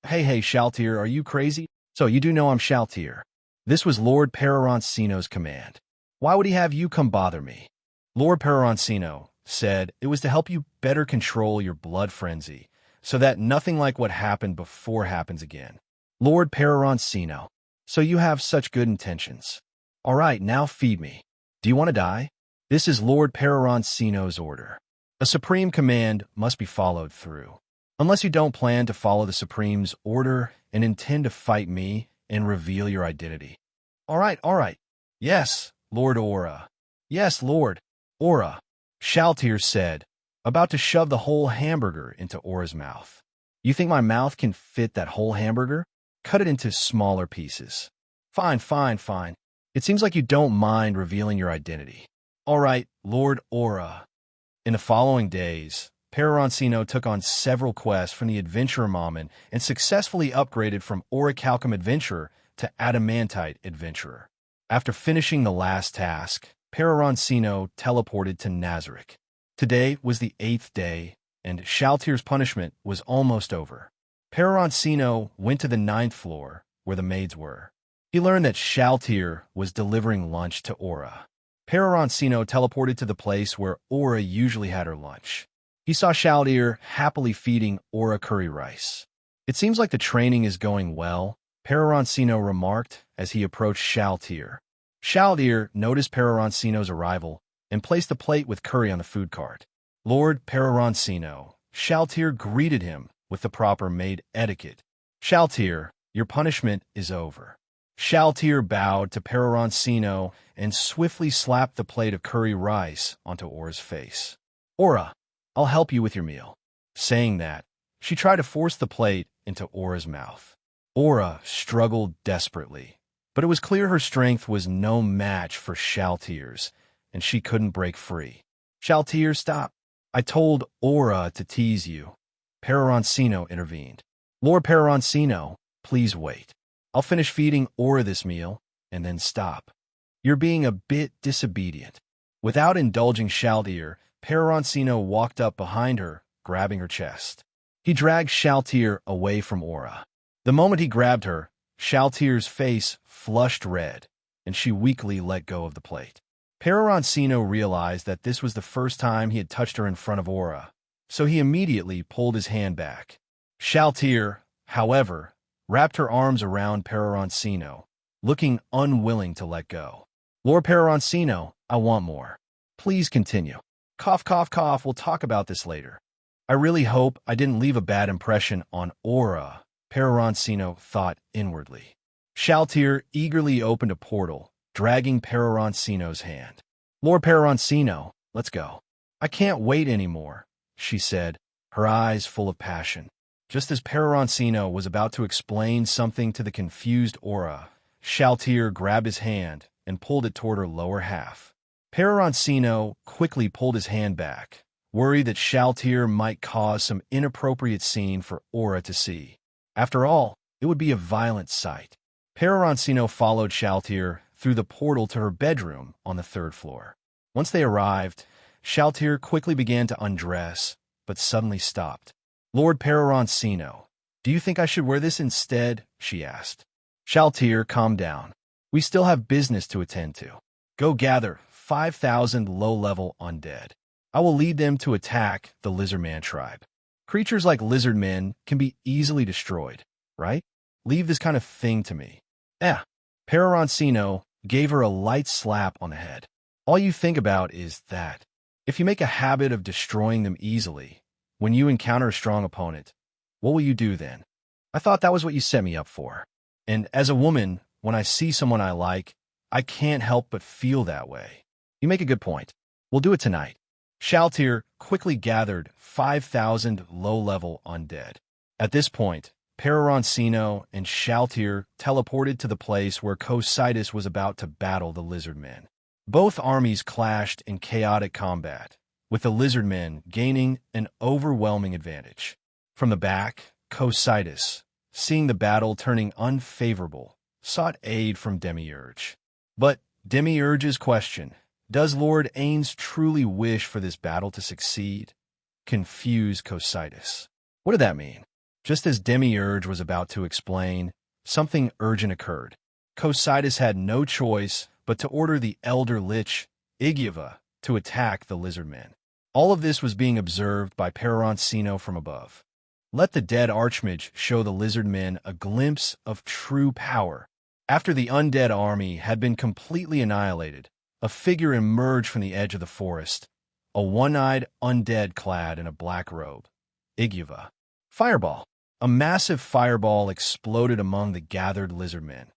Hey, Shaltier, are you crazy? So you do know I'm Shaltier. This was Lord Peroroncino's command. Why would he have you come bother me? Lord Peroroncino said it was to help you better control your blood frenzy, so that nothing like what happened before happens again. Lord Peroroncino, so you have such good intentions. All right, now feed me. Do you want to die? This is Lord Peroroncino's order. A supreme command must be followed through. Unless you don't plan to follow the Supreme's order and intend to fight me and reveal your identity. All right. Yes, Lord Aura. Yes, Lord Aura, Shaltier said, about to shove the whole hamburger into Aura's mouth. You think my mouth can fit that whole hamburger? Cut it into smaller pieces. Fine. It seems like you don't mind revealing your identity. All right, Lord Aura. In the following days, Peroroncino took on several quests from the Adventurer Mammon and successfully upgraded from Orichalcum Adventurer to Adamantite Adventurer. After finishing the last task, Peroroncino teleported to Nazarick. Today was the 8th day, and Shaltier's punishment was almost over. Peroroncino went to the 9th floor, where the maids were. He learned that Shaltier was delivering lunch to Aura. Peroroncino teleported to the place where Aura usually had her lunch. He saw Shaltier happily feeding Aura curry rice. "It seems like the training is going well," Peroroncino remarked as he approached Shaltier. Shaltier noticed Peroroncino's arrival and placed the plate with curry on the food cart. "Lord Peroroncino," Shaltier greeted him with the proper maid etiquette. "Shaltier, your punishment is over." Shaltier bowed to Peroroncino and swiftly slapped the plate of curry rice onto Aura's face. "Aura, I'll help you with your meal." Saying that, she tried to force the plate into Aura's mouth. Aura struggled desperately, but it was clear her strength was no match for Shaltier's, and she couldn't break free. "Shaltier, stop. I told Aura to tease you." Peroroncino intervened. "Lord Peroroncino, please wait. I'll finish feeding Aura this meal, and then stop. You're being a bit disobedient." Without indulging Shaltier, Peroroncino walked up behind her, grabbing her chest. He dragged Shaltier away from Aura. The moment he grabbed her, Shaltier's face flushed red, and she weakly let go of the plate. Peroroncino realized that this was the first time he had touched her in front of Aura, so he immediately pulled his hand back. Shaltier, however, wrapped her arms around Peroroncino, looking unwilling to let go. "Lord Peroroncino, I want more. Please continue." Cough, we'll talk about this later. "I really hope I didn't leave a bad impression on Aura," Peroroncino thought inwardly. Shaltier eagerly opened a portal, dragging Peroroncino's hand. "Lord Peroroncino, let's go." "I can't wait anymore," she said, her eyes full of passion. Just as Peroroncino was about to explain something to the confused Aura, Shaltier grabbed his hand and pulled it toward her lower half. Peroroncino quickly pulled his hand back, worried that Shaltier might cause some inappropriate scene for Aura to see. After all, it would be a violent sight. Peroroncino followed Shaltier through the portal to her bedroom on the 3rd floor. Once they arrived, Shaltier quickly began to undress, but suddenly stopped. "Lord Peroroncino, do you think I should wear this instead?" she asked. Shaltier, calm down. "We still have business to attend to. Go gather 5,000 low-level undead. I will lead them to attack the Lizardman tribe. Creatures like lizardmen can be easily destroyed, right? Leave this kind of thing to me." Peroroncino gave her a light slap on the head. "All you think about is that. If you make a habit of destroying them easily, when you encounter a strong opponent, what will you do then? I thought that was what you set me up for. And as a woman, when I see someone I like, I can't help but feel that way. You make a good point. We'll do it tonight." Shaltier quickly gathered 5,000 low-level undead. At this point, Peroroncino and Shaltier teleported to the place where Cositus was about to battle the Lizardmen. Both armies clashed in chaotic combat, with the Lizardmen gaining an overwhelming advantage. From the back, Cositus, seeing the battle turning unfavorable, sought aid from Demiurge. But Demiurge's question, does Lord Ainz truly wish for this battle to succeed, confused Cositus. What did that mean? Just as Demiurge was about to explain, something urgent occurred. Cositus had no choice but to order the elder lich, Igiva, to attack the lizardmen. All of this was being observed by Peroroncino from above. Let the dead archmage show the lizardmen a glimpse of true power. After the undead army had been completely annihilated, a figure emerged from the edge of the forest, a one-eyed undead clad in a black robe. Igiva. Fireball. A massive fireball exploded among the gathered lizardmen,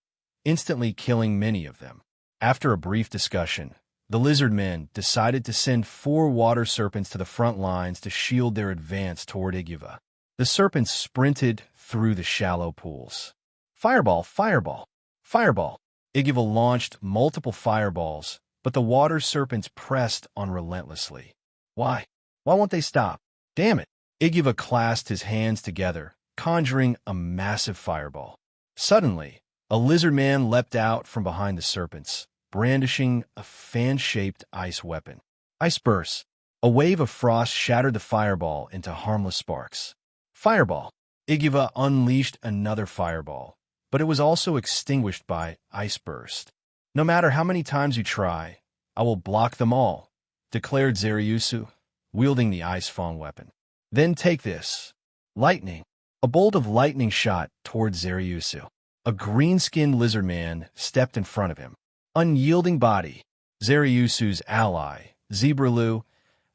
instantly killing many of them. After a brief discussion, the lizardmen decided to send 4 water serpents to the front lines to shield their advance toward Igiva. The serpents sprinted through the shallow pools. Fireball, fireball, fireball. Igiva launched multiple fireballs, but the water serpents pressed on relentlessly. Why? Why won't they stop? Damn it! Igiva clasped his hands together, conjuring a massive fireball. Suddenly, a lizard man leapt out from behind the serpents, brandishing a fan-shaped ice weapon. Ice burst. A wave of frost shattered the fireball into harmless sparks. Fireball. Igiva unleashed another fireball, but it was also extinguished by ice burst. No matter how many times you try, I will block them all, declared Zerusu, wielding the ice fang weapon. Then take this. Lightning. A bolt of lightning shot towards Zerusu. A green-skinned lizard man stepped in front of him. Unyielding body. Zerusu's ally, Zerusu,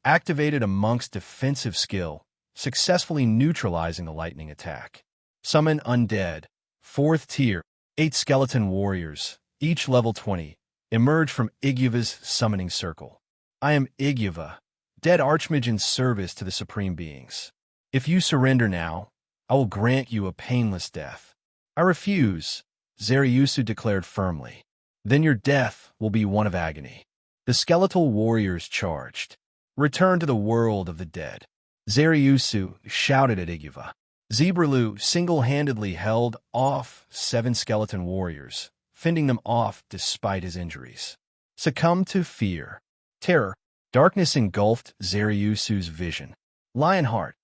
activated a monk's defensive skill, successfully neutralizing the lightning attack. Summon undead. 4th tier. 8 skeleton warriors, each level 20, emerge from Igiva's summoning circle. I am Igiva, dead archmage in service to the supreme beings. If you surrender now, I will grant you a painless death. I refuse, Zerusu declared firmly. Then your death will be one of agony. The skeletal warriors charged. Return to the world of the dead. Zerusu shouted at Igiva. Zerusu single-handedly held off 7 skeleton warriors, fending them off despite his injuries. Succumb to fear. Terror. Darkness engulfed Zerusu's vision. Lionheart.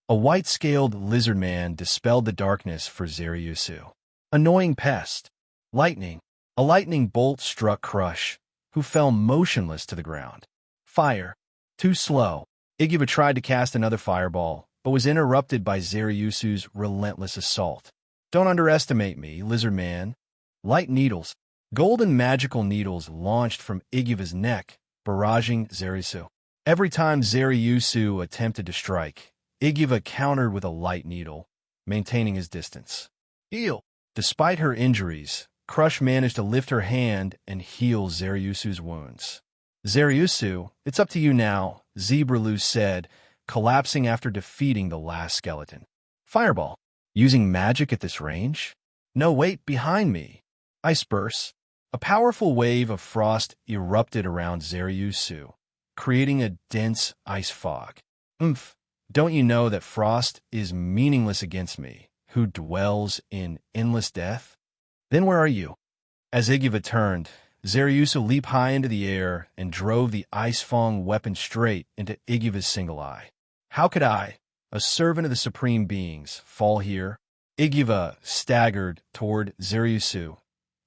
A white-scaled lizard man dispelled the darkness for Zerusu. Annoying pest. Lightning. A lightning bolt struck Crush, who fell motionless to the ground. Fire. Too slow. Igiva tried to cast another fireball, but was interrupted by Zerusu's relentless assault. Don't underestimate me, lizard man. Light needles. Golden magical needles launched from Igiva's neck, barraging Zerusu. Every time Zerusu attempted to strike, Igiva countered with a light needle, maintaining his distance. Heal. Despite her injuries, Crush managed to lift her hand and heal Zerusu's wounds. Zerusu, it's up to you now, Zerusu said, collapsing after defeating the last skeleton. Fireball. Using magic at this range? No, wait, behind me. Ice burst. A powerful wave of frost erupted around Zerusu, creating a dense ice fog. Don't you know that frost is meaningless against me, who dwells in endless death? Then where are you? As Igiva turned, Zerusu leaped high into the air and drove the ice fang weapon straight into Igiva's single eye. How could I, a servant of the supreme beings, fall here? Igiva staggered toward Zerusu,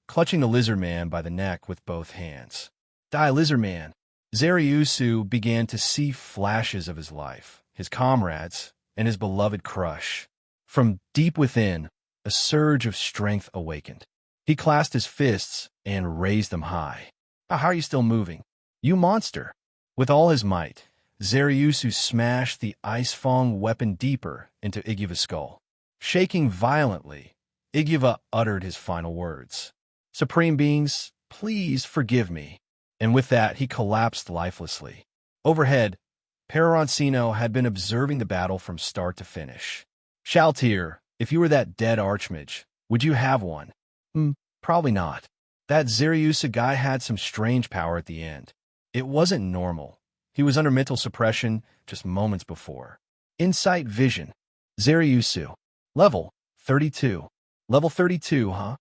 clutching the lizard man by the neck with both hands. Die, lizard man! Zerusu began to see flashes of his life, his comrades, and his beloved Crush. From deep within, a surge of strength awakened. He clasped his fists and raised them high. How are you still moving? You monster! With all his might, Zerusu smashed the ice fang weapon deeper into Igiva's skull. Shaking violently, Igiva uttered his final words. Supreme beings, please forgive me. And with that, he collapsed lifelessly. Overhead, Peroroncino had been observing the battle from start to finish. Shaltier, if you were that dead archmage, would you have one? Probably not. That Zerusu guy had some strange power at the end. It wasn't normal. He was under mental suppression just moments before. Insight vision. Zerusu. Level 32. Level 32, huh?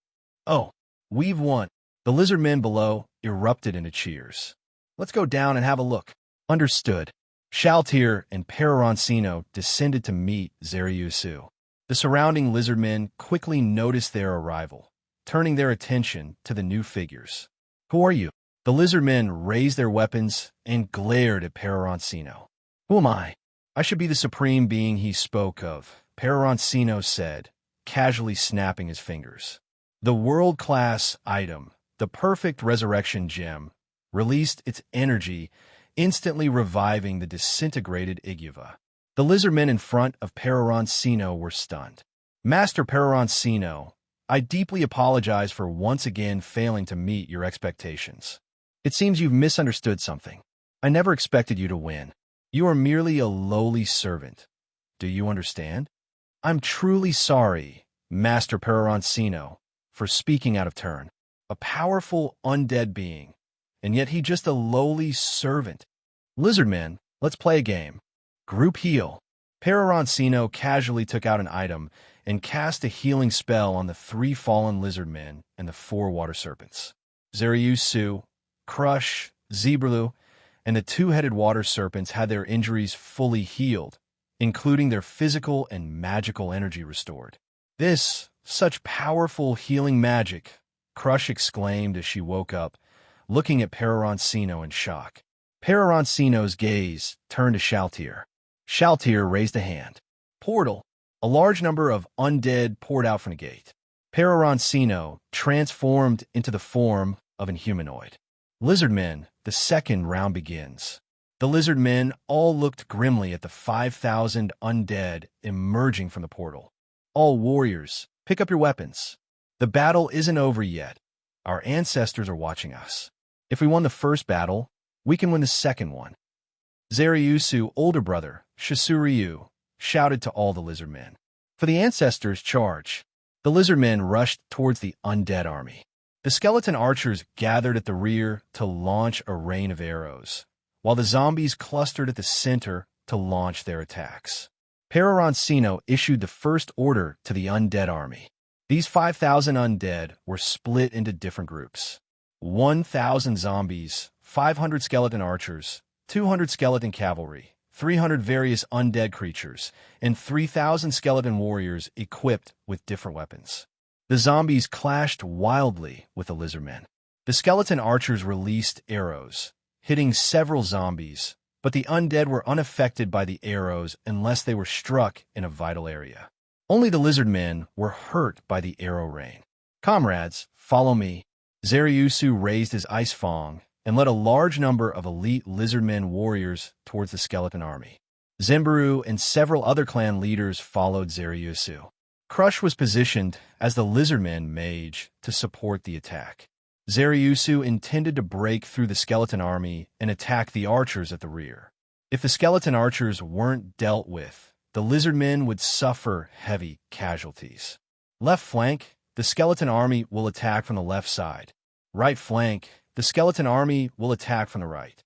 Oh, we've won. The lizard men below erupted into cheers. Let's go down and have a look. Understood. Shaltier and Peroroncino descended to meet Zerusu. The surrounding lizard men quickly noticed their arrival, turning their attention to the new figures. Who are you? The lizard men raised their weapons and glared at Peroroncino. Who am I? I should be the supreme being he spoke of, Peroroncino said, casually snapping his fingers. The world-class item, the perfect resurrection gem, released its energy, instantly reviving the disintegrated Iguva. The lizard men in front of Peroroncino were stunned. Master Peroroncino, I deeply apologize for once again failing to meet your expectations. It seems you've misunderstood something. I never expected you to win. You are merely a lowly servant. Do you understand? I'm truly sorry, Master Peroroncino, for speaking out of turn. A powerful undead being, and yet he just a lowly servant. Lizardmen, let's play a game. Group heal. Peroroncino casually took out an item and cast a healing spell on the 3 fallen lizardmen and the 4 water serpents. Zerusu, Crush, Zerusu, and the 2-headed water serpents had their injuries fully healed, including their physical and magical energy restored. This, such powerful healing magic, Crush exclaimed as she woke up, looking at Peroroncino in shock. Peroroncino's gaze turned to Shaltier. Shaltier raised a hand. Portal. A large number of undead poured out from the gate. Peroroncino transformed into the form of an humanoid. Lizardmen, the second round begins. The lizardmen all looked grimly at the 5,000 undead emerging from the portal. All warriors, pick up your weapons. The battle isn't over yet. Our ancestors are watching us. If we won the first battle, we can win the second one. Zerusu, older brother, Shisuryu, shouted to all the lizardmen. For the ancestors, charge. The lizardmen rushed towards the undead army. The skeleton archers gathered at the rear to launch a rain of arrows, while the zombies clustered at the center to launch their attacks. Peroroncino issued the first order to the undead army. These 5,000 undead were split into different groups. 1,000 zombies, 500 skeleton archers, 200 skeleton cavalry, 300 various undead creatures, and 3,000 skeleton warriors equipped with different weapons. The zombies clashed wildly with the lizardmen. The skeleton archers released arrows, hitting several zombies, but the undead were unaffected by the arrows unless they were struck in a vital area. Only the lizardmen were hurt by the arrow rain. Comrades, follow me. Zerusu raised his ice fong and led a large number of elite lizardmen warriors towards the skeleton army. Zembaru and several other clan leaders followed Zerusu. Crush was positioned as the lizardman mage to support the attack. Zerusu intended to break through the skeleton army and attack the archers at the rear. If the skeleton archers weren't dealt with, the lizardmen would suffer heavy casualties. Left flank, the skeleton army will attack from the left side. Right flank, the skeleton army will attack from the right.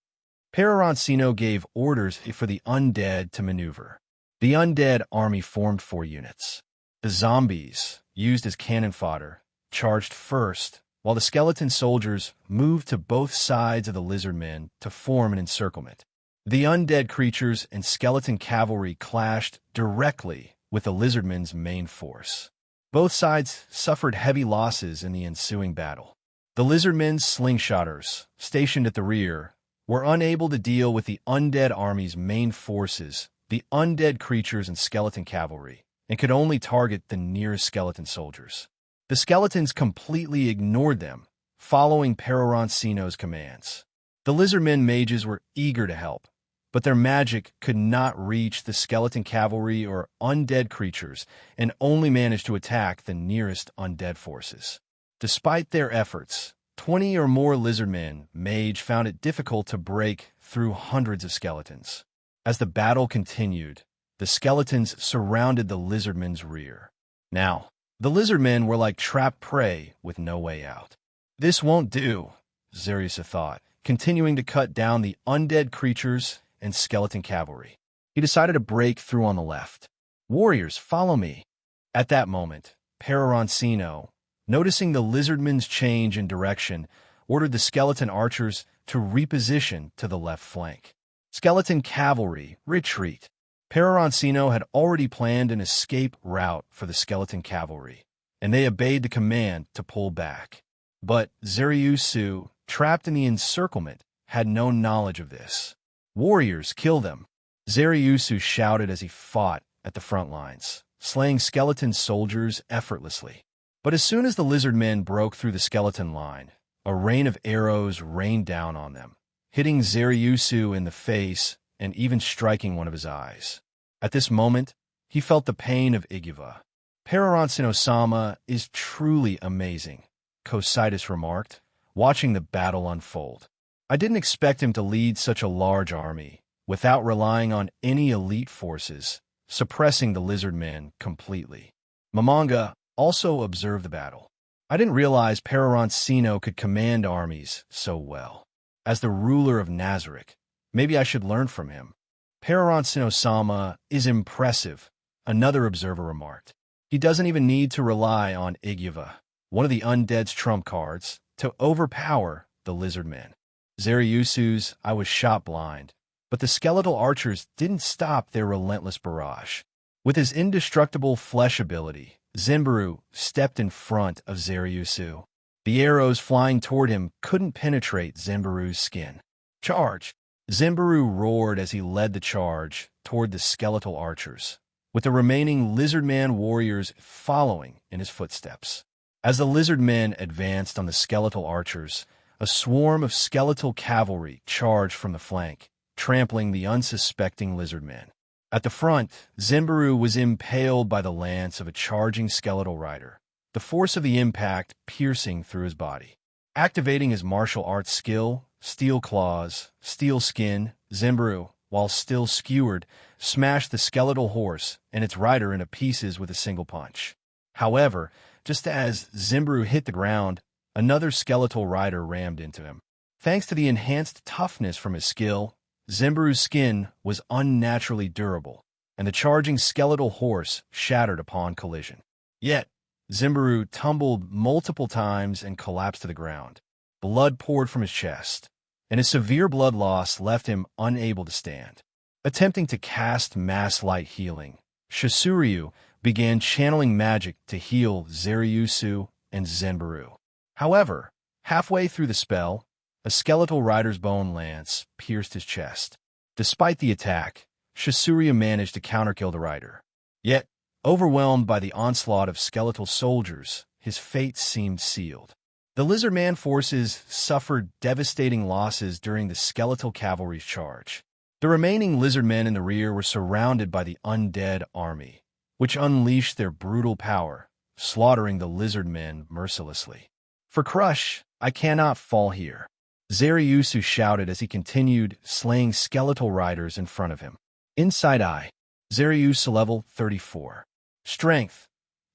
Peroroncino gave orders for the undead to maneuver. The undead army formed 4 units. The zombies, used as cannon fodder, charged first, while the skeleton soldiers moved to both sides of the lizardmen to form an encirclement. The undead creatures and skeleton cavalry clashed directly with the lizardmen's main force. Both sides suffered heavy losses in the ensuing battle. The lizardmen's slingshotters, stationed at the rear, were unable to deal with the undead army's main forces, the undead creatures and skeleton cavalry, and could only target the nearest skeleton soldiers. The skeletons completely ignored them, following Peroroncino's commands. The lizardmen mages were eager to help, but their magic could not reach the skeleton cavalry or undead creatures and only managed to attack the nearest undead forces. Despite their efforts, 20 or more lizardmen mage found it difficult to break through hundreds of skeletons. As the battle continued, the skeletons surrounded the lizardmen's rear. Now, the lizardmen were like trapped prey with no way out. This won't do, Zerusu thought, continuing to cut down the undead creatures and skeleton cavalry. He decided to break through on the left. "Warriors, follow me." At that moment, Peroroncino, noticing the lizardmen's change in direction, ordered the skeleton archers to reposition to the left flank. Skeleton cavalry, retreat. Peroroncino had already planned an escape route for the skeleton cavalry, and they obeyed the command to pull back. But Zerusu, trapped in the encirclement, had no knowledge of this. "Warriors, kill them!" Zerusu shouted as he fought at the front lines, slaying skeleton soldiers effortlessly. But as soon as the lizard men broke through the skeleton line, a rain of arrows rained down on them, hitting Zerusu in the face and even striking one of his eyes. At this moment, he felt the pain of Iguva. "Peroroncino-sama is truly amazing," Cositus remarked, watching the battle unfold. "I didn't expect him to lead such a large army, without relying on any elite forces, suppressing the lizard men completely." Mamanga also observed the battle. "I didn't realize Peroroncino could command armies so well. As the ruler of Nazarick, maybe I should learn from him." "Peroroncino-sama is impressive," another observer remarked. "He doesn't even need to rely on Iguva, one of the undead's trump cards, to overpower the lizard men." Zerusu's "I was shot blind," but the skeletal archers didn't stop their relentless barrage. With his indestructible flesh ability, Zenburu stepped in front of Zerusu. The arrows flying toward him couldn't penetrate Zenburu's skin. "Charge!" Zenburu roared as he led the charge toward the skeletal archers, with the remaining lizardman warriors following in his footsteps. As the lizard men advanced on the skeletal archers, a swarm of skeletal cavalry charged from the flank, trampling the unsuspecting lizard men. At the front, Zenburu was impaled by the lance of a charging skeletal rider, the force of the impact piercing through his body. Activating his martial arts skill, Steel Claws, Steel Skin, Zenburu, while still skewered, smashed the skeletal horse and its rider into pieces with a single punch. However, just as Zenburu hit the ground, another skeletal rider rammed into him. Thanks to the enhanced toughness from his skill, Zenburu's skin was unnaturally durable, and the charging skeletal horse shattered upon collision. Yet, Zenburu tumbled multiple times and collapsed to the ground. Blood poured from his chest, and his severe blood loss left him unable to stand. Attempting to cast mass light healing, Shisuryu began channeling magic to heal Zerusu and Zenburu. However, halfway through the spell, a skeletal rider's bone lance pierced his chest. Despite the attack, Shisuryu managed to counterkill the rider. Yet, overwhelmed by the onslaught of skeletal soldiers, his fate seemed sealed. The lizard man forces suffered devastating losses during the skeletal cavalry's charge. The remaining lizard men in the rear were surrounded by the undead army, which unleashed their brutal power, slaughtering the lizard men mercilessly. "For Crush, I cannot fall here," Zerusu shouted as he continued slaying skeletal riders in front of him. Inside Eye, Zerusu level 34. Strength,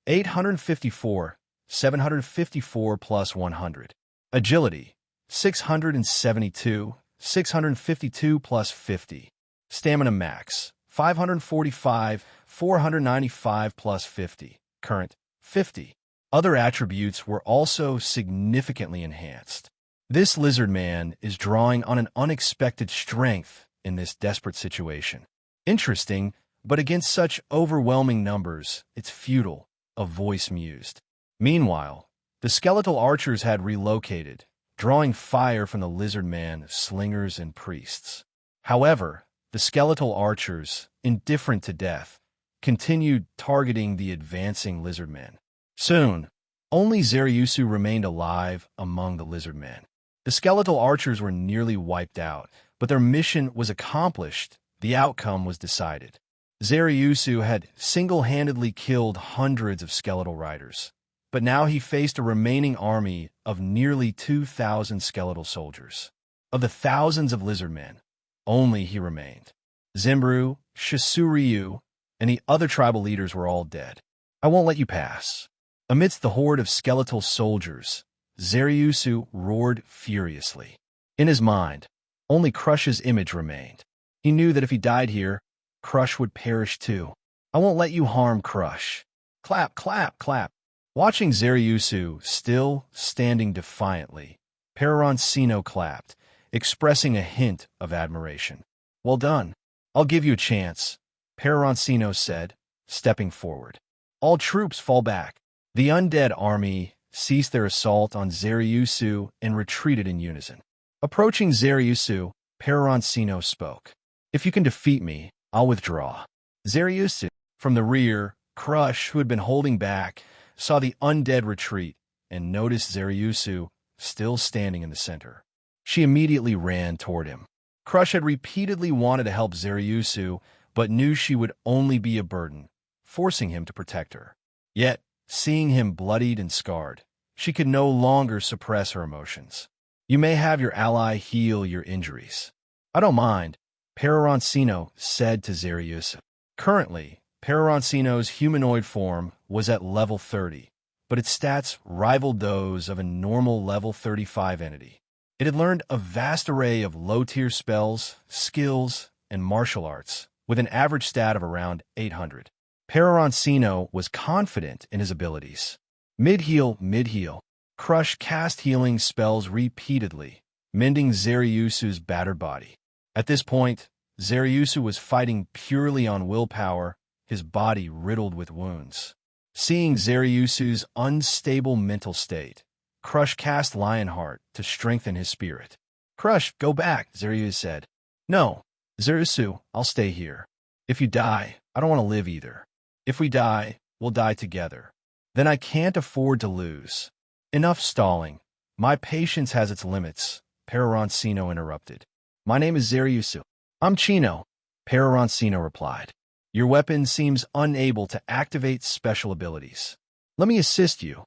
854, 754 plus 100. Agility, 672, 652 plus 50. Stamina max, 545, 495 plus 50. Current, 50. Other attributes were also significantly enhanced. This lizard man is drawing on an unexpected strength in this desperate situation. Interesting, but against such overwhelming numbers, it's futile, a voice mused. Meanwhile, the skeletal archers had relocated, drawing fire from the lizard man, slingers, and priests. However, the skeletal archers, indifferent to death, continued targeting the advancing lizard men. Soon, only Zerusu remained alive among the lizard men. The skeletal archers were nearly wiped out, but their mission was accomplished. The outcome was decided. Zerusu had single-handedly killed hundreds of skeletal riders, but now he faced a remaining army of nearly 2,000 skeletal soldiers. Of the thousands of lizard men, only he remained. Zenburu, Shisuryu, and the other tribal leaders were all dead. "I won't let you pass." Amidst the horde of skeletal soldiers, Zerusu roared furiously. In his mind, only Crush's image remained. He knew that if he died here, Crush would perish too. I won't let you harm Crush. Clap, clap, clap. Watching Zerusu still standing defiantly, Peroroncino clapped, expressing a hint of admiration. Well done. I'll give you a chance, Peroroncino said, stepping forward. All troops fall back. The undead army ceased their assault on Zerusu and retreated in unison. Approaching Zerusu, Peroroncino spoke. If you can defeat me, I'll withdraw. Zerusu, from the rear, Crush, who had been holding back, saw the undead retreat and noticed Zerusu still standing in the center. She immediately ran toward him. Crush had repeatedly wanted to help Zerusu, but knew she would only be a burden, forcing him to protect her. Yet, seeing him bloodied and scarred, she could no longer suppress her emotions. You may have your ally heal your injuries. I don't mind, Peroroncino said to Zerusu. Currently, Peroroncino's humanoid form was at level 30, but its stats rivaled those of a normal level 35 entity. It had learned a vast array of low-tier spells, skills, and martial arts, with an average stat of around 800. Peroroncino was confident in his abilities. Mid-heal, mid-heal. Crush cast healing spells repeatedly, mending Zerusu's battered body. At this point, Zerusu was fighting purely on willpower, his body riddled with wounds. Seeing Zerusu's unstable mental state, Crush cast Lionheart to strengthen his spirit. Crush, go back, Zerusu said. No, Zerusu, I'll stay here. If you die, I don't want to live either. If we die, we'll die together. Then I can't afford to lose. Enough stalling. My patience has its limits, Peroroncino interrupted. My name is Zerusu. I'm Chino, Peroroncino replied. Your weapon seems unable to activate special abilities. Let me assist you,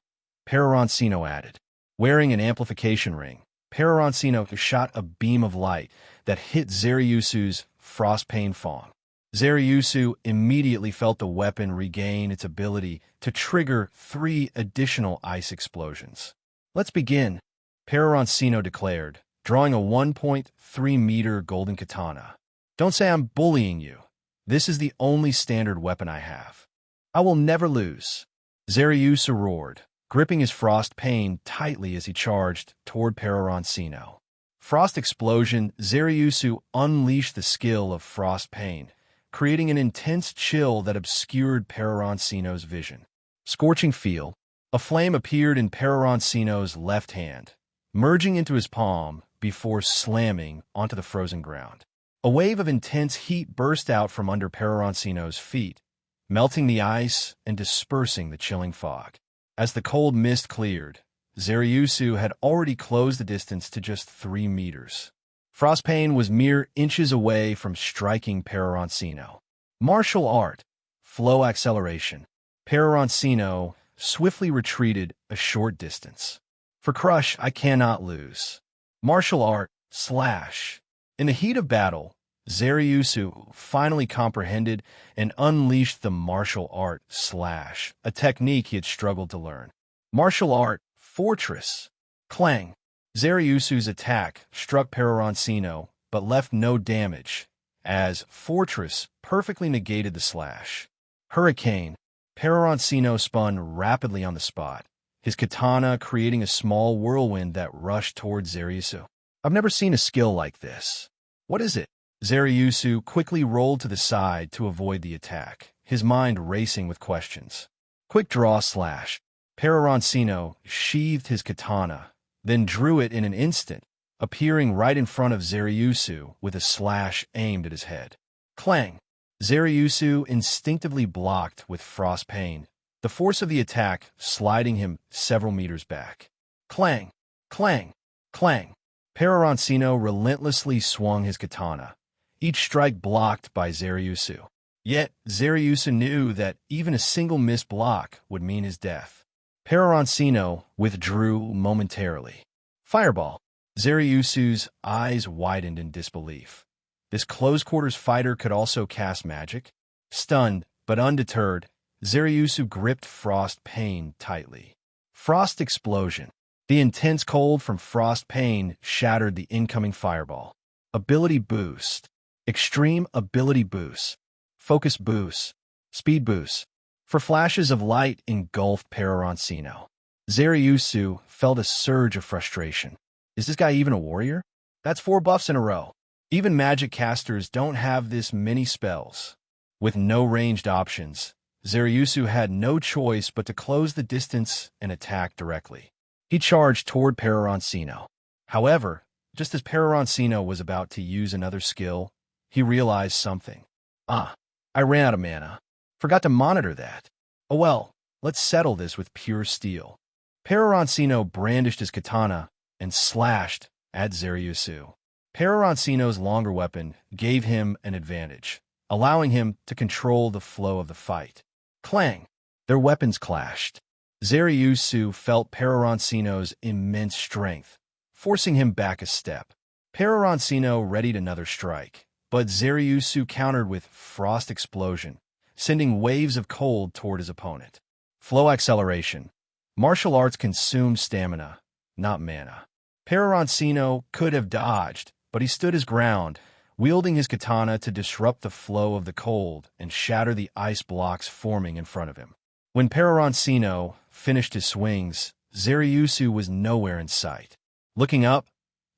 Peroroncino added. Wearing an amplification ring, Peroroncino shot a beam of light that hit Zerusu's frostpain fong. Zerusu immediately felt the weapon regain its ability to trigger 3 additional ice explosions. Let's begin, Peroroncino declared, drawing a 1.3-meter golden katana. Don't say I'm bullying you. This is the only standard weapon I have. I will never lose. Zerusu roared, gripping his frost pain tightly as he charged toward Peroroncino. Frost explosion, Zerusu unleashed the skill of frost pain, creating an intense chill that obscured Peroroncino's vision. Scorching field, a flame appeared in Peroroncino's left hand, merging into his palm before slamming onto the frozen ground. A wave of intense heat burst out from under Peroroncino's feet, melting the ice and dispersing the chilling fog. As the cold mist cleared, Zerusu had already closed the distance to just 3 meters. Frostpain was mere inches away from striking Peroroncino. Martial art, flow acceleration. Peroroncino swiftly retreated a short distance. For Crush, I cannot lose. Martial art, slash. In the heat of battle, Zerusu finally comprehended and unleashed the martial art, slash, a technique he had struggled to learn. Martial art, fortress. Clang. Zerusu's attack struck Peroroncino, but left no damage, as fortress perfectly negated the slash. Hurricane. Peroroncino spun rapidly on the spot, his katana creating a small whirlwind that rushed toward Zerusu. I've never seen a skill like this. What is it? Zerusu quickly rolled to the side to avoid the attack, his mind racing with questions. Quick draw slash. Peroroncino sheathed his katana, then drew it in an instant, appearing right in front of Zerusu with a slash aimed at his head. Clang. Zerusu instinctively blocked with frost pain, the force of the attack sliding him several meters back. Clang. Clang. Clang. Peroroncino relentlessly swung his katana, each strike blocked by Zerusu. Yet, Zerusu knew that even a single missed block would mean his death. Peroroncino withdrew momentarily. Fireball. Zerusu's eyes widened in disbelief. This close-quarters fighter could also cast magic. Stunned, but undeterred, Zerusu gripped Frost Pain tightly. Frost Explosion. The intense cold from Frost Pain shattered the incoming fireball. Ability Boost. Extreme Ability Boost. Focus Boost. Speed boost. For flashes of light engulfed Peroroncino. Zerusu felt a surge of frustration. Is this guy even a warrior? That's 4 buffs in a row. Even magic casters don't have this many spells. With no ranged options, Zerusu had no choice but to close the distance and attack directly. He charged toward Peroroncino. However, just as Peroroncino was about to use another skill, he realized something. I ran out of mana. Forgot to monitor that. Oh well, let's settle this with pure steel. Peroroncino brandished his katana and slashed at Zerusu. Peroroncino's longer weapon gave him an advantage, allowing him to control the flow of the fight. Clang! Their weapons clashed. Zerusu felt Peroroncino's immense strength, forcing him back a step. Peroroncino readied another strike, but Zerusu countered with Frost Explosion, sending waves of cold toward his opponent. Flow Acceleration. Martial arts consume stamina, not mana. Peroroncino could have dodged, but he stood his ground, wielding his katana to disrupt the flow of the cold and shatter the ice blocks forming in front of him. When Peroroncino finished his swings, Zerusu was nowhere in sight. Looking up,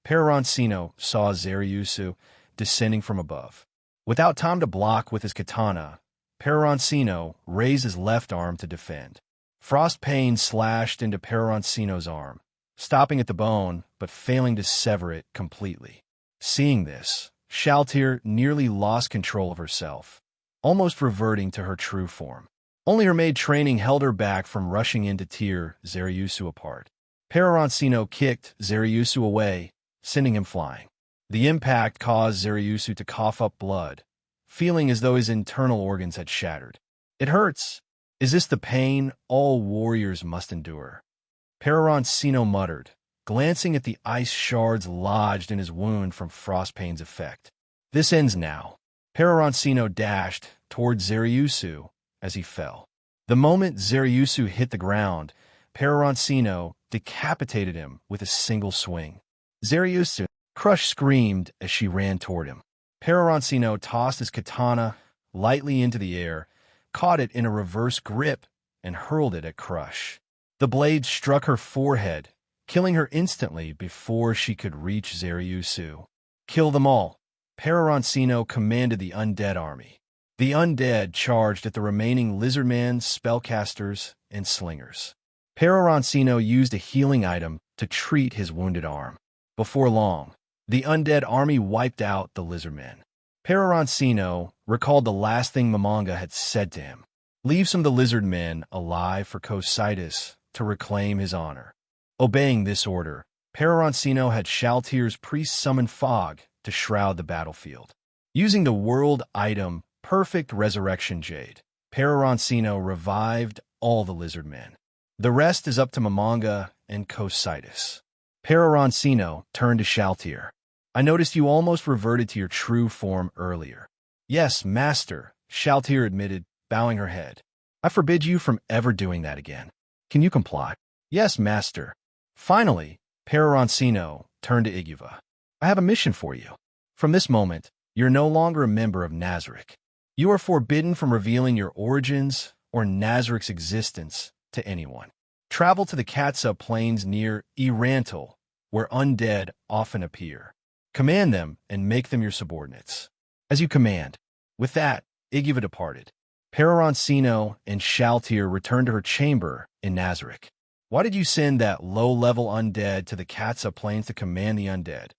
Peroroncino saw Zerusu descending from above. Without time to block with his katana, Peroroncino raised his left arm to defend. Frost pain slashed into Peroroncino's arm, stopping at the bone but failing to sever it completely. Seeing this, Shaltier nearly lost control of herself, almost reverting to her true form. Only her maid training held her back from rushing in to tear Zerusu apart. Peroroncino kicked Zerusu away, sending him flying. The impact caused Zerusu to cough up blood, feeling as though his internal organs had shattered. It hurts. Is this the pain all warriors must endure? Peroroncino muttered, glancing at the ice shards lodged in his wound from Frostpane's effect. This ends now. Peroroncino dashed toward Zerusu as he fell. The moment Zerusu hit the ground, Peroroncino decapitated him with a single swing. Zerusu, crushed, screamed as she ran toward him. Peroroncino tossed his katana lightly into the air, caught it in a reverse grip, and hurled it at Crush. The blade struck her forehead, killing her instantly before she could reach Zerusu. Kill them all. Peroroncino commanded the undead army. The undead charged at the remaining lizardmen, spellcasters, and slingers. Peroroncino used a healing item to treat his wounded arm. Before long, the undead army wiped out the lizardmen. Peroroncino recalled the last thing Momonga had said to him. Leave some of the lizardmen alive for Cositus to reclaim his honor. Obeying this order, Peroroncino had Shaltier's priest summon fog to shroud the battlefield. Using the world item Perfect Resurrection Jade, Peroroncino revived all the lizardmen. The rest is up to Momonga and Cositus. Peroroncino turned to Shaltier. I noticed you almost reverted to your true form earlier. Yes, master, Shaltier admitted, bowing her head. I forbid you from ever doing that again. Can you comply? Yes, master. Finally, Peroroncino turned to Iguva. I have a mission for you. From this moment, you're no longer a member of Nazarick. You are forbidden from revealing your origins or Nazarick's existence to anyone. Travel to the Katsa plains near Irantal, where undead often appear. Command them and make them your subordinates. As you command. With that, Iguva departed. Peroroncino and Shaltier returned to her chamber in Nazarick. Why did you send that low-level undead to the Katsa plains to command the undead?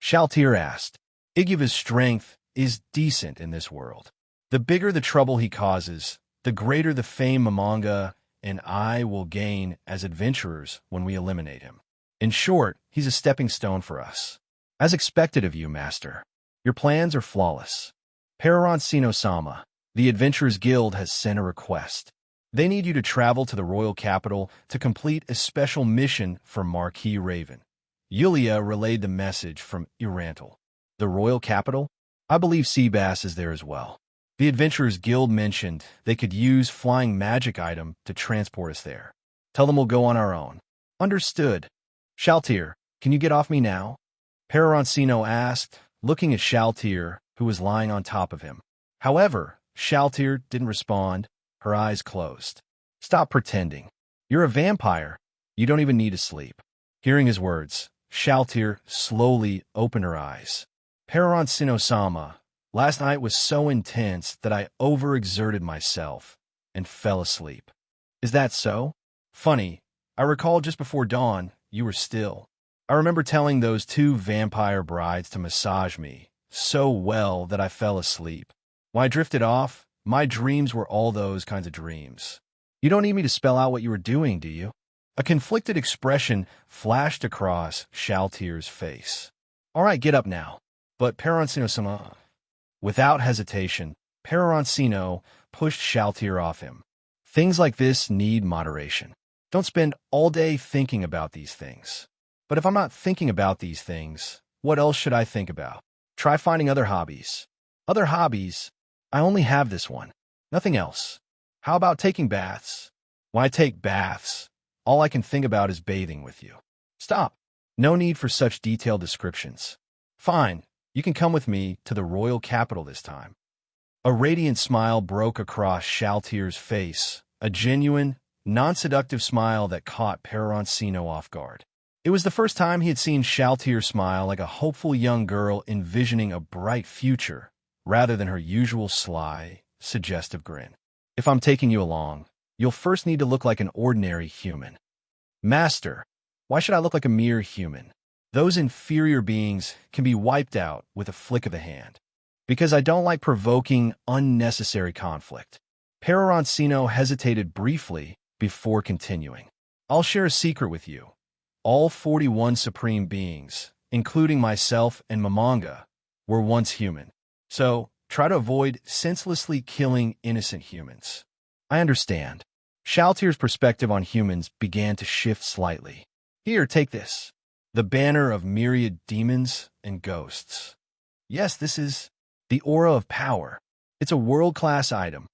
Shaltier asked. Iguva's strength is decent in this world. The bigger the trouble he causes, the greater the fame Momonga and I will gain as adventurers when we eliminate him. In short, he's a stepping stone for us. As expected of you, master. Your plans are flawless. Peroroncino-sama, the Adventurers Guild has sent a request. They need you to travel to the royal capital to complete a special mission for Marquis Raven. Yulia relayed the message from Irantal. The royal capital? I believe Seabass is there as well. The Adventurers Guild mentioned they could use flying magic item to transport us there. Tell them we'll go on our own. Understood. Shaltier, can you get off me now? Peroroncino asked, looking at Shaltier, who was lying on top of him. However, Shaltier didn't respond. Her eyes closed. Stop pretending. You're a vampire. You don't even need to sleep. Hearing his words, Shaltier slowly opened her eyes. Peroroncino-sama, last night was so intense that I overexerted myself and fell asleep. Is that so? Funny. I recall just before dawn, you were still. I remember telling those two vampire brides to massage me so well that I fell asleep. When I drifted off, my dreams were all those kinds of dreams. You don't need me to spell out what you were doing, do you? A conflicted expression flashed across Shaltier's face. All right, get up now. But Peroroncino-sama... Without hesitation, Peroroncino pushed Shaltier off him. Things like this need moderation. Don't spend all day thinking about these things. But if I'm not thinking about these things, what else should I think about? Try finding other hobbies. Other hobbies? I only have this one. Nothing else. How about taking baths? When I take baths, all I can think about is bathing with you. Stop. No need for such detailed descriptions. Fine, you can come with me to the royal capital this time. A radiant smile broke across Shaltier's face, a genuine, non-seductive smile that caught Peroroncino off guard. It was the first time he had seen Shaltier smile like a hopeful young girl envisioning a bright future, rather than her usual sly, suggestive grin. If I'm taking you along, you'll first need to look like an ordinary human. Master, why should I look like a mere human? Those inferior beings can be wiped out with a flick of the hand. Because I don't like provoking unnecessary conflict. Peroroncino hesitated briefly before continuing. I'll share a secret with you. All 41 supreme beings, including myself and Mamanga, were once human. So, try to avoid senselessly killing innocent humans. I understand. Shaltier's perspective on humans began to shift slightly. Here, take this. The banner of myriad demons and ghosts. Yes, this is the aura of power. It's a world-class item.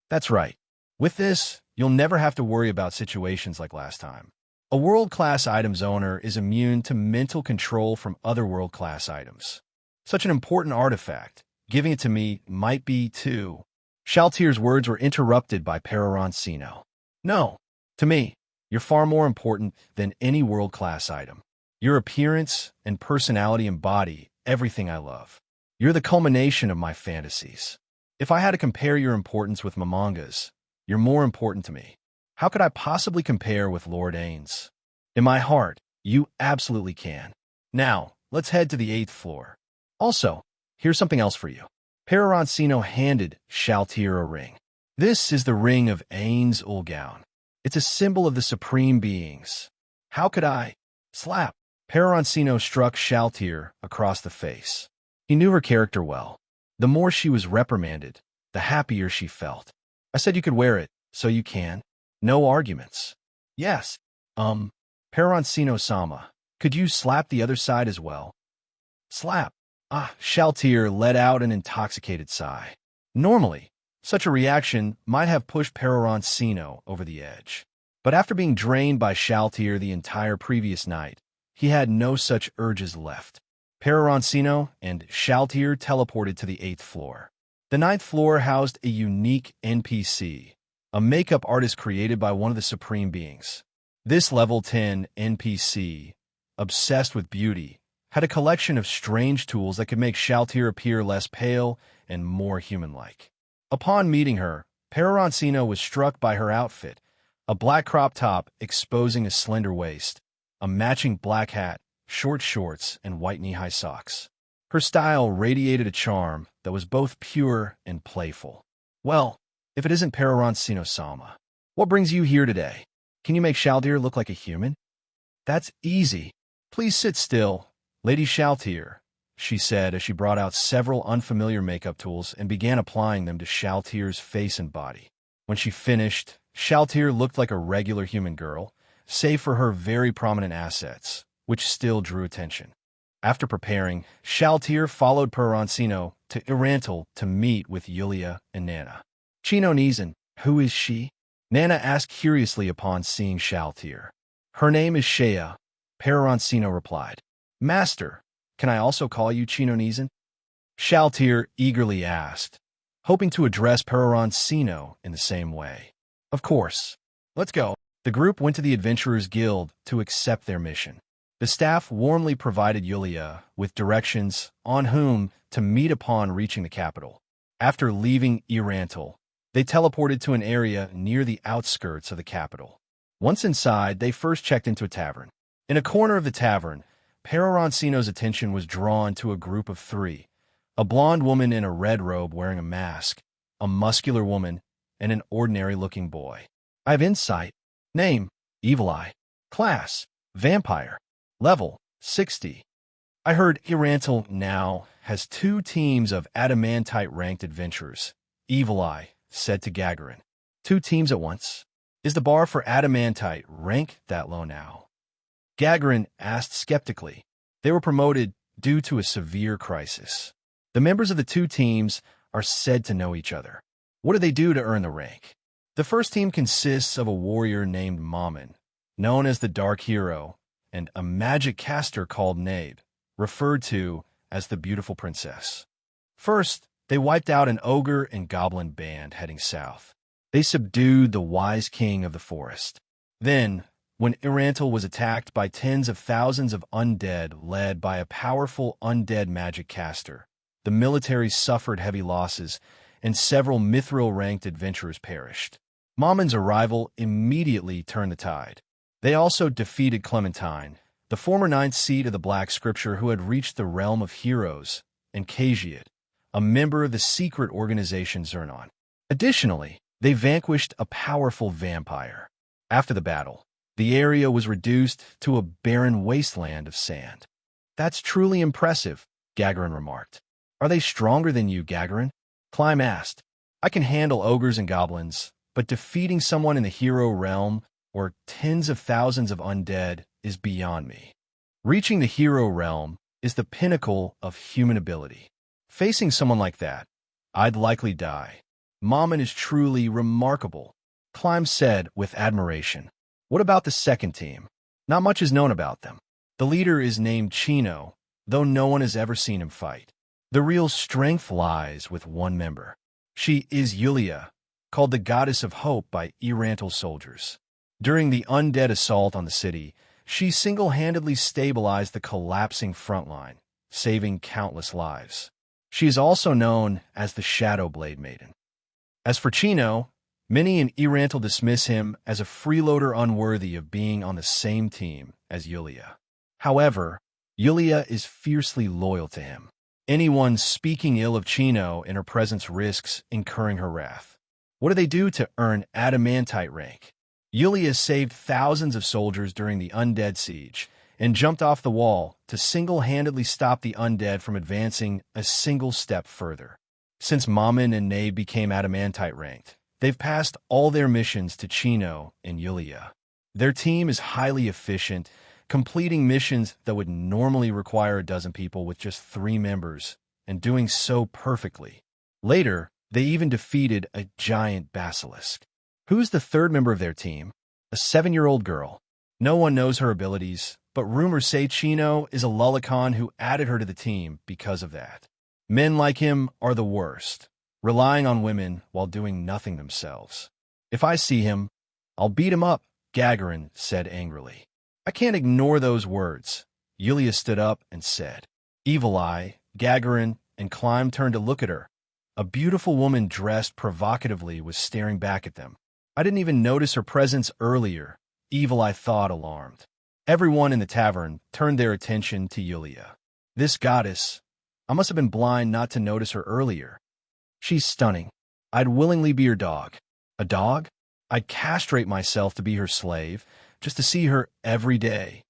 That's right. With this, you'll never have to worry about situations like last time. A world-class item's owner is immune to mental control from other world-class items. Such an important artifact. Giving it to me might be too. Shaltier's words were interrupted by Peroroncino. No, to me, you're far more important than any world-class item. Your appearance and personality embody everything I love. You're the culmination of my fantasies. If I had to compare your importance with Mamanga's, you're more important to me. How could I possibly compare with Lord Ainz? In my heart, you absolutely can. Now, let's head to the 8th floor. Also, here's something else for you. Peroroncino handed Shaltier a ring. This is the ring of Ainz Ooal Gown. It's a symbol of the supreme beings. How could I? Slap. Peroroncino struck Shaltier across the face. He knew her character well. The more she was reprimanded, the happier she felt. I said you could wear it, so you can. No arguments. Yes. Peroroncino-sama, could you slap the other side as well? Slap. Shaltier let out an intoxicated sigh. Normally, such a reaction might have pushed Peroroncino over the edge. But after being drained by Shaltier the entire previous night, he had no such urges left. Peroroncino and Shaltier teleported to the 8th floor. The 9th floor housed a unique NPC, a makeup artist created by one of the supreme beings. This level 10 NPC, obsessed with beauty, had a collection of strange tools that could make Shaltier appear less pale and more human-like. Upon meeting her, Peroroncino was struck by her outfit, a black crop top exposing a slender waist, a matching black hat, short shorts, and white knee-high socks. Her style radiated a charm that was both pure and playful. Well, if it isn't Peroroncino-sama, what brings you here today? Can you make Shaltier look like a human? That's easy. Please sit still, Lady Shaltier, she said as she brought out several unfamiliar makeup tools and began applying them to Shaltier's face and body. When she finished, Shaltier looked like a regular human girl, save for her very prominent assets, which still drew attention. After preparing, Shaltier followed Peroroncino to Irantal to meet with Yulia and Nana. Chino Nizan, who is she? Nana asked curiously upon seeing Shaltier. Her name is Shea, Peroroncino replied. Master, can I also call you Chino Nizan? Shaltier eagerly asked. hoping to address Peroroncino in the same way. Of course. Let's go. The group went to the Adventurers Guild to accept their mission. The staff warmly provided Yulia with directions on whom to meet upon reaching the capital. After leaving Irantal, they teleported to an area near the outskirts of the capital. Once inside, they first checked into a tavern. In a corner of the tavern, Peroroncino's attention was drawn to a group of three: a blonde woman in a red robe wearing a mask, a muscular woman, and an ordinary-looking boy. I have insight. Name: Evil Eye. Class: Vampire. Level: 60. I heard Irantal now has 2 teams of Adamantite-ranked adventurers, Evil Eye said to Gagaran. 2 teams at once? Is the bar for Adamantite rank that low now? Gagaran asked skeptically. They were promoted due to a severe crisis. The members of the 2 teams are said to know each other. What do they do to earn the rank? The first team consists of a warrior named Mammon, known as the Dark Hero, and a magic caster called Maid, referred to as the Beautiful Princess. First, they wiped out an ogre and goblin band heading south. They subdued the wise king of the forest. Then, when Irantal was attacked by tens of thousands of undead led by a powerful undead magic caster, the military suffered heavy losses, and several mithril-ranked adventurers perished. Mammon's arrival immediately turned the tide. They also defeated Clementine, the former 9th seed of the Black Scripture who had reached the realm of heroes, and Kajiat, a member of the secret organization Zernon. Additionally, they vanquished a powerful vampire. After the battle, the area was reduced to a barren wasteland of sand. That's truly impressive, Gagaran remarked. Are they stronger than you, Gagaran? Clim asked. I can handle ogres and goblins, but defeating someone in the hero realm or tens of thousands of undead is beyond me. Reaching the hero realm is the pinnacle of human ability. Facing someone like that, I'd likely die. Mammon is truly remarkable, Clim said with admiration. What about the second team? Not much is known about them. The leader is named Chino, though no one has ever seen him fight. The real strength lies with one member. She is Yulia, called the Goddess of Hope by Irantal soldiers. During the undead assault on the city, she single-handedly stabilized the collapsing front line, saving countless lives. She is also known as the Shadow Blade Maiden. As for Chino, many in Irantal dismiss him as a freeloader unworthy of being on the same team as Yulia. However, Yulia is fiercely loyal to him. Anyone speaking ill of Chino in her presence risks incurring her wrath. What do they do to earn Adamantite rank? Yulia saved thousands of soldiers during the undead siege and jumped off the wall to single-handedly stop the undead from advancing a single step further. Since Mammon and Maid became Adamantite ranked, they've passed all their missions to Chino and Yulia. Their team is highly efficient, completing missions that would normally require a dozen people with just 3 members, and doing so perfectly. Later, they even defeated a giant basilisk. Who's the third member of their team? A 7-year-old girl. No one knows her abilities, but rumors say Chino is a Lullicon who added her to the team because of that. Men like him are the worst, relying on women while doing nothing themselves. If I see him, I'll beat him up, Gagaran said angrily. I can't ignore those words. Yulia stood up and said. Evil Eye, Gagaran, and Clim turned to look at her. A beautiful woman dressed provocatively was staring back at them. I didn't even notice her presence earlier, Evil Eye thought, alarmed. Everyone in the tavern turned their attention to Yulia. This goddess, I must have been blind not to notice her earlier. She's stunning. I'd willingly be her dog. A dog? I'd castrate myself to be her slave, just to see her every day.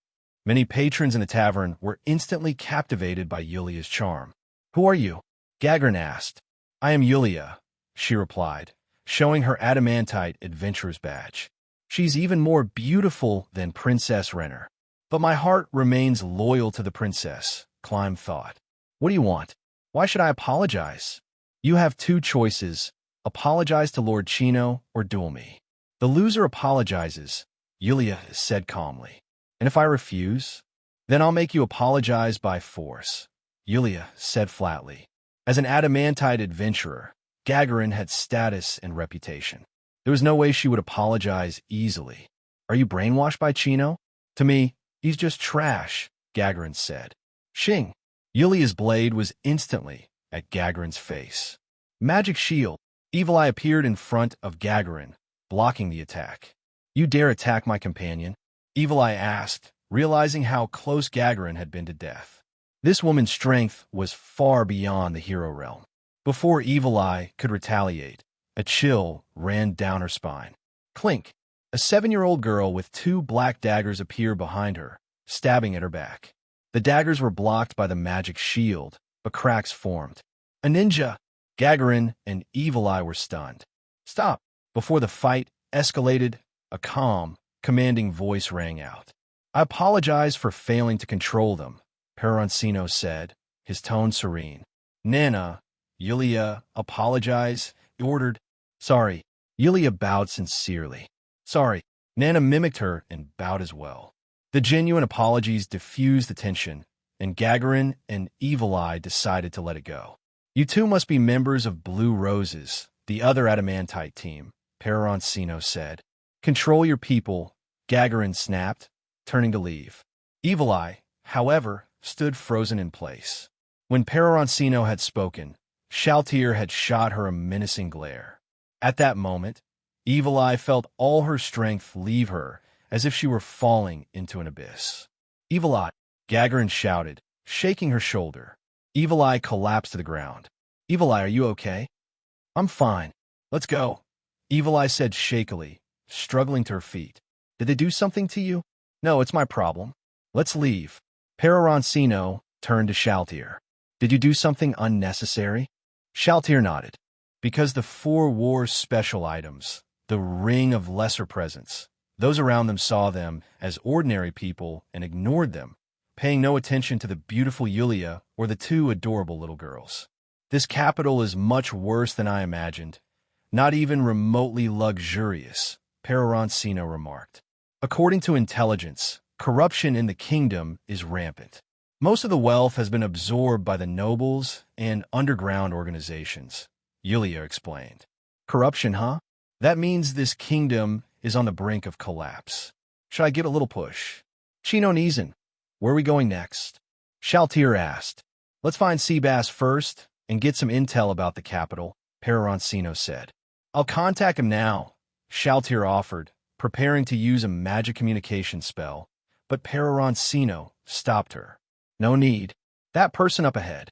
Many patrons in the tavern were instantly captivated by Yulia's charm. Who are you? Gagaran asked. I am Yulia, she replied, showing her adamantite adventurer's badge. She's even more beautiful than Princess Rener. But my heart remains loyal to the princess, Clim thought. What do you want? Why should I apologize? You have 2 choices. Apologize to Lord Chino or duel me. The loser apologizes, Yulia said calmly. And if I refuse? Then I'll make you apologize by force, Yulia said flatly. As an adamantite adventurer, Gagarin had status and reputation. There was no way she would apologize easily. Are you brainwashed by Chino? To me, he's just trash, Gagarin said. Shing. Yulia's blade was instantly at Gagarin's face. Magic shield. Evil Eye appeared in front of Gagarin, blocking the attack. You dare attack my companion? Evil Eye asked, realizing how close Gagarin had been to death. This woman's strength was far beyond the hero realm. Before Evil Eye could retaliate, a chill ran down her spine. Clink. A 7-year-old girl with 2 black daggers appeared behind her, stabbing at her back. The daggers were blocked by the magic shield, but cracks formed. A ninja! Gagarin and Evil Eye were stunned. Stop! Before the fight escalated, a calm, commanding voice rang out. I apologize for failing to control them, Peroroncino said, his tone serene. Nana, Yulia, apologize, he ordered. Sorry. Yulia bowed sincerely. Sorry. Nana mimicked her and bowed as well. The genuine apologies diffused the tension, and Gagarin and Evil Eye decided to let it go. You two must be members of Blue Roses, the other Adamantite team, Peroroncino said. Control your people, Gagarin snapped, turning to leave. Evil Eye, however, stood frozen in place. When Peroroncino had spoken, Shaltier had shot her a menacing glare. At that moment, Evil Eye felt all her strength leave her, as if she were falling into an abyss. Evil Eye, Gagarin shouted, shaking her shoulder. Evil Eye collapsed to the ground. Evil Eye, are you okay? I'm fine. Let's go. Evil Eye said shakily, struggling to her feet. Did they do something to you? No, it's my problem. Let's leave. Peroroncino turned to Shaltier. Did you do something unnecessary? Shaltier nodded. Because the 4 war special items, the Ring of Lesser Presence, those around them saw them as ordinary people and ignored them, paying no attention to the beautiful Yulia or the 2 adorable little girls. This capital is much worse than I imagined. Not even remotely luxurious, Peroroncino remarked. According to intelligence, corruption in the kingdom is rampant. Most of the wealth has been absorbed by the nobles and underground organizations, Yulia explained. Corruption, huh? That means this kingdom is on the brink of collapse. Should I give it a little push? Chino Nizan, where are we going next? Shaltier asked. Let's find Seabass first and get some intel about the capital, Peroroncino said. I'll contact him now, Shaltier offered, preparing to use a magic communication spell, but Peroroncino stopped her. No need. That person up ahead.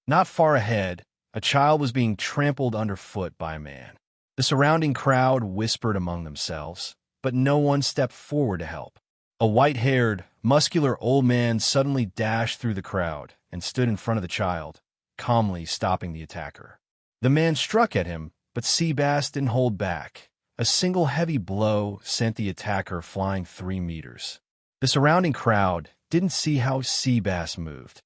Not far ahead, a child was being trampled underfoot by a man. The surrounding crowd whispered among themselves, but no one stepped forward to help. A white-haired, muscular old man suddenly dashed through the crowd and stood in front of the child, calmly stopping the attacker. The man struck at him, but Seabass didn't hold back. A single heavy blow sent the attacker flying 3 meters. The surrounding crowd didn't see how Seabass moved.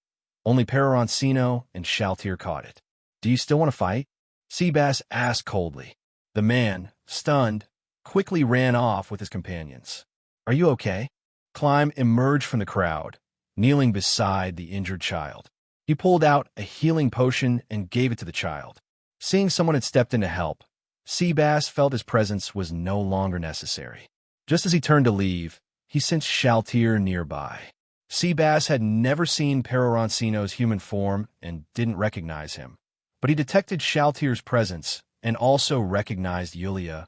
Only Peroroncino and Shaltier caught it. Do you still want to fight? Seabass asked coldly. The man, stunned, quickly ran off with his companions. Are you okay? Climb emerged from the crowd, kneeling beside the injured child. He pulled out a healing potion and gave it to the child. Seeing someone had stepped in to help, Seabass felt his presence was no longer necessary. Just as he turned to leave, he sensed Shaltier nearby. Seabass had never seen Peroroncino's human form and didn't recognize him, but he detected Shaltier's presence and also recognized Yulia,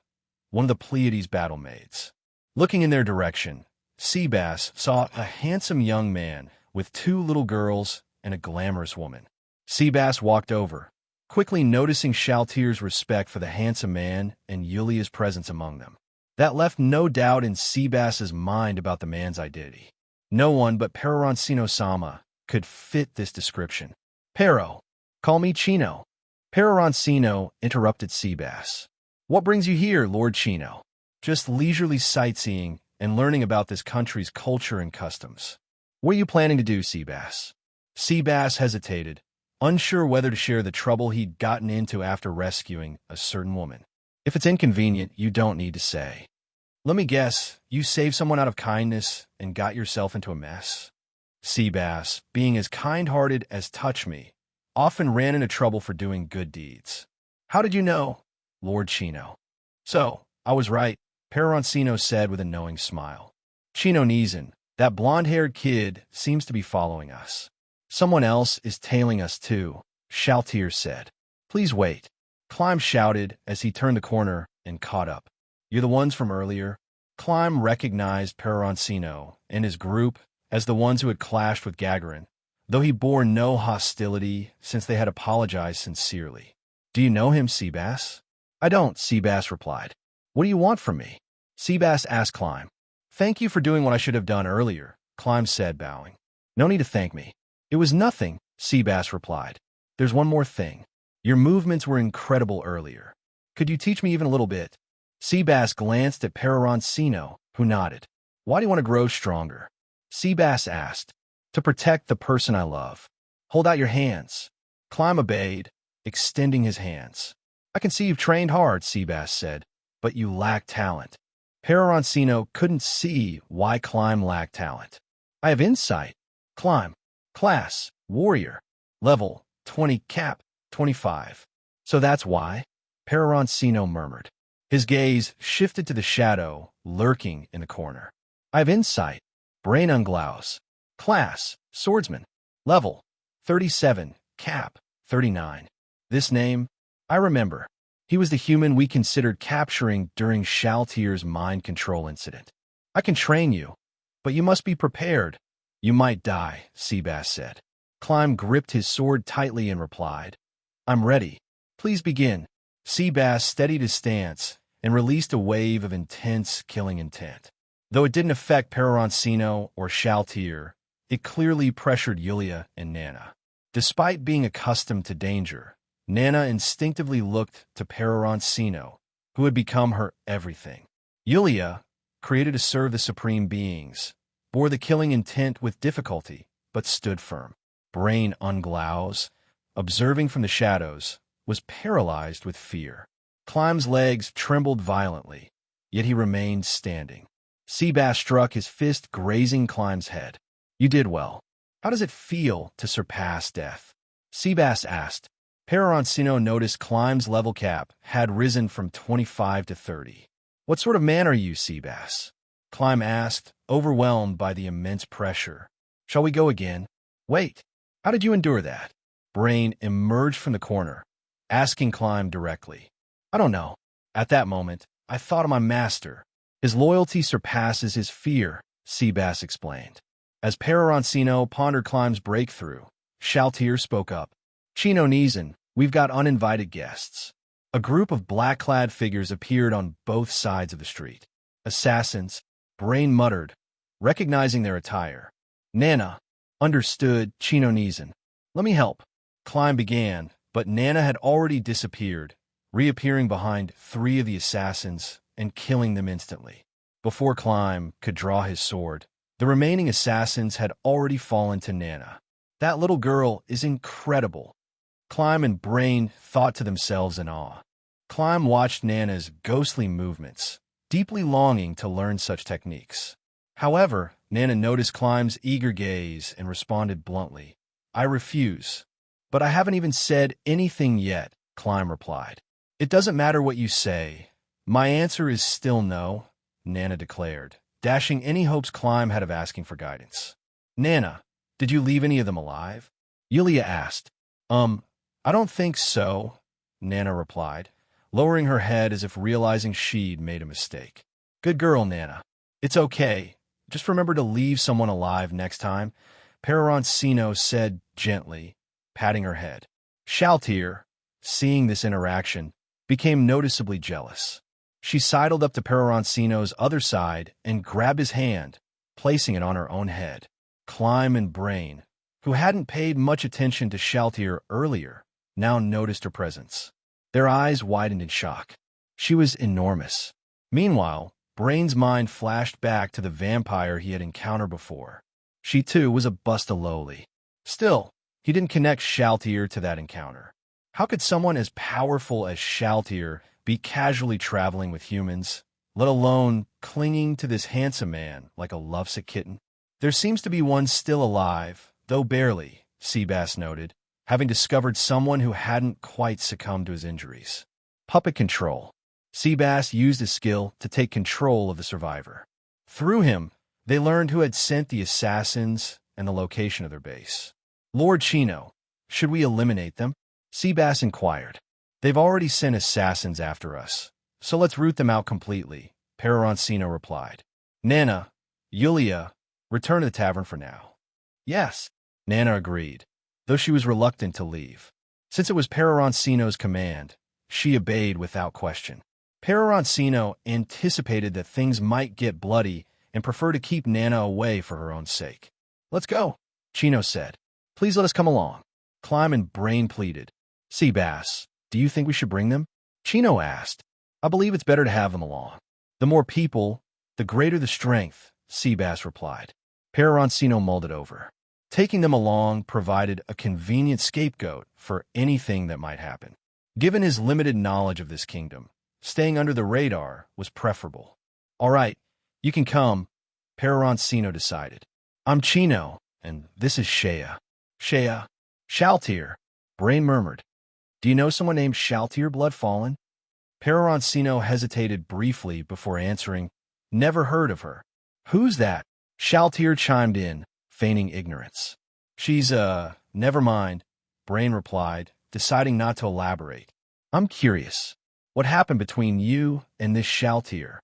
one of the Pleiades battle maids. Looking in their direction, Seabass saw a handsome young man with 2 little girls and a glamorous woman. Seabass walked over, quickly noticing Shaltier's respect for the handsome man and Yulia's presence among them. That left no doubt in Seabass's mind about the man's identity. No one but Peroroncino-sama could fit this description. Pero, call me Chino. Peroroncino interrupted Seabass. What brings you here, Lord Chino? Just leisurely sightseeing and learning about this country's culture and customs. What are you planning to do, Seabass? Seabass hesitated, unsure whether to share the trouble he'd gotten into after rescuing a certain woman. If it's inconvenient, you don't need to say. Let me guess, you saved someone out of kindness and got yourself into a mess? Seabass, being as kind-hearted as Touch Me, often ran into trouble for doing good deeds. How did you know? Lord Chino. So, I was right, Peroroncino said with a knowing smile. Chino Nizan, that blonde-haired kid, seems to be following us. Someone else is tailing us too, Shaltier said. Please wait. Climb shouted as he turned the corner and caught up. You're the ones from earlier? Climb recognized Peroroncino and his group as the ones who had clashed with Gagaran, though he bore no hostility since they had apologized sincerely. Do you know him, Seabass? I don't, Seabass replied. What do you want from me? Seabass asked Climb. Thank you for doing what I should have done earlier, Climb said, bowing. No need to thank me. It was nothing, Seabass replied. There's one more thing. Your movements were incredible earlier. Could you teach me even a little bit? Seabass glanced at Peroroncino, who nodded. Why do you want to grow stronger? Seabass asked. To protect the person I love. Hold out your hands. Climb obeyed, extending his hands. I can see you've trained hard, Seabass said, but you lack talent. Peroroncino couldn't see why Climb lacked talent. I have insight. Climb. Class. Warrior. Level. 20 cap. 25. So that's why? Peroroncino murmured. His gaze shifted to the shadow lurking in the corner. I have insight. Brain Unglaus. Class. Swordsman. Level. 37. Cap. 39. This name, I remember. He was the human we considered capturing during Shaltier's mind control incident. I can train you, but you must be prepared. You might die, Seabass said. Climb gripped his sword tightly and replied, I'm ready. Please begin. Seabass steadied his stance and released a wave of intense killing intent. Though it didn't affect Peroroncino or Shaltier, it clearly pressured Yulia and Nana. Despite being accustomed to danger, Nana instinctively looked to Peroroncino, who had become her everything. Yulia, created to serve the supreme beings, bore the killing intent with difficulty, but stood firm. Brain Unglaus, observing from the shadows, was paralyzed with fear. Climb's legs trembled violently, yet he remained standing. Seabass struck his fist grazing Climb's head. You did well. How does it feel to surpass death? Seabass asked. Peroroncino noticed Climb's level cap had risen from 25 to 30. What sort of man are you, Seabass? Climb asked, overwhelmed by the immense pressure. Shall we go again? Wait, how did you endure that? Brain emerged from the corner, asking Climb directly. I don't know. At that moment, I thought of my master. His loyalty surpasses his fear, Seabass explained. As Peroroncino pondered Climb's breakthrough, Shaltier spoke up. Chino Nizan, we've got uninvited guests. A group of black-clad figures appeared on both sides of the street. Assassins, Brain muttered, recognizing their attire. Nana, understood, Chino Nizan. Let me help. Climb began, but Nana had already disappeared, reappearing behind 3 of the assassins and killing them instantly. Before Climb could draw his sword, the remaining assassins had already fallen to Nana. That little girl is incredible. Climb and Brain thought to themselves in awe. Climb watched Nana's ghostly movements, deeply longing to learn such techniques. However, Nana noticed Climb's eager gaze and responded bluntly. I refuse. But I haven't even said anything yet, Climb replied. It doesn't matter what you say. My answer is still no, Nana declared, dashing any hopes Climb had of asking for guidance. Nana, did you leave any of them alive? Yulia asked. I don't think so, Nana replied, lowering her head as if realizing she'd made a mistake. Good girl, Nana. It's okay. Just remember to leave someone alive next time, Peroroncino said gently, patting her head. Shaltier, seeing this interaction, became noticeably jealous. She sidled up to Peroroncino's other side and grabbed his hand, placing it on her own head. Climb and Brain, who hadn't paid much attention to Shaltier earlier, now noticed her presence. Their eyes widened in shock. She was enormous. Meanwhile, Brain's mind flashed back to the vampire he had encountered before. She too was a Bustaloli. Still, he didn't connect Shaltier to that encounter. How could someone as powerful as Shaltier be casually traveling with humans, let alone clinging to this handsome man like a lovesick kitten? There seems to be one still alive, though barely, Seabass noted. having discovered someone who hadn't quite succumbed to his injuries. Puppet control. Seabass used his skill to take control of the survivor. Through him, they learned who had sent the assassins and the location of their base. Lord Chino, should we eliminate them? Seabass inquired. They've already sent assassins after us, so let's root them out completely, Peroroncino replied. Nana, Yulia, return to the tavern for now. Yes, Nana agreed, though she was reluctant to leave. Since it was Peroroncino's command, she obeyed without question. Peroroncino anticipated that things might get bloody and preferred to keep Nana away for her own sake. Let's go, Chino said. Please let us come along. Climb and Brain pleaded. Seabass, do you think we should bring them? Chino asked. I believe it's better to have them along. The more people, the greater the strength, Seabass replied. Peroroncino mulled it over. Taking them along provided a convenient scapegoat for anything that might happen. Given his limited knowledge of this kingdom, staying under the radar was preferable. All right, you can come, Peroroncino decided. I'm Chino, and this is Shea. Shea, Shaltier, Brain murmured. Do you know someone named Shaltier Bloodfallen? Peroroncino hesitated briefly before answering, Never heard of her. Who's that? Shaltier chimed in, feigning ignorance. She's, never mind, Brain replied, deciding not to elaborate. I'm curious. What happened between you and this Shaltier?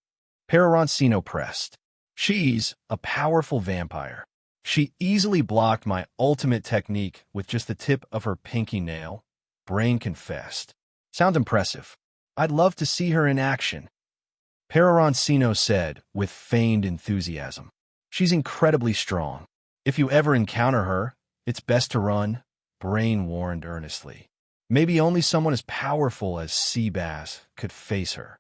Peroroncino pressed. She's a powerful vampire. She easily blocked my ultimate technique with just the tip of her pinky nail, Brain confessed. Sounds impressive. I'd love to see her in action. Peroroncino said with feigned enthusiasm. She's incredibly strong. If you ever encounter her, it's best to run, Brain warned earnestly. Maybe only someone as powerful as Seabass could face her.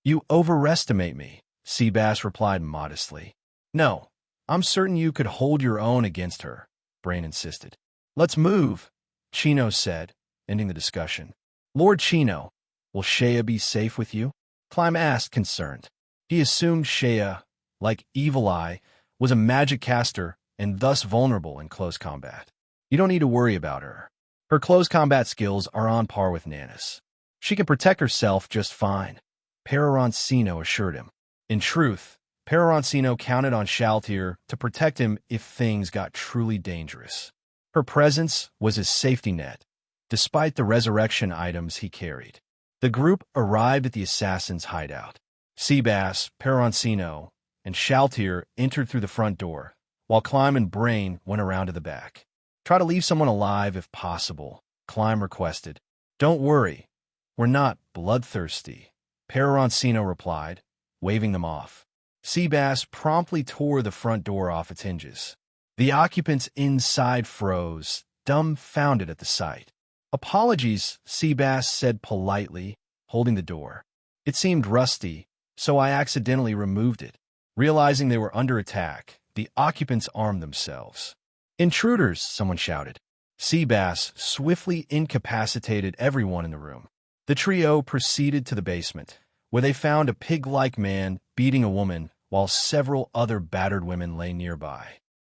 You overestimate me, Seabass replied modestly. No, I'm certain you could hold your own against her, Brain insisted. Let's move, Chino said, ending the discussion. Lord Chino, will Shea be safe with you? Climb asked, concerned. He assumed Shea, like Evil Eye, was a magic caster and thus vulnerable in close combat. You don't need to worry about her. Her close combat skills are on par with Nana's. She can protect herself just fine, Peroroncino assured him. In truth, Peroroncino counted on Shaltier to protect him if things got truly dangerous. Her presence was his safety net, despite the resurrection items he carried. The group arrived at the assassin's hideout. Seabass, Peroroncino, and Shaltier entered through the front door, while Climb and Brain went around to the back. Try to leave someone alive if possible, Climb requested. Don't worry, we're not bloodthirsty, Peroroncino replied, waving them off. Seabass promptly tore the front door off its hinges. The occupants inside froze, dumbfounded at the sight. Apologies, Seabass said politely, holding the door. It seemed rusty, so I accidentally removed it. Realizing they were under attack, the occupants armed themselves. Intruders, someone shouted. Seabass swiftly incapacitated everyone in the room. The trio proceeded to the basement, where they found a pig-like man beating a woman while several other battered women lay nearby.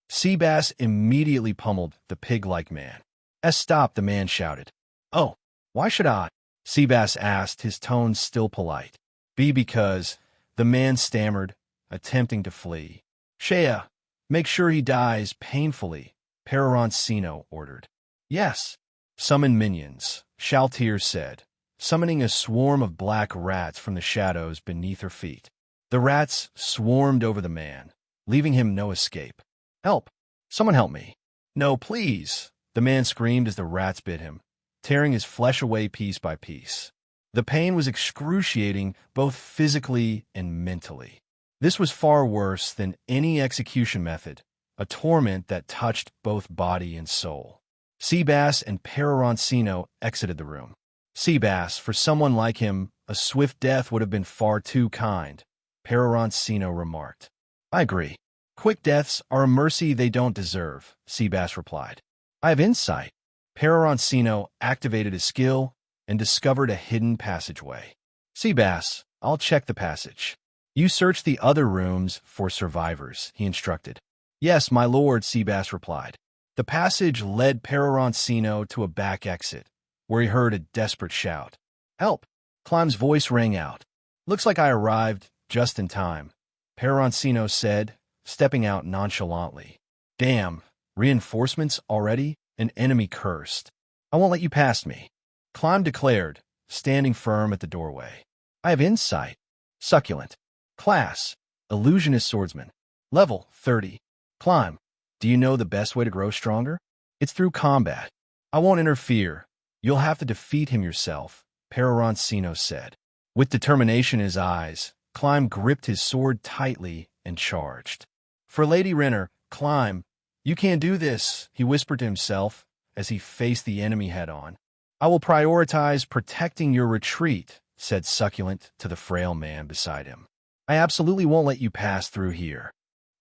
Seabass immediately pummeled the pig-like man. Stop, the man shouted. Oh, why should I? Seabass asked, his tone still polite. Because, the man stammered, attempting to flee. Shea, make sure he dies painfully, Peroroncino ordered. Yes. Summon minions, Shaltier said, summoning a swarm of black rats from the shadows beneath her feet. The rats swarmed over the man, leaving him no escape. Help! Someone help me. No, please, the man screamed as the rats bit him, tearing his flesh away piece by piece. The pain was excruciating both physically and mentally. This was far worse than any execution method, a torment that touched both body and soul. Seabass and Peroroncino exited the room. Seabass, for someone like him, a swift death would have been far too kind, Peroroncino remarked. I agree. Quick deaths are a mercy they don't deserve, Seabass replied. I have insight. Peroroncino activated his skill and discovered a hidden passageway. Seabass, I'll check the passage. You search the other rooms for survivors, he instructed. Yes, my lord, Seabass replied. The passage led Peroroncino to a back exit, where he heard a desperate shout. "Help!" Clime's voice rang out. "Looks like I arrived just in time," Peroroncino said, stepping out nonchalantly. "Damn, reinforcements already? An enemy cursed. I won't let you past me," Clem declared, standing firm at the doorway. "I have insight." Succulent. Class: Illusionist Swordsman. Level 30. Climb: Do you know the best way to grow stronger? It's through combat. I won't interfere. You'll have to defeat him yourself, Peroroncino said. With determination in his eyes, Climb gripped his sword tightly and charged. "For Lady Rener, Climb, you can't do this," he whispered to himself as he faced the enemy head-on. "I will prioritize protecting your retreat," said Succulent to the frail man beside him. "I absolutely won't let you pass through here."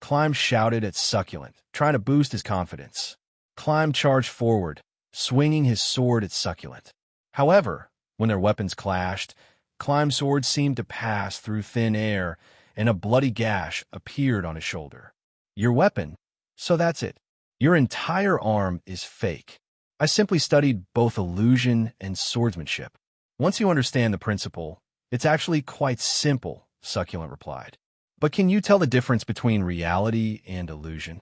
Climb shouted at Succulent, trying to boost his confidence. Climb charged forward, swinging his sword at Succulent. However, when their weapons clashed, Climb's sword seemed to pass through thin air, and a bloody gash appeared on his shoulder. "Your weapon? So that's it. Your entire arm is fake. I simply studied both illusion and swordsmanship. Once you understand the principle, it's actually quite simple," Succulent replied. "But can you tell the difference between reality and illusion?"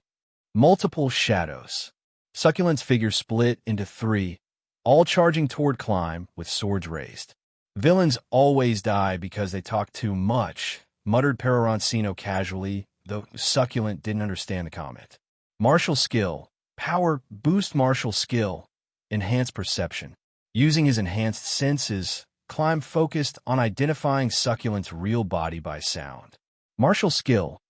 Multiple shadows. Succulent's figure split into three, all charging toward Climb with swords raised. "Villains always die because they talk too much," muttered Peroroncino casually, though Succulent didn't understand the comment. Martial skill. Power boost martial skill. Enhance perception. Using his enhanced senses, Climb focused on identifying Succulent's real body by sound. Martial skill.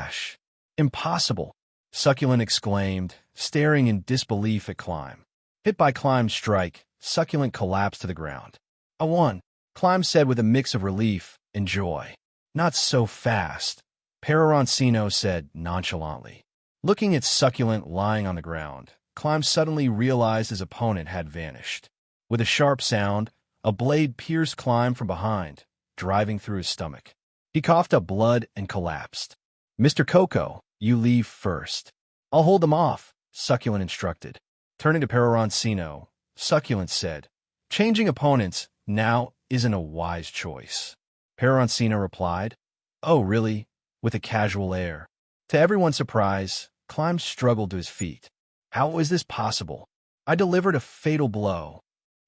/ Impossible, Succulent exclaimed, staring in disbelief at Climb. Hit by Climb's strike, Succulent collapsed to the ground. "I won," Climb said with a mix of relief and joy. "Not so fast," Peroroncino said nonchalantly. Looking at Succulent lying on the ground, Climb suddenly realized his opponent had vanished. With a sharp sound, a blade pierced Climb from behind, driving through his stomach. He coughed up blood and collapsed. "Mr. Coco, you leave first." "I'll hold them off," Succulent instructed. Turning to Peroroncino, Succulent said, "Changing opponents now isn't a wise choice." Peroroncino replied, "Oh, really?" with a casual air. To everyone's surprise, Climb struggled to his feet. "How is this possible? I delivered a fatal blow."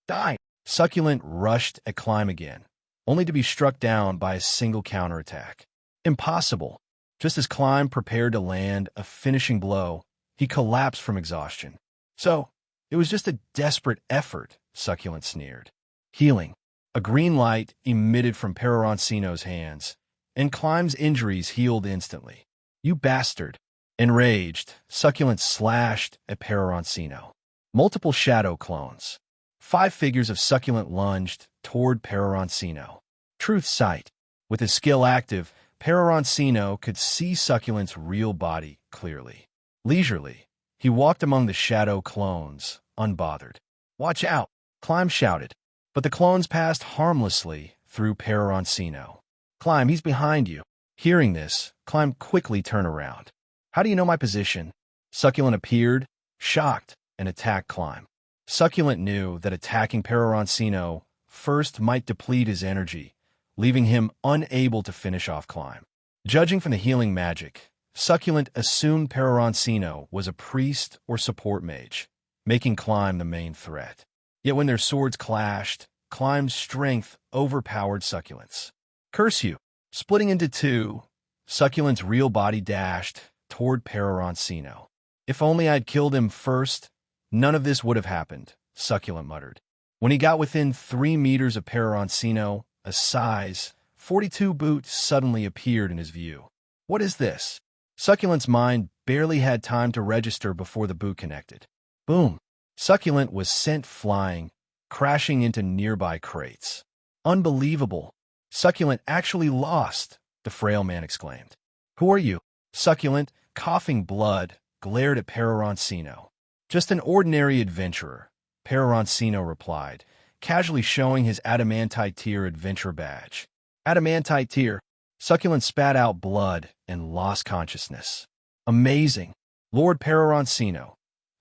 "Die!" Succulent rushed at Climb again, only to be struck down by a single counterattack. "Impossible." Just as Climb prepared to land a finishing blow, he collapsed from exhaustion. "So, it was just a desperate effort," Succulent sneered. Healing. A green light emitted from Peroroncino's hands, and Climb's injuries healed instantly. "You bastard." Enraged, Succulent slashed at Peroroncino. Multiple shadow clones. 5 figures of Succulent lunged toward Peroroncino. Truth sight. With his skill active, Peroroncino could see Succulent's real body clearly. Leisurely, he walked among the shadow clones, unbothered. "Watch out!" Climb shouted, but the clones passed harmlessly through Peroroncino. "Climb, he's behind you." Hearing this, Climb quickly turned around. "How do you know my position?" Succulent appeared, shocked, and attacked Climb. Succulent knew that attacking Peroroncino first might deplete his energy, leaving him unable to finish off Climb. Judging from the healing magic, Succulent assumed Peroroncino was a priest or support mage, making Climb the main threat. Yet when their swords clashed, Climb's strength overpowered Succulent's. "Curse you!" Splitting into two, Succulent's real body dashed toward Peroroncino. "If only I'd killed him first, none of this would have happened," Succulent muttered. When he got within 3 meters of Peroroncino, a size 42 boot suddenly appeared in his view. "What is this?" Succulent's mind barely had time to register before the boot connected. Boom! Succulent was sent flying, crashing into nearby crates. "Unbelievable! Succulent actually lost," the frail man exclaimed. "Who are you?" Succulent, coughing blood, glared at Peroroncino. "Just an ordinary adventurer," Peroroncino replied, casually showing his Adamantite tier adventure badge. "Adamantite tier." Succulent spat out blood and lost consciousness. "Amazing. Lord Peroroncino,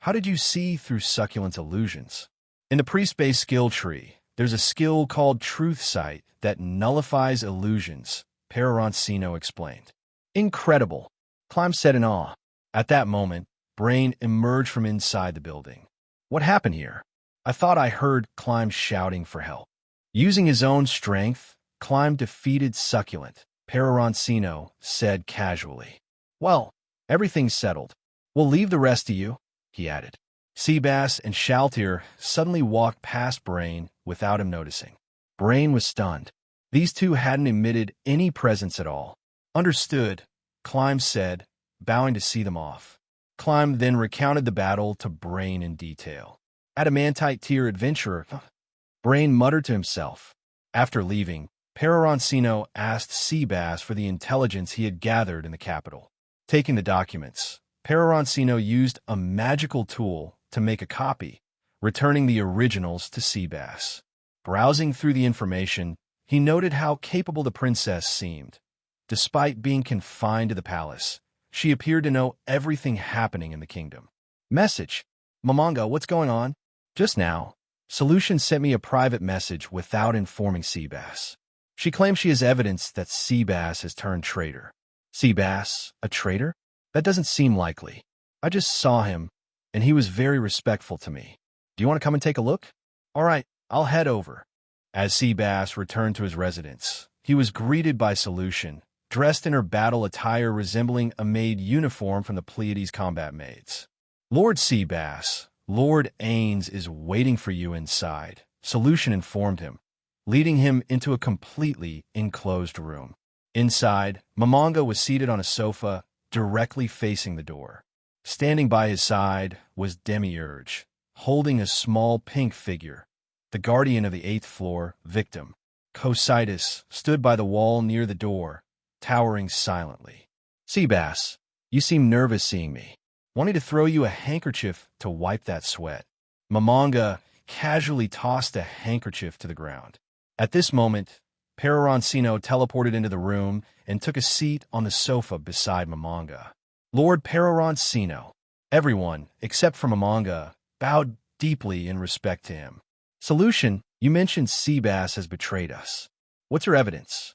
How did you see through Succulent's illusions? In the priest-based skill tree, there's a skill called Truth Sight that nullifies illusions, Peroroncino explained. Incredible, Clem said in awe. At that moment, Brain emerged from inside the building. What happened here? I thought I heard Clem shouting for help. Using his own strength, Clem defeated Succulent, Peroroncino said casually. Well, everything's settled. We'll leave the rest to you, he added. Seabass and Shaltier suddenly walked past Brain without him noticing. Brain was stunned. These two hadn't emitted any presence at all. Understood, Clem said, bowing to see them off. Clem then recounted the battle to Brain in detail. Adamantite tier adventurer, Brain muttered to himself. After leaving, Peroroncino asked Seabass for the intelligence he had gathered in the capital. Taking the documents, Peroroncino used a magical tool to make a copy, returning the originals to Seabass. Browsing through the information, he noted how capable the princess seemed. Despite being confined to the palace, she appeared to know everything happening in the kingdom. Message. Momonga, what's going on? Just now, Solution sent me a private message without informing Seabass. She claims she has evidence that Seabass has turned traitor. Seabass, a traitor? That doesn't seem likely. I just saw him, and he was very respectful to me. Do you want to come and take a look? All right, I'll head over. As Seabass returned to his residence, he was greeted by Solution, dressed in her battle attire resembling a maid uniform from the Pleiades combat maids. Lord Seabass, Lord Ainz is waiting for you inside, Solution informed him, leading him into a completely enclosed room. Inside, Momonga was seated on a sofa directly facing the door. Standing by his side was Demiurge, holding a small pink figure. The guardian of the 8th floor, Victim, Cositus, stood by the wall near the door, towering silently. Seabass, you seem nervous seeing me. Wanting to throw you a handkerchief to wipe that sweat. Momonga casually tossed a handkerchief to the ground. At this moment, Peroroncino teleported into the room and took a seat on the sofa beside Momonga. Lord Peroroncino. Everyone, except for Momonga, bowed deeply in respect to him. Solution, you mentioned Seabass has betrayed us. What's your evidence?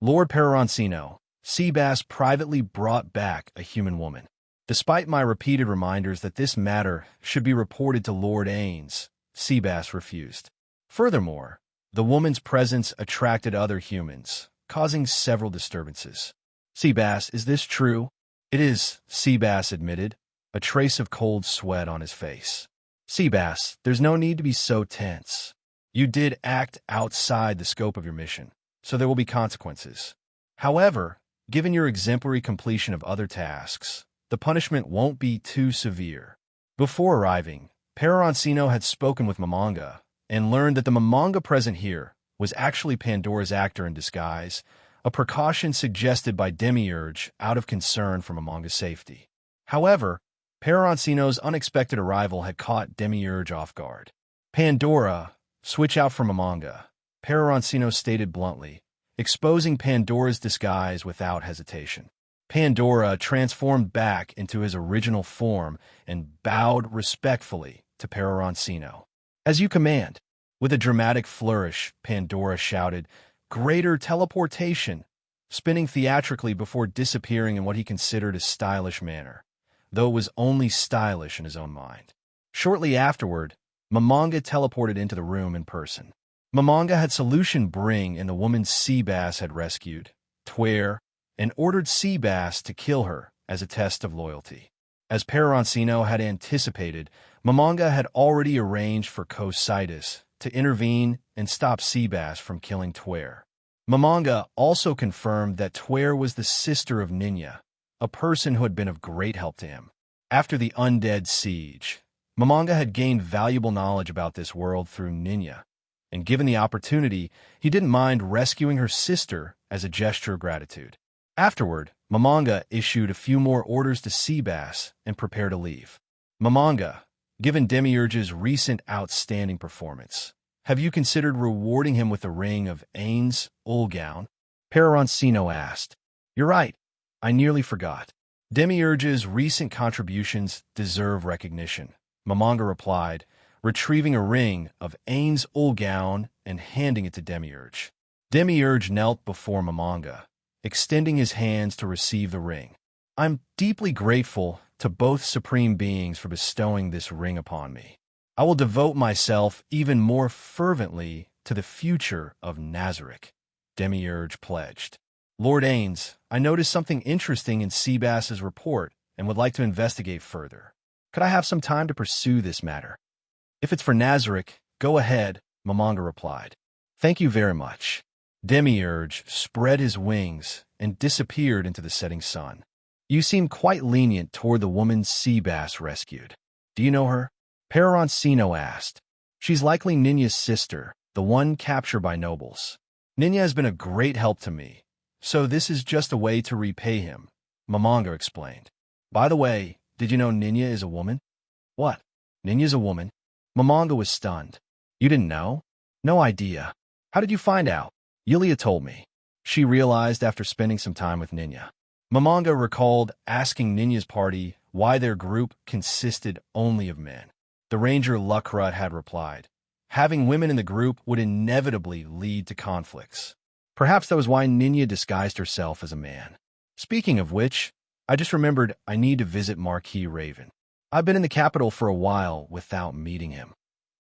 Lord Peroroncino, Seabass privately brought back a human woman. Despite my repeated reminders that this matter should be reported to Lord Ainz, Seabass refused. Furthermore, the woman's presence attracted other humans, causing several disturbances. Seabass, is this true? It is, Seabass admitted, a trace of cold sweat on his face. Seabass, there's no need to be so tense. You did act outside the scope of your mission, so there will be consequences. However, given your exemplary completion of other tasks, the punishment won't be too severe. Before arriving, Peroroncino had spoken with Momonga and learned that the Momonga present here was actually Pandora's actor in disguise, a precaution suggested by Demiurge out of concern for Momonga's safety. However, Peroroncino's unexpected arrival had caught Demiurge off guard. Pandora, switch out for Momonga, Peroroncino stated bluntly, exposing Pandora's disguise without hesitation. Pandora transformed back into his original form and bowed respectfully to Peroroncino. As you command. With a dramatic flourish, Pandora shouted, "Greater teleportation," spinning theatrically before disappearing in what he considered a stylish manner, though it was only stylish in his own mind. Shortly afterward, Momonga teleported into the room in person. Momonga had Solution bring in the woman Seabass had rescued, Tware, and ordered Seabass to kill her as a test of loyalty. As Peroroncino had anticipated, Momonga had already arranged for Cositus to intervene and stop Seabass from killing Tware. Momonga also confirmed that Tware was the sister of Ninya, a person who had been of great help to him. After the undead siege, Momonga had gained valuable knowledge about this world through Ninya, and given the opportunity, he didn't mind rescuing her sister as a gesture of gratitude. Afterward, Momonga issued a few more orders to Seabass and prepared to leave. Momonga, given Demiurge's recent outstanding performance, have you considered rewarding him with the ring of Ainz Ooal Gown? Peroroncino asked. You're right. I nearly forgot. Demiurge's recent contributions deserve recognition, Mamanga replied, retrieving a ring of Ainz Ooal Gown and handing it to Demiurge. Demiurge knelt before Mamanga, extending his hands to receive the ring. I'm deeply grateful to both supreme beings for bestowing this ring upon me. I will devote myself even more fervently to the future of Nazarick, Demiurge pledged. Lord Ainz, I noticed something interesting in Seabass's report and would like to investigate further. Could I have some time to pursue this matter? If it's for Nazarick, go ahead, Mamanga replied. Thank you very much. Demiurge spread his wings and disappeared into the setting sun. You seem quite lenient toward the woman Seabass rescued. Do you know her? Peroroncino asked. She's likely Ninya's sister, the one captured by nobles. Ninya has been a great help to me, so this is just a way to repay him, Mamanga explained. By the way, did you know Ninya is a woman? What? Ninya's a woman? Mamanga was stunned. You didn't know? No idea. How did you find out? Yulia told me. She realized after spending some time with Ninya. Mamanga recalled asking Ninya's party why their group consisted only of men. The ranger Luckrut had replied, having women in the group would inevitably lead to conflicts. Perhaps that was why Ninya disguised herself as a man. Speaking of which, I just remembered I need to visit Marquis Raven. I've been in the capital for a while without meeting him.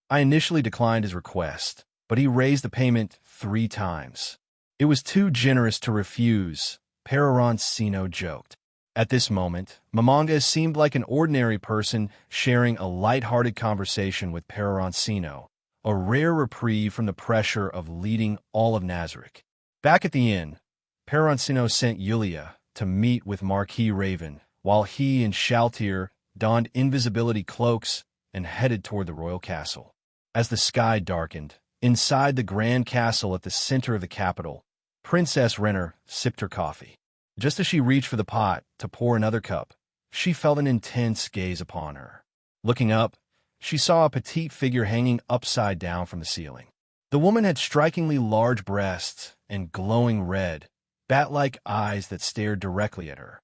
I initially declined his request, but he raised the payment 3 times. It was too generous to refuse, Peroroncino joked. At this moment, Mamanga seemed like an ordinary person sharing a light-hearted conversation with Peroroncino, a rare reprieve from the pressure of leading all of Nazarick. Back at the inn, Peroroncino sent Yulia to meet with Marquis Raven, while he and Shaltier donned invisibility cloaks and headed toward the royal castle. As the sky darkened, inside the grand castle at the center of the capital, Princess Rener sipped her coffee. Just as she reached for the pot to pour another cup, she felt an intense gaze upon her. Looking up, she saw a petite figure hanging upside down from the ceiling. The woman had strikingly large breasts and glowing red, bat-like eyes that stared directly at her.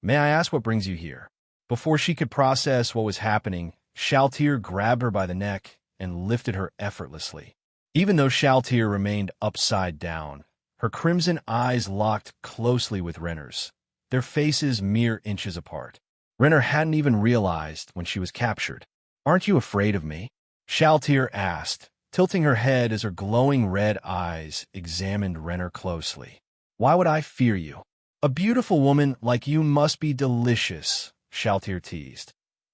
May I ask what brings you here? Before she could process what was happening, Shaltier grabbed her by the neck and lifted her effortlessly. Even though Shaltier remained upside down, her crimson eyes locked closely with Rener's, their faces mere inches apart. Rener hadn't even realized when she was captured. Aren't you afraid of me? Shaltier asked, tilting her head as her glowing red eyes examined Rener closely. Why would I fear you? A beautiful woman like you must be delicious, Shaltier teased,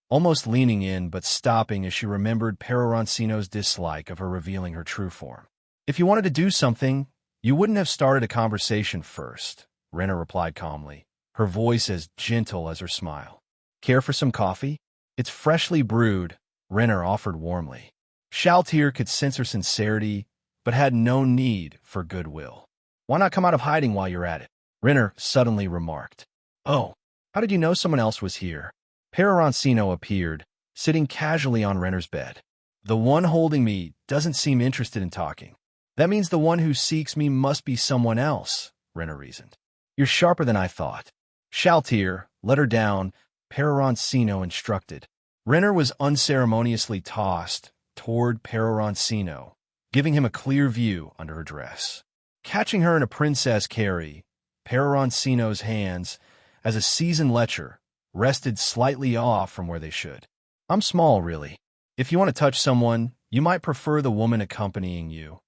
almost leaning in but stopping as she remembered Peroroncino's dislike of her revealing her true form. If you wanted to do something, you wouldn't have started a conversation first, Rener replied calmly, her voice as gentle as her smile. Care for some coffee? It's freshly brewed, Rener offered warmly. Shaltier could sense her sincerity, but had no need for goodwill. Why not come out of hiding while you're at it? Rener suddenly remarked. Oh, how did you know someone else was here? Peroroncino appeared, sitting casually on Rener's bed. The one holding me doesn't seem interested in talking. That means the one who seeks me must be someone else, Rener reasoned. You're sharper than I thought. Shaltier, let her down, Peroroncino instructed. Rener was unceremoniously tossed toward Peroroncino, giving him a clear view under her dress. Catching her in a princess carry, Peroroncino's hands, as a seasoned lecher, rested slightly off from where they should. I'm small, really. If you want to touch someone, you might prefer the woman accompanying you,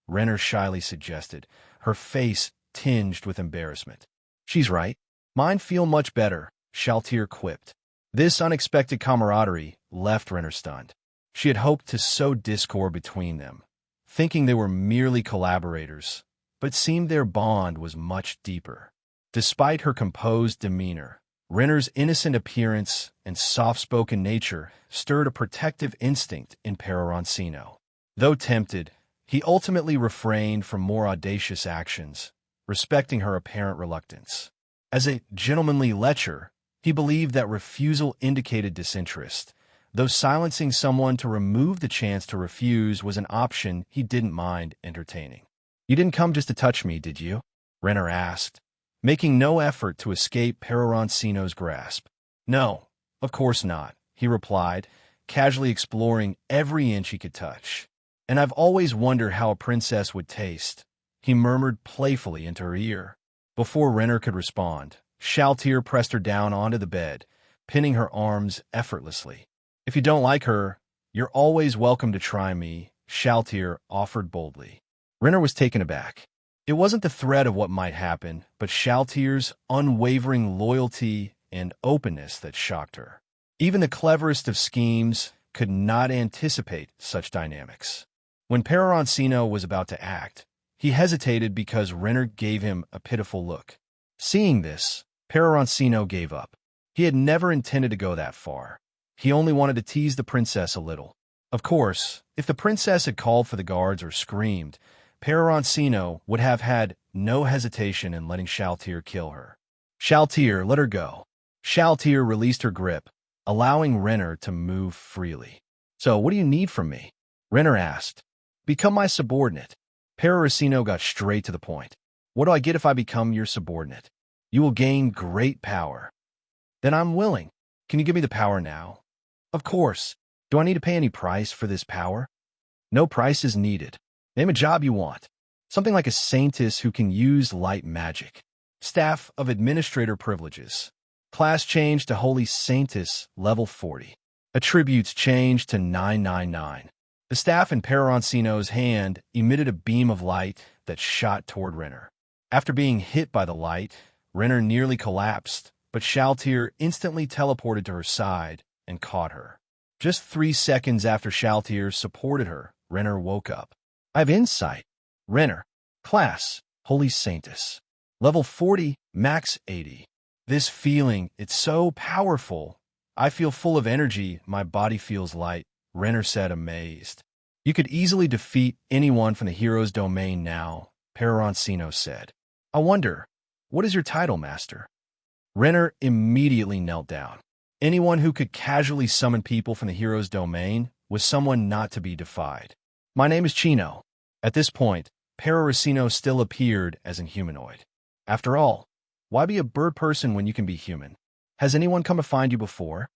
Rener shyly suggested, her face tinged with embarrassment. She's right. Mine feel much better, Shaltier quipped. This unexpected camaraderie left Rener stunned. She had hoped to sow discord between them, thinking they were merely collaborators, but it seemed their bond was much deeper. Despite her composed demeanor, Rener's innocent appearance and soft-spoken nature stirred a protective instinct in Peroroncino. Though tempted, he ultimately refrained from more audacious actions, respecting her apparent reluctance. As a gentlemanly lecher, he believed that refusal indicated disinterest, though silencing someone to remove the chance to refuse was an option he didn't mind entertaining. You didn't come just to touch me, did you? Rener asked, making no effort to escape Peroroncino's grasp. No, of course not, he replied, casually exploring every inch he could touch. And I've always wondered how a princess would taste, he murmured playfully into her ear. Before Rener could respond, Shaltier pressed her down onto the bed, pinning her arms effortlessly. If you don't like her, you're always welcome to try me, Shaltier offered boldly. Rener was taken aback. It wasn't the threat of what might happen, but Shaltier's unwavering loyalty and openness that shocked her. Even the cleverest of schemes could not anticipate such dynamics. When Peroroncino was about to act, he hesitated because Rener gave him a pitiful look. Seeing this, Peroroncino gave up. He had never intended to go that far. He only wanted to tease the princess a little. Of course, if the princess had called for the guards or screamed, Peroroncino would have had no hesitation in letting Shaltier kill her. Shaltier, let her go. Shaltier released her grip, allowing Rener to move freely. So, what do you need from me? Rener asked. Become my subordinate. Peroroncino got straight to the point. What do I get if I become your subordinate? You will gain great power. Then I'm willing. Can you give me the power now? Of course. Do I need to pay any price for this power? No price is needed. Name a job you want. Something like a saintess who can use light magic. Staff of Administrator privileges. Class change to Holy Saintess, level 40. Attributes change to 999. The staff in Peroroncino's hand emitted a beam of light that shot toward Rener. After being hit by the light, Rener nearly collapsed, but Shaltier instantly teleported to her side and caught her. Just 3 seconds after Shaltier supported her, Rener woke up. I have insight. Rener. Class. Holy Saintess. Level 40, max 80. This feeling, it's so powerful. I feel full of energy, my body feels light, Rener said, amazed. You could easily defeat anyone from the hero's domain now, Peroroncino said. I wonder, what is your title, Master? Rener immediately knelt down. Anyone who could casually summon people from the hero's domain was someone not to be defied. My name is Chino. At this point, Peroroncino still appeared as an humanoid. After all, why be a bird person when you can be human? Has anyone come to find you before?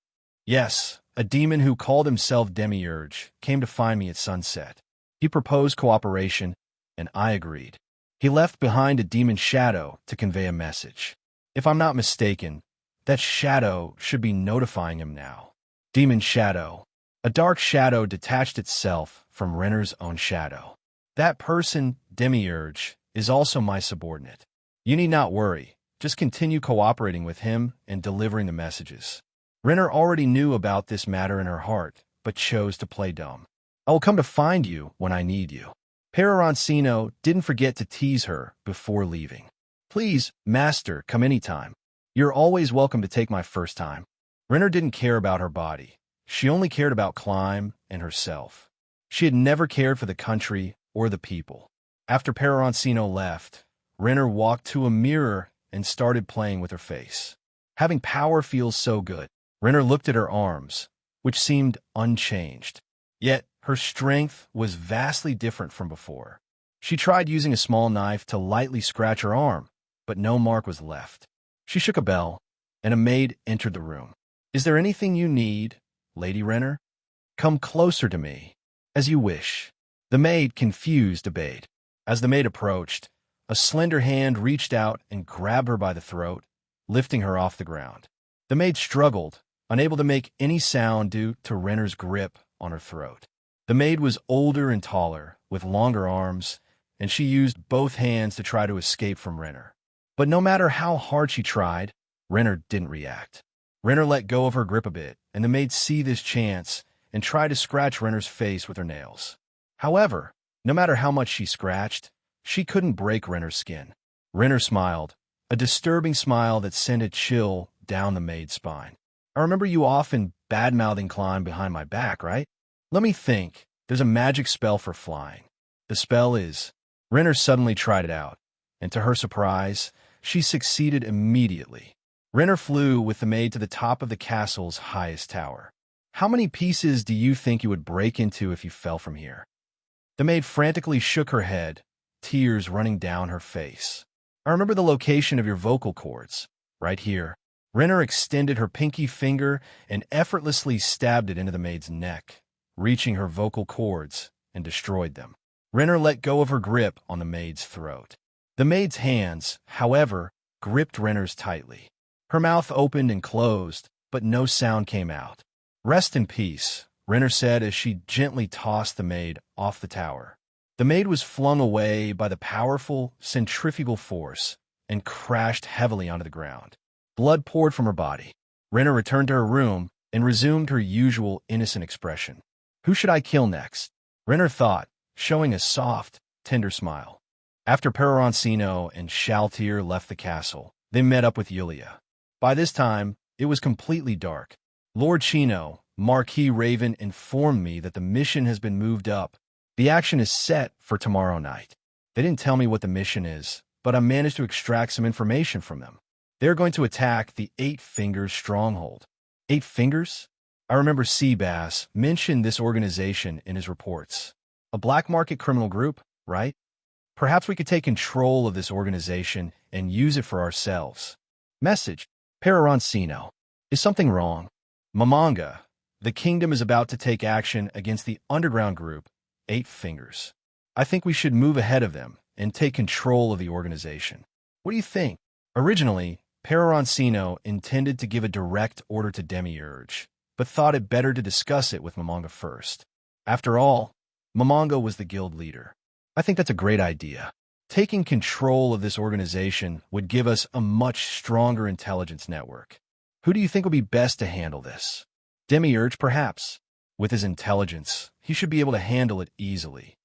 Yes, a demon who called himself Demiurge came to find me at sunset. He proposed cooperation, and I agreed. He left behind a demon shadow to convey a message. If I'm not mistaken, that shadow should be notifying him now. Demon shadow. A dark shadow detached itself from Rener's own shadow. That person, Demiurge, is also my subordinate. You need not worry. Just continue cooperating with him and delivering the messages. Rener already knew about this matter in her heart, but chose to play dumb. I will come to find you when I need you. Peroroncino didn't forget to tease her before leaving. Please, Master, come anytime. You're always welcome to take my first time. Rener didn't care about her body. She only cared about climb and herself. She had never cared for the country or the people. After Peroroncino left, Rener walked to a mirror and started playing with her face. Having power feels so good. Rener looked at her arms, which seemed unchanged. Yet, her strength was vastly different from before. She tried using a small knife to lightly scratch her arm, but no mark was left. She shook a bell, and a maid entered the room. Is there anything you need, Lady Rener? Come closer to me. As you wish. The maid, confused, obeyed. As the maid approached, a slender hand reached out and grabbed her by the throat, lifting her off the ground. The maid struggled, unable to make any sound due to Rener's grip on her throat. The maid was older and taller, with longer arms, and she used both hands to try to escape from Rener. But no matter how hard she tried, Rener didn't react. Rener let go of her grip a bit, and the maid seized this chance and tried to scratch Rener's face with her nails. However, no matter how much she scratched, she couldn't break Rener's skin. Rener smiled, a disturbing smile that sent a chill down the maid's spine. I remember you often bad-mouthing climb behind my back, right? Let me think. There's a magic spell for flying. The spell is... Rener suddenly tried it out, and to her surprise, she succeeded immediately. Rener flew with the maid to the top of the castle's highest tower. How many pieces do you think you would break into if you fell from here? The maid frantically shook her head, tears running down her face. I remember the location of your vocal cords, right here. Rener extended her pinky finger and effortlessly stabbed it into the maid's neck, reaching her vocal cords, and destroyed them. Rener let go of her grip on the maid's throat. The maid's hands, however, gripped Rener's tightly. Her mouth opened and closed, but no sound came out. "Rest in peace," Rener said as she gently tossed the maid off the tower. The maid was flung away by the powerful centrifugal force and crashed heavily onto the ground. Blood poured from her body. Rener returned to her room and resumed her usual innocent expression. "Who should I kill next?" Rener thought, showing a soft, tender smile. After Peroroncino and Shaltier left the castle, they met up with Yulia. By this time, it was completely dark. "Lord Chino, Marquis Raven informed me that the mission has been moved up. The action is set for tomorrow night. They didn't tell me what the mission is, but I managed to extract some information from them. They're going to attack the Eight Fingers stronghold." Eight Fingers? I remember Seabass mentioned this organization in his reports. A black market criminal group, right? Perhaps we could take control of this organization and use it for ourselves. Message: Peroroncino. Is something wrong? Mamanga. The kingdom is about to take action against the underground group, Eight Fingers. I think we should move ahead of them and take control of the organization. What do you think? Originally, Peroroncino intended to give a direct order to Demiurge, but thought it better to discuss it with Mamanga first. After all, Mamanga was the guild leader. I think that's a great idea. Taking control of this organization would give us a much stronger intelligence network. Who do you think would be best to handle this? Demiurge, perhaps. With his intelligence, he should be able to handle it easily.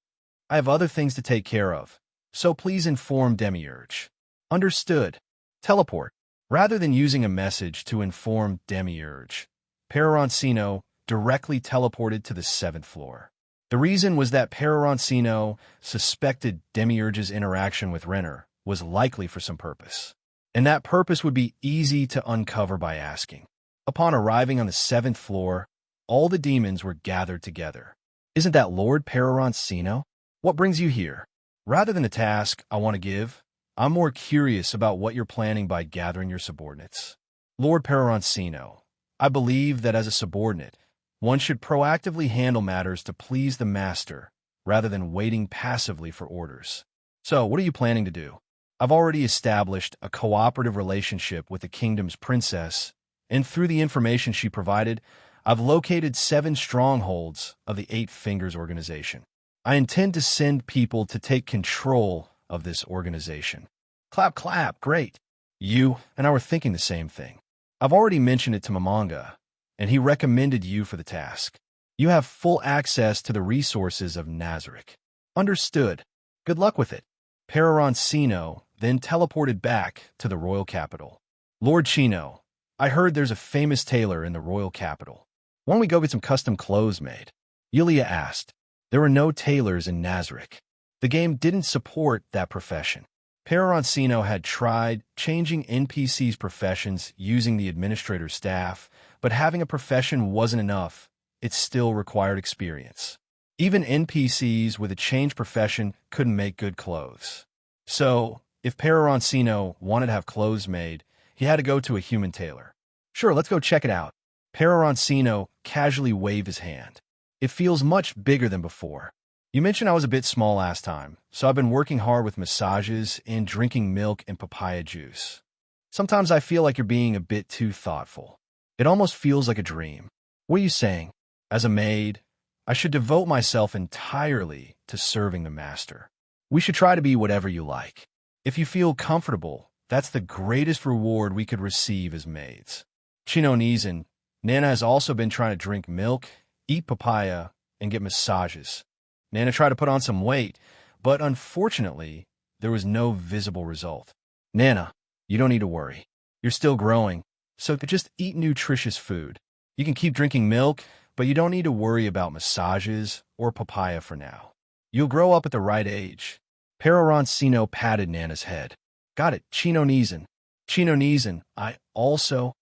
I have other things to take care of, so please inform Demiurge. Understood. Teleport. Rather than using a message to inform Demiurge, Peroroncino directly teleported to the 7th floor. The reason was that Peroroncino suspected Demiurge's interaction with Rener was likely for some purpose, and that purpose would be easy to uncover by asking. Upon arriving on the 7th floor, all the demons were gathered together. "Isn't that Lord Peroroncino? What brings you here?" Rather than a task I want to give, I'm more curious about what you're planning by gathering your subordinates. Lord Peroroncino, I believe that as a subordinate, one should proactively handle matters to please the master, rather than waiting passively for orders. So, what are you planning to do? I've already established a cooperative relationship with the kingdom's princess, and through the information she provided, I've located 7 strongholds of the Eight Fingers organization. I intend to send people to take control of this organization. Clap, clap, great. You and I were thinking the same thing. I've already mentioned it to Mamanga, and he recommended you for the task. You have full access to the resources of Nazarick. Understood. Good luck with it. Peroroncino then teleported back to the royal capital. Lord Chino, I heard there's a famous tailor in the royal capital. Why don't we go get some custom clothes made? Yulia asked. There were no tailors in Nazarick. The game didn't support that profession. Peroroncino had tried changing NPCs' professions using the administrator's staff, but having a profession wasn't enough. It still required experience. Even NPCs with a changed profession couldn't make good clothes. So, if Peroroncino wanted to have clothes made, he had to go to a human tailor. Sure, let's go check it out. Peroroncino casually waved his hand. It feels much bigger than before. You mentioned I was a bit small last time, so I've been working hard with massages and drinking milk and papaya juice. Sometimes I feel like you're being a bit too thoughtful. It almost feels like a dream. What are you saying? As a maid, I should devote myself entirely to serving the master. We should try to be whatever you like. If you feel comfortable, that's the greatest reward we could receive as maids. Chino Nizan, Nana has also been trying to drink milk, eat papaya, and get massages. Nana tried to put on some weight, but unfortunately, there was no visible result. Nana, you don't need to worry. You're still growing, so just eat nutritious food. You can keep drinking milk, but you don't need to worry about massages or papaya for now. You'll grow up at the right age. Peroroncino patted Nana's head. Got it, Chino Nizan. Chino Nizan, I also...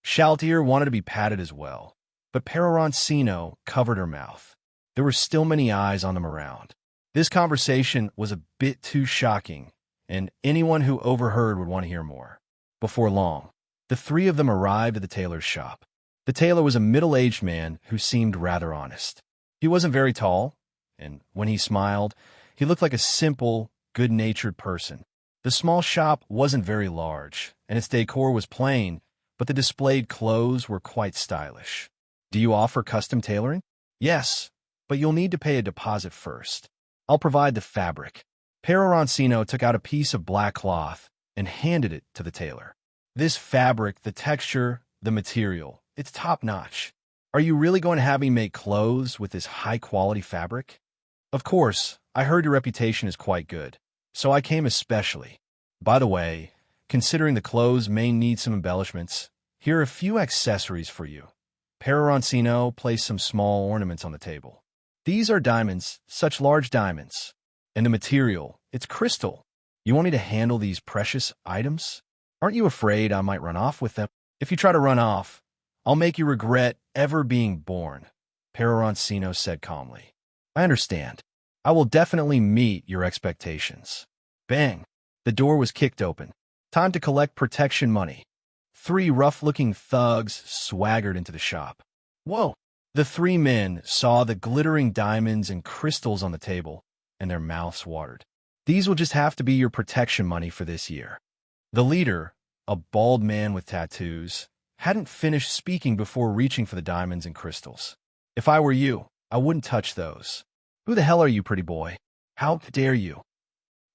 Shaltier wanted to be patted as well, but Peroroncino covered her mouth. There were still many eyes on them around. This conversation was a bit too shocking, and anyone who overheard would want to hear more. Before long, The three of them arrived at the tailor's shop. The tailor was a middle-aged man who seemed rather honest. He wasn't very tall, and when he smiled, he looked like a simple, good-natured person. The small shop wasn't very large, and its decor was plain, but the displayed clothes were quite stylish. Do you offer custom tailoring? Yes, but you'll need to pay a deposit first. I'll provide the fabric. Peroroncino took out a piece of black cloth and handed it to the tailor. This fabric, the texture, the material, it's top-notch. Are you really going to have me make clothes with this high-quality fabric? Of course, I heard your reputation is quite good, so I came especially. By the way, considering the clothes may need some embellishments, here are a few accessories for you. Peroroncino placed some small ornaments on the table. These are diamonds, such large diamonds. And the material, it's crystal. You want me to handle these precious items? Aren't you afraid I might run off with them? If you try to run off, I'll make you regret ever being born, Peroroncino said calmly. I understand. I will definitely meet your expectations. Bang! The door was kicked open. Time to collect protection money. 3 rough-looking thugs swaggered into the shop. Whoa! The 3 men saw the glittering diamonds and crystals on the table, and their mouths watered. These will just have to be your protection money for this year. The leader, a bald man with tattoos, hadn't finished speaking before reaching for the diamonds and crystals. If I were you, I wouldn't touch those. Who the hell are you, pretty boy? How dare you?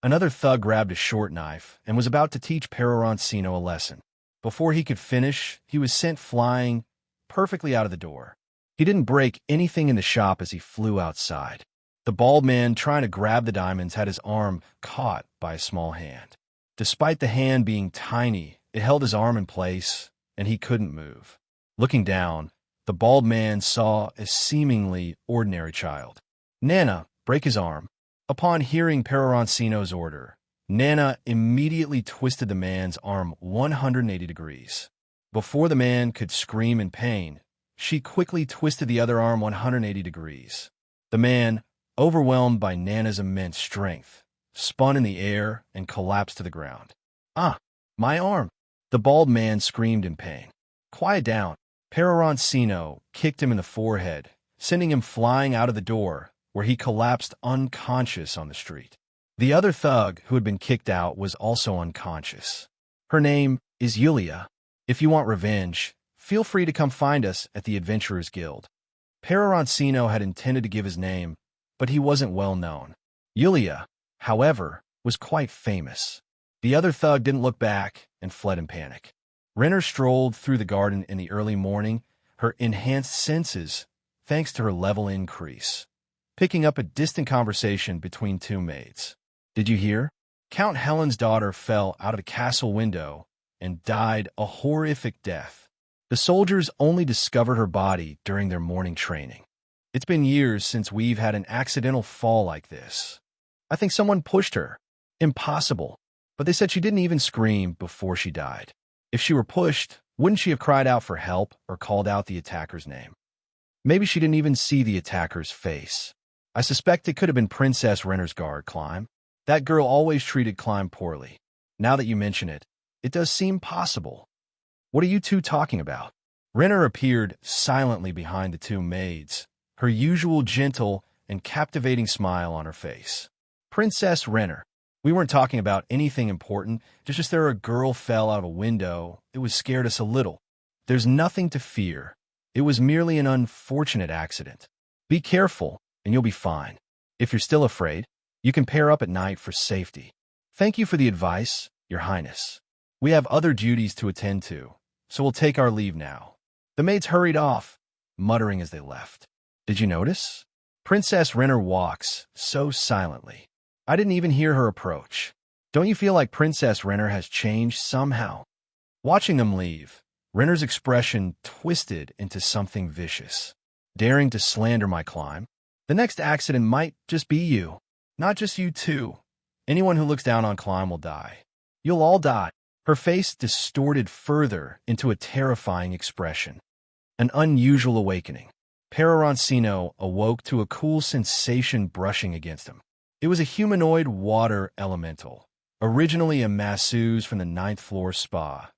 Another thug grabbed a short knife and was about to teach Peroroncino a lesson. Before he could finish, he was sent flying perfectly out of the door. He didn't break anything in the shop as he flew outside. The bald man trying to grab the diamonds had his arm caught by a small hand. Despite the hand being tiny, it held his arm in place, and he couldn't move. Looking down, the bald man saw a seemingly ordinary child. Nana, break his arm. Upon hearing Peroroncino's order, Nana immediately twisted the man's arm 180 degrees. Before the man could scream in pain, she quickly twisted the other arm 180 degrees. The man, overwhelmed by Nana's immense strength, spun in the air and collapsed to the ground. Ah, my arm! The bald man screamed in pain. Quiet down. Peroroncino kicked him in the forehead, sending him flying out of the door, where he collapsed unconscious on the street. The other thug who had been kicked out was also unconscious. Her name is Yulia. If you want revenge, feel free to come find us at the Adventurers Guild. Peroroncino had intended to give his name, but he wasn't well known. Yulia, however, was quite famous. The other thug didn't look back and fled in panic. Rener strolled through the garden in the early morning, her enhanced senses thanks to her level increase, picking up a distant conversation between 2 maids. Did you hear? Count Helen's daughter fell out of a castle window and died a horrific death. The soldiers only discovered her body during their morning training. It's been years since we've had an accidental fall like this. I think someone pushed her. Impossible. But they said she didn't even scream before she died. If she were pushed, wouldn't she have cried out for help or called out the attacker's name? Maybe she didn't even see the attacker's face. I suspect it could have been Princess Rener's guard, Clem. That girl always treated Clem poorly. Now that you mention it, it does seem possible. What are you 2 talking about? Rener appeared silently behind the 2 maids, her usual gentle and captivating smile on her face. Princess Rener. We weren't talking about anything important, just there a girl fell out of a window. It was scared us a little. There's nothing to fear. It was merely an unfortunate accident. Be careful, and you'll be fine. If you're still afraid, you can pair up at night for safety. Thank you for the advice, Your Highness. We have other duties to attend to, so we'll take our leave now. The maids hurried off, muttering as they left. Did you notice? Princess Rener walks so silently. I didn't even hear her approach. Don't you feel like Princess Rener has changed somehow? Watching them leave, Rener's expression twisted into something vicious. Daring to slander my climb? The next accident might just be you. Not just you 2. Anyone who looks down on Climb will die. You'll all die. Her face distorted further into a terrifying expression. An unusual awakening. Peroroncino awoke to a cool sensation brushing against him. It was a humanoid water elemental, originally a masseuse from the 9th floor spa,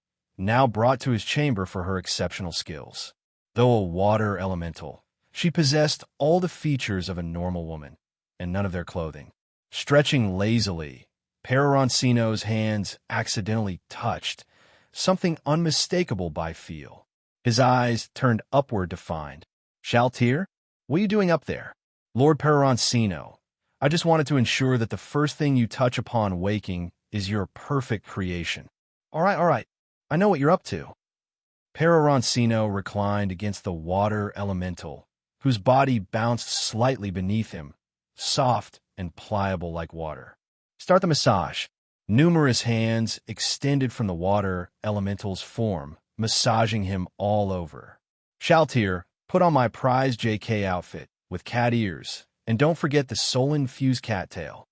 now brought to his chamber for her exceptional skills. Though a water elemental, she possessed all the features of a normal woman, and none of their clothing. Stretching lazily, Peroroncino's hands accidentally touched something unmistakable by feel. His eyes turned upward to find. Shaltier? What are you doing up there? Lord Peroroncino, I just wanted to ensure that the first thing you touch upon waking is your perfect creation. All right. I know what you're up to. Peroroncino reclined against the water elemental, whose body bounced slightly beneath him, soft and pliable like water. Start the massage. Numerous hands extended from the water elemental's form, massaging him all over. Shaltier, put on my prize JK outfit with cat ears, and don't forget the soul-infused cattail.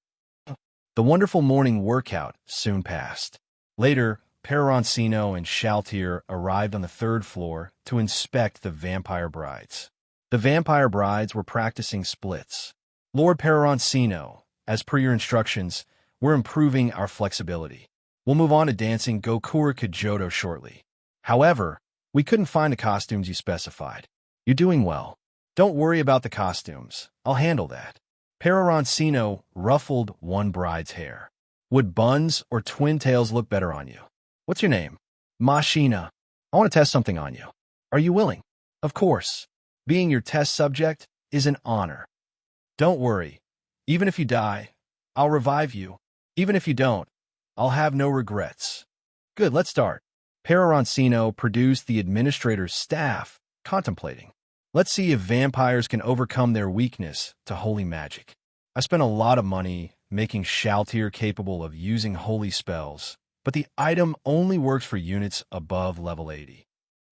The wonderful morning workout soon passed. Later, Peroroncino and Shaltier arrived on the third floor to inspect the vampire brides. The vampire brides were practicing splits. Lord Peroroncino, as per your instructions, we're improving our flexibility. We'll move on to dancing Gokura Kajodo shortly. However, we couldn't find the costumes you specified. You're doing well. Don't worry about the costumes. I'll handle that. Peroroncino ruffled one bride's hair. Would buns or twin tails look better on you? What's your name? Machina. I want to test something on you. Are you willing? Of course. Being your test subject is an honor. Don't worry. Even if you die, I'll revive you. Even if you don't, I'll have no regrets. Good, let's start. Peroroncino produced the administrator's staff, contemplating. Let's see if vampires can overcome their weakness to holy magic. I spent a lot of money making Shaltier capable of using holy spells, but the item only works for units above level 80.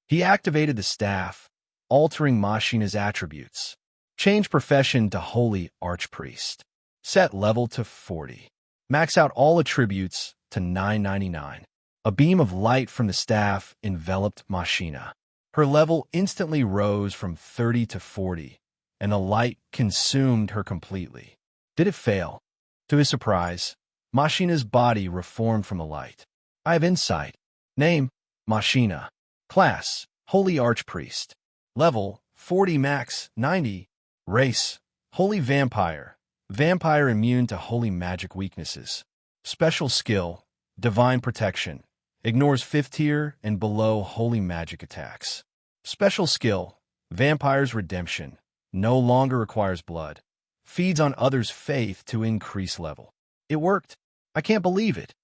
He activated the staff, altering Machina's attributes. Change profession to Holy Archpriest. Set level to 40. Max out all attributes to 999. A beam of light from the staff enveloped Machina. Her level instantly rose from 30 to 40, and the light consumed her completely. Did it fail? To his surprise, Machina's body reformed from the light. I have insight. Name, Machina. Class, Holy Archpriest. Level, 40 max, 90. Race, Holy Vampire. Vampire immune to holy magic weaknesses. Special skill, Divine Protection. Ignores 5th tier and below holy magic attacks. Special skill, Vampire's Redemption. No longer requires blood. Feeds on others' faith to increase level. It worked. I can't believe it.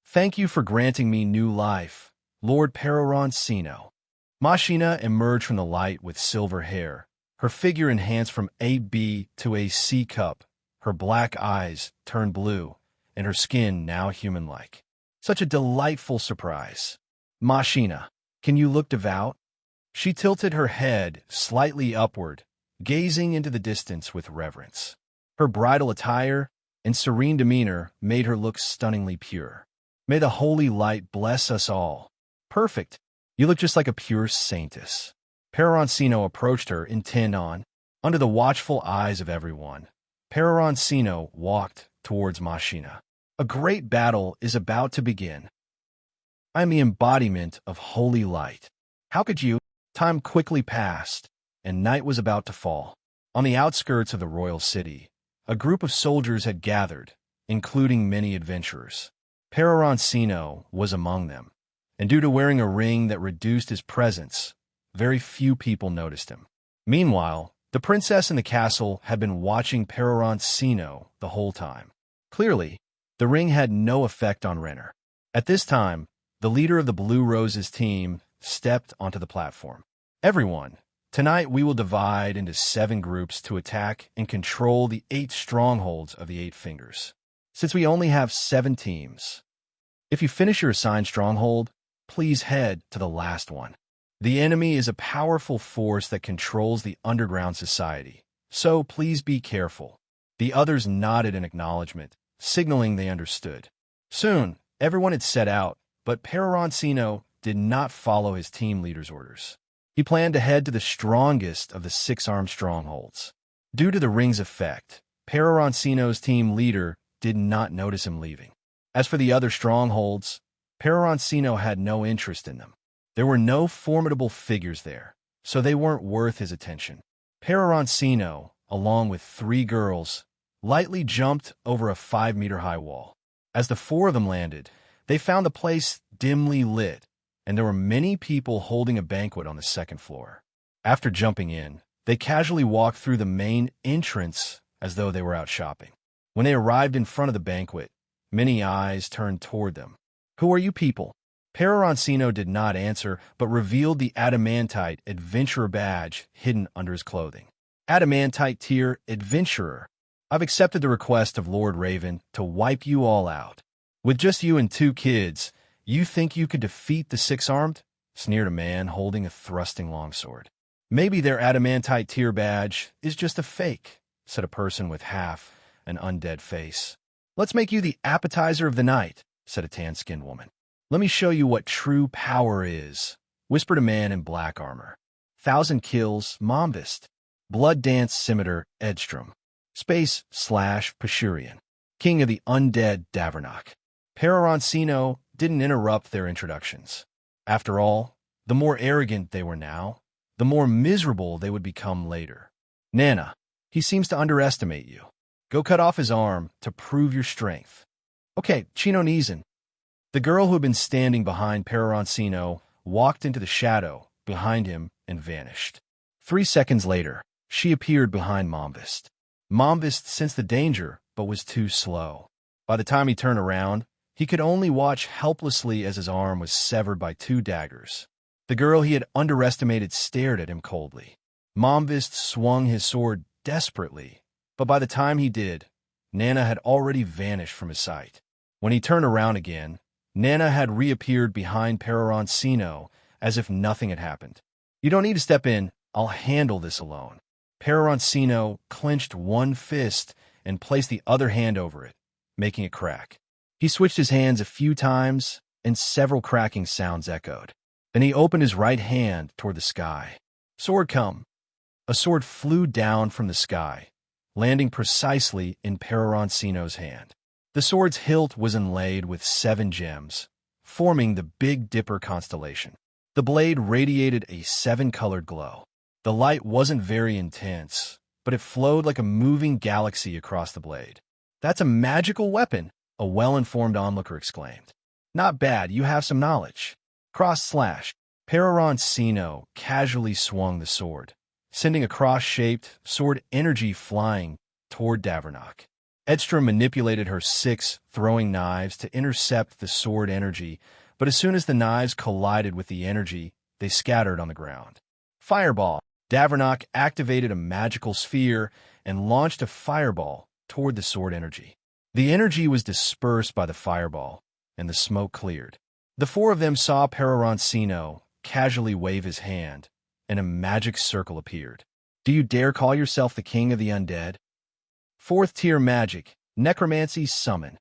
Thank you for granting me new life, Lord Peroroncino. Machina emerged from the light with silver hair, her figure enhanced from a B to a C cup, her black eyes turned blue, and her skin now human-like. Such a delightful surprise. Machina, can you look devout? She tilted her head slightly upward, gazing into the distance with reverence. Her bridal attire and serene demeanor made her look stunningly pure. May the holy light bless us all. Perfect. You look just like a pure saintess. Peroroncino approached her, intent on. Under the watchful eyes of everyone, Peroroncino walked towards Machina. A great battle is about to begin. I am the embodiment of holy light. How could you? Time quickly passed, and night was about to fall. On the outskirts of the royal city, a group of soldiers had gathered, including many adventurers. Peroroncino was among them, and due to wearing a ring that reduced his presence, very few people noticed him. Meanwhile, the princess in the castle had been watching Peroroncino the whole time. Clearly, the ring had no effect on Rener. At this time, the leader of the Blue Roses team stepped onto the platform. Everyone, tonight we will divide into 7 groups to attack and control the 8 strongholds of the 8 fingers. Since we only have 7 teams, if you finish your assigned stronghold, please head to the last one. The enemy is a powerful force that controls the underground society, so please be careful. The others nodded in acknowledgement, signaling they understood. Soon, everyone had set out, but Peroroncino did not follow his team leader's orders. He planned to head to the strongest of the 6-armed strongholds. Due to the ring's effect, Peroroncino's team leader did not notice him leaving. As for the other strongholds, Peroroncino had no interest in them. There were no formidable figures there, so they weren't worth his attention. Peroroncino, along with 3 girls, lightly jumped over a 5-meter-high wall. As the 4 of them landed, they found the place dimly lit, and there were many people holding a banquet on the 2nd floor. After jumping in, they casually walked through the main entrance as though they were out shopping. When they arrived in front of the banquet, many eyes turned toward them. "Who are you people?" Peroroncino did not answer, but revealed the Adamantite adventurer badge hidden under his clothing. "Adamantite tier adventurer. I've accepted the request of Lord Raven to wipe you all out. With just you and 2 kids, you think you could defeat the 6-armed?" sneered a man holding a thrusting longsword. "Maybe their Adamantite tier badge is just a fake," said a person with half an undead face. "Let's make you the appetizer of the night," said a tan-skinned woman. "Let me show you what true power is," whispered a man in black armor. 1,000 kills, Momvist. Blood Dance Scimitar, Edstrom. Space/Pashurian. King of the Undead, Davernok. Peroroncino didn't interrupt their introductions. After all, the more arrogant they were now, the more miserable they would become later. "Nana, he seems to underestimate you. Go cut off his arm to prove your strength." "Okay, Chino Nizan." The girl who had been standing behind Peroroncino walked into the shadow behind him and vanished. 3 seconds later, she appeared behind Momvist. Momvist sensed the danger, but was too slow. By the time he turned around, he could only watch helplessly as his arm was severed by 2 daggers. The girl he had underestimated stared at him coldly. Momvist swung his sword desperately, but by the time he did, Nana had already vanished from his sight. When he turned around again, Nana had reappeared behind Peroroncino as if nothing had happened. "You don't need to step in. I'll handle this alone." Peroroncino clenched one fist and placed the other hand over it, making a crack. He switched his hands a few times, and several cracking sounds echoed. Then he opened his right hand toward the sky. "Sword come." A sword flew down from the sky, landing precisely in Peroroncino's hand. The sword's hilt was inlaid with 7 gems, forming the Big Dipper constellation. The blade radiated a 7-colored glow. The light wasn't very intense, but it flowed like a moving galaxy across the blade. "That's a magical weapon," a well-informed onlooker exclaimed. "Not bad, you have some knowledge." Cross/. Peroroncino casually swung the sword, sending a cross-shaped sword energy flying toward Davernok. Edstrom manipulated her 6 throwing knives to intercept the sword energy, but as soon as the knives collided with the energy, they scattered on the ground. Fireball. Davernok activated a magical sphere and launched a fireball toward the sword energy. The energy was dispersed by the fireball, and the smoke cleared. The 4 of them saw Peroroncino casually wave his hand, and a magic circle appeared. "Do you dare call yourself the king of the undead?" 4th tier magic, necromancy summon.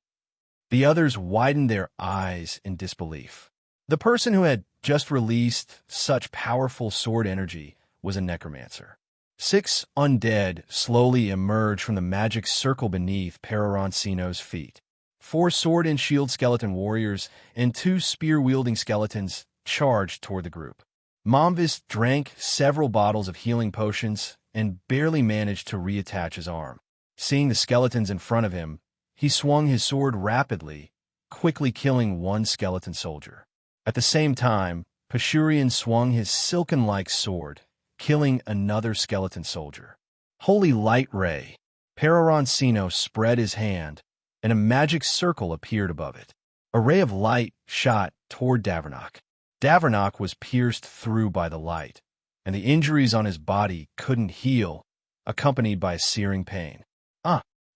The others widened their eyes in disbelief. The person who had just released such powerful sword energy was a necromancer. 6 undead slowly emerged from the magic circle beneath Peroroncino's feet. 4 sword and shield skeleton warriors and 2 spear-wielding skeletons charged toward the group. Momvist drank several bottles of healing potions and barely managed to reattach his arm. Seeing the skeletons in front of him, he swung his sword rapidly, quickly killing 1 skeleton soldier. At the same time, Pashurian swung his silken-like sword, killing another skeleton soldier. Holy Light Ray! Peroroncino spread his hand, and a magic circle appeared above it. A ray of light shot toward Davernok. Davernok was pierced through by the light, and the injuries on his body couldn't heal, accompanied by searing pain.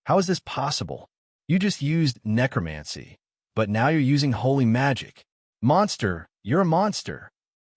How is this possible? You just used necromancy, but now you're using holy magic. Monster, you're a monster.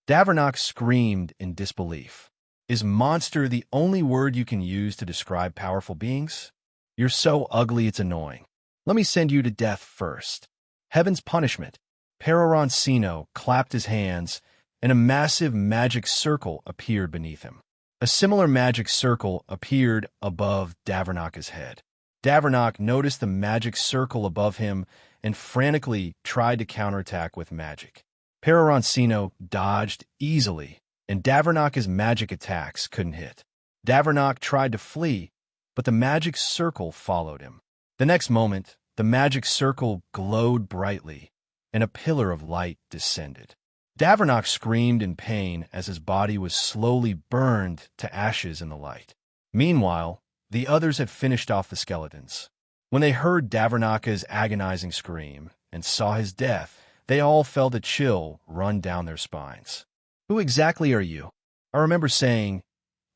Davernok screamed in disbelief. Is monster the only word you can use to describe powerful beings? You're so ugly it's annoying. Let me send you to death first. Heaven's punishment. Peroroncino clapped his hands, and a massive magic circle appeared beneath him. A similar magic circle appeared above Davernok's head. Davernok noticed the magic circle above him and frantically tried to counterattack with magic. Peroroncino dodged easily, and Davernok's magic attacks couldn't hit. Davernok tried to flee, but the magic circle followed him. The next moment, the magic circle glowed brightly, and a pillar of light descended. Davernok screamed in pain as his body was slowly burned to ashes in the light. Meanwhile, the others had finished off the skeletons. When they heard Davernok's agonizing scream and saw his death, they all felt a chill run down their spines. "Who exactly are you?" I remember saying,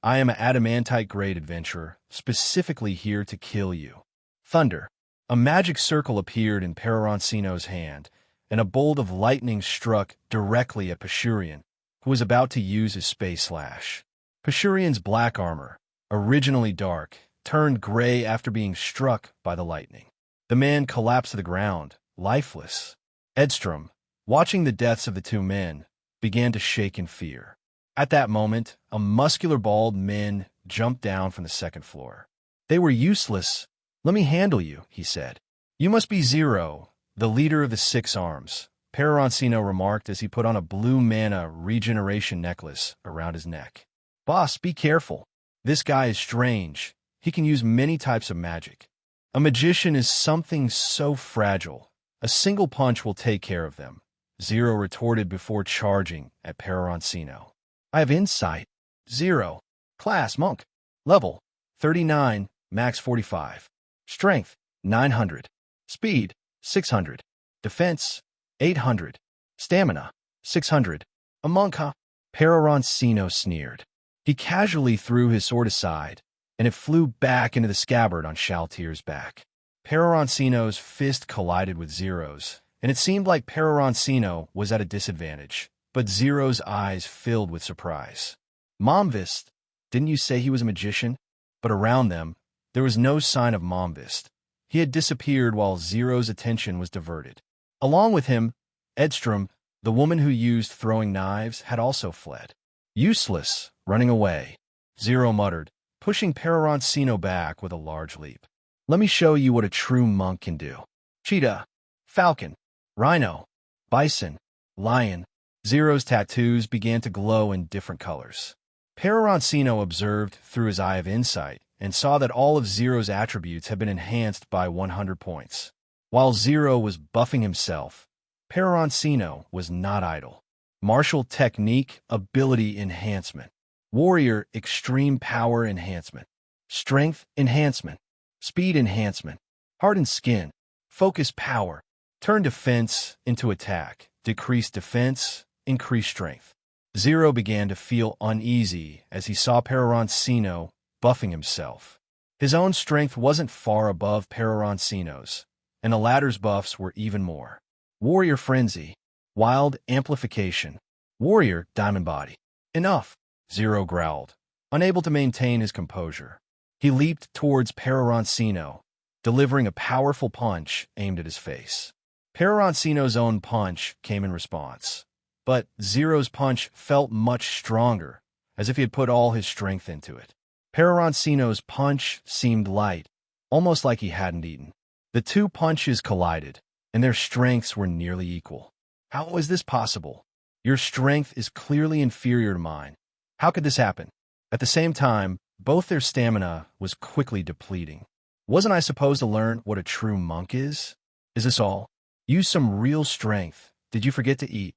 "I am an Adamantite grade adventurer, specifically here to kill you." Thunder. A magic circle appeared in Peroroncino's hand, and a bolt of lightning struck directly at Pashurian, who was about to use his space slash. Pashurian's black armor, originally dark, turned gray after being struck by the lightning. The man collapsed to the ground, lifeless. Edstrom, watching the deaths of the two men, began to shake in fear. At that moment, a muscular bald man jumped down from the second floor. "They were useless. Let me handle you," he said. "You must be Zero, the leader of the Six Arms," Peroroncino remarked as he put on a blue mana regeneration necklace around his neck. "Boss, be careful. This guy is strange. He can use many types of magic. A magician is something so fragile. A single punch will take care of them," Zero retorted before charging at Peroroncino. "I have insight. Zero. Class Monk. Level 39, max 45. Strength 900. Speed 600. Defense 800. Stamina 600. A monk, huh?" Peroroncino sneered. He casually threw his sword aside, and it flew back into the scabbard on Shaltier's back. Peroroncino's fist collided with Zero's, and it seemed like Peroroncino was at a disadvantage, but Zero's eyes filled with surprise. "Momvist, didn't you say he was a magician?" But around them, there was no sign of Momvist. He had disappeared while Zero's attention was diverted. Along with him, Edstrom, the woman who used throwing knives, had also fled. "Useless, running away," Zero muttered, pushing Peroroncino back with a large leap. "Let me show you what a true monk can do." Cheetah, falcon, rhino, bison, lion. Zero's tattoos began to glow in different colors. Peroroncino observed through his eye of insight and saw that all of Zero's attributes had been enhanced by 100 points. While Zero was buffing himself, Peroroncino was not idle. Martial technique, ability enhancement. Warrior extreme power enhancement. Strength enhancement. Speed enhancement. Hardened skin. Focus power. Turn defense into attack. Decrease defense. Increase strength. Zero began to feel uneasy as he saw Peroroncino buffing himself. His own strength wasn't far above Peroroncino's, and the latter's buffs were even more. Warrior Frenzy. Wild Amplification. Warrior Diamond Body. "Enough," Zero growled, unable to maintain his composure. He leaped towards Peroroncino, delivering a powerful punch aimed at his face. Peroroncino's own punch came in response, but Zero's punch felt much stronger, as if he had put all his strength into it. Peroroncino's punch seemed light, almost like he hadn't eaten. The two punches collided, and their strengths were nearly equal. "How is this possible? Your strength is clearly inferior to mine. How could this happen?" At the same time, both their stamina was quickly depleting. "Wasn't I supposed to learn what a true monk is? Is this all? Use some real strength. Did you forget to eat?"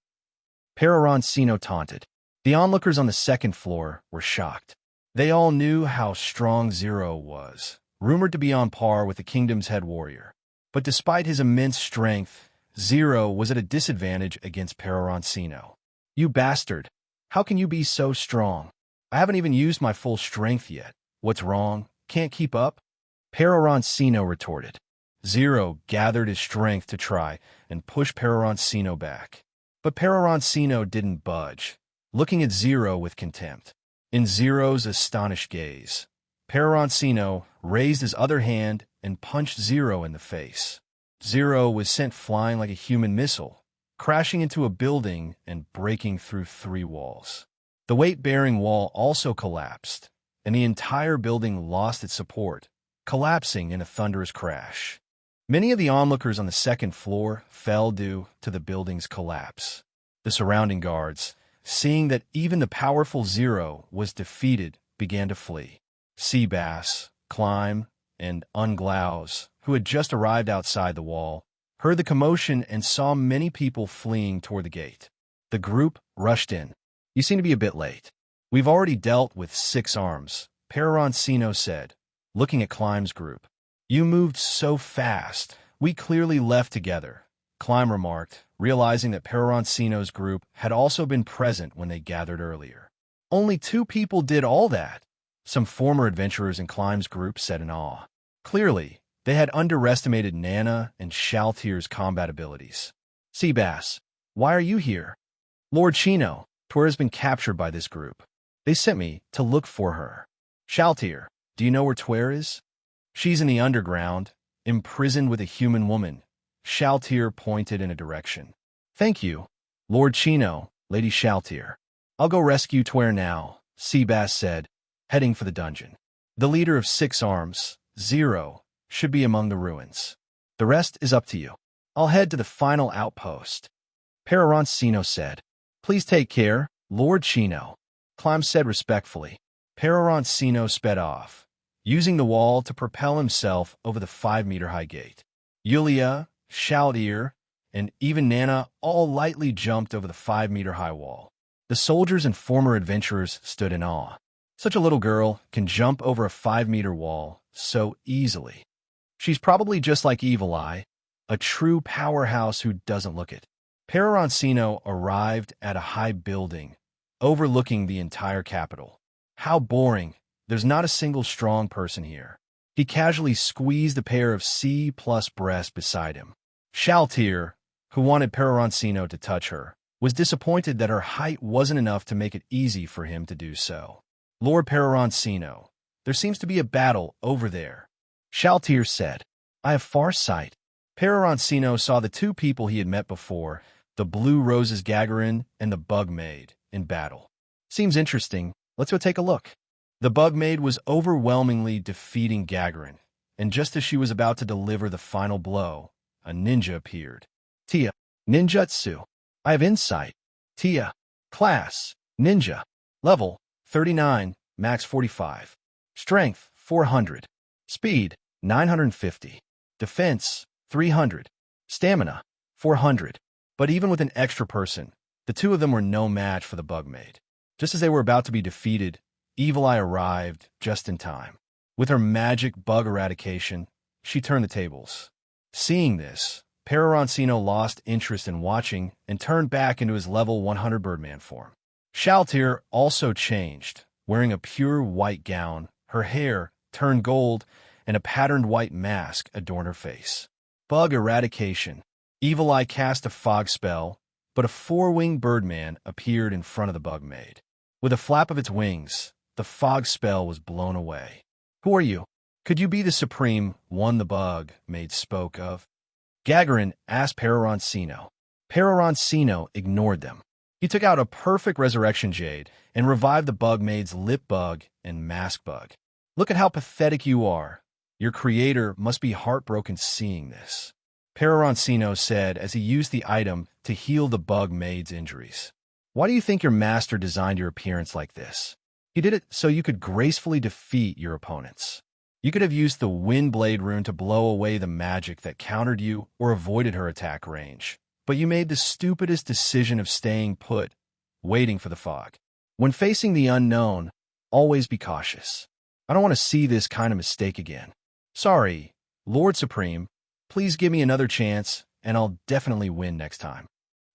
Peroroncino taunted. The onlookers on the second floor were shocked. They all knew how strong Zero was, rumored to be on par with the kingdom's head warrior. But despite his immense strength, Zero was at a disadvantage against Peroroncino. "You bastard! How can you be so strong? I haven't even used my full strength yet. What's wrong? Can't keep up?" Peroroncino retorted. Zero gathered his strength to try and push Peroroncino back. But Peroroncino didn't budge, looking at Zero with contempt. In Zero's astonished gaze, Peroroncino raised his other hand and punched Zero in the face. Zero was sent flying like a human missile, crashing into a building and breaking through 3 walls. The weight-bearing wall also collapsed, and the entire building lost its support, collapsing in a thunderous crash. Many of the onlookers on the second floor fell due to the building's collapse. The surrounding guards, seeing that even the powerful Zero was defeated, began to flee. Seabass, Climb, and Unglaus, who had just arrived outside the wall, heard the commotion and saw many people fleeing toward the gate. The group rushed in. "You seem to be a bit late. We've already dealt with 6 arms," Peroroncino said, looking at Climb's group. "You moved so fast. We clearly left together," Climb remarked, realizing that Peroroncino's group had also been present when they gathered earlier. "Only 2 people did all that," some former adventurers in Climb's group said in awe. Clearly, they had underestimated Nana and Shaltier's combat abilities. "Seabass, why are you here?" "Lord Chino, Twer has been captured by this group. They sent me to look for her." "Shaltier, do you know where Twer is?" "She's in the underground, imprisoned with a human woman." Shaltier pointed in a direction. "Thank you, Lord Chino, Lady Shaltier. I'll go rescue Twer now," Seabass said, heading for the dungeon. "The leader of 6 arms, Zero, should be among the ruins. The rest is up to you. I'll head to the final outpost." Peroroncino said. "Please take care, Lord Chino," Climb said respectfully. Peroroncino sped off, using the wall to propel himself over the 5-meter-high gate. Yulia, Shaltier, and even Nana all lightly jumped over the 5-meter-high wall. The soldiers and former adventurers stood in awe. Such a little girl can jump over a 5-meter wall so easily. She's probably just like Evil Eye, a true powerhouse who doesn't look it. Peroroncino arrived at a high building, overlooking the entire capital. How boring. There's not a single strong person here. He casually squeezed a pair of C-plus breasts beside him. Shaltier, who wanted Peroroncino to touch her, was disappointed that her height wasn't enough to make it easy for him to do so. "Lord Peroroncino, there seems to be a battle over there," Shaltier said. "I have far sight." Peroroncino saw the 2 people he had met before, the Blue Roses Gagaran and the Bug Maid, in battle. "Seems interesting. Let's go take a look." The Bug Maid was overwhelmingly defeating Gagaran, and just as she was about to deliver the final blow, a ninja appeared. "Tia, ninjutsu. I have insight." "Tia, class, ninja. Level, 39, max 45. Strength, 400. Speed, 950. Defense, 300. Stamina, 400. But even with an extra person, the 2 of them were no match for the Bug Maid. Just as they were about to be defeated, Evil Eye arrived just in time. With her magic bug eradication, she turned the tables. Seeing this, Peroroncino lost interest in watching and turned back into his level 100 Birdman form. Shaltier also changed, wearing a pure white gown, her hair turned gold, and a patterned white mask adorned her face. Bug eradication. Evil Eye cast a fog spell, but a 4-winged Birdman appeared in front of the Bug Maid. With a flap of its wings, the fog spell was blown away. "Who are you? Could you be the Supreme One the Bug Maid spoke of?" Gagaran asked Peroroncino. Peroroncino ignored them. He took out a perfect resurrection jade and revived the Bug Maid's lip bug and mask bug. "Look at how pathetic you are. Your creator must be heartbroken seeing this," Peroroncino said as he used the item to heal the Bug Maid's injuries. "Why do you think your master designed your appearance like this? He did it so you could gracefully defeat your opponents. You could have used the Windblade rune to blow away the magic that countered you or avoided her attack range. But you made the stupidest decision of staying put, waiting for the fog. When facing the unknown, always be cautious. I don't want to see this kind of mistake again. Sorry, Lord Supreme. Please give me another chance, and I'll definitely win next time."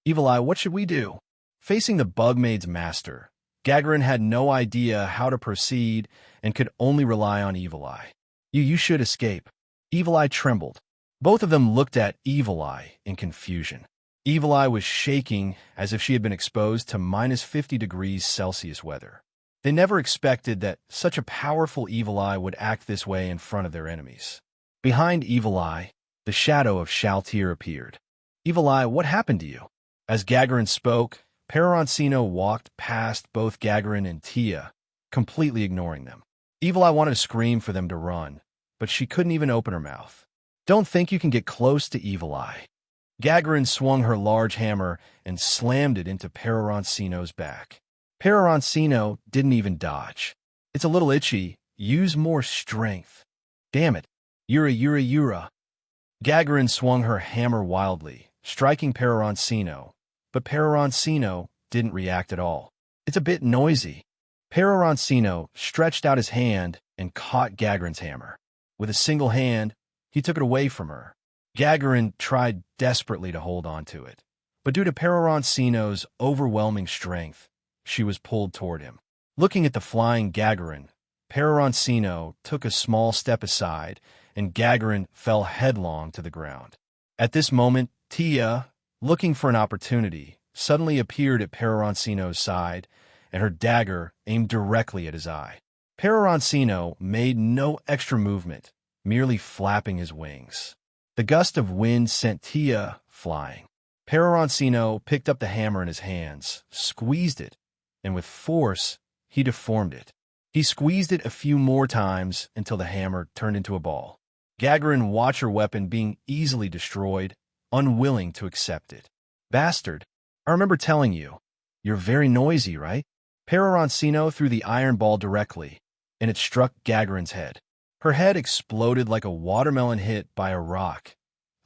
"Evil Eye, what should we do?" Facing the Bug Maid's master, Gagaran had no idea how to proceed and could only rely on Evil Eye. You should escape." Evil Eye trembled. Both of them looked at Evil Eye in confusion. Evil Eye was shaking as if she had been exposed to minus 50 degrees Celsius weather. They never expected that such a powerful Evil Eye would act this way in front of their enemies. Behind Evil Eye, the shadow of Shaltier appeared. "Evil Eye, what happened to you?" As Gagaran spoke, Peroroncino walked past both Gagaran and Tia, completely ignoring them. Evil Eye wanted to scream for them to run, but she couldn't even open her mouth. Don't think you can get close to Evil Eye. Gagaran swung her large hammer and slammed it into Peroroncino's back. Peroroncino didn't even dodge. It's a little itchy. Use more strength. Damn it. Yura. Gagaran swung her hammer wildly, striking Peroroncino, but Peroroncino didn't react at all. It's a bit noisy. Peroroncino stretched out his hand and caught Gagaran's hammer. With a single hand, he took it away from her. Gagaran tried desperately to hold on to it, but due to Peroroncino's overwhelming strength, she was pulled toward him. Looking at the flying Gagaran, Peroroncino took a small step aside, and Gagaran fell headlong to the ground. At this moment, Tia, looking for an opportunity, suddenly appeared at Peroroncino's side, and her dagger aimed directly at his eye. Peroroncino made no extra movement, merely flapping his wings. The gust of wind sent Tia flying. Peroroncino picked up the hammer in his hands, squeezed it, and with force, he deformed it. He squeezed it a few more times until the hammer turned into a ball. Gagaran watched her weapon being easily destroyed, unwilling to accept it. Bastard, I remember telling you, you're very noisy, right? Peroroncino threw the iron ball directly, and it struck Gagaran's head. Her head exploded like a watermelon hit by a rock.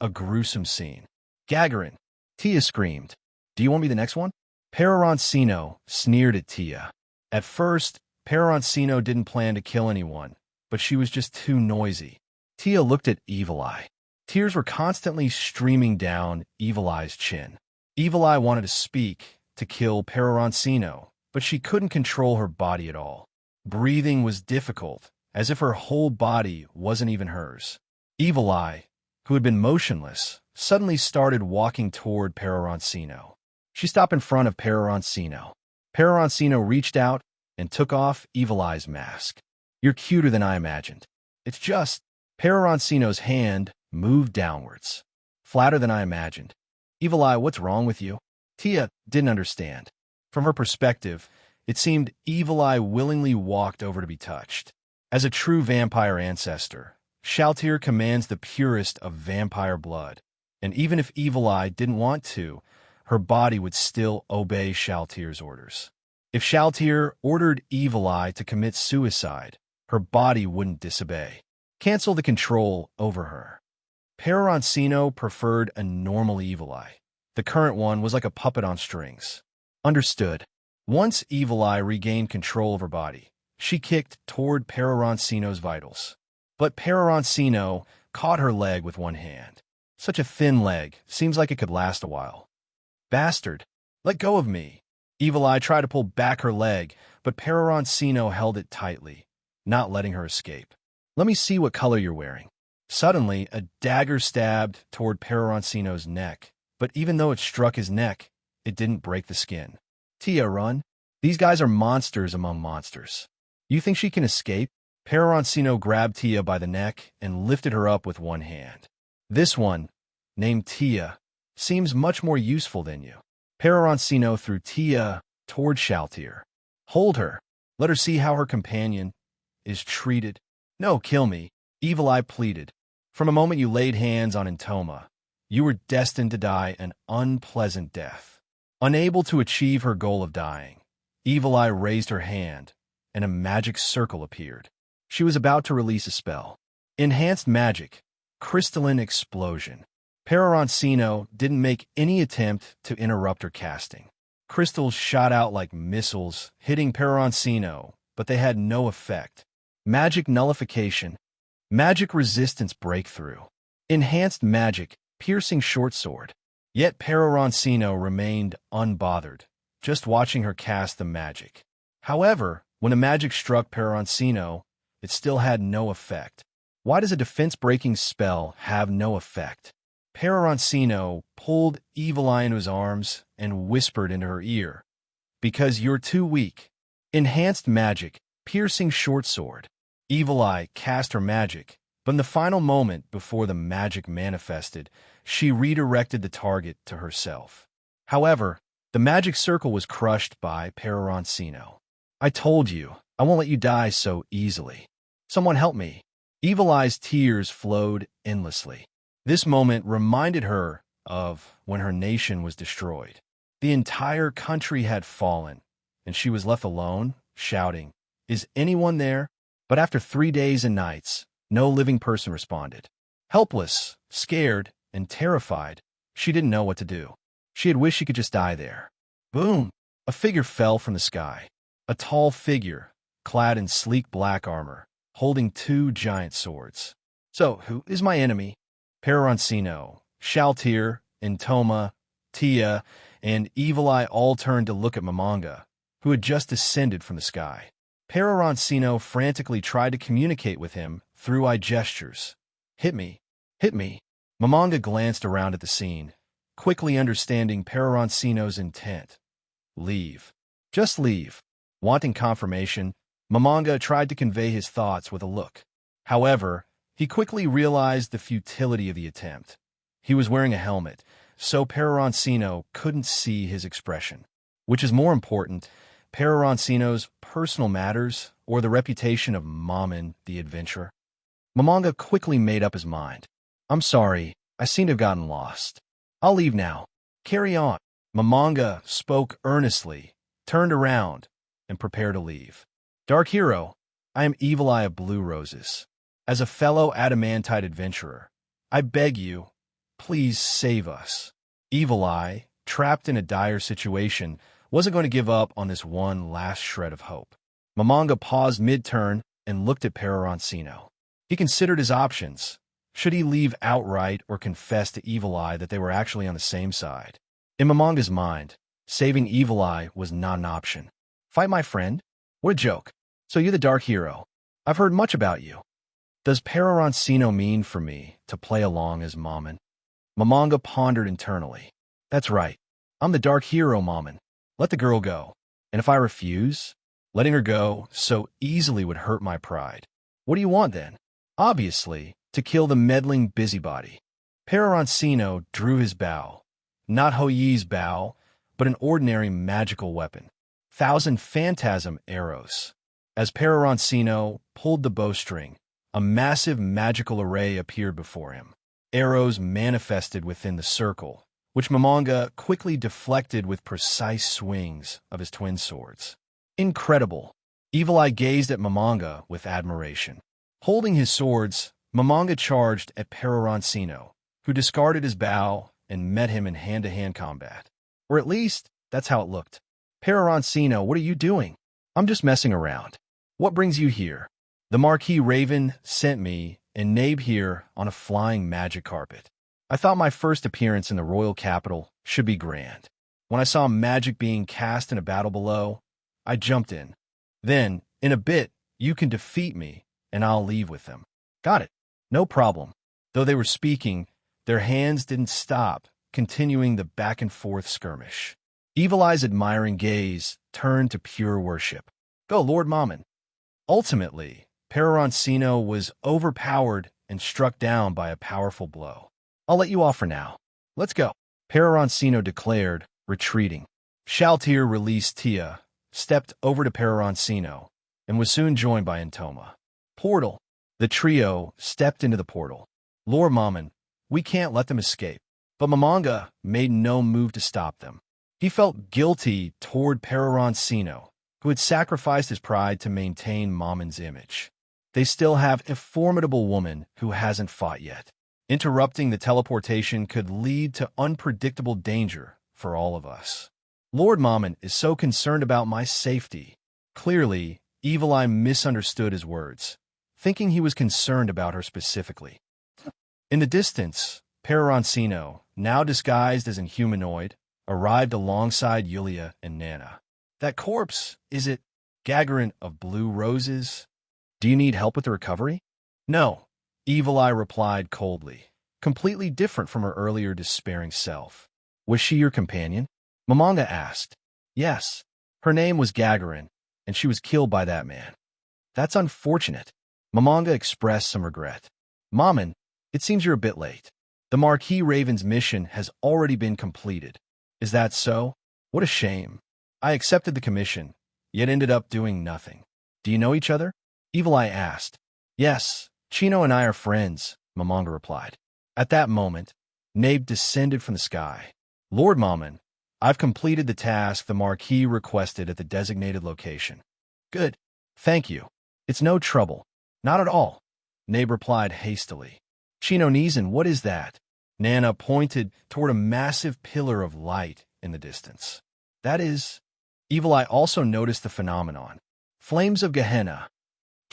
A gruesome scene. Gagaran, Tia screamed. Do you want me the next one? Peroroncino sneered at Tia. At first, Peroroncino didn't plan to kill anyone, but she was just too noisy. Tia looked at Evil Eye. Tears were constantly streaming down Evil Eye's chin. Evil Eye wanted to speak, to kill Peroroncino, but she couldn't control her body at all. Breathing was difficult, as if her whole body wasn't even hers. Evil Eye, who had been motionless, suddenly started walking toward Peroroncino. She stopped in front of Peroroncino. Peroroncino reached out and took off Evil Eye's mask. You're cuter than I imagined. It's just, Peroroncino's hand moved downwards. Flatter than I imagined. Evil Eye, what's wrong with you? Tia didn't understand. From her perspective, it seemed Evil Eye willingly walked over to be touched. As a true vampire ancestor, Shaltier commands the purest of vampire blood, and even if Evil Eye didn't want to, her body would still obey Shaltier's orders. If Shaltier ordered Evil Eye to commit suicide, her body wouldn't disobey. Cancel the control over her. Peroroncino preferred a normal Evil Eye. The current one was like a puppet on strings. Understood. Once Evil Eye regained control of her body, she kicked toward Peroroncino's vitals. But Peroroncino caught her leg with one hand. Such a thin leg, seems like it could last a while. Bastard, let go of me. Evil Eye tried to pull back her leg, but Peroroncino held it tightly, not letting her escape. Let me see what color you're wearing. Suddenly, a dagger stabbed toward Peroroncino's neck, but even though it struck his neck, it didn't break the skin. Tia, run. These guys are monsters among monsters. You think she can escape? Peroroncino grabbed Tia by the neck and lifted her up with one hand. This one, named Tia, seems much more useful than you. Peroroncino threw Tia toward Shaltier. Hold her. Let her see how her companion is treated. No, kill me, Evil Eye pleaded. From a moment you laid hands on Intoma, you were destined to die an unpleasant death. Unable to achieve her goal of dying, Evil Eye raised her hand, and a magic circle appeared. She was about to release a spell. Enhanced magic, crystalline explosion. Peroroncino didn't make any attempt to interrupt her casting. Crystals shot out like missiles, hitting Peroroncino, but they had no effect. Magic nullification, magic resistance breakthrough, enhanced magic, piercing short sword. Yet Peroroncino remained unbothered, just watching her cast the magic. However, when the magic struck Peroroncino, it still had no effect. Why does a defense-breaking spell have no effect? Peroroncino pulled Evil Eye into his arms and whispered into her ear, because you're too weak. Enhanced magic, piercing short sword. Evil Eye cast her magic, but in the final moment before the magic manifested, she redirected the target to herself. However, the magic circle was crushed by Peroroncino. I told you, I won't let you die so easily. Someone help me. Evil Eye's tears flowed endlessly. This moment reminded her of when her nation was destroyed. The entire country had fallen, and she was left alone, shouting, "Is anyone there?" But after 3 days and nights, no living person responded. Helpless, scared, and terrified, she didn't know what to do. She had wished she could just die there. Boom! A figure fell from the sky. A tall figure, clad in sleek black armor, holding 2 giant swords. So, who is my enemy? Peroroncino, Shaltier, Intoma, Tia, and Evil Eye all turned to look at Momonga, who had just descended from the sky. Peroroncino frantically tried to communicate with him through eye gestures. "Hit me! Hit me!" Momonga glanced around at the scene, quickly understanding Peroroncino's intent. "Leave. Just leave." Wanting confirmation, Momonga tried to convey his thoughts with a look. However, he quickly realized the futility of the attempt. He was wearing a helmet, so Peroroncino couldn't see his expression. Which is more important, Peroroncino's personal matters or the reputation of Mammon the adventurer? Momonga quickly made up his mind. "I'm sorry, I seem to have gotten lost. I'll leave now. Carry on." Momonga spoke earnestly, turned around, and prepared to leave. "Dark Hero, I am Evil Eye of Blue Roses. As a fellow Adamantite adventurer, I beg you, please save us." Evil Eye, trapped in a dire situation, wasn't going to give up on this one last shred of hope. Momonga paused mid-turn and looked at Peroroncino. He considered his options. Should he leave outright or confess to Evil Eye that they were actually on the same side? In Momonga's mind, saving Evil Eye was not an option. "Fight my friend? What a joke. So you're the Dark Hero. I've heard much about you. Does Peroroncino mean for me to play along as Mammon?" Momonga pondered internally. "That's right. I'm the Dark Hero, Mammon. Let the girl go. And if I refuse, letting her go so easily would hurt my pride. What do you want then?" "Obviously, to kill the meddling busybody." Peroroncino drew his bow. Not Hoyi's bow, but an ordinary magical weapon. 1,000 phantasm arrows. As Peroroncino pulled the bowstring, a massive magical array appeared before him. Arrows manifested within the circle, which Momonga quickly deflected with precise swings of his twin swords. Incredible! Evil Eye gazed at Momonga with admiration. Holding his swords, Momonga charged at Peroroncino, who discarded his bow and met him in hand-to-hand combat. Or at least, that's how it looked. "Peroroncino, what are you doing?" "I'm just messing around." "What brings you here?" "The Marquis Raven sent me and Nabe here on a flying magic carpet. I thought my first appearance in the royal capital should be grand. When I saw magic being cast in a battle below, I jumped in. Then, in a bit, you can defeat me, and I'll leave with them." "Got it. No problem." Though they were speaking, their hands didn't stop, continuing the back-and-forth skirmish. Evil Eye's admiring gaze turned to pure worship. "Go, Lord Mammon." Ultimately, Peroroncino was overpowered and struck down by a powerful blow. "I'll let you off for now. Let's go," Peroroncino declared, retreating. Shaltier released Tia, stepped over to Peroroncino, and was soon joined by Intoma. "Portal." The trio stepped into the portal. "Lord Mammon, we can't let them escape." But Momonga made no move to stop them. He felt guilty toward Peroroncino, who had sacrificed his pride to maintain Mammon's image. They still have a formidable woman who hasn't fought yet. Interrupting the teleportation could lead to unpredictable danger for all of us. Lord Mammon is so concerned about my safety. Clearly, Evil Eye misunderstood his words, thinking he was concerned about her specifically. In the distance, Peroroncino, now disguised as an humanoid, arrived alongside Yulia and Nana. "That corpse, is it Gagaran of Blue Roses? Do you need help with the recovery?" "No," Evil Eye replied coldly, completely different from her earlier despairing self. "Was she your companion?" Momonga asked. "Yes. Her name was Gagaran, and she was killed by that man." "That's unfortunate." Momonga expressed some regret. "Mammon, it seems you're a bit late. The Marquis Raven's mission has already been completed." "Is that so? What a shame. I accepted the commission, yet ended up doing nothing." "Do you know each other?" Evil Eye asked. "Yes, Chino and I are friends, Mamanga replied. At that moment, Nabe descended from the sky. Lord Mammon, I've completed the task the Marquis requested at the designated location. Good. Thank you. It's no trouble. Not at all, Nabe replied hastily. Chino Nizan, what is that? Nana pointed toward a massive pillar of light in the distance. That is... Evil Eye also noticed the phenomenon. Flames of Gehenna.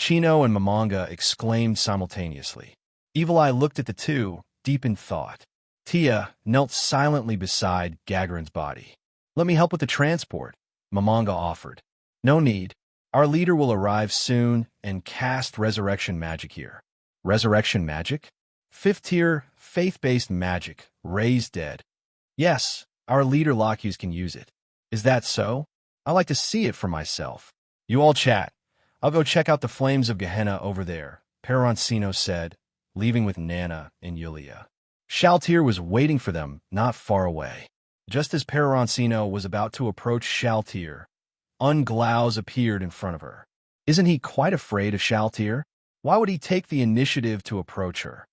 Chino and Mamanga exclaimed simultaneously. Evil Eye looked at the two, deep in thought. Tia knelt silently beside Gagaran's body. Let me help with the transport, Mamanga offered. No need. Our leader will arrive soon and cast resurrection magic here. Resurrection magic? 5th tier, faith-based magic. Raise dead. Yes, our leader Locus can use it. Is that so? I like to see it for myself. You all chat. I'll go check out the flames of Gehenna over there, Peroroncino said, leaving with Nana and Yulia. Shaltier was waiting for them not far away. Just as Peroroncino was about to approach Shaltier, Unglaus appeared in front of her. Isn't he quite afraid of Shaltier? Why would he take the initiative to approach her?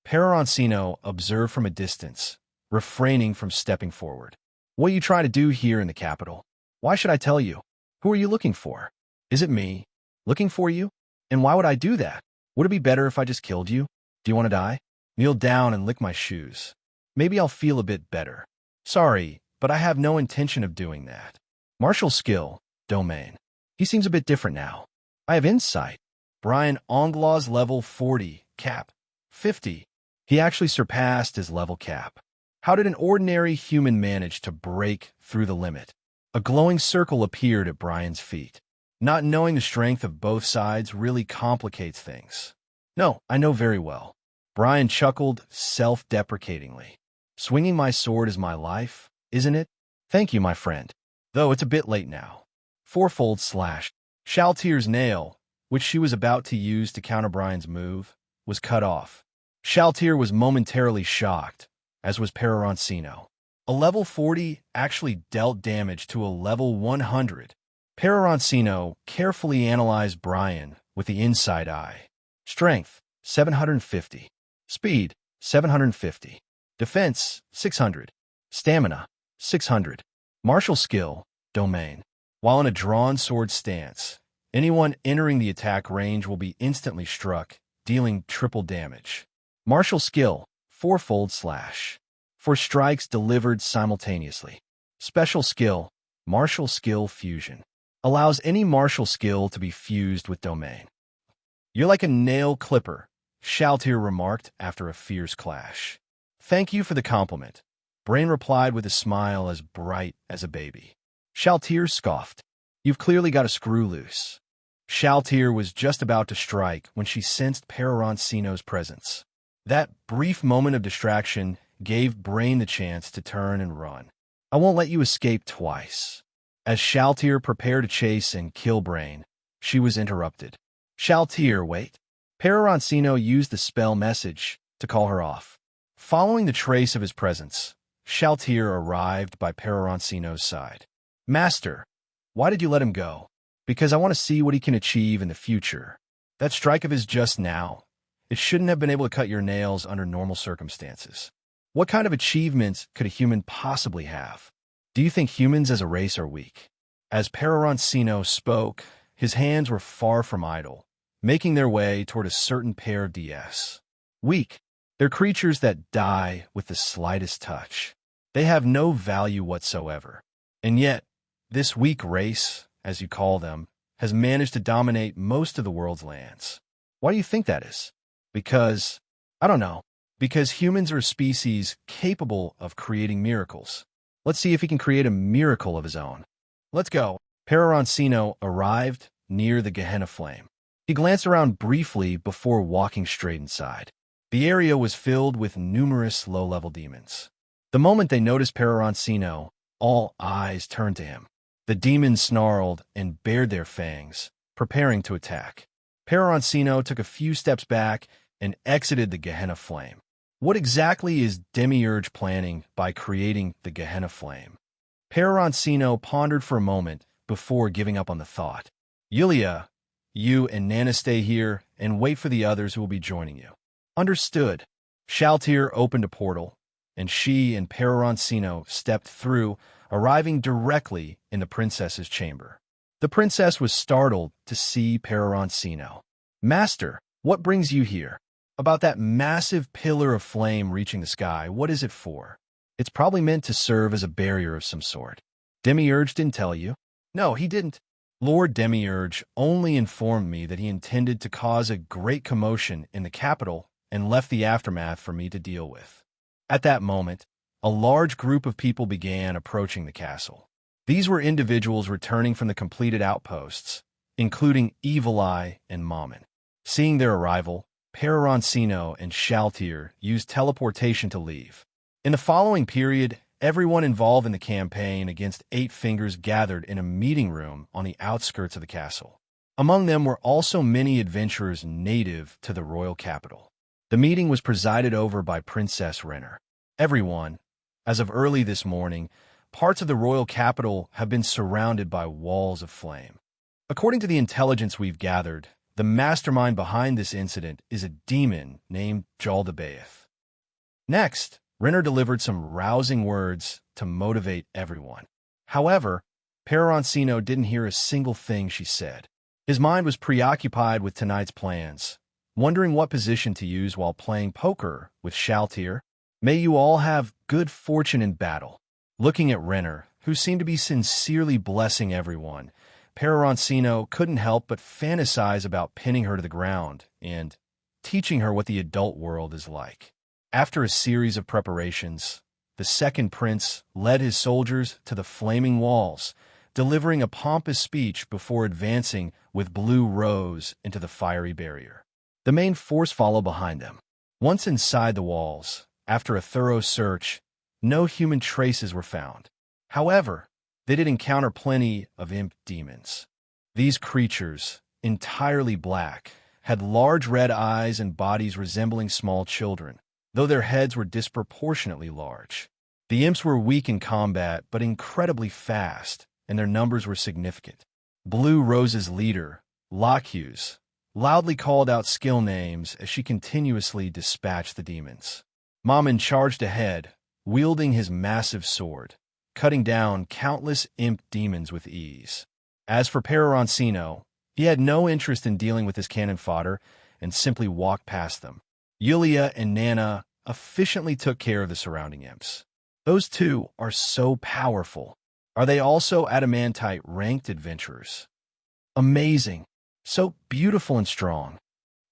Peroroncino observed from a distance, refraining from stepping forward. What are you trying to do here in the capital? Why should I tell you? Who are you looking for? Is it me? Looking for you? And why would I do that? Would it be better if I just killed you? Do you want to die? Kneel down and lick my shoes. Maybe I'll feel a bit better. Sorry, but I have no intention of doing that. Martial skill, domain. He seems a bit different now. I have insight. Brian Unglaus level 40, cap. 50. He actually surpassed his level cap. How did an ordinary human manage to break through the limit? A glowing circle appeared at Brian's feet. Not knowing the strength of both sides really complicates things. No, I know very well. Brian chuckled self-deprecatingly. Swinging my sword is my life, isn't it? Thank you, my friend. Though it's a bit late now. Fourfold slash. Shaltier's nail, which she was about to use to counter Brian's move, was cut off. Shaltier was momentarily shocked, as was Peroroncino. A level 40 actually dealt damage to a level 100. Peroroncino carefully analyzed Brian with the inside eye. Strength, 750. Speed, 750. Defense, 600. Stamina, 600. Martial skill, domain. While in a drawn sword stance, anyone entering the attack range will be instantly struck, dealing triple damage. Martial skill, fourfold slash. For strikes delivered simultaneously. Special skill, martial skill fusion. Allows any martial skill to be fused with domain. You're like a nail clipper, Shaltier remarked after a fierce clash. Thank you for the compliment. Brain replied with a smile as bright as a baby. Shaltier scoffed. You've clearly got a screw loose. Shaltier was just about to strike when she sensed Peroroncino's presence. That brief moment of distraction gave Brain the chance to turn and run. I won't let you escape twice. As Shaltier prepared to chase and kill Brain, she was interrupted. Shaltier, wait. Peroroncino used the spell message to call her off. Following the trace of his presence, Shaltier arrived by Peroroncino's side. Master, why did you let him go? Because I want to see what he can achieve in the future. That strike of his just now, it shouldn't have been able to cut your nails under normal circumstances. What kind of achievements could a human possibly have? Do you think humans as a race are weak? As Peroroncino spoke, his hands were far from idle, making their way toward a certain pair of DS. Weak. They're creatures that die with the slightest touch. They have no value whatsoever. And yet, this weak race, as you call them, has managed to dominate most of the world's lands. Why do you think that is? Because, I don't know, because humans are a species capable of creating miracles. Let's see if he can create a miracle of his own. Let's go. Peroroncino arrived near the Gehenna flame. He glanced around briefly before walking straight inside. The area was filled with numerous low-level demons. The moment they noticed Peroroncino, all eyes turned to him. The demons snarled and bared their fangs, preparing to attack. Peroroncino took a few steps back and exited the Gehenna flame. What exactly is Demiurge planning by creating the Gehenna flame? Peroroncino pondered for a moment before giving up on the thought. Yulia, You and Nana stay here and wait for the others who will be joining you. Understood. Shaltier opened a portal, and she and Peroroncino stepped through, arriving directly in the princess's chamber. The princess was startled to see Peroroncino. Master, what brings you here? About that massive pillar of flame reaching the sky, what is it for? It's probably meant to serve as a barrier of some sort. Demiurge didn't tell you? No, he didn't. Lord Demiurge only informed me that he intended to cause a great commotion in the capital and left the aftermath for me to deal with. At that moment, a large group of people began approaching the castle. These were individuals returning from the completed outposts, including Evil Eye and Mammon. Seeing their arrival, Peroroncino and Shaltier used teleportation to leave. In the following period, everyone involved in the campaign against Eight Fingers gathered in a meeting room on the outskirts of the castle. Among them were also many adventurers native to the royal capital. The meeting was presided over by Princess Rener. Everyone, as of early this morning, parts of the royal capital have been surrounded by walls of flame. According to the intelligence we've gathered, the mastermind behind this incident is a demon named Jaldabaoth. Next, Rener delivered some rousing words to motivate everyone. However, Peroroncino didn't hear a single thing she said. His mind was preoccupied with tonight's plans, wondering what position to use while playing poker with Shaltier. May you all have good fortune in battle. Looking at Rener, who seemed to be sincerely blessing everyone, Peroroncino couldn't help but fantasize about pinning her to the ground and teaching her what the adult world is like. After a series of preparations, the second prince led his soldiers to the flaming walls, delivering a pompous speech before advancing with Blue Rose into the fiery barrier. The main force followed behind them. Once inside the walls, after a thorough search, no human traces were found. However, they did encounter plenty of imp demons. These creatures, entirely black, had large red eyes and bodies resembling small children, though their heads were disproportionately large. The imps were weak in combat, but incredibly fast, and their numbers were significant. Blue Rose's leader, Lockhughes, loudly called out skill names as she continuously dispatched the demons. Mammon charged ahead, wielding his massive sword, cutting down countless imp demons with ease. As for Peroroncino, he had no interest in dealing with his cannon fodder and simply walked past them. Yulia and Nana efficiently took care of the surrounding imps. Those two are so powerful. Are they also Adamantite ranked adventurers? Amazing. So beautiful and strong.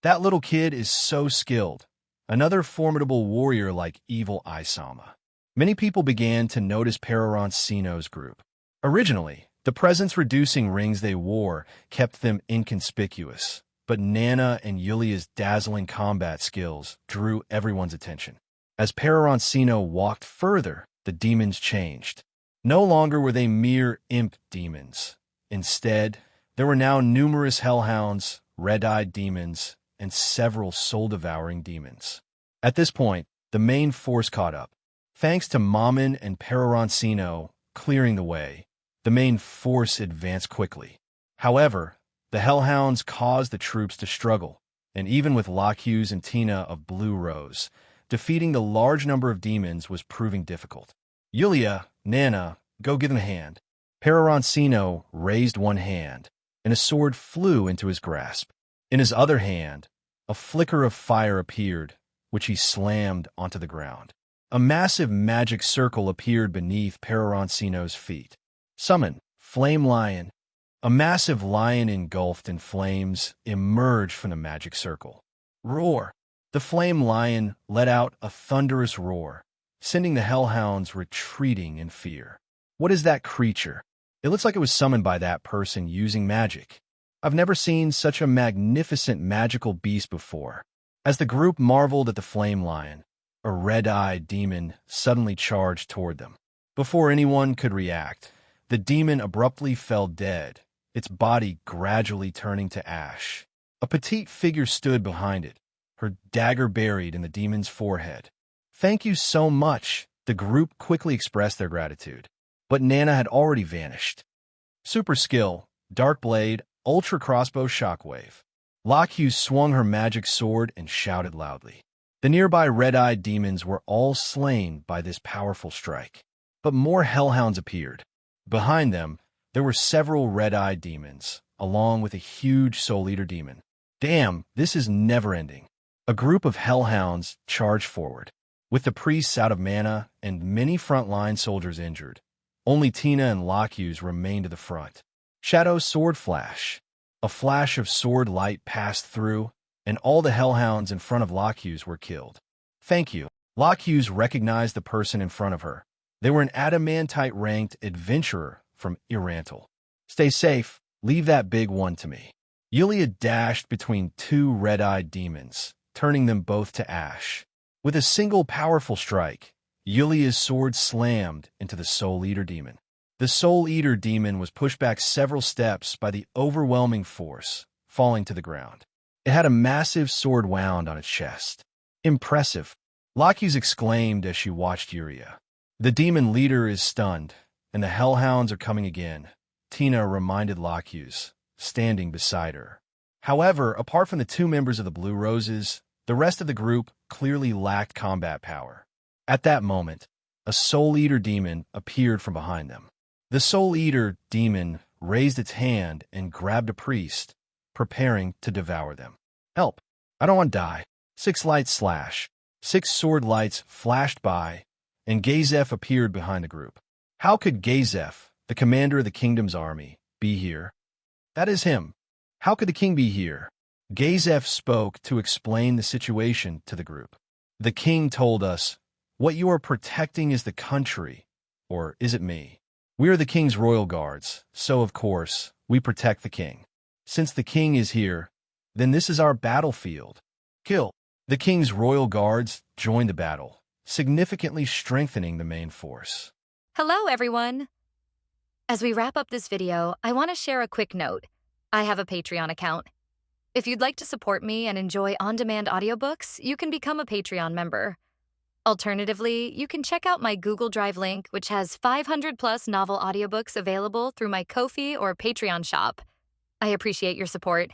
That little kid is so skilled. Another formidable warrior like Evil Eye Sama. Many people began to notice Peroroncino's group. Originally, the presence-reducing rings they wore kept them inconspicuous, but Nana and Yulia's dazzling combat skills drew everyone's attention. As Peroroncino walked further, the demons changed. No longer were they mere imp demons. Instead, there were now numerous hellhounds, red-eyed demons, and several soul-devouring demons. At this point, the main force caught up. Thanks to Mammon and Peroroncino clearing the way, the main force advanced quickly. However, the hellhounds caused the troops to struggle, and even with Lockhughes and Tina of Blue Rose, defeating the large number of demons was proving difficult. Yulia, Nana, go give them a hand. Peroroncino raised one hand, and a sword flew into his grasp. In his other hand, a flicker of fire appeared, which he slammed onto the ground. A massive magic circle appeared beneath Peroroncino's feet. Summon, Flame Lion. A massive lion engulfed in flames emerged from the magic circle. Roar. The flame lion let out a thunderous roar, sending the hellhounds retreating in fear. What is that creature? It looks like it was summoned by that person using magic. I've never seen such a magnificent magical beast before. As the group marveled at the flame lion, a red-eyed demon suddenly charged toward them. Before anyone could react, the demon abruptly fell dead, its body gradually turning to ash. A petite figure stood behind it, her dagger buried in the demon's forehead. "Thank you so much," the group quickly expressed their gratitude. But Nana had already vanished. Super skill, Dark Blade, Ultra Crossbow Shockwave. Lockhugh swung her magic sword and shouted loudly. The nearby red-eyed demons were all slain by this powerful strike. But more hellhounds appeared. Behind them, there were several red-eyed demons, along with a huge Soul Eater demon. Damn, this is never-ending. A group of hellhounds charged forward, with the priests out of mana and many frontline soldiers injured. Only Tina and Lockhugh's remained to the front. Shadow Sword Flash. A flash of sword light passed through, and all the hellhounds in front of Lockhugh's were killed. Thank you. Lockhugh's recognized the person in front of her. They were an Adamantite-ranked adventurer from Irantal. Stay safe. Leave that big one to me. Yulia dashed between two red-eyed demons, turning them both to ash. With a single powerful strike, Yulia's sword slammed into the Soul Eater demon. The Soul Eater demon was pushed back several steps by the overwhelming force, falling to the ground. It had a massive sword wound on its chest. Impressive, Lockhugh exclaimed as she watched Yulia. The demon leader is stunned, and the hellhounds are coming again, Tina reminded Lockhugh, standing beside her. However, apart from the two members of the Blue Roses, the rest of the group clearly lacked combat power. At that moment, a Soul Eater demon appeared from behind them. The Soul Eater demon raised its hand and grabbed a priest, preparing to devour them. Help! I don't want to die. 6 lights slash. 6 sword lights flashed by, and Gazef appeared behind the group. How could Gazef, the commander of the kingdom's army, be here? That is him. How could the king be here? Gazef spoke to explain the situation to the group. The king told us, what you are protecting is the country, or is it me? We are the king's royal guards, so of course, we protect the king. Since the king is here, then this is our battlefield. Kill. The king's royal guards joined the battle, significantly strengthening the main force. Hello, everyone. As we wrap up this video, I want to share a quick note. I have a Patreon account. If you'd like to support me and enjoy on-demand audiobooks, you can become a Patreon member. Alternatively, you can check out my Google Drive link, which has 500+ novel audiobooks available through my Ko-fi or Patreon shop. I appreciate your support.